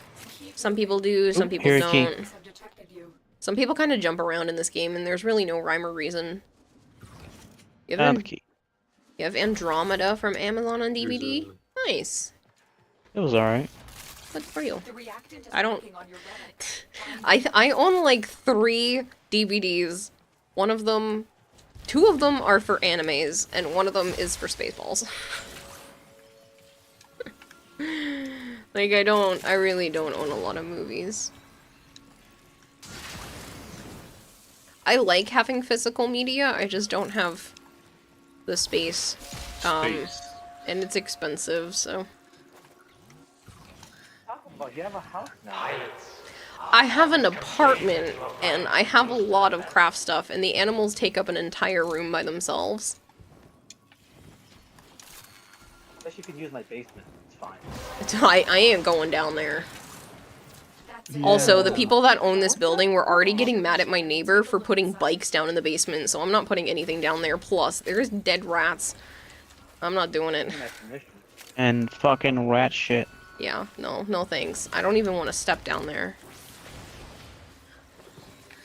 some people do, some people don't. Some people kind of jump around in this game, and there's really no rhyme or reason. You have Andromeda from Amazon on DVD? Nice. It was alright. Good for you. I don't... I own like 3 DVDs. One of them... 2 of them are for animes, and one of them is for Spaceballs. Like, I really don't own a lot of movies. I like having physical media, I just don't have the space. And it's expensive, so... Talk about, you have a house now. I have an apartment, and I have a lot of craft stuff, and the animals take up an entire room by themselves. Unless you can use my basement, it's fine. I ain't going down there. Yeah. Also, the people that own this building were already getting mad at my neighbor for putting bikes down in the basement, so I'm not putting anything down there. Plus, there's dead rats. I'm not doing it. And fucking rat shit. Yeah, no thanks. I don't even want to step down there.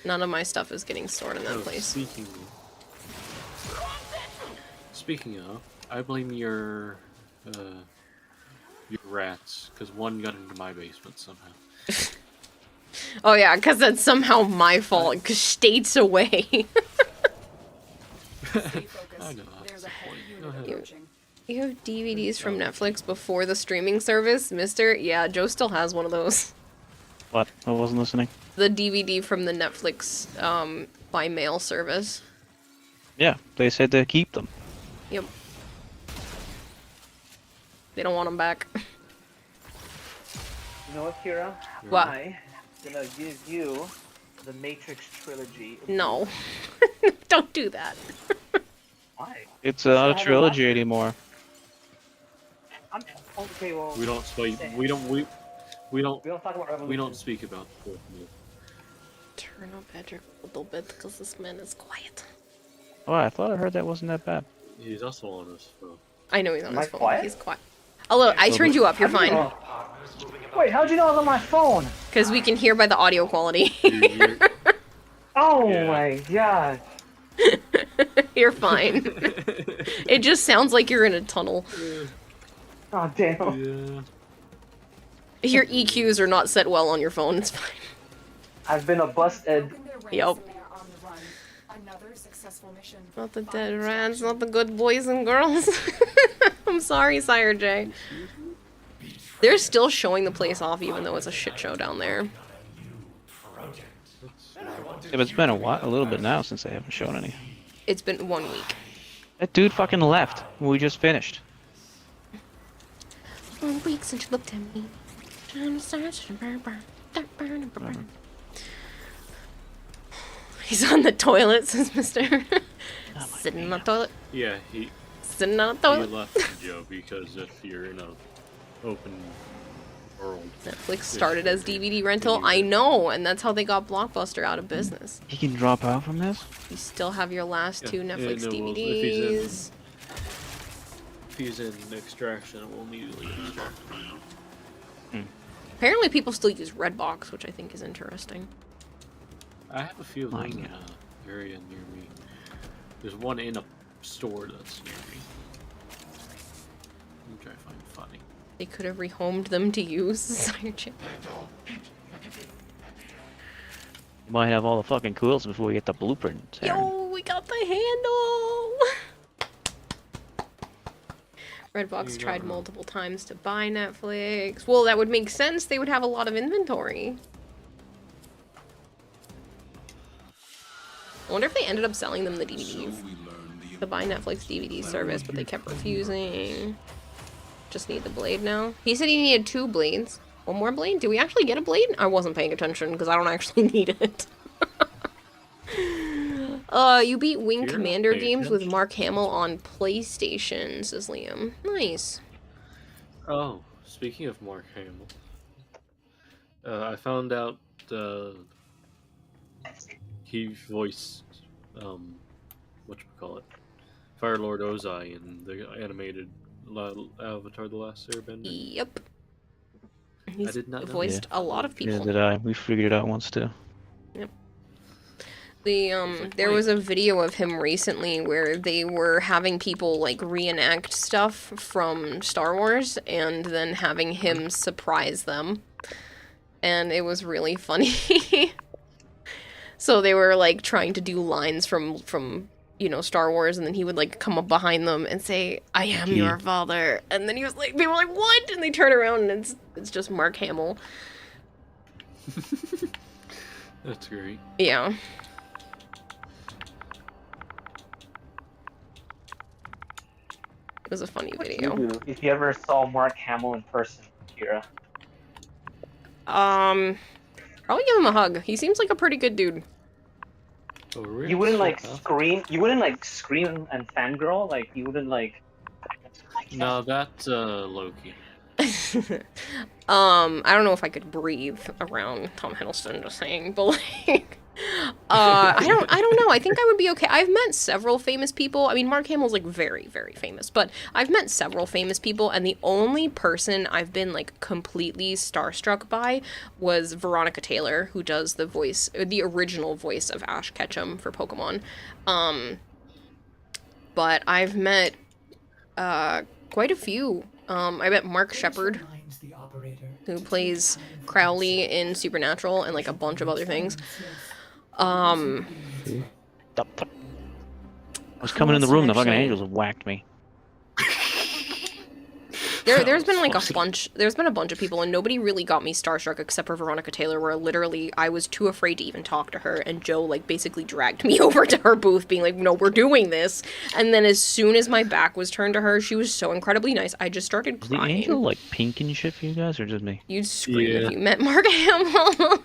None of my stuff is getting stored in that place. Speaking of, I blame your your rats, because one got into my basement somehow. Oh yeah, because that's somehow my fault, because states away. I know, that's the point. Go ahead. You have DVDs from Netflix before the streaming service, mister? Yeah, Joe still has one of those. What? I wasn't listening. The DVD from the Netflix by mail service. Yeah, they said to keep them. Yep. They don't want them back. You know what, Kira? What? I'm gonna give you the Matrix trilogy. No. Don't do that. Why? It's not a trilogy anymore. Okay, well. We don't speak. We don't talk about Revolution. We don't speak about the fourth movie. Turn up Edric a little bit because this man is quiet. Oh, I thought I heard that wasn't that bad. He's also on his phone. I know he's on Am his I phone. quiet? He's quiet. Although I turned you up, you're fine. Wait, how'd you know I was on my phone? Because we can hear by the audio quality. Oh my god. You're fine. It just sounds like you're in a tunnel. Oh damn. Yeah. Your EQs are not set well on your phone, it's fine. I've been a busted. Yep. Another successful mission. Not the dead rats, not the good boys and girls. I'm sorry, Sire J. They're still showing the place off even though it's a shit show down there. Yeah, but it's been a little bit now since they haven't shown any. It's been 1 week. That dude fucking left when we just finished. 1 week since you looked at me. He's on the toilet, says Mister. Sitting on the toilet. Yeah, Sitting on the he toilet. left Joe because if you're in a open world, Netflix started as DVD rental. I know, and that's how they got Blockbuster out of business. He can drop out from this? You still have your last two Netflix no, well, DVDs. if he's in Extraction, it will immediately extract. Apparently people still use Redbox, which I think is interesting. I have a few of those in an area near me. There's one in a store that's near me, which I find funny. They could have rehomed them to use Sire J. You might have all the fucking coils before we get the blueprint. Yo, we got the handle! Redbox tried multiple times to buy Netflix. Well, that would make sense. They would have a lot of inventory. I wonder if they ended up selling them the DVDs. The buy Netflix DVD service, but they kept refusing. Just need the blade now. He said he needed 2 blades. One more blade? Did we actually get a blade? I wasn't paying attention because I don't actually need it. You beat Wing Commander games with Mark Hamill on PlayStation, says Liam. Nice. Oh, speaking of Mark Hamill, I found out he voiced whatchamacallit, Firelord Ozai in the animated Avatar: The Last Airbender. Yep. He's I did not know. voiced a lot of people. Yeah, did I? We figured it out once too. Yep. There was a video of him recently where they were having people like reenact stuff from Star Wars and then having him surprise them. And it was really funny. So they were like trying to do lines from you know, Star Wars, and then he would like come up behind them and say, "I am your father." And then he was like, they were like, "What?" And they turn around and it's just Mark Hamill. That's great. Yeah. It was a funny video. If you ever saw Mark Hamill in person, Kira. Probably give him a hug. He seems like a pretty good dude. Oh, really? You wouldn't like scream. You wouldn't like scream and fangirl. Like you wouldn't like. No, that's Loki. I don't know if I could breathe around Tom Hiddleston, just saying, but like, I don't know. I think I would be okay. I've met several famous people. I mean, Mark Hamill's like very, very famous, but I've met several famous people, and the only person I've been like completely starstruck by was Veronica Taylor, who does the voice, the original voice of Ash Ketchum for Pokemon. But I've met quite a few I bet Mark Shepard, who plays Crowley in Supernatural and like a bunch of other things. I was coming in the room, the fucking angels have whacked me. There's been like there's been a bunch of people, and nobody really got me starstruck except for Veronica Taylor, where literally I was too afraid to even talk to her, and Joe like basically dragged me over to her booth being like, no, we're doing this. And then as soon as my back was turned to her, she was so incredibly nice, I just started crying. Is the angel like pink and shit for you guys, or just me? You'd scream if you met Mark Hamill.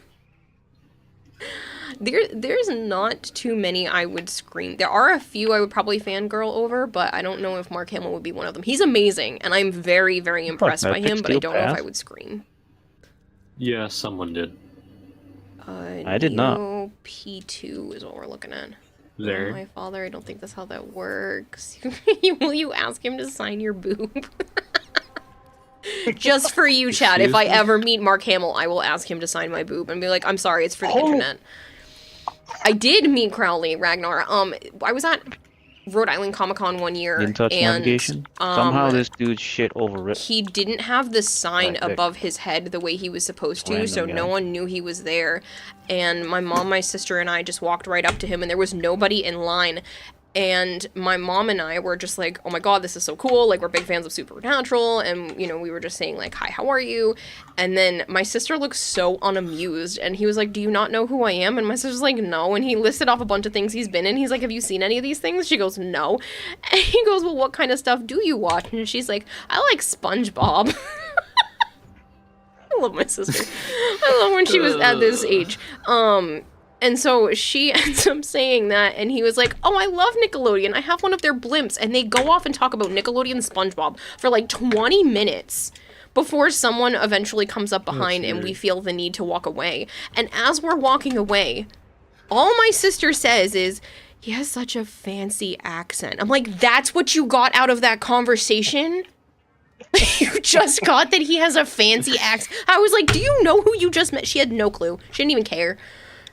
There's not too many I would scream. There are a few I would probably fangirl over, but I don't know if Mark Hamill would be one of them. He's amazing, and I'm very, very impressed by him, but I don't know if I would scream. Yeah, someone did. I did not. P2 is what we're looking at. There. Oh, my father, I don't think that's how that works. Will you ask him to sign your boob? Just for you, Chad. If I ever meet Mark Hamill, I will ask him to sign my boob and be like, I'm sorry, it's for the internet. I did meet Crowley, Ragnar. I was at Rhode Island Comic Con one year. Didn't touch navigation. Somehow this dude's shit over it. He didn't have the sign above his head the way he was supposed to, so no one knew he was there. And my mom, my sister, and I just walked right up to him, and there was nobody in line. And my mom and I were just like, oh my god, this is so cool, like, we're big fans of Supernatural, and, you know, we were just saying, like, hi, how are you? And then my sister looked so unamused, and he was like, do you not know who I am? And my sister's like, no, and he listed off a bunch of things he's been in. He's like, have you seen any of these things? She goes, no. And he goes, well, what kind of stuff do you watch? And she's like, I like SpongeBob. I love my sister. I love when she was at this age. And so she ends up saying that, and he was like, oh, I love Nickelodeon. I have one of their blimps. And they go off and talk about Nickelodeon SpongeBob for like 20 minutes before someone eventually comes up behind and we feel the need to walk away. And as we're walking away, all my sister says is, he has such a fancy accent. I'm like, that's what you got out of that conversation? You just got that he has a fancy accent. I was like, do you know who you just met? She had no clue. She didn't even care.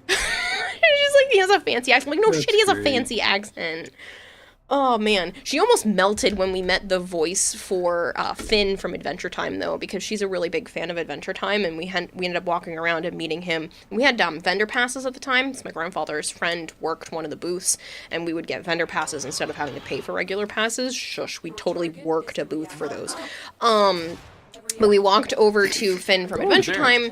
She's like, he has a fancy accent. I'm like, no shit, he has a fancy accent. Oh, man. She almost melted when we met the voice for Finn from Adventure Time, though, because she's a really big fan of Adventure Time, and we ended up walking around and meeting him. We had vendor passes at the time, so my grandfather's friend worked one of the booths, and we would get vendor passes instead of having to pay for regular passes. Shush, we totally worked a booth for those. But we walked over to Finn from Adventure Time.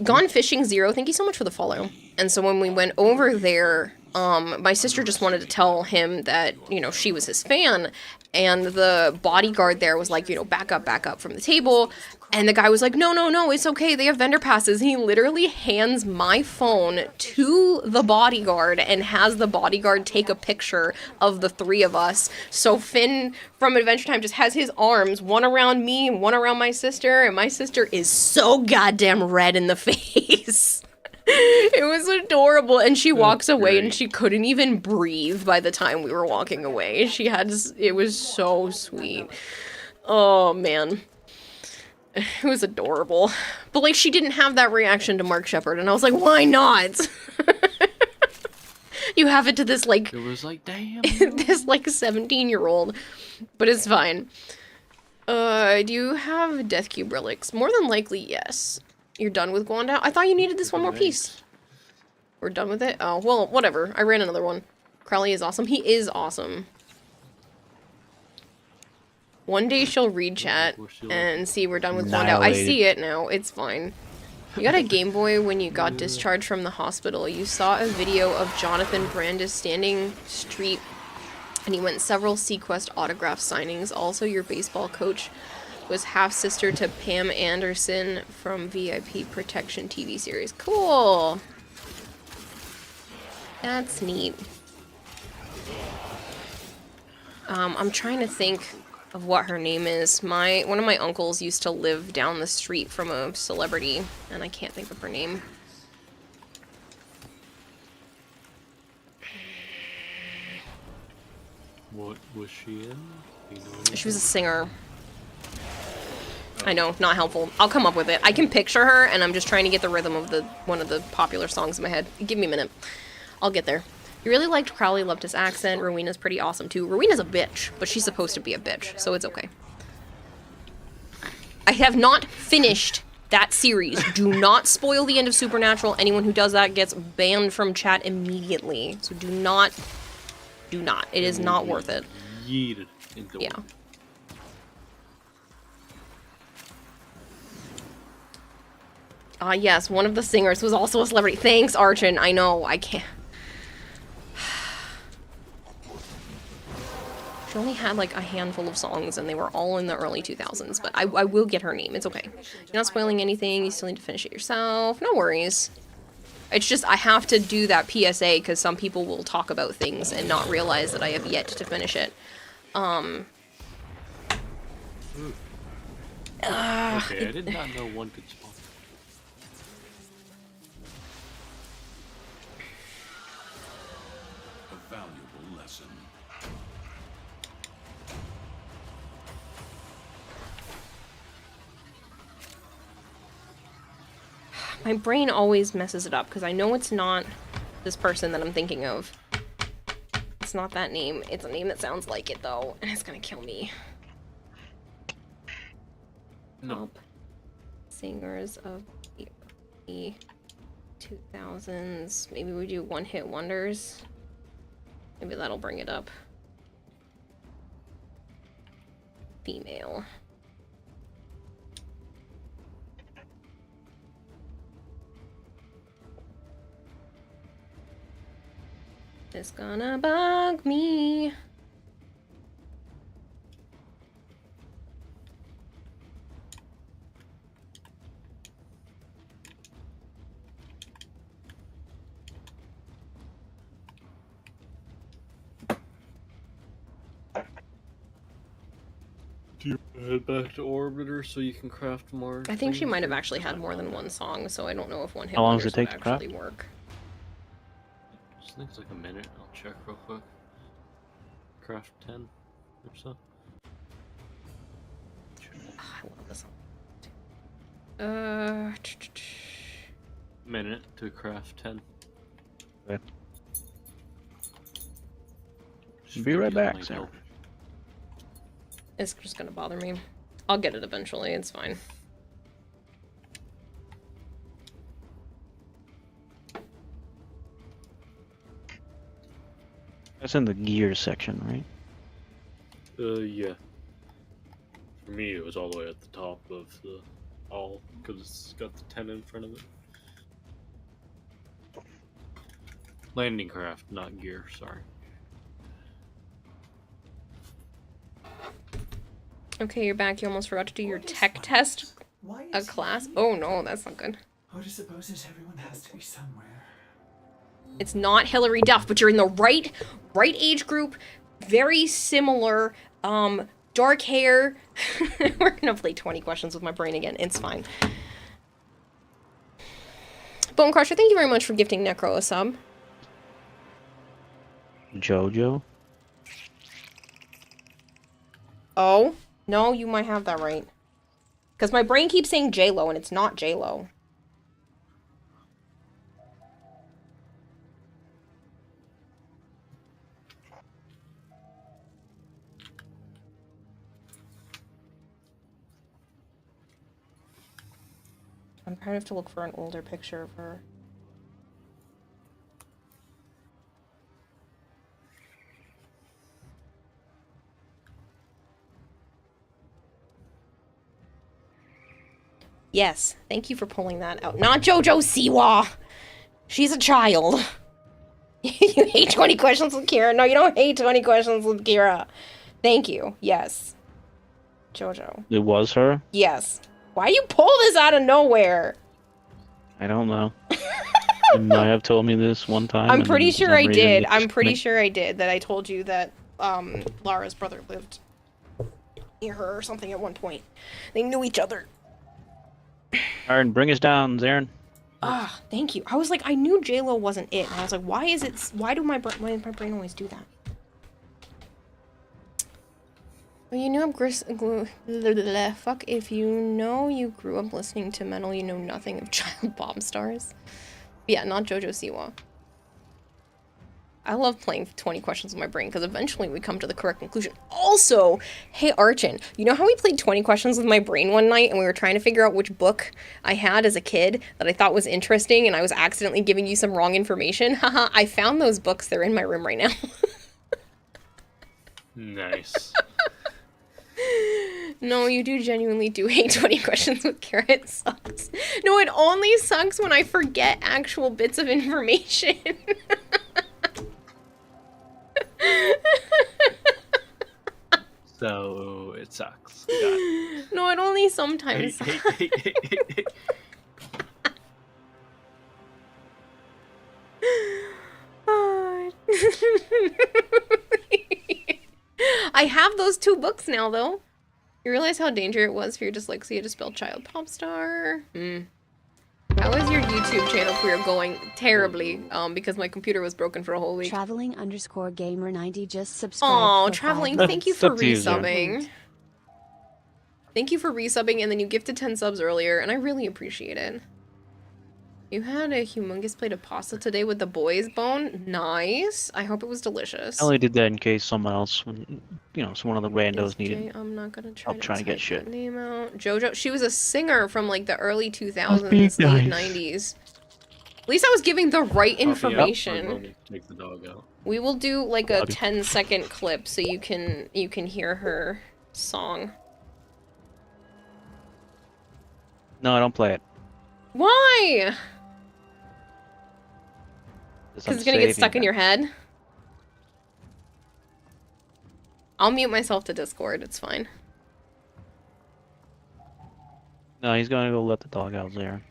Gone Fishing Zero, thank you so much for the follow. And so when we went over there, my sister just wanted to tell him that, you know, she was his fan, and the bodyguard there was like, you know, back up from the table, and the guy was like, no, it's okay, they have vendor passes. He literally hands my phone to the bodyguard and has the bodyguard take a picture of the three of us. So Finn from Adventure Time just has his arms, one around me and one around my sister, and my sister is so goddamn red in the face. It was adorable, and she walks away and she couldn't even breathe by the time we were walking away. It was so sweet. Oh, man. It was adorable. But, like, she didn't have that reaction to Mark Shepard, and I was like, why not? You have it to this, like... It was like, damn. This, like, 17-year-old. But it's fine. Do you have Death Cube relics? More than likely, yes. You're done with Guandao? I thought you needed this one more piece. We're done with it? Oh, well, whatever. I ran another one. Crowley is awesome. He is awesome. One day she'll read chat and see we're done with Guandao. I see it now. It's fine. You got a Game Boy when you got discharged from the hospital. You saw a video of Jonathan Brandis standing street, and he went several Sequest autograph signings. Also, your baseball coach was half-sister to Pam Anderson from VIP Protection TV series. Cool. That's neat. I'm trying to think of what her name is. One of my uncles used to live down the street from a celebrity, and I can't think of her name. What was she in? She was a singer. I know, not helpful. I'll come up with it. I can picture her, and I'm just trying to get the rhythm of one of the popular songs in my head. Give me a minute. I'll get there. You really liked Crowley, loved his accent. Rowena's pretty awesome, too. Rowena's a bitch, but she's supposed to be a bitch, so it's okay. I have not finished that series. Do not spoil the end of Supernatural. Anyone who does that gets banned from chat immediately. So do not. It is not worth it. Yeeted into Yeah. Yes, one of the singers was also a celebrity. Thanks, Archon. I know, I can't. She only had like a handful of songs and they were all in the early 2000s, but I will get her name. It's okay. You're not spoiling anything. You still need to finish it yourself. No worries. It's just I have to do that PSA because some people will talk about things and not realize that I have yet to finish it. Okay, I did not know one could spawn. A valuable lesson. My brain always messes it up because I know it's not this person that I'm thinking of. It's not that name. It's a name that sounds like it though, and it's gonna kill me. No. Singers of the 2000s. Maybe we do one-hit wonders. Maybe that'll bring it up. Female. It's gonna bug me. Do you head back to Orbiter so you can craft more? I think she things? might have actually had more than one song, so I don't know if one-hit How long does wonders it take would to craft? actually work. I think it's like a minute. I'll check real quick. Craft 10 or so. I love this song. Minute to craft 10. Okay. Just Be right give you back, like Sarah. help. It's just gonna bother me. I'll get it eventually, it's fine. That's in the gear section, right? Yeah. For me, it was all the way at the top of the all, because it's got the 10 in front of it. Landing craft, not gear, sorry. Okay, you're back. You almost forgot to do your tech test. A class? Oh no, that's not good. Oda supposes everyone has to be somewhere. It's not Hilary Duff, but you're in the right age group. Very similar. Dark hair. We're gonna play 20 questions with my brain again. It's fine. Bone Crusher, thank you very much for gifting Necro a sub. Jojo? Oh? No, you might have that right. Because my brain keeps saying J-Lo, and it's not J-Lo. I'm trying to have to look for an older picture of her. Yes, thank you for pulling that out. Not JoJo Siwa! She's a child. You hate 20 questions with Kira. No, you don't hate 20 questions with Kira. Thank you. Yes. JoJo. It was her? Yes. Why you pull this out of nowhere? I don't know. You might have told me this one time. I'm and pretty for sure some I reason did. it I'm just pretty clicked. sure I did. That I told you that Lara's brother lived near her or something at one point. They knew each other. Aaron, bring us down, Zarin. Ah, thank you. I was like, I knew J-Lo wasn't it. And I was like, why is it? Why does my brain always do that? Well, you know, fuck, if you know you grew up listening to metal, you know nothing of child bomb stars. Yeah, not JoJo Siwa. I love playing 20 questions with my brain because eventually we come to the correct conclusion. Also, hey Archon, you know how we played 20 questions with my brain one night and we were trying to figure out which book I had as a kid that I thought was interesting and I was accidentally giving you some wrong information? Haha, I found those books. They're in my room right now. Nice. No, you do genuinely do hate 20 questions with Kara. It sucks. No, it only sucks when I forget actual bits of information. So it sucks. Got it. No, it only sometimes sucks. I have those 2 books now, though. You realize how dangerous it was for your dyslexia to spell child pop star? How is your YouTube channel career going? Terribly, because my computer was broken for a whole week. Traveling_gamer90 just subscribed. Oh, for Traveling, 5 thank you for resubbing. Thank you for resubbing, and then you gifted 10 subs earlier, and I really appreciate it. You had a humongous plate of pasta today with the boys' bone? Nice. I hope it was delicious. I only did that in case someone else, you know, one of the randos needed I'm not gonna try help trying to get shit. name out. JoJo, she was a singer from like the early 2000s, Nice. late 90s. At least I was giving the right information. Take the dog out. We will do like a 10-second clip so you can hear her song. No, I don't play it. Why? Because it's gonna get stuck in your head. I'll mute myself to Discord, it's fine. No, he's gonna go let the dog out there.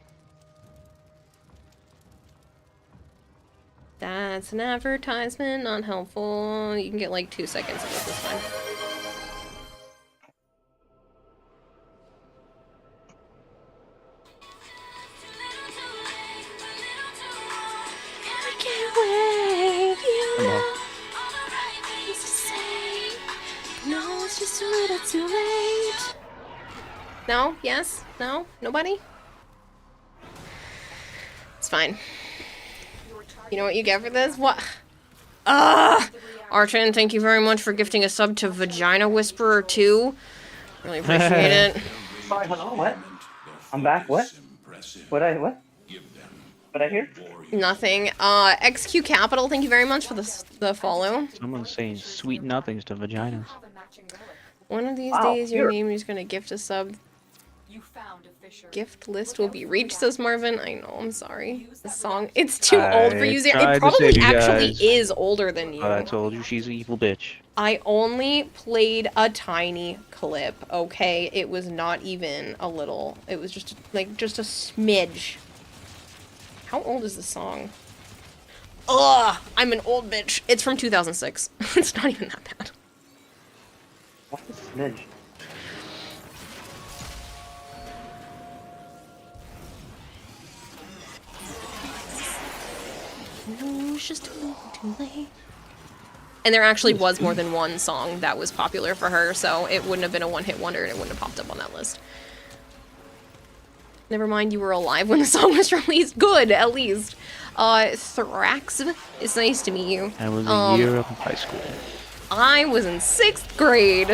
That's an advertisement, not helpful. You can get like 2 seconds of this, it's fine. No, it's just a little too late. No? Yes? No? Nobody? It's fine. You know what you get for this? What? Archon, thank you very much for gifting a sub to Vagina Whisperer 2. Really appreciate it. Sorry, hello, what? I'm back, what? What I hear? Nothing. XQ Capital, thank you very much for the follow. Someone's saying sweet nothings to vaginas. One of these days, your name is gonna gift a sub. Gift list will be reached, says Marvin. I know, I'm sorry. The song, it's too old for you. It probably actually is older than you. I told you she's an evil bitch. I only played a tiny clip, okay? It was not even a little. It was just like just a smidge. How old is the song? Ugh, I'm an old bitch. It's from 2006. It's not even that bad. What's a smidge? No, it's just too late. And there actually was more than one song that was popular for her, so it wouldn't have been a one-hit wonder and it wouldn't have popped up on that list. Never mind, you were alive when the song was released. Good, at least. Thrax, it's nice to meet you. I was a year up in high school. I was in 6th grade.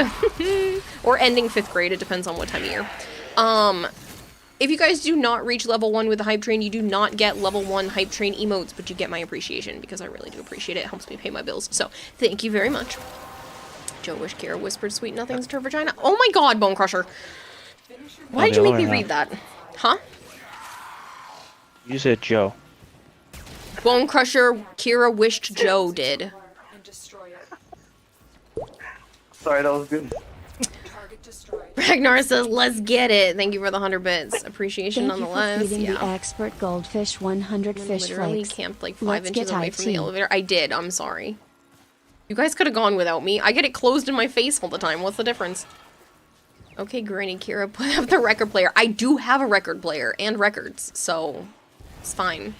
Or ending 5th grade, it depends on what time of year. If you guys do not reach level 1 with the Hype Train, you do not get level 1 Hype Train emotes, but you get my appreciation, because I really do appreciate it. It helps me pay my bills. So, thank you very much. Joe Wish Kara whispered sweet nothings to her vagina. Oh my god, Bone Crusher! Why did you make me read that? Huh? You said Joe. Bone Crusher, Kira wished Joe did. Sorry, that was good. Ragnar says, let's get it. Thank you for the 100 bits. Appreciation nonetheless. Thank you for feeding the expert goldfish 100 fish literally flakes. camped like 5 Let's inches get away from the IT. elevator. I did, I'm sorry. You guys could have gone without me. I get it closed in my face all the time. What's the difference? Okay, Granny Kira, put up the record player. I do have a record player and records, so it's fine.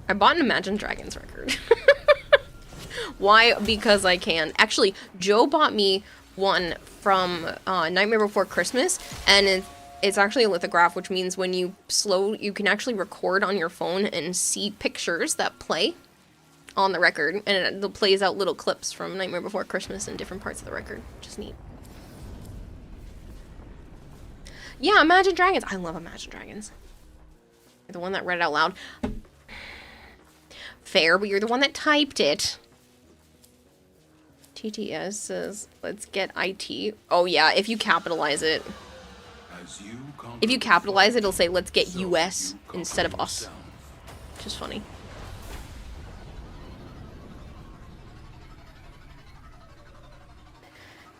I bought an Imagine Dragons record. Why? Because I can. Actually, Joe bought me one from Nightmare Before Christmas, and It's actually a lithograph, which means when you you can actually record on your phone and see pictures that play on the record, and it plays out little clips from Nightmare Before Christmas in different parts of the record, which is neat. Yeah, Imagine Dragons. I love Imagine Dragons. You're the one that read it out loud. Fair, but you're the one that typed it. TTS says, let's get IT. Oh yeah, if you capitalize it. If you capitalize it, it'll say, let's get US instead of us. Which is funny.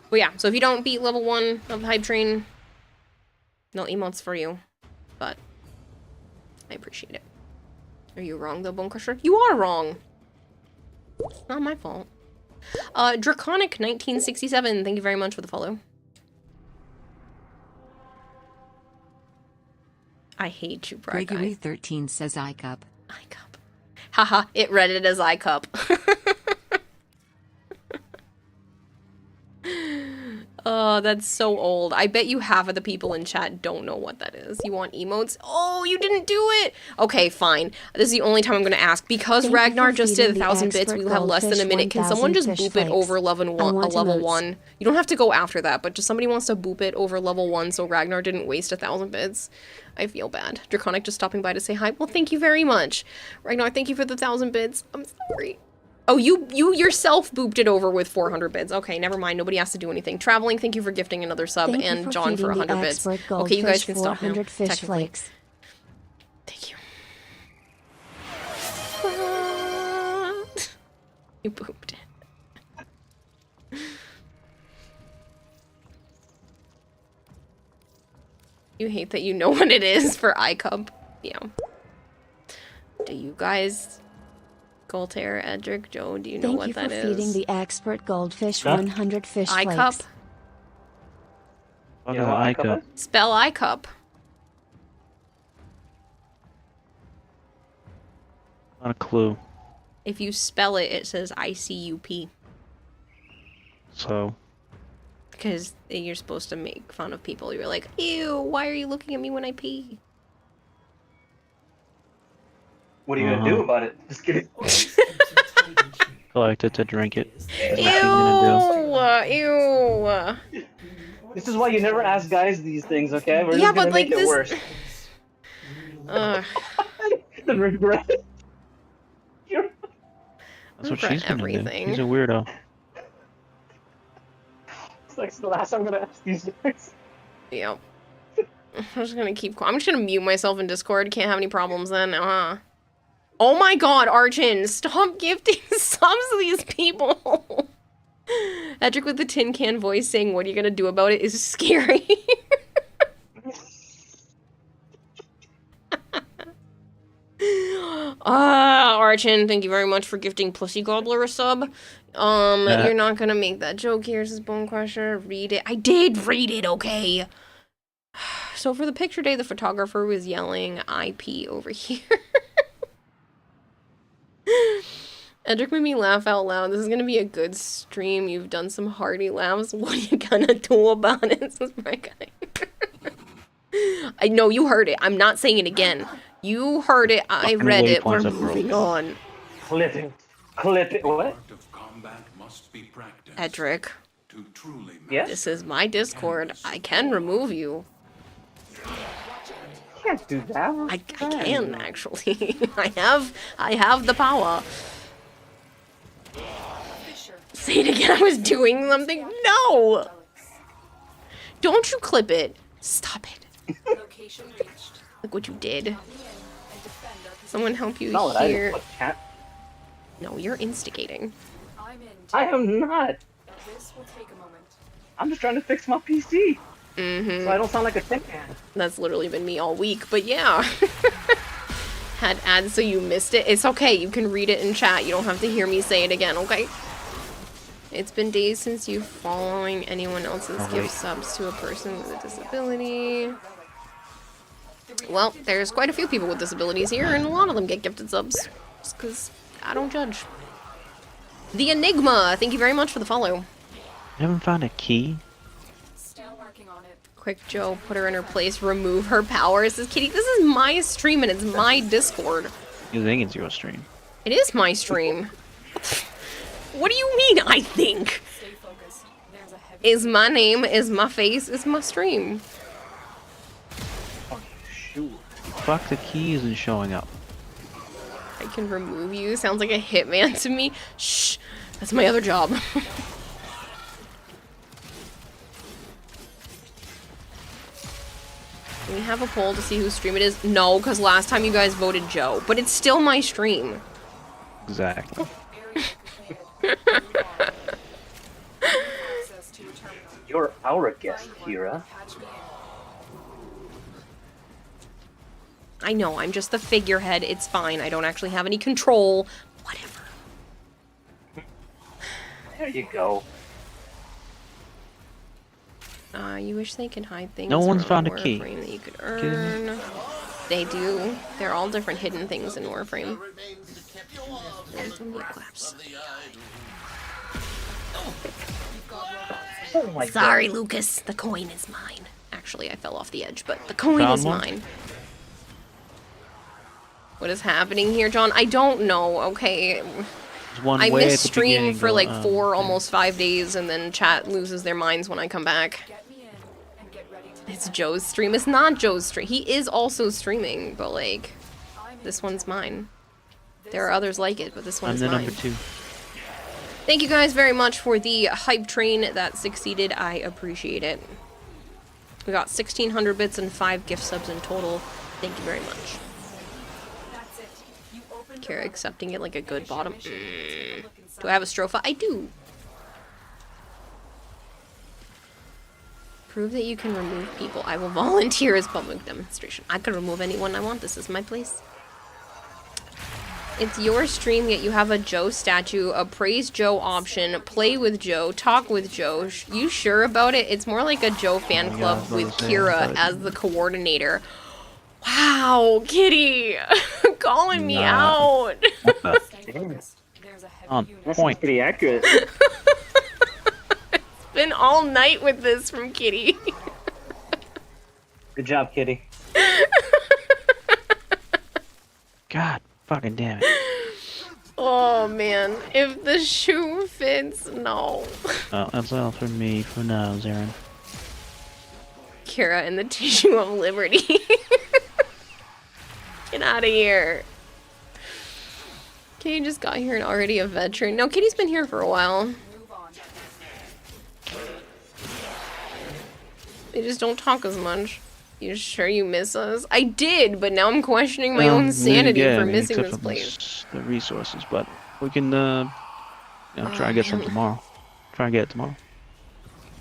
But yeah, so if you don't beat level 1 of Hype Train, no emotes for you. But I appreciate it. Are you wrong though, Bone Crusher? You are wrong! It's not my fault. Draconic 1967, thank you very much for the follow. I hate you, Brad. Gregory 13 says iCup. iCup. Haha, it read it as iCup. Oh, that's so old. I bet you half of the people in chat don't know what that is. You want emotes? Oh, you didn't do it! Okay, fine. This is the only time I'm gonna ask. Because Ragnar just did 1,000 bits, we will have less than a minute. Can someone just boop it over level 1? You don't have to go after that, but just somebody wants to boop it over level 1 so Ragnar didn't waste 1,000 bits. I feel bad. Draconic just stopping by to say hi. Well, thank you very much. Ragnar, thank you for the 1,000 bits. I'm sorry. Oh, you yourself booped it over with 400 bits. Okay, never mind. Nobody has to do anything. Traveling, thank you for gifting another sub, and John for 100 bits. Okay, you guys can stop now. Fish flakes. Thank you. You booped it. You hate that you know what it is for iCup. Yeah. Do you guys... Goltair, Edric, Joe, do you know what that is? Thank you for feeding the expert goldfish 100 fish flakes. iCup? Yeah, iCup. Spell iCup. Not a clue. If you spell it, it says ICUP. So? Because you're supposed to make fun of people. You're like, ew, why are you looking at me when I pee? What are you gonna do about it? Just kidding. Collect it to drink it. Ew! This is why you never ask guys these things, okay? We're Yeah, just but gonna like make it this. worse. The regret. That's what she's gonna everything. do. She's a weirdo. It's like the last I'm gonna ask these guys. Yep. I'm just gonna keep. I'm just gonna mute myself in Discord. Can't have any problems then. Oh my God, Archon! Stop gifting subs to these people. Edric with the tin can voice saying, "What are you gonna do about it?" is scary. Archon, thank you very much for gifting Pussy Gobbler a sub. You're not gonna make that joke here, says Bone Crusher. Read it. I did read it, okay. So for the picture day, the photographer was yelling IP over here. Edric made me laugh out loud. This is gonna be a good stream. You've done some hearty laughs. What are you gonna do about it? Says my guy. I know you heard it. I'm not saying it again. You heard it. I read it. We're moving on. Clip it. Clip it. What? Edric. Yes? This is my Discord. I can remove you. Can't do that. I can actually. I have the power. Say it again. I was doing something. No. Don't you clip it. Stop it. Look what you did. Someone help you here. No, you're instigating. I am not. I'm just trying to fix my PC. Mm-hmm. So I don't sound like a tin can. That's literally been me all week, but yeah. Had ads so you missed it. It's okay, you can read it in chat. You don't have to hear me say it again, okay? It's been days since you following anyone else's gift subs to a person with a disability. Well, there's quite a few people with disabilities here, and a lot of them get gifted subs. Just because I don't judge. The Enigma, thank you very much for the follow. You haven't found a key? Quick, Joe, put her in her place, remove her powers. Says Kitty, this is my stream and it's my Discord. You think it's your stream? It is my stream. What do you mean, I think? Is my name, is my face, is my stream. Shoot. Fuck, the key isn't showing up. I can remove you. Sounds like a hitman to me. Shh. That's my other job. Do we have a poll to see whose stream it is? No, because last time you guys voted Joe. But it's still my stream. Exactly. You're our guest, Kira. I know, I'm just the figurehead. It's fine. I don't actually have any control. Whatever. There you go. You wish they could hide things. No one's from found a key. Warframe that you could earn. They do. They're all different hidden things in Warframe. There's gonna be a collapse. Oh my Sorry, God. Lucas. The coin is mine. Actually, I fell off the edge, but the coin Found is one? mine. What is happening here, John? I don't know, okay? There's one I way miss at the stream beginning for like going, 4, almost 5 days, and then chat loses their minds when I come back. It's Joe's stream. It's not Joe's stream. He is also streaming, but like, this one's mine. There are others like it, but this one I'm is the mine. number 2. Thank you guys very much for the hype train that succeeded. I appreciate it. We got 1,600 bits and 5 gift subs in total. Thank you very much. Kara accepting it like a good bottom. Do I have a stropha? I do. Prove that you can remove people. I will volunteer as public demonstration. I can remove anyone I want. This is my place. It's your stream, yet you have a Joe statue, a praise Joe option, play with Joe, talk with Joe. You sure about it? It's more like a Joe fan club with Kira as the coordinator. Wow, Kitty! Calling me out! On That point. sounds pretty accurate. Been all night with this from Kitty. Good job, Kitty. God fucking damn it. Oh man, if the shoe fits, no. Oh, that's all for me for now, Zarin. Kira in the tissue of liberty. Get out of here. Kitty just got here and already a veteran. No, Kitty's been here for a while. They just don't talk as much. You sure you miss us? I did, but now I'm questioning my own sanity for missing except this for place. The resources, but we can, try and get some tomorrow. Try and get it tomorrow.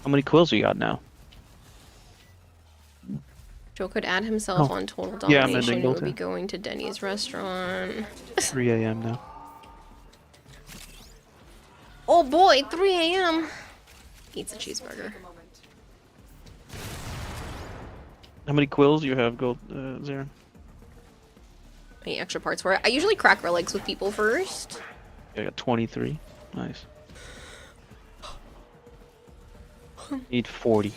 How many quills you got now? Joe could add himself Oh. on Total Yeah, I'm Domination. ending It would Dota. be going to Denny's restaurant. 3 a.m. now. Oh boy, 3 a.m. Eats a cheeseburger. How many quills you have, Gold, Zarin? Any extra parts for it? I usually crack relics with people first. I got 23. Nice. Need 40.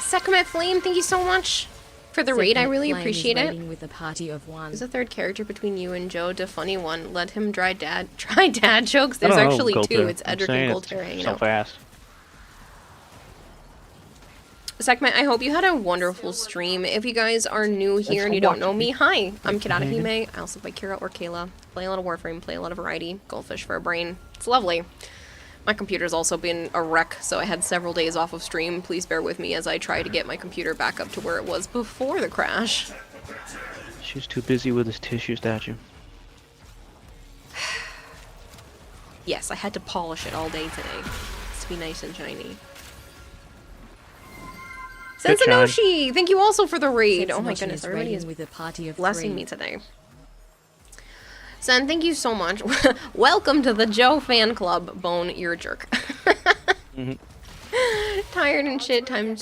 Sekhmet Flame, thank you so much for the raid. I really Flame is appreciate it. raiding with a party of 1. There's a third character between you and Joe, the funny one. Let him try dad jokes. I There's don't know, actually Gold 2. Tear. It's I'm Edric saying and Gold it's Tear hanging so out. fast. Sekhmet, I hope you had a wonderful stream. If you guys are new here and you don't know me, hi, I'm Kidata Hime. I also play Kira or Kayla. Play a lot of Warframe, play a lot of variety. Goldfish for a brain. It's lovely. My computer's also been a wreck, so I had several days off of stream. Please bear with me as I try to get my computer back up to where it was before the crash. She was too busy with his tissue statue. Yes, I had to polish it all day today. It's to be nice and shiny. Good shine. Sensanoshi! Thank you also for the raid. Oh my Sensanoshi goodness, is everybody raiding is with a party of blessing 3. me today. Sen, thank you so much. Welcome to the Joe fan club. Bone, you're a jerk. Tired and shit. Time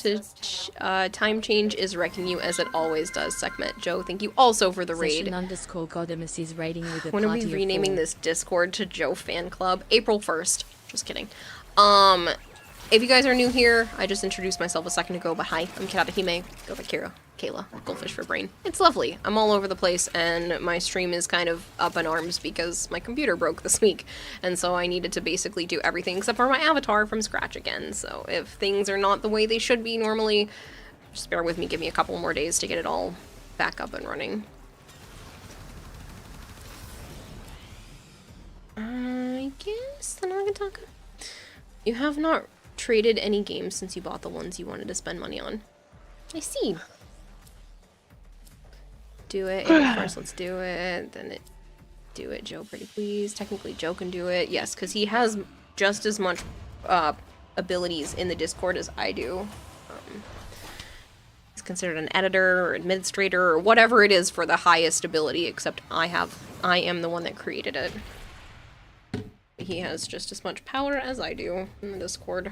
change is wrecking you as it always does. Sekhmet Joe, thank you also for the raid. Session_Godimus is raiding with a When are party we of renaming 4. this Discord to Joe fan club? April 1st. Just kidding. If you guys are new here, I just introduced myself a second ago, but hi, I'm Kirata Hime, go by Kayla, Goldfish for Brain. It's lovely. I'm all over the place, and my stream is kind of up in arms because my computer broke this week, and so I needed to basically do everything except for my avatar from scratch again. So if things are not the way they should be normally, just bear with me, give me a couple more days to get it all back up and running. I guess the Nagataka. You have not traded any games since you bought the ones you wanted to spend money on. I see. Do it. First, let's do it. Then do it, Joe, pretty please. Technically, Joe can do it. Yes, because he has just as much abilities in the Discord as I do. He's considered an editor or administrator or whatever it is for the highest ability, except I am the one that created it. He has just as much power as I do in the Discord.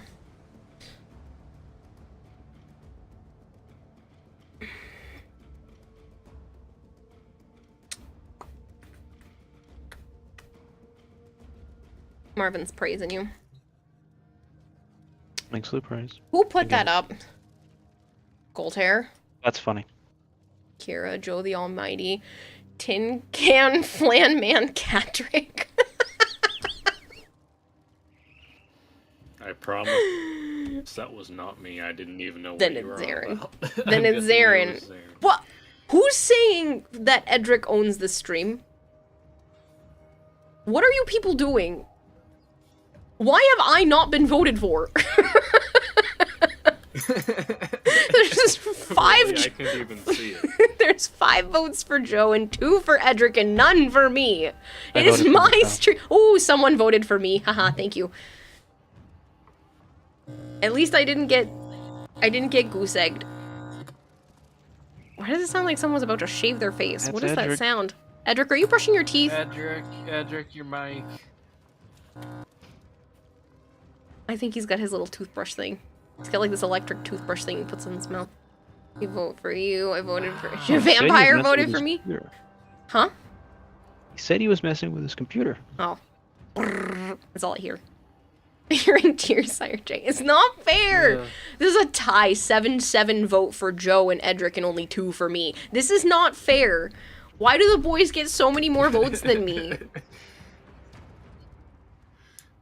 Marvin's praising you. Thanks for the praise. Who put that up? Goldhair? That's funny. Kira, Joe the Almighty, Tin Can Flan Man Catrick. I promise that was not me. I didn't even know Then what you were it's on Zarin. about. Then I'm it's guessing it Zarin. was Zarin. What? Who's saying that Edric owns the stream? What are you people doing? Why have I not been voted for? There's just 5. Really, I can't even see it. There's 5 votes for Joe and 2 for Edric and none for me. It is voted for my myself. stream. Oh, someone voted for me. Haha, thank you. At least I didn't get goose egged. Why does it sound like someone's about to shave their face? That's What is that Edric. sound? Edric, are you brushing your teeth? Edric, your mic. I think he's got his little toothbrush thing. He's got like this electric toothbrush thing he puts in his mouth. I vote for you. I voted for you. Vampire voted for me? Huh? He said he was messing with his computer. Oh. That's all I hear. You're in tears, Sire J. It's not fair! Yeah. This is a tie. 7-7 vote for Joe and Edric and only 2 for me. This is not fair. Why do the boys get so many more votes than me?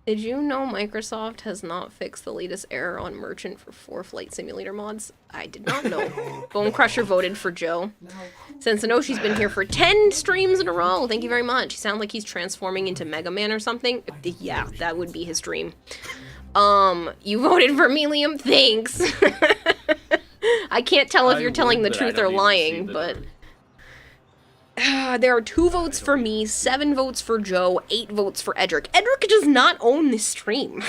Did you know Microsoft has not fixed the latest error on Merchant for 4 Flight Simulator mods? I did not know. Bone Crusher voted for Joe. Since I know she's been here for 10 streams in a row. Thank you very much. He sounds like he's transforming into Mega Man or something. Yeah, that would be his dream. You voted for me, Liam. Thanks. I can't tell if you're telling the truth or lying, but... there are 2 votes for me, 7 votes for Joe, 8 votes for Edric. Edric does not own this stream.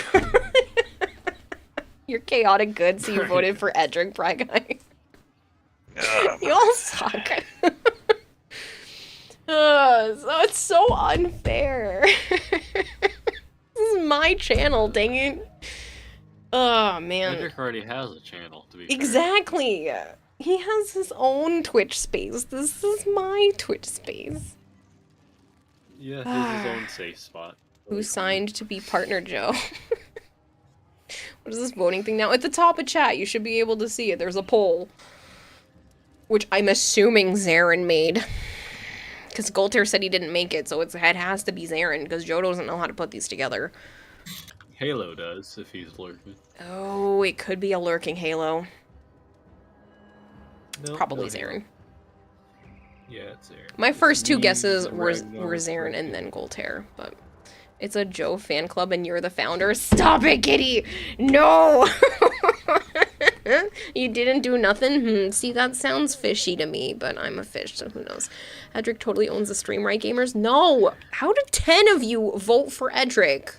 You're chaotic good, so you voted for Edric, Bry Guy. You all suck. So it's so unfair. This is my channel, dang it. Oh, man. Edric already has a channel, to be Exactly. He has his own Twitch space. This is my Twitch space. Yeah, he's his own safe spot. Who signed to be partner Joe? What is this voting thing now? At the top of chat, you should be able to see it. There's a poll. Which I'm assuming Zarin made. Because Golter said he didn't make it, so it has to be Zarin, because Joe doesn't know how to put these together. Halo does, if he's lurking. Oh, it could be a lurking Halo. No, Probably no Halo. Zarin. Yeah, it's Zarin. My first 2 Me, guesses were Ragnar, Zarin and then Golter, but it's a Joe fan club and you're the founder. Stop it, Kitty! No! You didn't do nothing? See, that sounds fishy to me, but I'm a fish, so who knows. Edric totally owns the stream, right, gamers? No! How did 10 of you vote for Edric?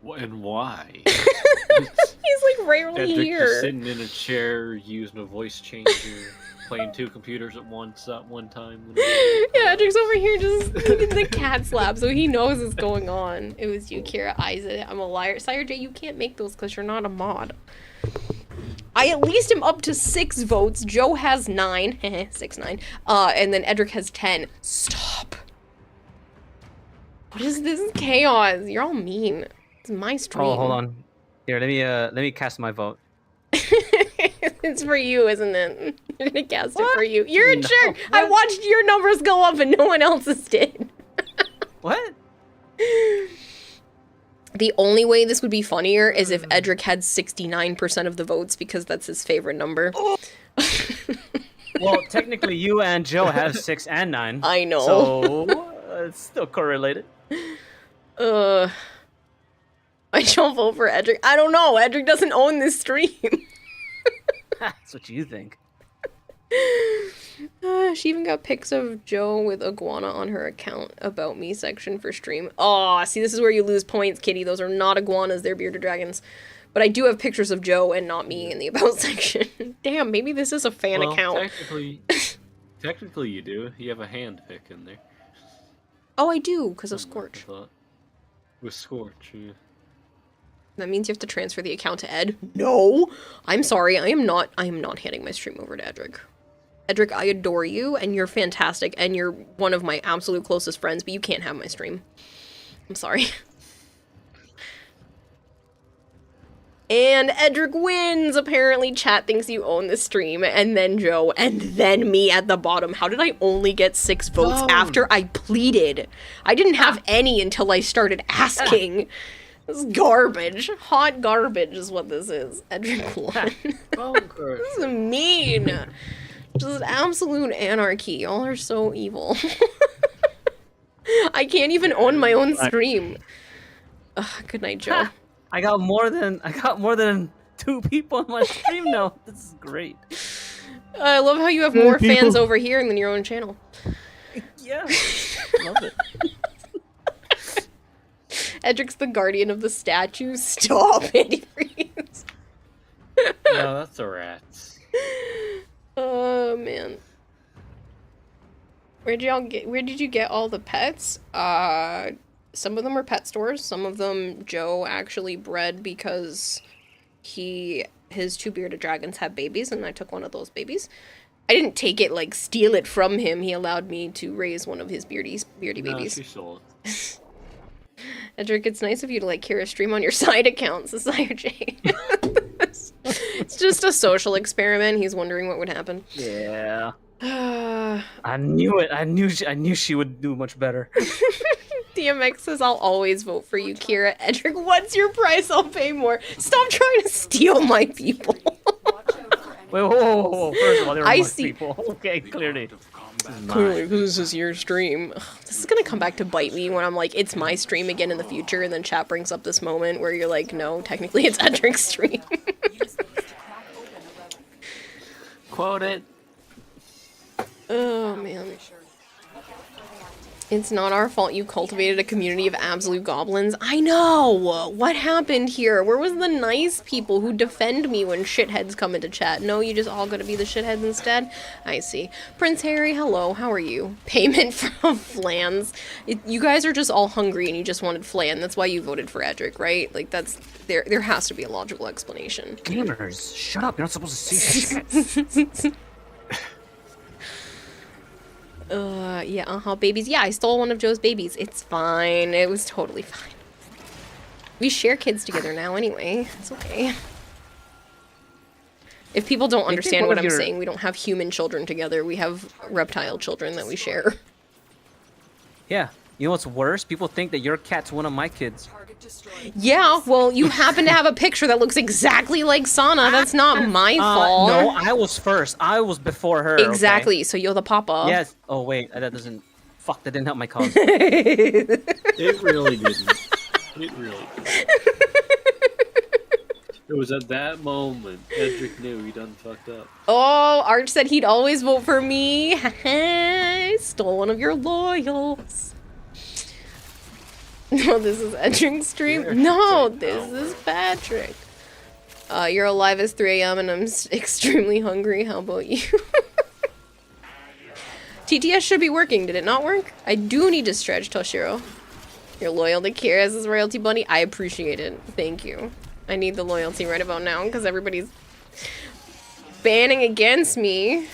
And why? He's like rarely Edric here. just sitting in a chair, using a voice changer, playing 2 computers at once at one time. Yeah, Edric's over here just needing the cat slap, so he knows what's going on. It was you, Kira. I'm a liar. Sire J, you can't make those because you're not a mod. I at least am up to 6 votes. Joe has 9. 6-9. And then Edric has 10. Stop. What is this chaos? You're all mean. It's my stream. Oh, hold on. Here, let me cast my vote. It's for you, isn't it? You're gonna cast it for you. You're a jerk. I watched your numbers go up and no one else's did. What? The only way this would be funnier is if Edric had 69% of the votes because that's his favorite number. Well, technically, you and Joe have 6 and 9. I know. So it's still correlated. I don't vote for Edric. I don't know. Edric doesn't own this stream. That's what you think. She even got pics of Joe with iguana on her account about me section for stream. Oh, see, this is where you lose points, Kitty. Those are not iguanas, they're bearded dragons. But I do have pictures of Joe and not me in the about section. Damn, maybe this is a fan account. Technically you do. You have a hand pick in there. Oh, I do, because of Scorch. With Scorch, yeah. That means you have to transfer the account to Ed? No! I'm sorry, I am not handing my stream over to Edric. Edric, I adore you, and you're fantastic, and you're one of my absolute closest friends, but you can't have my stream. I'm sorry. And Edric wins! Apparently chat thinks you own the stream, and then Joe, and then me at the bottom. How did I only get 6 votes after I pleaded? I didn't have any until I started asking. This is garbage. Hot garbage is what this is. Edric won. This is mean. Just absolute anarchy. Y'all are so evil. I can't even own my own stream. Ugh, good night, Joe. I got more than 2 people on my stream now. This is great. I love how you have more fans over here than your own channel. Yeah. Love it. Edric's the guardian of the statue. Stop, antifreeze. No, that's a rat. Oh man. Where did you get all the pets? Some of them are pet stores. Some of them Joe actually bred because his 2 bearded dragons have babies, and I took one of those babies. I didn't take it, like, steal it from him. He allowed me to raise one of his beardy babies. No, she sold it. Edric, it's nice of you to like Kira stream on your side account, Society J. It's just a social experiment. He's wondering what would happen. Yeah. I knew it. I knew she would do much better. DMX says, I'll always vote for you, Kira. Edric, what's your price? I'll pay more. Stop trying to steal my people. Wait, whoa. First of all, there were I more see. people. Okay, clearly. Clearly, because this is your stream. Ugh, this is gonna come back to bite me when I'm like, it's my stream again in the future, and then chat brings up this moment where you're like, no, technically it's Edric's stream. Quote it. Oh, man. It's not our fault you cultivated a community of absolute goblins. I know! What happened here? Where was the nice people who defend me when shitheads come into chat? No, you just all gotta be the shitheads instead? I see. Prince Harry, hello, how are you? Payment from Flans. You guys are just all hungry and you just wanted flan. That's why you voted for Edric, right? Like, that's... There has to be a logical explanation. Gamers, shut up. You're not supposed to say shit. Yeah, babies. Yeah, I stole one of Joe's babies. It's fine. It was totally fine. We share kids together now anyway. It's okay. If people don't understand what I'm saying, we don't have human children together. We have reptile children that we share. Yeah. You know what's worse? People think that your cat's one of my kids. Yeah, well, you happen to have a picture that looks exactly like Sana. That's not my fault. No, I was first. I was before her. Exactly, okay? so you're the papa. Yes. Oh, wait. That doesn't... Fuck, that didn't help my cause. It really didn't. It really didn't. It was at that moment Edric knew he done fucked up. Oh, Arch said he'd always vote for me. Stole one of your loyals. No, this is Edric's stream. No, this is Patrick. You're alive as 3 AM and I'm extremely hungry. How about you? TTS should be working. Did it not work? I do need to stretch, Toshiro. You're loyal to Kira as his royalty bunny. I appreciate it. Thank you. I need the loyalty right about now because everybody's banning against me.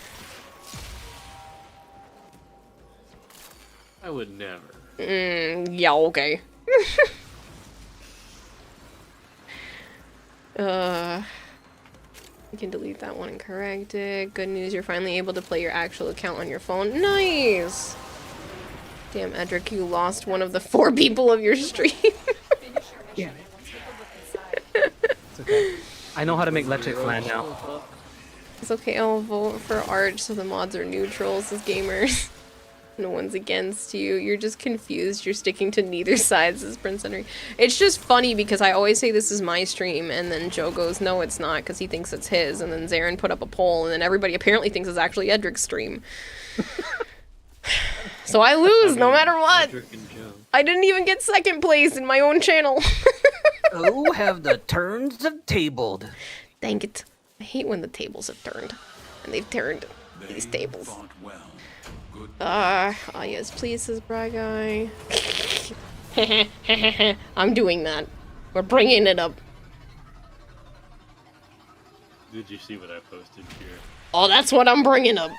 I would never. Yeah, okay. You can delete that one and correct it. Good news, you're finally able to play your actual account on your phone. Nice! Damn, Edric, you lost one of the 4 people of your stream. Yeah. It's okay. I know how to make electric flan now. It's okay, I'll vote for Arch so the mods are neutrals as gamers. No one's against you. You're just confused. You're sticking to neither side, says Prince Henry. It's just funny because I always say this is my stream, and then Joe goes, no, it's not, because he thinks it's his. And then Zarin put up a poll, and then everybody apparently thinks it's actually Edric's stream. So I lose no matter what. I didn't even get 2nd place in my own channel. Oh, have the turns tabled. Dang it. I hate when the tables have turned. And they've turned these tables. Yes, please, says Bry Guy. I'm doing that. We're bringing it up. Did you see what I posted here? Oh, that's what I'm bringing up.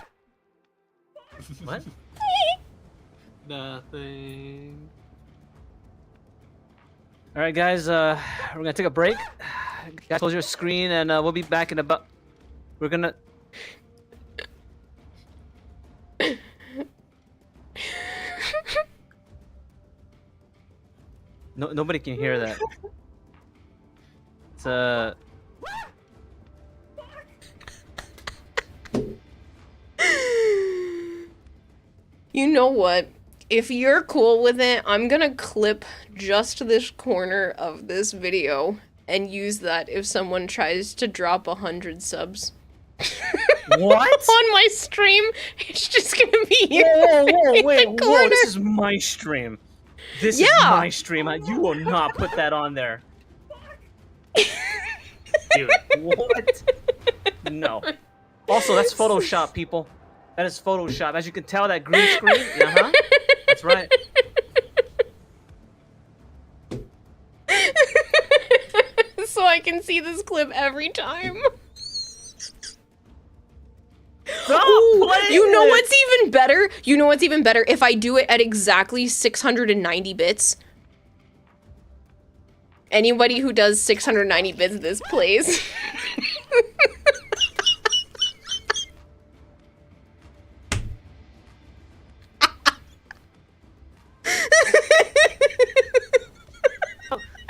What? Nothing. All right, guys. We're gonna take a break. Guys, close your screen, and we'll be back in about. We're gonna. No, nobody can hear that. It's You know what? If you're cool with it, I'm gonna clip just this corner of this video and use that if someone tries to drop 100 subs. What? On my stream, it's just gonna be you. Whoa, this is my stream. This is my stream. You will not put that on there. Dude, what? No. Also, that's Photoshop, people. That is Photoshop. As you can tell, that green screen, uh-huh. That's right. So I can see this clip every time. Ooh, you know what's even better? You know what's even better? If I do it at exactly 690 bits. Anybody who does 690 bits this plays.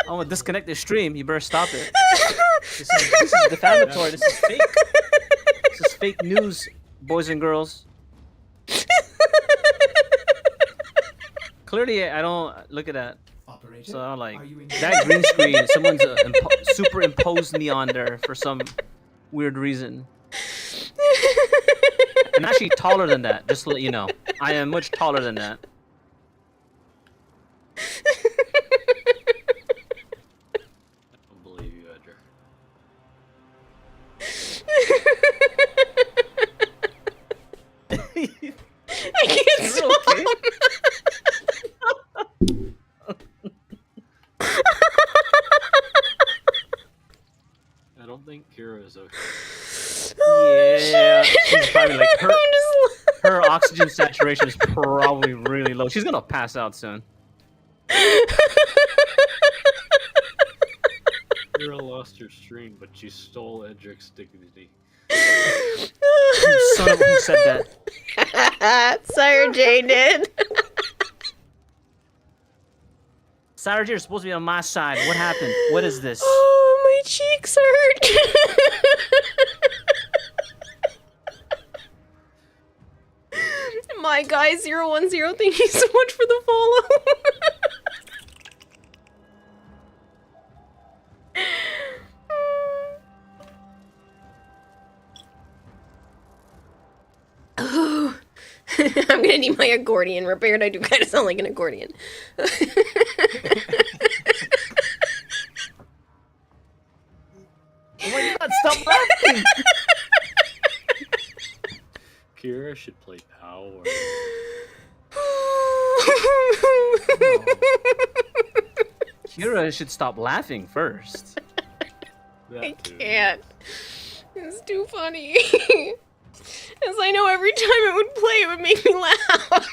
I'm gonna disconnect this stream. You better stop it. This is defamatory. This is fake. This is fake news, boys and girls. Clearly, I don't look at that. Operator, So I'm like, that green screen, someone's superimposed me on there for some weird reason. I'm actually taller than that, just to let you know. I am much taller than that. I don't believe you, Edgar. I can't stop. Okay? I don't think Kira is okay. Yeah, she's probably like her oxygen saturation is probably really low. She's gonna pass out soon. Kira lost her stream, but she stole Edric's dignity. You son of who said that? Sire J did. Sarah J, you're supposed to be on my side. What happened? What is this? Oh, my cheeks hurt. My guy 010, thank you so much for the follow. Oh, I'm gonna need my accordion repaired. I do kind of sound like an accordion. Oh my god, stop laughing! Kira should play Power. Kira should stop laughing first. I can't. It's too funny. As I know every time it would play, it would make me laugh.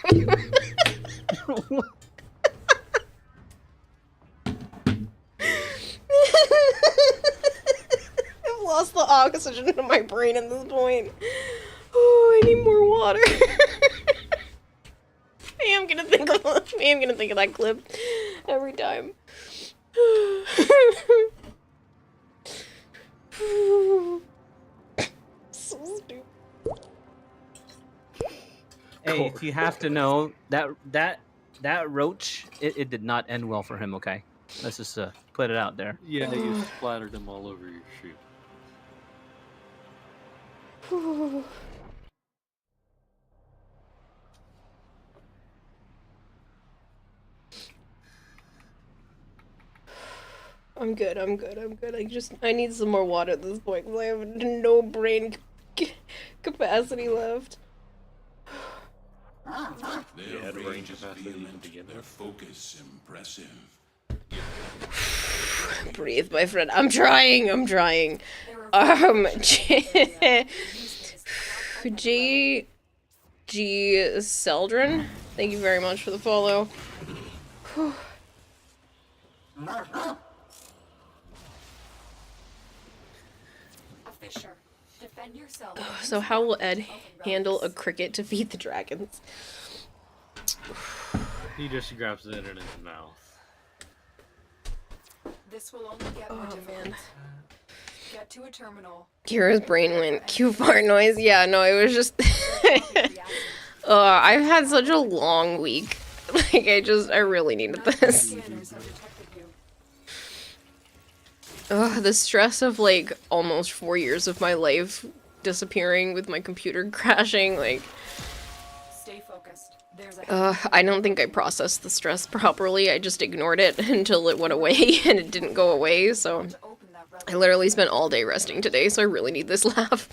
lost the oxygen in my brain at this point. Oh, I need more water. I am gonna think of that clip every time. So stupid. Hey, if you have to know that roach, it did not end well for him. Okay, let's just put it out there. Yeah, you splattered them all over your shoe. I'm good. I need some more water at this point because I have no brain capacity left. Their rage is vehement, their focus impressive. Breathe, my friend. I'm trying. G Seldrin, thank you very much for the follow. Whew. Fisher, defend yourself. So how will Ed handle a cricket to feed the dragons? He just grabs it in his mouth. This will only get more difficult. Get to a terminal. Kira's brain went cue fart noise. Yeah, no, it was just I've had such a long week. Like I really needed this. The stress of like almost 4 years of my life disappearing with my computer crashing, like Stay focused. There's a I don't think I processed the stress properly. I just ignored it until it went away and it didn't go away, so I literally spent all day resting today, so I really need this laugh.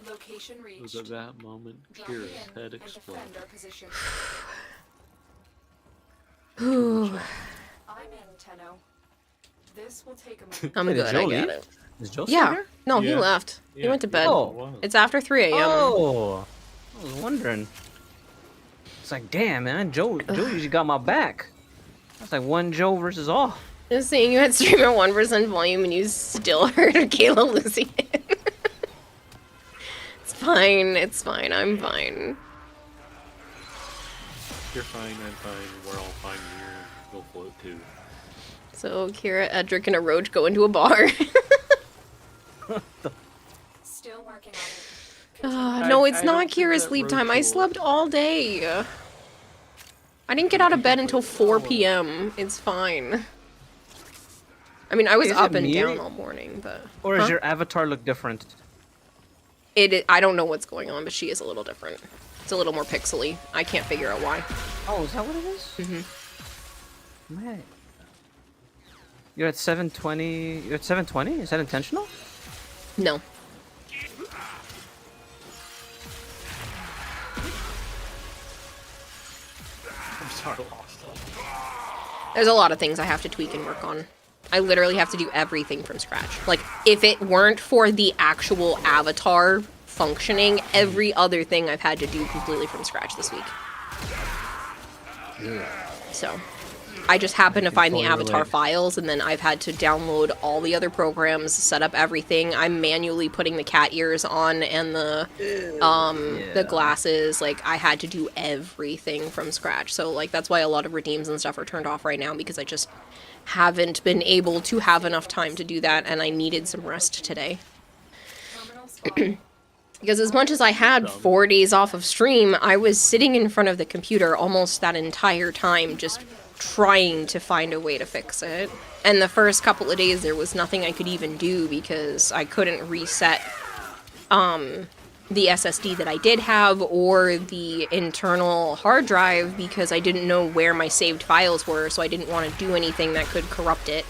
location reached. It was at that moment Kira's head exploded. I'm in, Tenno. This will take a moment. I'm good, I got it. Is Joe still Yeah. here? No, he left. He went to bed. Oh. It's after 3 a.m. Oh, I was wondering. It's like, damn, man, Joe usually got my back. That's like one Joe versus all. Just saying you had stream at 1% volume and you still heard Kayla losing it. It's fine, I'm fine. You're fine, I'm fine, we're all fine here. You'll float too. So Kira, Edric, and a roach go into a bar. Still working on it. No, it's I not don't think Kira's that sleep roach time. I will- slept all day. I didn't get out of bed until 4 p.m. It's fine. I mean, I was Is up it and me? down all morning, but... Or does your avatar look different? I don't know what's going on, but she is a little different. It's a little more pixely. I can't figure out why. Oh, is that what it is? Mm-hmm. Man. You're at 720. You're at 720? Is that intentional? No. I'm sorry, lost. There's a lot of things I have to tweak and work on. I literally have to do everything from scratch. Like, if it weren't for the actual avatar functioning, every other thing I've had to do completely from scratch this week. So, I just happen to find the avatar files, and then I've had to download all the other programs, set up everything. I'm manually putting the cat ears on and the glasses. Like, I had to do everything from scratch. So, like, that's why a lot of redeems and stuff are turned off right now, because I just haven't been able to have enough time to do that, and I needed some rest today. Because as much as I had 4 days off of stream, I was sitting in front of the computer almost that entire time, just trying to find a way to fix it. And the first couple of days, there was nothing I could even do because I couldn't reset the SSD that I did have or the internal hard drive because I didn't know where my saved files were, so I didn't want to do anything that could corrupt it.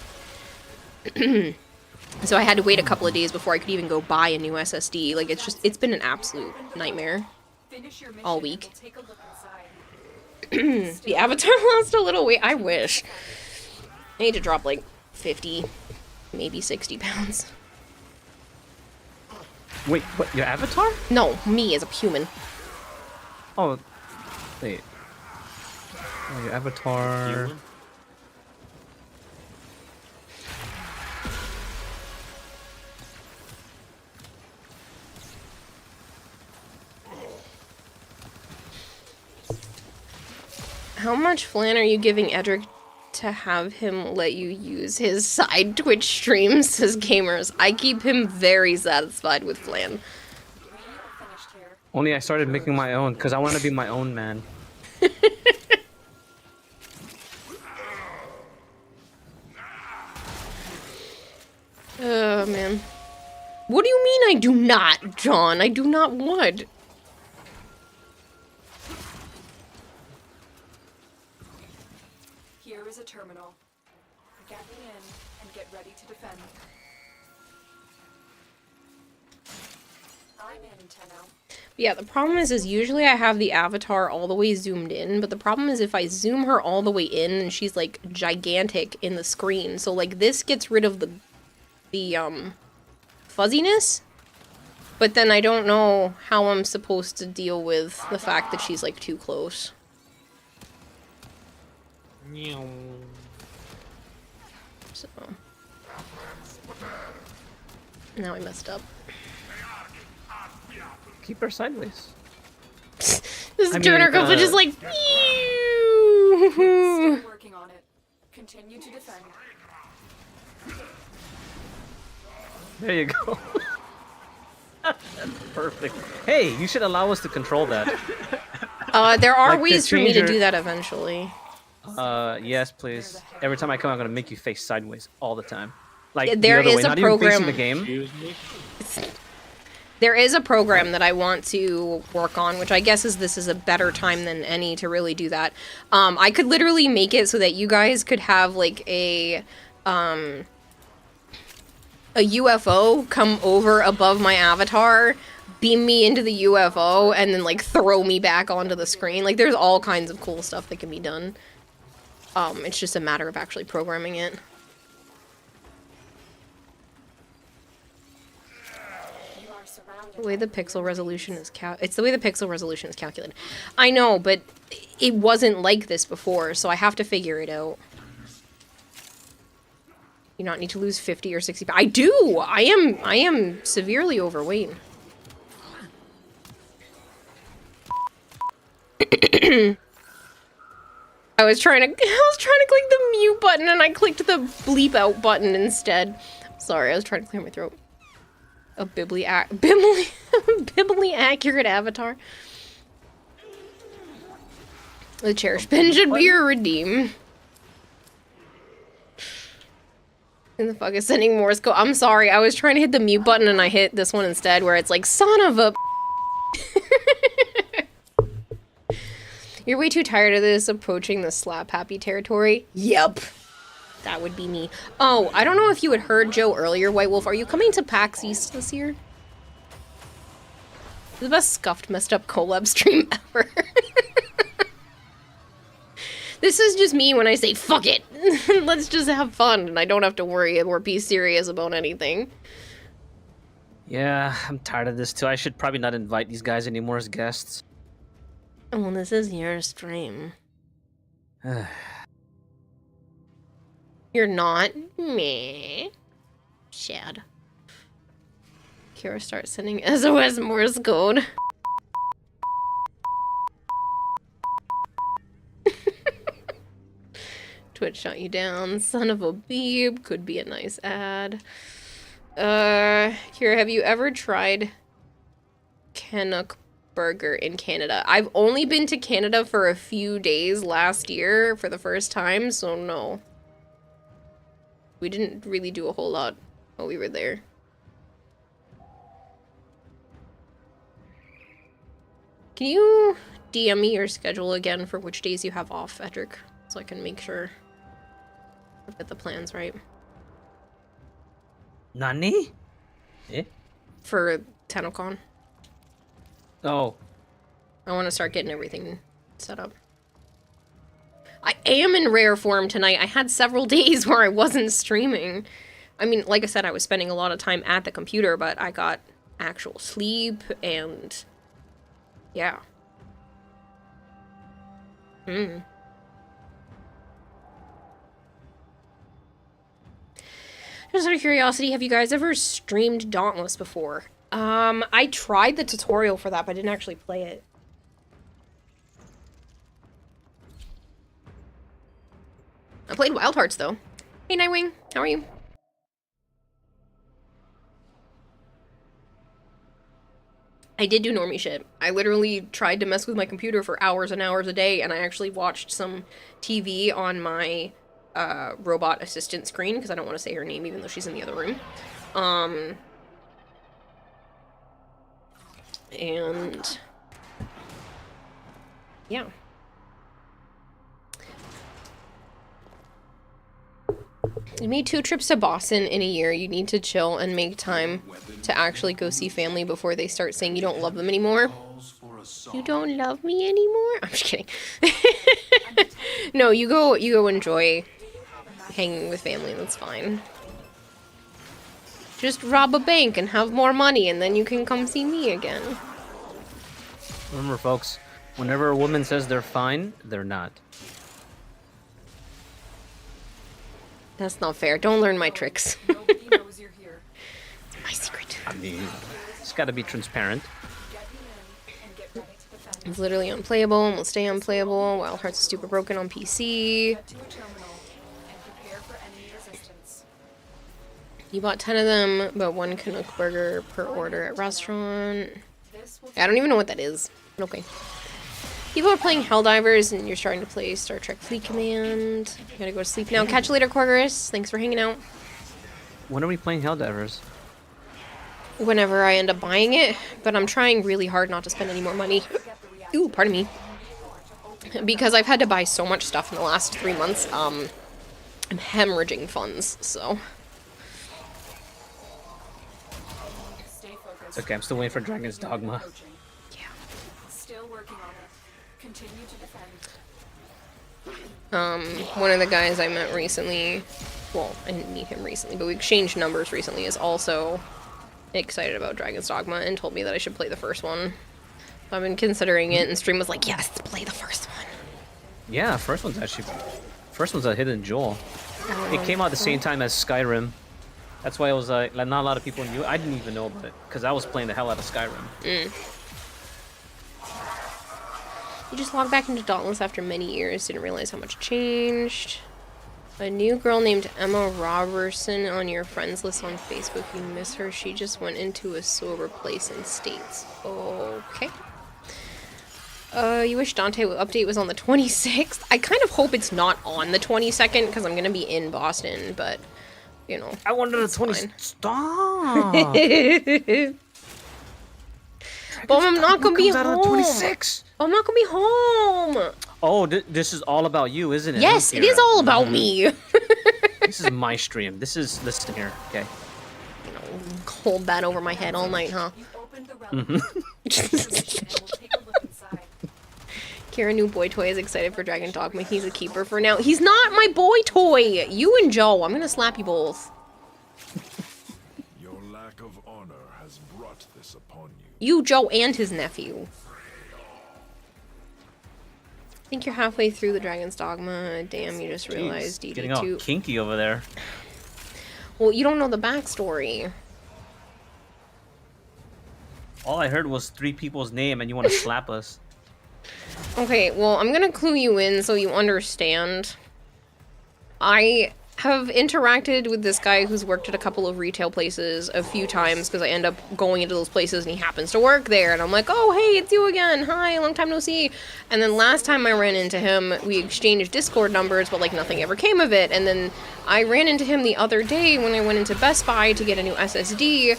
So I had to wait a couple of days before I could even go buy a new SSD. Like, it's been an absolute nightmare all week. The avatar lost a little weight. I wish. I need to drop like 50, maybe 60 pounds. Wait, what? Your avatar? No, me as a human. Oh, wait. Oh, your avatar. How much flan are you giving Edric to have him let you use his side Twitch streams, says Gamers? I keep him very satisfied with flan. Only I started making my own, because I want to be my own man. Oh, man. What do you mean I do not, John? I do not what? Here is a terminal. Get me in and get ready to defend. I'm in, Tenno. Yeah, the problem is usually I have the avatar all the way zoomed in, but the problem is if I zoom her all the way in and she's like gigantic in the screen, so like this gets rid of the fuzziness, but then I don't know how I'm supposed to deal with the fact that she's like too close. So now I messed up. Keep her sideways. This Turner couple just like. Still working on it. Continue to defend. There you go. That's perfect. Hey, you should allow us to control that. There are Like, ways for me to change do your- that eventually. Yes, please. Every time I come, I'm gonna make you face sideways all the time. Like Yeah, there the other is way, a not even facing program- the game. There is a program that I want to work on, which I guess this is a better time than any to really do that. I could literally make it so that you guys could have like a UFO come over above my avatar, beam me into the UFO, and then like throw me back onto the screen. Like there's all kinds of cool stuff that can be done. It's just a matter of actually programming it. The way the pixel resolution is it's the way the pixel resolution is calculated. I know, but it wasn't like this before, so I have to figure it out. You not need to lose 50 or 60 pounds. I do! I am severely overweight. I was trying to click the mute button and I clicked the bleep out button instead. Sorry, I was trying to clear my throat. A biblically accurate avatar. The cherish pin should be your redeem. And the fuck is sending Morse code? I'm sorry, I was trying to hit the mute button and I hit this one instead where it's like, son of a You're way too tired of this approaching the slap happy territory. Yep. That would be me. Oh, I don't know if you had heard Joe earlier, White Wolf. Are you coming to PAX East this year? The best scuffed, messed up collab stream ever. This is just me when I say, fuck it. Let's just have fun and I don't have to worry or be serious about anything. Yeah, I'm tired of this too. I should probably not invite these guys anymore as guests. Oh, this is your stream. You're not? Meh. Shad. Kira starts sending SOS Morse code. Twitch shut you down. Son of a beep. Could be a nice ad. Kira, have you ever tried Canuck Burger in Canada? I've only been to Canada for a few days last year for the first time, so no. We didn't really do a whole lot while we were there. Can you DM me your schedule again for which days you have off, Edric? So I can make sure I get the plans right. Nani? Eh? For TennoCon. Oh. I want to start getting everything set up. I am in rare form tonight. I had several days where I wasn't streaming. I mean, like I said, I was spending a lot of time at the computer, but I got actual sleep and... yeah. Just out of curiosity, have you guys ever streamed Dauntless before? I tried the tutorial for that, but I didn't actually play it. I played Wild Hearts, though. Hey, Nightwing. How are you? I did do normie shit. I literally tried to mess with my computer for hours and hours a day, and I actually watched some TV on my robot assistant screen, because I don't want to say her name even though she's in the other room. And yeah. You made 2 trips to Boston in a year. You need to chill and make time to actually go see family before they start saying you don't love them anymore. You don't love me anymore? I'm just kidding. No, you go enjoy hanging with family, that's fine. Just rob a bank and have more money, and then you can come see me again. Remember, folks, whenever a woman says they're fine, they're not. That's not fair. Don't learn my tricks. Nobody knows you're here. It's my secret. I mean, it's gotta be transparent. It's literally unplayable and will stay unplayable. Wild Hearts is super broken on PC. You bought 10 of them, but 1 Canuck burger per order at restaurant. I don't even know what that is. Okay. People are playing Helldivers, and you're starting to play Star Trek Fleet Command. You gotta go to sleep now. Catch you later, Corgorus. Thanks for hanging out. When are we playing Helldivers? Whenever I end up buying it, but I'm trying really hard not to spend any more money. Ooh, pardon me. Because I've had to buy so much stuff in the last 3 months, I'm hemorrhaging funds, so. It's okay, I'm still waiting for Dragon's Dogma. Still working on it. Continue to defend. One of the guys I met recently, well, I didn't meet him recently, but we exchanged numbers recently, is also excited about Dragon's Dogma and told me that I should play the first one. I've been considering it, and stream was like, yes, play the first one. Yeah, first one's a hidden jewel. It came out at the same time as Skyrim. That's why it was like not a lot of people knew. I didn't even know about it because I was playing the hell out of Skyrim. You just logged back into Dauntless after many years. Didn't realize how much changed. A new girl named Emma Robertson on your friends list on Facebook. You miss her. She just went into a sober place in States. Okay. You wish Dante update was on the 26th? I kind of hope it's not on the 22nd because I'm going to be in Boston, but, you know. I wanted the 20th. Stop! But I'm not going to be home. Out on the 26th. I'm not going to be home. Oh, this is all about you, isn't it? Yes, it is all about me. This is my stream. Listen here, okay? You know, hold that over my head all night, huh? Kira new boy toy is excited for Dragon Dogma. He's a keeper for now. He's not my boy toy! You and Joe, I'm gonna slap you both. Your lack of honor has brought this upon you. You, Joe, and his nephew. I think you're halfway through the Dragon's Dogma. Damn, you just realized DD2. Getting all kinky over there. Well, you don't know the backstory. All I heard was 3 people's name and you want to slap us. Okay, well, I'm gonna clue you in so you understand. I have interacted with this guy who's worked at a couple of retail places a few times because I end up going into those places and he happens to work there. And I'm like, oh, hey, it's you again. Hi, long time no see. And then last time I ran into him, we exchanged Discord numbers, but like nothing ever came of it. And then I ran into him the other day when I went into Best Buy to get a new SSD.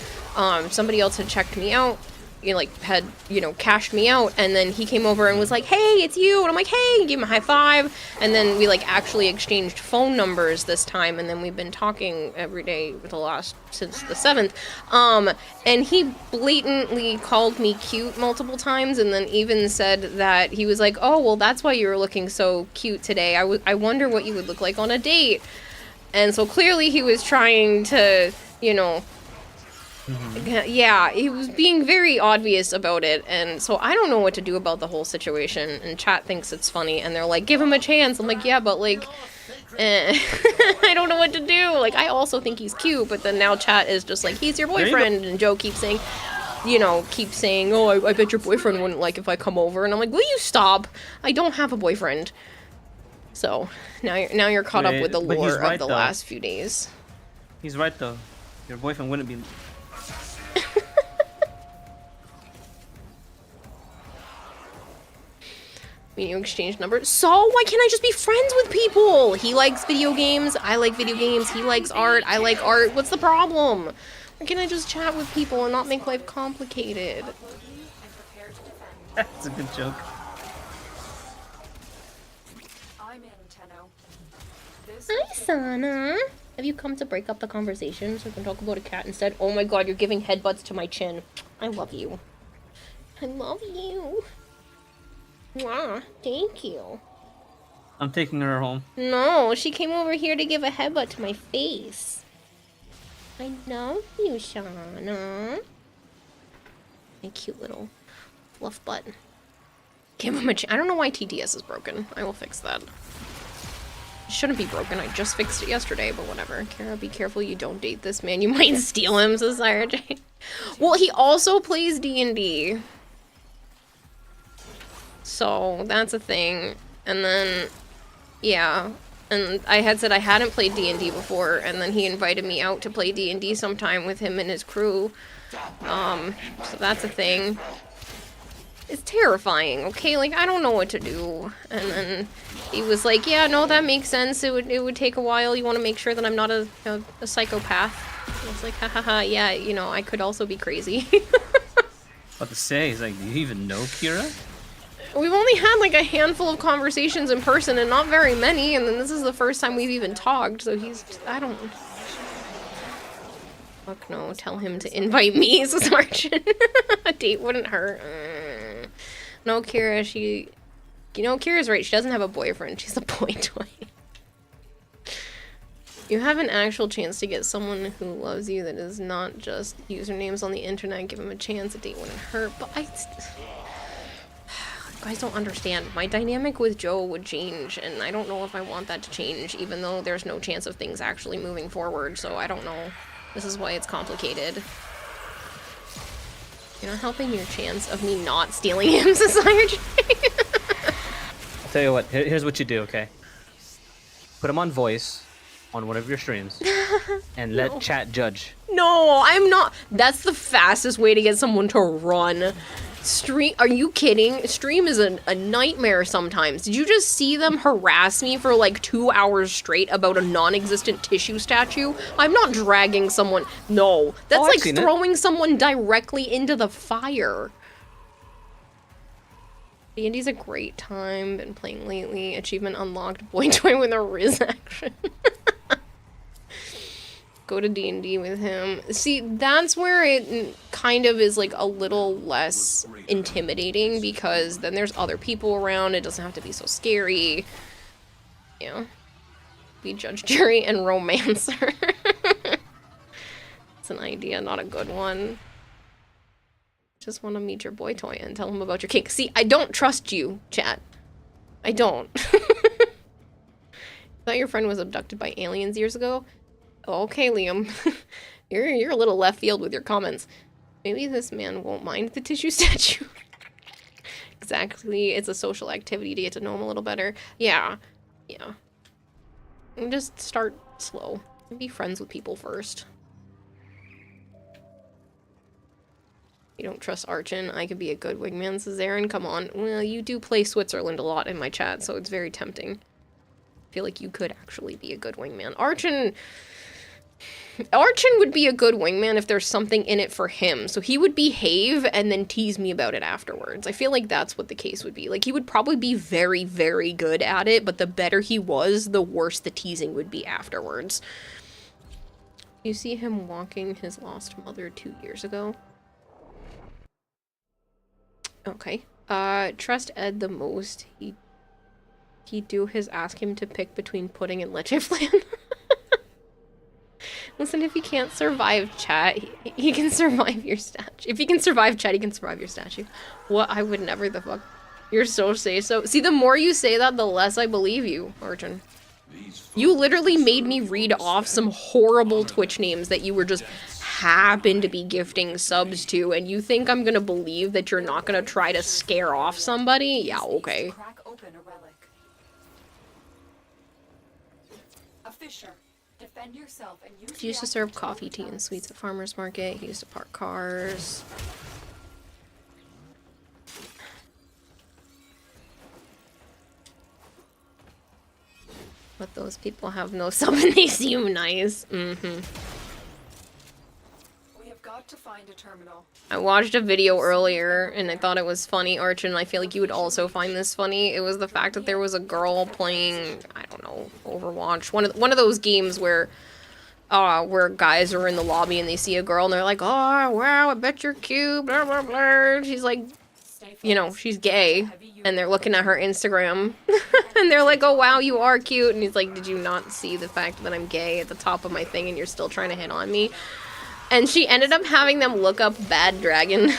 Somebody else had checked me out. Had cashed me out, and then he came over and was like, hey, it's you, and I'm like, hey, gave him a high five, and then we actually exchanged phone numbers this time, and then we've been talking every day since the 7th, and he blatantly called me cute multiple times, and then even said that he was like, oh, well, that's why you were looking so cute today. I wonder what you would look like on a date. And so clearly he was trying to, yeah, he was being very obvious about it, and so I don't know what to do about the whole situation, and chat thinks it's funny, and they're like, give him a chance. I'm like, yeah, but I don't know what to do. I also think he's cute, but then now chat is just like, he's your boyfriend, and Joe keeps saying, oh, I bet your boyfriend wouldn't like if I come over, and I'm like, will you stop? I don't have a boyfriend. So now you're caught up Wait, with the but he's lore right, of the though. last few days. He's right though. Your boyfriend wouldn't be. You exchange numbers. So why can't I just be friends with people? He likes video games. I like video games. He likes art. I like art. What's the problem? Why can't I just chat with people and not make life complicated? That's a good joke. I'm in, Tenno. Hi, Sana. Have you come to break up the conversation so we can talk about a cat instead? Oh my god, you're giving headbutts to my chin. I love you. I love you. Mwah, thank you. I'm taking her home. No, she came over here to give a headbutt to my face. I love you, Shauna. My cute little fluff butt. Give him a I don't know why TTS is broken. I will fix that. It shouldn't be broken. I just fixed it yesterday, but whatever. Kara, be careful you don't date this man. You might steal him, says RJ. Well, he also plays D&D. So, that's a thing. And then, yeah. And I had said I hadn't played D&D before, and then he invited me out to play D&D sometime with him and his crew. So that's a thing. It's terrifying, okay? Like, I don't know what to do. And then he was like, yeah, no, that makes sense. It would take a while. You want to make sure that I'm not a psychopath. And I was like, ha, yeah, you know, I could also be crazy. What to say? He's like, do you even know Kira? We've only had like a handful of conversations in person and not very many, and then this is the first time we've even talked, so he's, I don't... Fuck no, tell him to invite me, says Archon. A date wouldn't hurt. No, Kira, she... You know, Kira's right, she doesn't have a boyfriend, she's a boy toy. You have an actual chance to get someone who loves you that is not just usernames on the internet. Give him a chance, a date wouldn't hurt, but I... You guys don't understand. My dynamic with Joe would change, and I don't know if I want that to change, even though there's no chance of things actually moving forward, so I don't know. This is why it's complicated. You're not helping your chance of me not stealing him, Society. I'll tell you what, here's what you do, okay? Put him on voice on one of your streams, and let chat judge. No, I'm not. That's the fastest way to get someone to run. Stream, are you kidding? Stream is a nightmare sometimes. Did you just see them harass me for like 2 hours straight about a non-existent tissue statue? I'm not dragging someone. No, that's like throwing someone directly into the fire. D&D's a great time. Been playing lately. Achievement unlocked. Boy toy with a Riz action. Go to D&D with him. See, that's where it kind of is like a little less intimidating, because then there's other people around. It doesn't have to be so scary. Yeah. Be judge, jury, and romancer. It's an idea, not a good one. Just want to meet your boy toy and tell him about your kink. See, I don't trust you, chat. I don't. Thought your friend was abducted by aliens years ago? Okay, Liam. You're a little left field with your comments. Maybe this man won't mind the tissue statue. Exactly. It's a social activity to get to know him a little better. Yeah. Yeah. And just start slow. And be friends with people first. You don't trust Archon. I could be a good wingman, says Aaron. Come on. Well, you do play Switzerland a lot in my chat, so it's very tempting. I feel like you could actually be a good wingman. Archon would be a good wingman if there's something in it for him. So he would behave and then tease me about it afterwards. I feel like that's what the case would be. Like, he would probably be very, very good at it, but the better he was, the worse the teasing would be afterwards. You see him walking his lost mother 2 years ago? Okay. Trust Ed the most. He do his ask him to pick between pudding and leche flan. Listen, if he can't survive chat, he can survive your statue. If he can survive chat, he can survive your statue. What? I would never the fuck. You're so say-so. See, the more you say that, the less I believe you, Archon. You literally made me read off some horrible Twitch names that you were just happen to be gifting subs to, and you think I'm gonna believe that you're not gonna try to scare off somebody? Yeah, okay. Fisher, defend yourself and use He used to serve coffee, tea, and sweets at farmers market. He used to park cars. But those people have no sub and they seem nice. Mm-hmm. We have got to find a terminal. I watched a video earlier and I thought it was funny, Archon. I feel like you would also find this funny. It was the fact that there was a girl playing, I don't know, Overwatch. One of those games where guys are in the lobby and they see a girl and they're like, oh, wow, I bet you're cute, blah, blah, blah. She's like, you know, she's gay. And they're looking at her Instagram. And they're like, oh, wow, you are cute. And he's like, did you not see the fact that I'm gay at the top of my thing and you're still trying to hit on me? And she ended up having them look up Bad Dragon.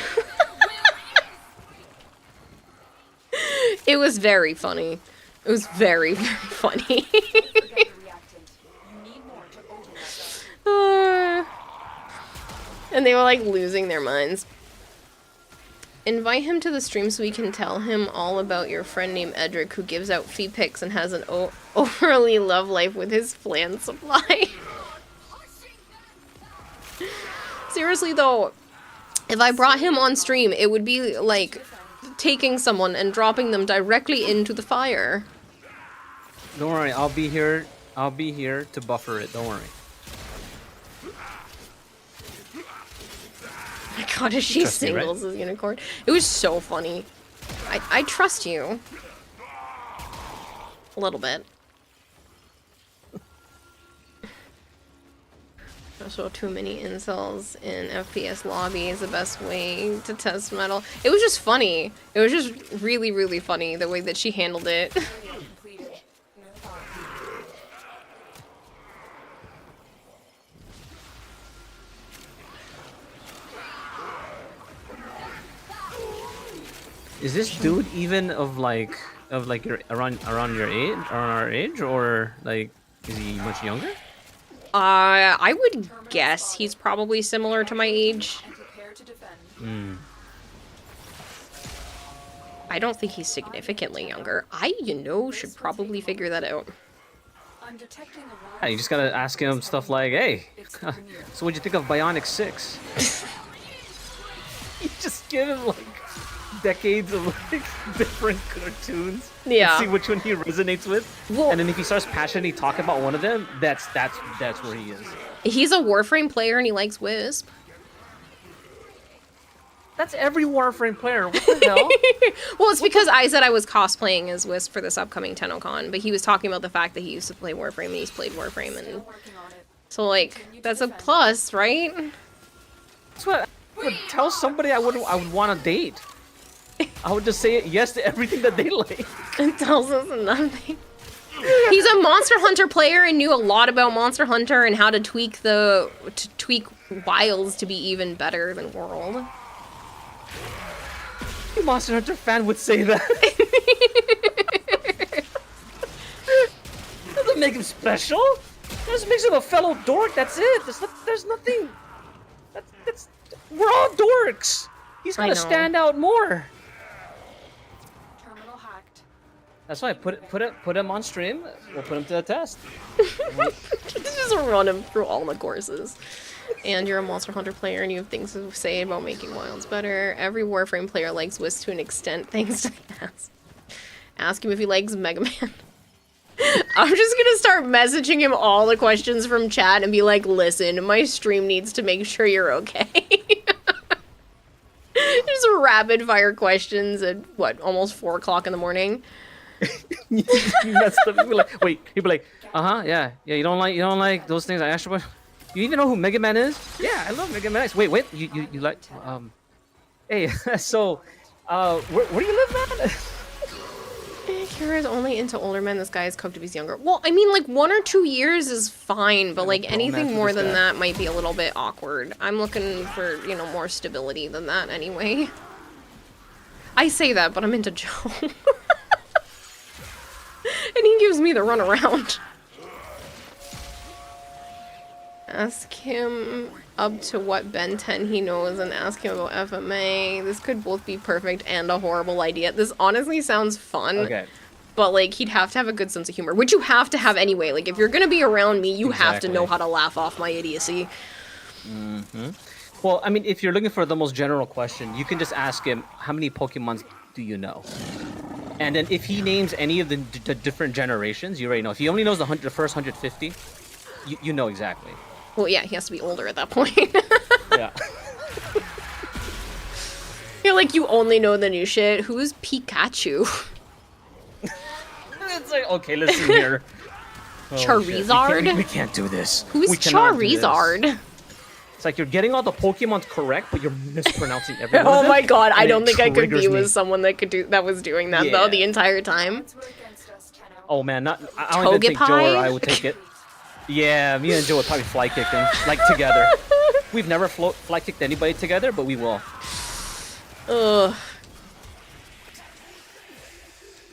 It was very funny. It was very, very funny. And they were like losing their minds. Invite him to the stream so we can tell him all about your friend named Edric who gives out fee pics and has an overly love life with his flan supply. Seriously though, if I brought him on stream, it would be like taking someone and dropping them directly into the fire. Don't worry, I'll be here. I'll be here to buffer it. Don't worry. Oh my god, is she Trust me, singles right? as unicorn? It was so funny. I trust you. A little bit. Also, too many incels in FPS lobby is the best way to test metal. It was just funny. It was just really, really funny the way that she handled it. Is this dude even of like your around your age, around our age, or like is he much younger? I would guess he's probably similar to my age. Hmm. I don't think he's significantly younger. Should probably figure that out. Yeah, you just gotta ask him stuff like, "Hey, so what'd you think of Bionic 6?" You just give him like decades of like different cartoons. Yeah. And see which one he resonates with. Well, and then if he starts passionately talking about one of them, that's where he is. He's a Warframe player and he likes Wisp. That's every Warframe player. What the hell? Well, it's because I said I was cosplaying as Wisp for this upcoming TennoCon, but he was talking about the fact that he used to play Warframe and he's played Warframe, and so like that's a plus, right? That's what I would tell somebody I would want to date. I would just say yes to everything that they like. It tells us nothing. He's a Monster Hunter player and knew a lot about Monster Hunter and how to tweak Wilds to be even better than World. A Monster Hunter fan would say that. Doesn't make him special. Just makes him a fellow dork. That's it. There's nothing. That's we're all dorks. He's gonna stand out more. Terminal hacked. That's why put him on stream. We'll put him to the test. Just run him through all the courses. And you're a Monster Hunter player and you have things to say about making Wilds better. Every Warframe player likes Wisp to an extent, thanks to Ask. Ask him if he likes Mega Man. I'm just gonna start messaging him all the questions from chat and be like, listen, my stream needs to make sure you're okay. Just rapid fire questions at, what, almost 4 o'clock in the morning? You messed up. He'd be like, wait, he'd be like, yeah, you don't like those things I asked you about? You even know who Mega Man is? Yeah, I love Mega Man X. Wait, you like, hey, so, where do you live, man? Kira's only into older men. This guy is cooked if he's younger. Well, I mean, like, 1 or 2 years is fine, but like anything more than that might be a little bit awkward. I'm looking for, more stability than that anyway. I say that, but I'm into Joe. And he gives me the runaround. Ask him up to what Ben 10 he knows and ask him about FMA. This could both be perfect and a horrible idea. This honestly sounds fun. Okay. but like he'd have to have a good sense of humor, which you have to have anyway. Like if you're gonna be around me, you have to know how to laugh off my idiocy. Well, I mean, if you're looking for the most general question, you can just ask him, how many Pokemons do you know? And then if he names any of the different generations, you already know. If he only knows the first 150, you know exactly. Well, yeah, he has to be older at that point. Yeah. You're like, you only know the new shit. Who's Pikachu? It's like, okay, listen here. Oh, Charizard? We can't do this. Who's We cannot do this. Charizard? It's like you're getting all the Pokemons correct, but you're mispronouncing every one Oh of them, my god, I and don't it think I could be triggers me. with someone that was doing that though Yeah. the entire time. Oh man, I don't even think Joe or I Togepi? would take it. Yeah, me and Joe would probably fly kick him, like together. We've never fly kicked anybody together, but we will. Ugh.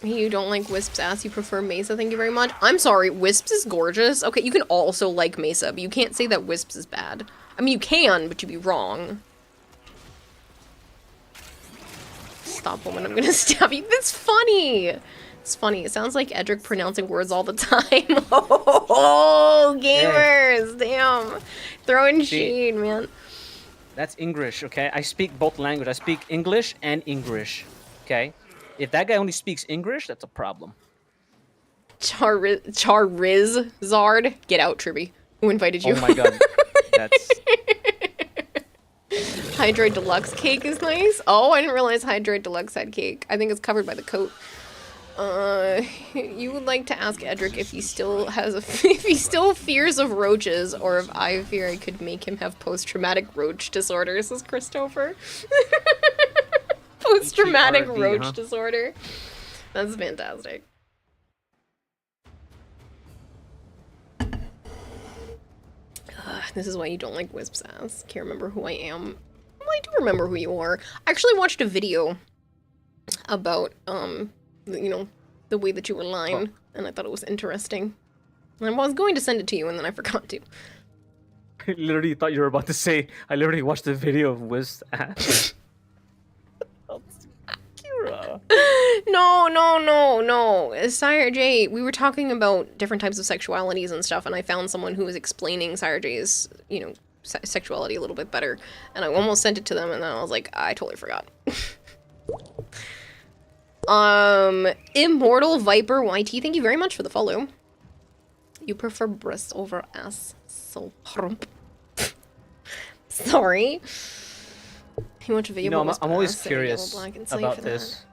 You don't like Wisp's ass, you prefer Mesa, thank you very much. I'm sorry, Wisps is gorgeous. Okay, you can also like Mesa, but you can't say that Wisps is bad. I mean, you can, but you'd be wrong. Stop, woman, I'm gonna stab you. That's funny! It's funny. It sounds like Edric pronouncing words all the time. Oh, gamers! Damn. Throwing shade, man. That's English, okay? I speak both languages. I speak English and English, okay? If that guy only speaks English, that's a problem. Charizard? Get out, Tribby. Who invited you? Oh my god. That's... Hydroid Deluxe cake is nice. Oh, I didn't realize Hydroid Deluxe had cake. I think it's covered by the coat. You would like to ask Edric if he still has if he still fears of roaches, or if I fear I could make him have post-traumatic roach disorder, says Christopher. Post-traumatic HRD, roach huh? disorder. That's fantastic. This is why you don't like Wisp's ass. Can't remember who I am. Well, I do remember who you are. I actually watched a video about, you know, the way that you were lying, and I thought it was interesting. And I was going to send it to you, and then I forgot to. I literally thought you were about to say, I literally watched the video of Wiz ass. Kira. No. Sire J, we were talking about different types of sexualities and stuff, and I found someone who was explaining Sire J's, you know, sexuality a little bit better, and I almost sent it to them, and then I was like, I totally forgot. Immortal Viper YT, thank you very much for the follow. You prefer breasts over ass, so hump. Sorry. He went to video. You know, I'm always curious about this.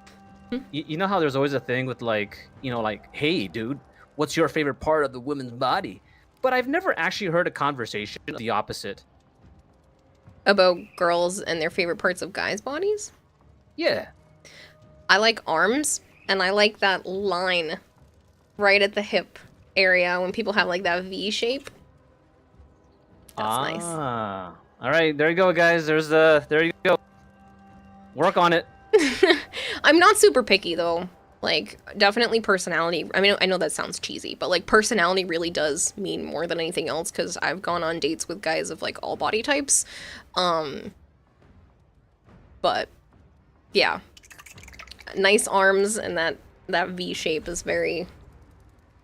You know how there's always a thing with like, you know, like, hey dude, what's your favorite part of the woman's body? But I've never actually heard a conversation the opposite. About girls and their favorite parts of guys' bodies? Yeah. I like arms, and I like that line right at the hip area when people have like that V shape. That's nice. All right, there you go, guys. There you go. Work on it. I'm not super picky though. Like, definitely personality. I mean, I know that sounds cheesy, but like personality really does mean more than anything else, because I've gone on dates with guys of like all body types. But yeah, nice arms and that V shape is very,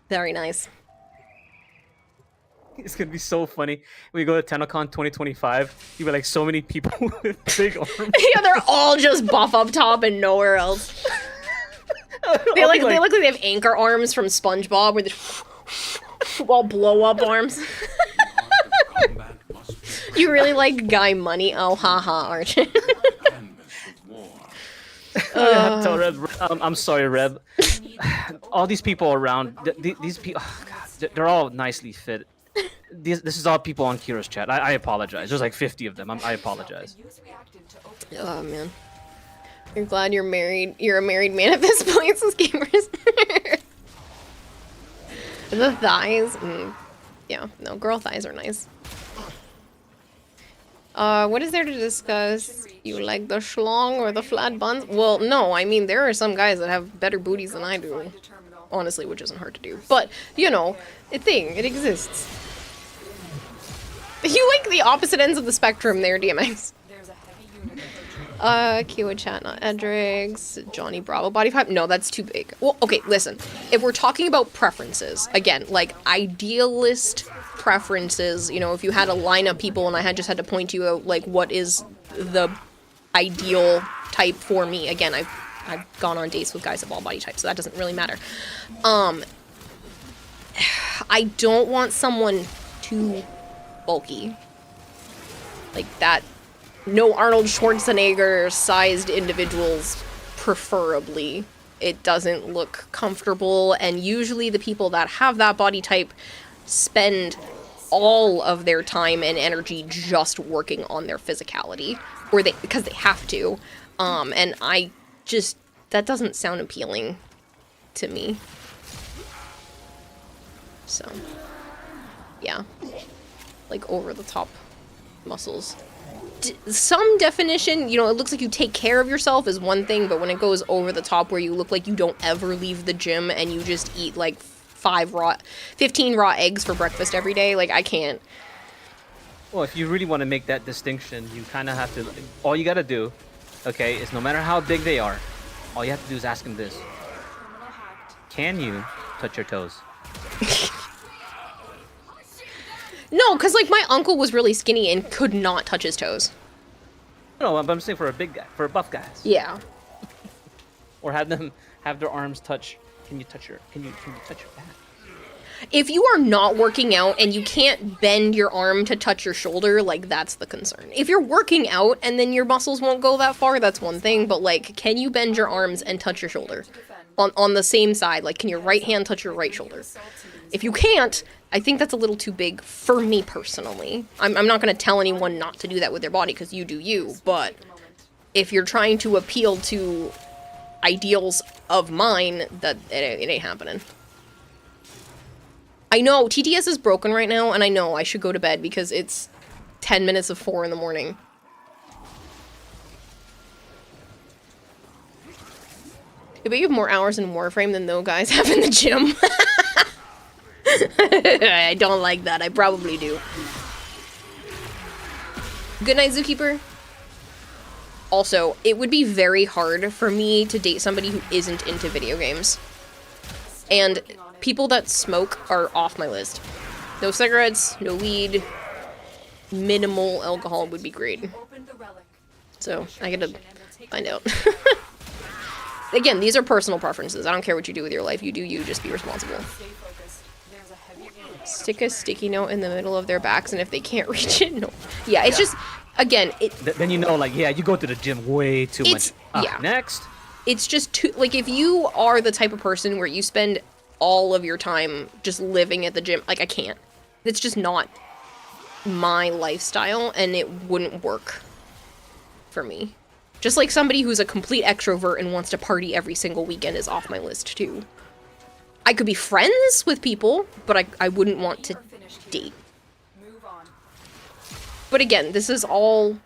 very nice. It's gonna be so funny. We go to TennoCon 2025. You be like so many people with big arms. Yeah, they're all just buff up top and nowhere else. They look like they have anchor arms from SpongeBob, where they all blow up arms. You really like Guy Money? Oh, haha, Archie. Tell Reb, I'm sorry, Reb. All these people around, these people, oh God, they're all nicely fit. This is all people on Kira's chat. I apologize. There's like 50 of them. I apologize. Oh man, you're glad you're married. You're a married man at this point, says gamers. The thighs, yeah, no, girl thighs are nice. What is there to discuss? You like the schlong or the flat buns? Well, no, I mean, there are some guys that have better booties than I do. Honestly, which isn't hard to do. But, you know, it exists. You like the opposite ends of the spectrum there, DMX. Kiwa Chat, not Edrix, Johnny Bravo, body type. No, that's too big. Well, okay, listen. If we're talking about preferences, again, like idealist preferences, you know, if you had a line of people and I had to point to you like what is the ideal type for me. Again, I've gone on dates with guys of all body types, so that doesn't really matter. I don't want someone too bulky. Like that. No Arnold Schwarzenegger sized individuals, preferably. It doesn't look comfortable, and usually the people that have that body type spend all of their time and energy just working on their physicality, or because they have to. And I just, that doesn't sound appealing to me. So, yeah. Like over the top muscles. Some definition, you know, it looks like you take care of yourself is one thing, but when it goes over the top where you look like you don't ever leave the gym and you just eat like 15 raw eggs for breakfast every day, like I can't. Well, if you really want to make that distinction, you kind of have to, all you got to do, okay, is no matter how big they are, all you have to do is ask them this. Can you touch your toes? No, because, like, my uncle was really skinny and could not touch his toes. No, but I'm saying for a big guy, for buff guys. Yeah. Or have their arms touch. Can you touch your back? If you are not working out and you can't bend your arm to touch your shoulder, like, that's the concern. If you're working out and then your muscles won't go that far, that's one thing. But, like, can you bend your arms and touch your shoulder? On the same side, like, can your right hand touch your right shoulder? If you can't, I think that's a little too big for me personally. I'm not going to tell anyone not to do that with their body because you do you, but if you're trying to appeal to ideals of mine, that it ain't happening. I know TTS is broken right now, and I know I should go to bed because it's 10 minutes of 4 in the morning. I bet you have more hours in Warframe than those guys have in the gym. I don't like that. I probably do. Good night, Zookeeper. Also, it would be very hard for me to date somebody who isn't into video games. And people that smoke are off my list. No cigarettes, no weed, minimal alcohol would be great. So, I gotta find out. Again, these are personal preferences. I don't care what you do with your life. You do you, just be responsible. Stick a sticky note in the middle of their backs, and if they can't reach it, no. Yeah, it's just, again, then you know, like, yeah, you go to the gym way too much. Yeah. Next. It's just too, like, if you are the type of person where you spend all of your time just living at the gym, like, I can't. It's just not my lifestyle, and it wouldn't work for me. Just like somebody who's a complete extrovert and wants to party every single weekend is off my list, too. I could be friends with people, but I wouldn't want to date. But again, this is all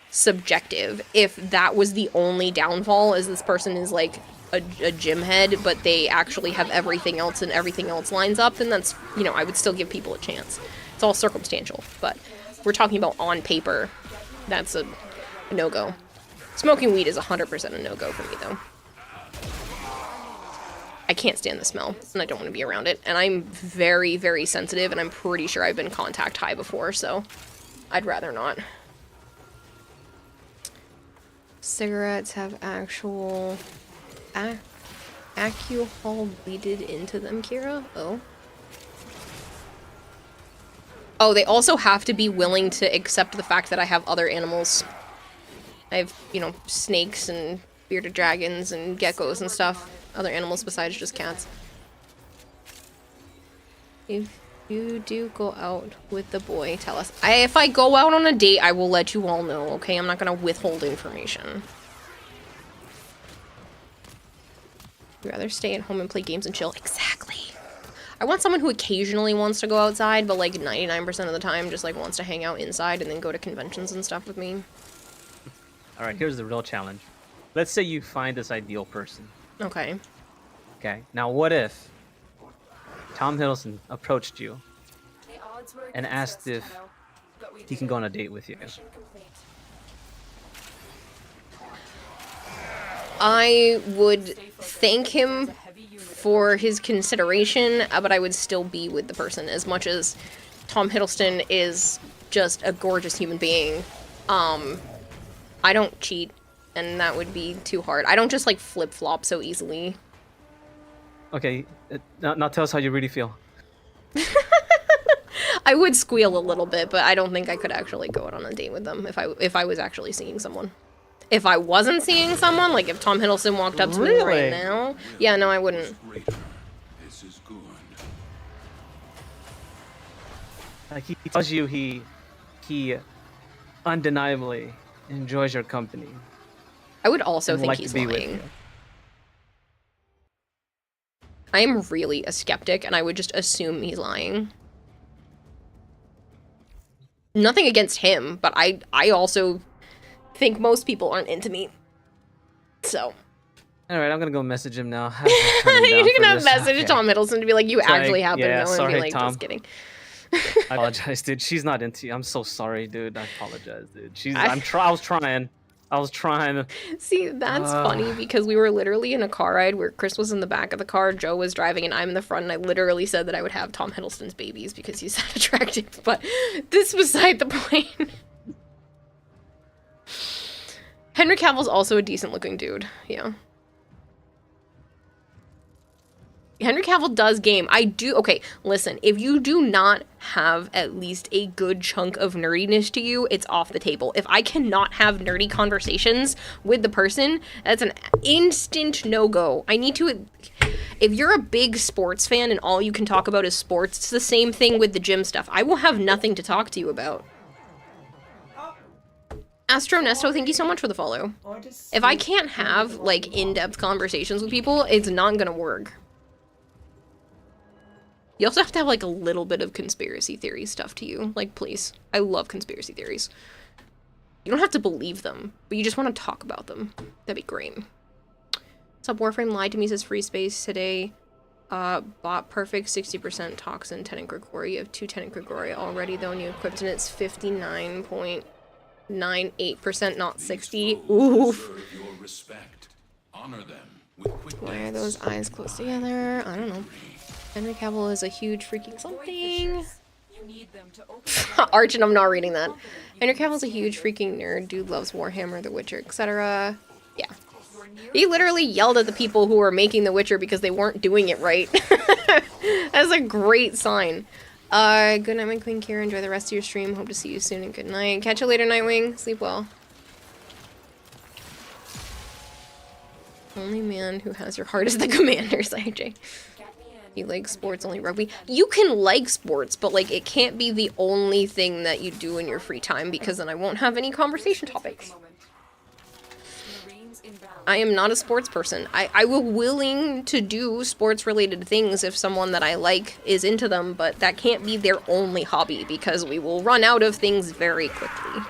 subjective. If that was the only downfall, is this person is like a gym head, but they actually have everything else and everything else lines up, then that's, you know, I would still give people a chance. It's all circumstantial, but we're talking about on paper, that's a no-go. Smoking weed is 100% a no-go for me, though. I can't stand the smell, and I don't want to be around it. And I'm very, very sensitive, and I'm pretty sure I've been contact high before, so I'd rather not. Cigarettes have actual alcohol bleeded into them, Kira? Oh. Oh, they also have to be willing to accept the fact that I have other animals. I have, you know, snakes and bearded dragons and geckos and stuff. Other animals besides just cats. If you do go out with the boy, tell us. If I go out on a date, I will let you all know, okay? I'm not gonna withhold information. You'd rather stay at home and play games and chill? Exactly. I want someone who occasionally wants to go outside, but like 99% of the time just like wants to hang out inside and then go to conventions and stuff with me. Alright, here's the real challenge. Let's say you find this ideal person. Okay. Okay, now what if Tom Hiddleston approached you and asked if he can go on a date with you? I would thank him for his consideration, but I would still be with the person. As much as Tom Hiddleston is just a gorgeous human being, I don't cheat, and that would be too hard. I don't just like flip-flop so easily. Okay, now tell us how you really feel. I would squeal a little bit, but I don't think I could actually go out on a date with them if I was actually seeing someone. If I wasn't seeing someone, like if Tom Hiddleston walked up to me right now, yeah, no, I wouldn't. This is good. Like he tells you he undeniably enjoys your company. I would also and would think like he's to be with lying. you. I am really a skeptic, and I would just assume he's lying. Nothing against him, but I also think most people aren't into me. So. Alright, I'm gonna go message him now. You're gonna message Tom Hiddleston to be like, you actually happen to know, and sorry, be like, Tom. just kidding. I apologize, dude. She's not into you. I'm so sorry, dude. I apologize, dude. I was trying. See, that's funny because we were literally in a car ride where Chris was in the back of the car, Joe was driving, and I'm in the front, and I literally said that I would have Tom Hiddleston's babies because he's that attractive, but this was beside the point. Henry Cavill's also a decent looking dude, yeah. Henry Cavill does game. Okay, listen, if you do not have at least a good chunk of nerdiness to you, it's off the table. If I cannot have nerdy conversations with the person, that's an instant no-go. If you're a big sports fan and all you can talk about is sports, it's the same thing with the gym stuff. I will have nothing to talk to you about. Astro Nesto, thank you so much for the follow. If I can't have, like, in-depth conversations with people, it's not gonna work. You also have to have, like, a little bit of conspiracy theory stuff to you. Like, please. I love conspiracy theories. You don't have to believe them, but you just want to talk about them. That'd be great. What's up, Warframe lied to me, says free space today. Bot perfect 60% toxin, Tenant Gregoria. You have 2 Tenant Gregoria already, though, and you equipped, and it's 59.98%, not 60. Oof. Why are those eyes close together? I don't know. Henry Cavill is a huge freaking something. Arch, and I'm not reading that. Henry Cavill's a huge freaking nerd. Dude loves Warhammer, The Witcher, etc. Yeah. He literally yelled at the people who were making The Witcher because they weren't doing it right. That's a great sign. Good night, my Queen Kira. Enjoy the rest of your stream. Hope to see you soon, and good night. Catch you later, Nightwing. Sleep well. Only man who has your heart is the commander, IJ. You like sports, only rugby. You can like sports, but like it can't be the only thing that you do in your free time because then I won't have any conversation topics. I am not a sports person. I will willing to do sports related things if someone that I like is into them, but that can't be their only hobby because we will run out of things very quickly.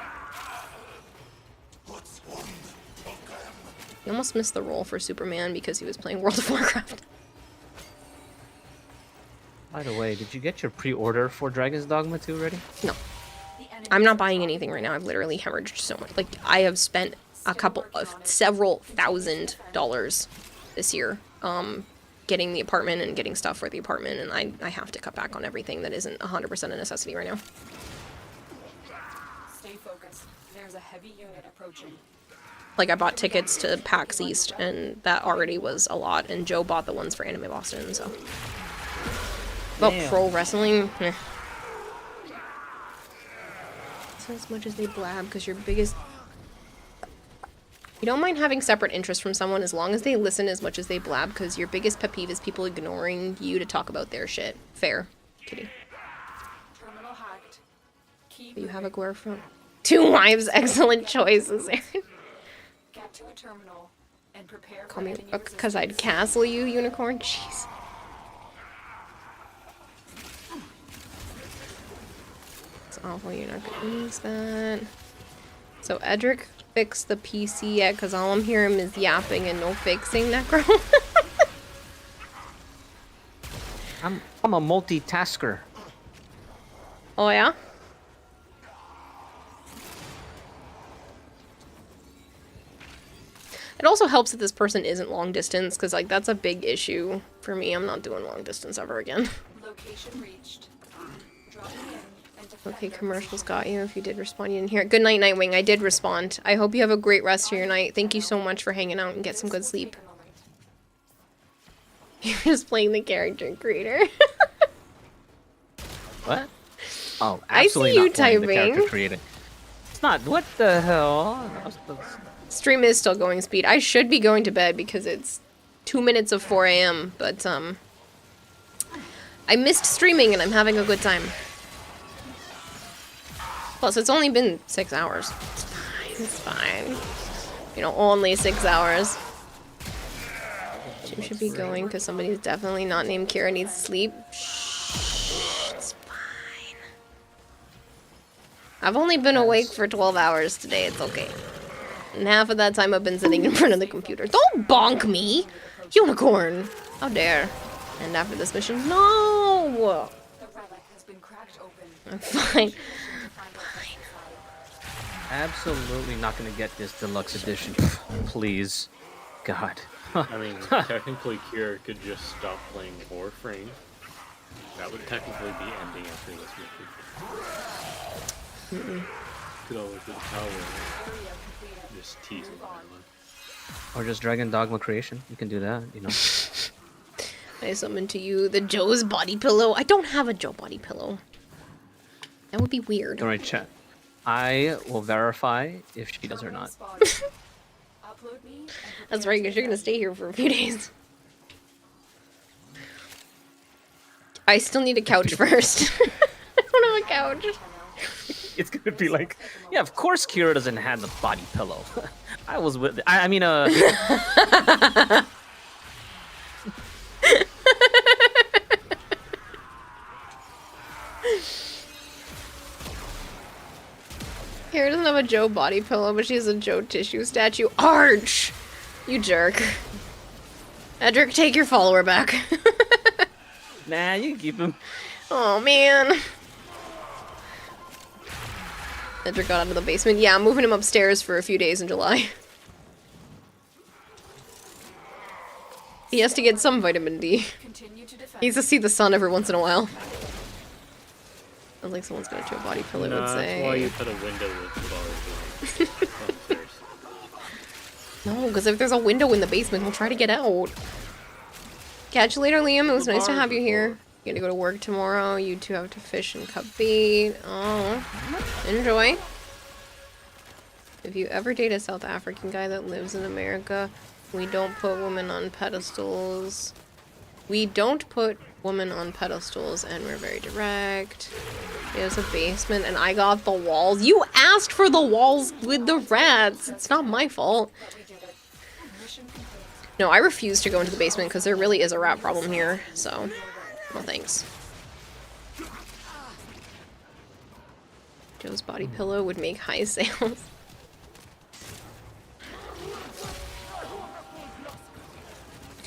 He almost missed the role for Superman because he was playing World of Warcraft. By the way, did you get your pre-order for Dragon's Dogma 2 already? No. I'm not buying anything right now. I've literally hemorrhaged so much. Like, I have spent several $1,000s this year, getting the apartment and getting stuff for the apartment, and I have to cut back on everything that isn't 100% a necessity right now. Stay focused. There's a heavy unit approaching. Like, I bought tickets to PAX East, and that already was a lot, and Joe bought the ones for Anime Boston, so... About pro wrestling, eh. So as much as they blab, because your biggest... You don't mind having separate interests from someone as long as they listen as much as they blab, because your biggest pet peeve is people ignoring you to talk about their shit. Fair. Kidding. Terminal hacked. You have a girlfriend. 2 wives, excellent choices, Aaron. Get to a terminal and prepare. Call me, because I'd castle you, unicorn? Jeez. Awful, you're not gonna use that. So Edric fixed the PC yet, because all I'm hearing is yapping and no fixing, Necro. I'm a multitasker. Oh yeah? It also helps that this person isn't long distance, because, like, that's a big issue for me. I'm not doing long distance ever again. Location reached. Okay, commercials got you. If you did respond, you didn't hear it. Good night, Nightwing. I did respond. I hope you have a great rest of your night. Thank you so much for hanging out and get some good sleep. You're just playing the character creator. What? Oh, I absolutely see you not playing the typing. character creator. It's not. What the hell? Stream is still going speed. I should be going to bed because it's 2 minutes of 4 a.m. But, I missed streaming and I'm having a good time. Plus, it's only been 6 hours. It's fine. It's fine. You know, only 6 hours. Jim should be going because somebody's definitely not named Kira needs sleep. Shh, it's fine. I've only been awake for 12 hours today. It's okay. And half of that time I've been sitting in front of the computer. Don't bonk me! Unicorn! How dare. And after this mission, no! I'm fine. Absolutely not gonna get this deluxe edition. Please. God. I mean, technically, Kira could just stop playing Warframe. That would technically be ending after this mission. Could always get the power. Just tease him. Or just Dragon Dogma creation. You can do that, you know. I summon to you the Joe's body pillow. I don't have a Joe body pillow. That would be weird. Alright, chat. I will verify if she does or not. That's right, because you're gonna stay here for a few days. I still need a couch first. I don't have a couch. It's gonna be like, yeah, of course Kira doesn't have the body pillow. I was with, I mean, Kira doesn't have a Joe body pillow, but she has a Joe tissue statue. Arch! You jerk. Edric, take your follower back. Nah, you can keep him. Oh, man. Edric got out of the basement. Yeah, I'm moving him upstairs for a few days in July. He has to get some vitamin D. He needs to see the sun every once in a while. Sounds like someone's got a Joe body pillow, would say. That's why you put a window with downstairs. No, because if there's a window in the basement, he'll try to get out. Catch you later, Liam. It was nice to have you here. You gotta go to work tomorrow. You two have to fish and cut bait. Oh, enjoy. If you ever date a South African guy that lives in America, we don't put women on pedestals. We don't put women on pedestals, and we're very direct. There's a basement, and I got the walls. You asked for the walls with the rats. It's not my fault. No, I refuse to go into the basement because there really is a rat problem here, so no thanks. Joe's body pillow would make high sales.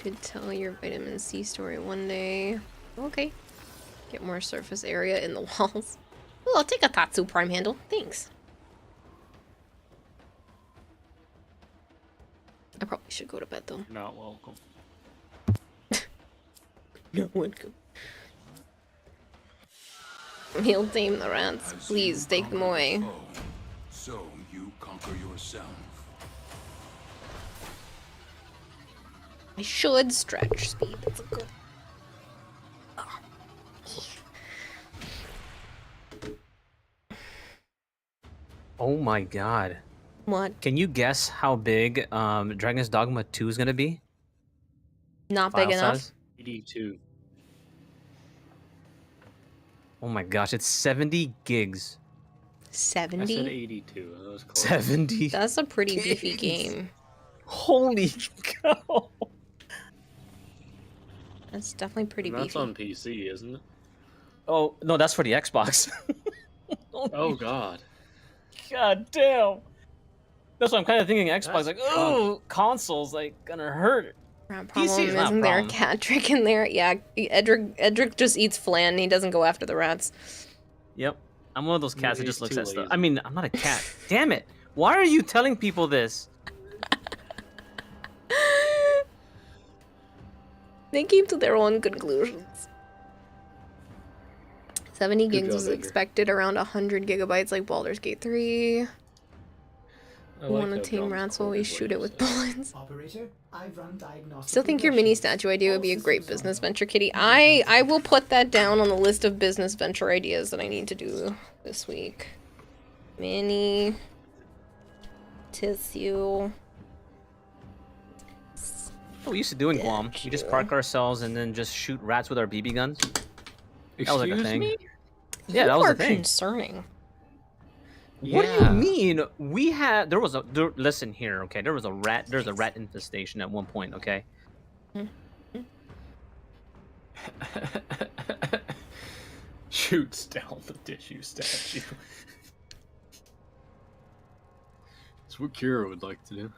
Could tell your vitamin C story one day. Okay. Get more surface area in the walls. Oh, I'll take a Tatsu Prime handle. Thanks. I probably should go to bed though. Not welcome. No one could. He'll tame the rats. Please take them away. So you conquer yourself. I should stretch speed. That's a good. Oh my god. What? Can you guess how big Dragon's Dogma 2 is gonna be? Not File big enough. size? 82. Oh my gosh, it's 70 gigs. 70? I said 82. That was close. 70? That's a pretty beefy game. Holy cow. That's definitely pretty That's beefy. on PC, isn't it? Oh, no, that's for the Xbox. Oh god. God damn. That's what I'm kind of thinking. Xbox, like, oh, consoles, like, gonna hurt. Problem PC is not a isn't there a problem. cat trick in there? Yeah, Edric just eats flan. He doesn't go after the rats. Yep. I'm one of those cats that He's just looks too at stuff. lazy. I mean, I'm not a cat. Damn it. Why are you telling people this? They came to their own conclusions. 70 Good gigs job, was Edgar. expected, around 100 gigabytes like Baldur's Gate 3. I Want like to how tame John's rats while we quoted shoot what it you with said. bullets. Operator, I run diagnostic. Still think your mini statue idea would be a great business venture, Kitty. I will put that down on the list of business venture ideas that I need to do this week. Mini tissue. What we used to do in Guam, we just park ourselves and then just shoot rats with our BB guns. That was like a Excuse thing. me? Yeah, that was are a thing. concerning. What do you mean? We had listen here, okay? There's a rat infestation at one point, okay? Shoots down the tissue statue. That's what Kira would like to do.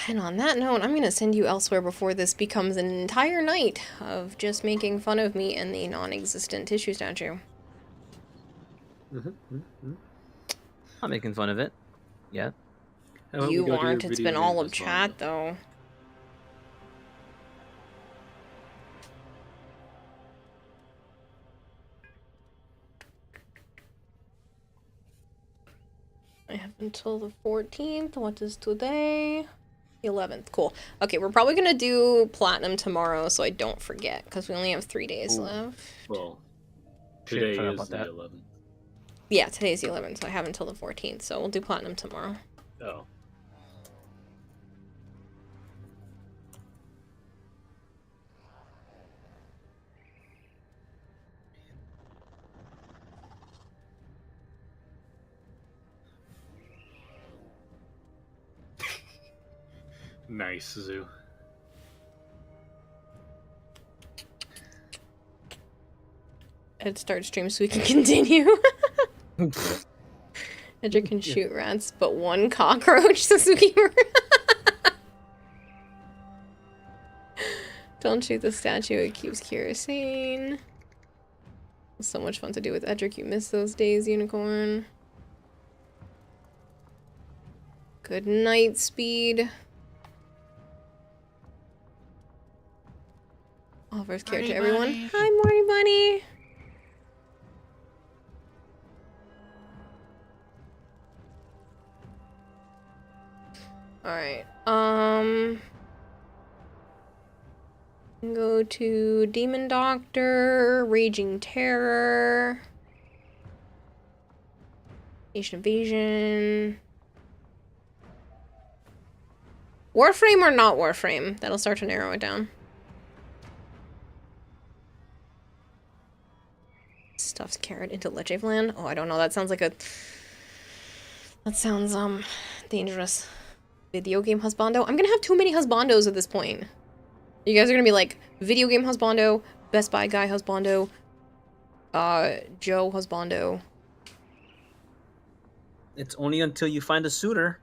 And on that note, I'm gonna send you elsewhere before this becomes an entire night of just making fun of me and the non-existent tissue statue. Not making fun of it. Yeah. You aren't. It's been all of chat, though. I have until the 14th. What is today? The 11th. Cool. Okay, we're probably gonna do platinum tomorrow, so I don't forget, because we only have 3 days left. Well, Shit, today forgot is about the that. 11th. Yeah, today's the 11th, so I have until the 14th, so we'll do platinum tomorrow. Oh. Nice, Zoo. Ed start stream so we can continue. Edger can shoot rats, but one cockroach, Suzuki. Don't shoot the statue, it keeps Kira sane. So much fun to do with Edric, you miss those days, Unicorn. Good night, Speed. Offers care to everyone. Hi, Morty Bunny. Alright, go to Demon Doctor, Raging Terror, Nation Invasion, Warframe or not Warframe? That'll start to narrow it down. Stuffed carrot into Lechevland? Oh, I don't know, that sounds like a... That sounds, dangerous. Video game husbando? I'm gonna have too many husbandos at this point. You guys are gonna be like, video game husbando, Best Buy guy husbando, Joe husbando. It's only until you find a suitor.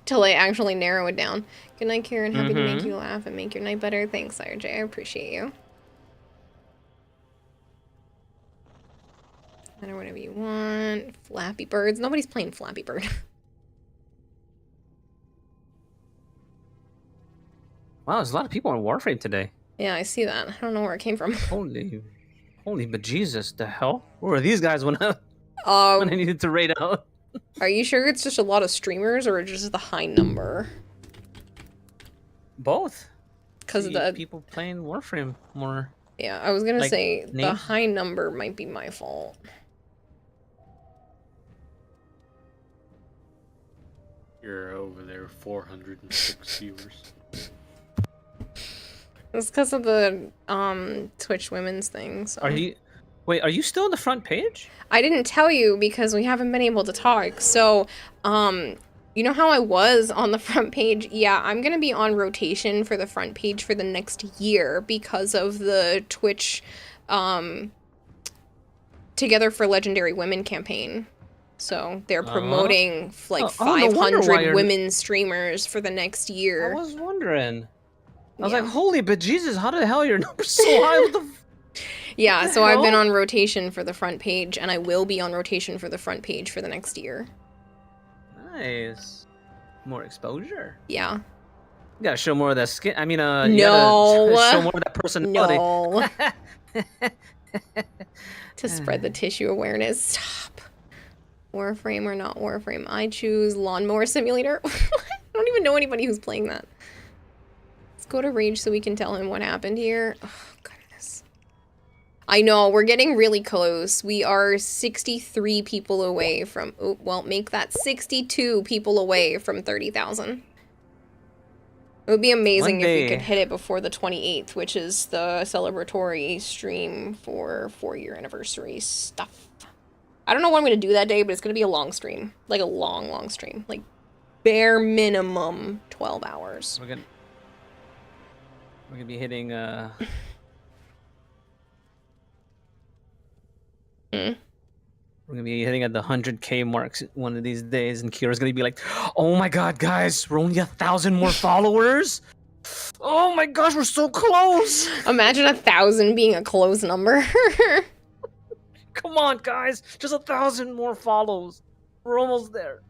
Till I actually narrow it down. Good night, Kieran. Happy to make you laugh and make your night better. Thanks, RJ. I appreciate you. Or whatever you want. Flappy Birds. Nobody's playing Flappy Bird. Wow, there's a lot of people on Warframe today. Yeah, I see that. I don't know where it came from. Holy bejesus, the hell? Where were these guys when I needed to raid out? Are you sure it's just a lot of streamers or just the high number? Both. Because the people playing Warframe more. Yeah, I was gonna like, say the names? high number might be my fault. You're over there, 406 viewers. It's because of the Twitch women's thing. So. Are you still on the front page? I didn't tell you because we haven't been able to talk. So, you know how I was on the front page? Yeah, I'm gonna be on rotation for the front page for the next year because of the Twitch Together for Legendary Women campaign. So they're promoting like 500 women streamers for the next year. I was wondering. I was like, holy bejesus, how the hell are your numbers so high? What the Yeah, the so I've been hell? on rotation for the front page, and I will be on rotation for the front page for the next year. Nice. More exposure. Yeah. You gotta show more of that skin. I mean, No. you gotta show more of that personality. No. To spread the tissue awareness. Stop. Warframe or not Warframe? I choose Lawnmower Simulator. I don't even know anybody who's playing that. Let's go to Rage so we can tell him what happened here. Oh, goodness. I know, we're getting really close. We are 63 people away from... Oh, well, make that 62 people away from 30,000. It would be amazing if we could hit it before the 28th, which is the celebratory stream for 4-year anniversary stuff. I don't know what I'm going to do that day, but it's going to be a long stream. Like a long, long stream. Like, bare minimum 12 hours. We're gonna be hitting, We're gonna be hitting at the 100K marks one of these days, and Kira's gonna be like, "Oh my god, guys, we're only 1,000 more followers! Oh my gosh, we're so close!" Imagine 1,000 being a close number. Come on, guys, just 1,000 more follows. We're almost there.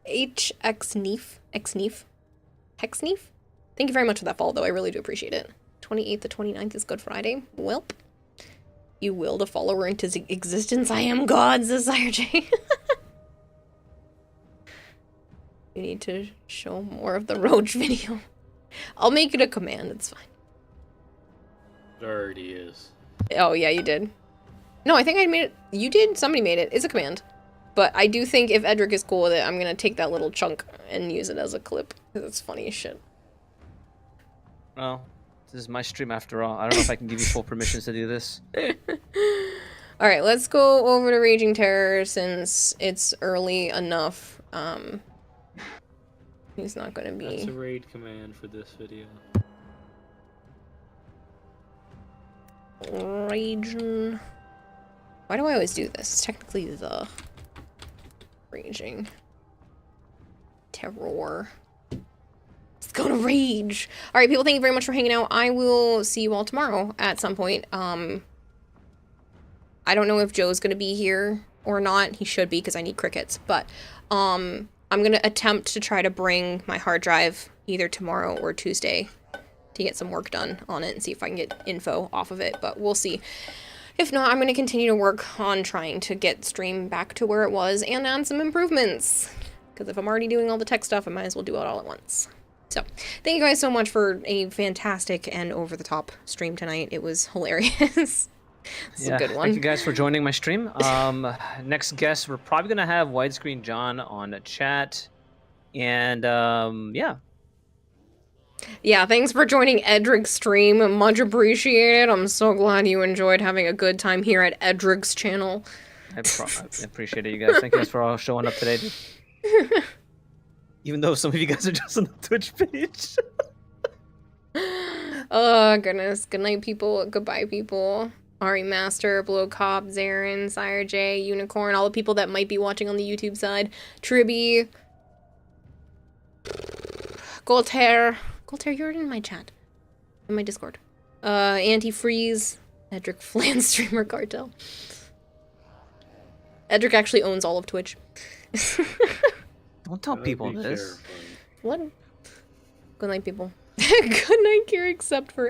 HXNeef, Hexneef. Thank you very much for that follow, though. I really do appreciate it. 28th to 29th is Good Friday. Welp. You willed a follower into existence. I am God, says J. You need to show more of the Roach video. I'll make it a command, it's fine. It already is. Oh, yeah, you did. No, I think I made it. You did? Somebody made it. It's a command. But I do think if Edric is cool with it, I'm gonna take that little chunk and use it as a clip. Because it's funny as shit. Well, this is my stream after all. I don't know if I can give you full permissions to do this. Alright, let's go over to Raging Terror since it's early enough. He's not gonna be... That's a raid command for this video. Raging... Why do I always do this? It's technically the... Raging... Terror... Let's go to Rage! Alright, people, thank you very much for hanging out. I will see you all tomorrow at some point. I don't know if Joe's gonna be here or not. He should be, because I need crickets. But, I'm gonna attempt to try to bring my hard drive either tomorrow or Tuesday to get some work done on it and see if I can get info off of it, but we'll see. If not, I'm gonna continue to work on trying to get stream back to where it was and add some improvements. Because if I'm already doing all the tech stuff, I might as well do it all at once. So, thank you guys so much for a fantastic and over-the-top stream tonight. It was hilarious. It's a good one. Thank you guys for joining my stream. Next guest, we're probably gonna have Widescreen John on the chat, and yeah. Yeah, thanks for joining Edric's stream. Much appreciated. I'm so glad you enjoyed having a good time here at Edric's channel. I appreciate it, you guys. Thank you guys for all showing up today. Even though some of you guys are just on the Twitch page. Oh, goodness. Good night, people. Goodbye, people. Ari Master, Blow Cop, Zarin, Sire J, Unicorn, all the people that might be watching on the YouTube side. Tribby. Goltair. Goltair, you're in my chat. In my Discord. Antifreeze. Edric Flan Streamer Cartel. Edric actually owns all of Twitch. Don't tell people this. What? Good night, people. Good night, Kira, except for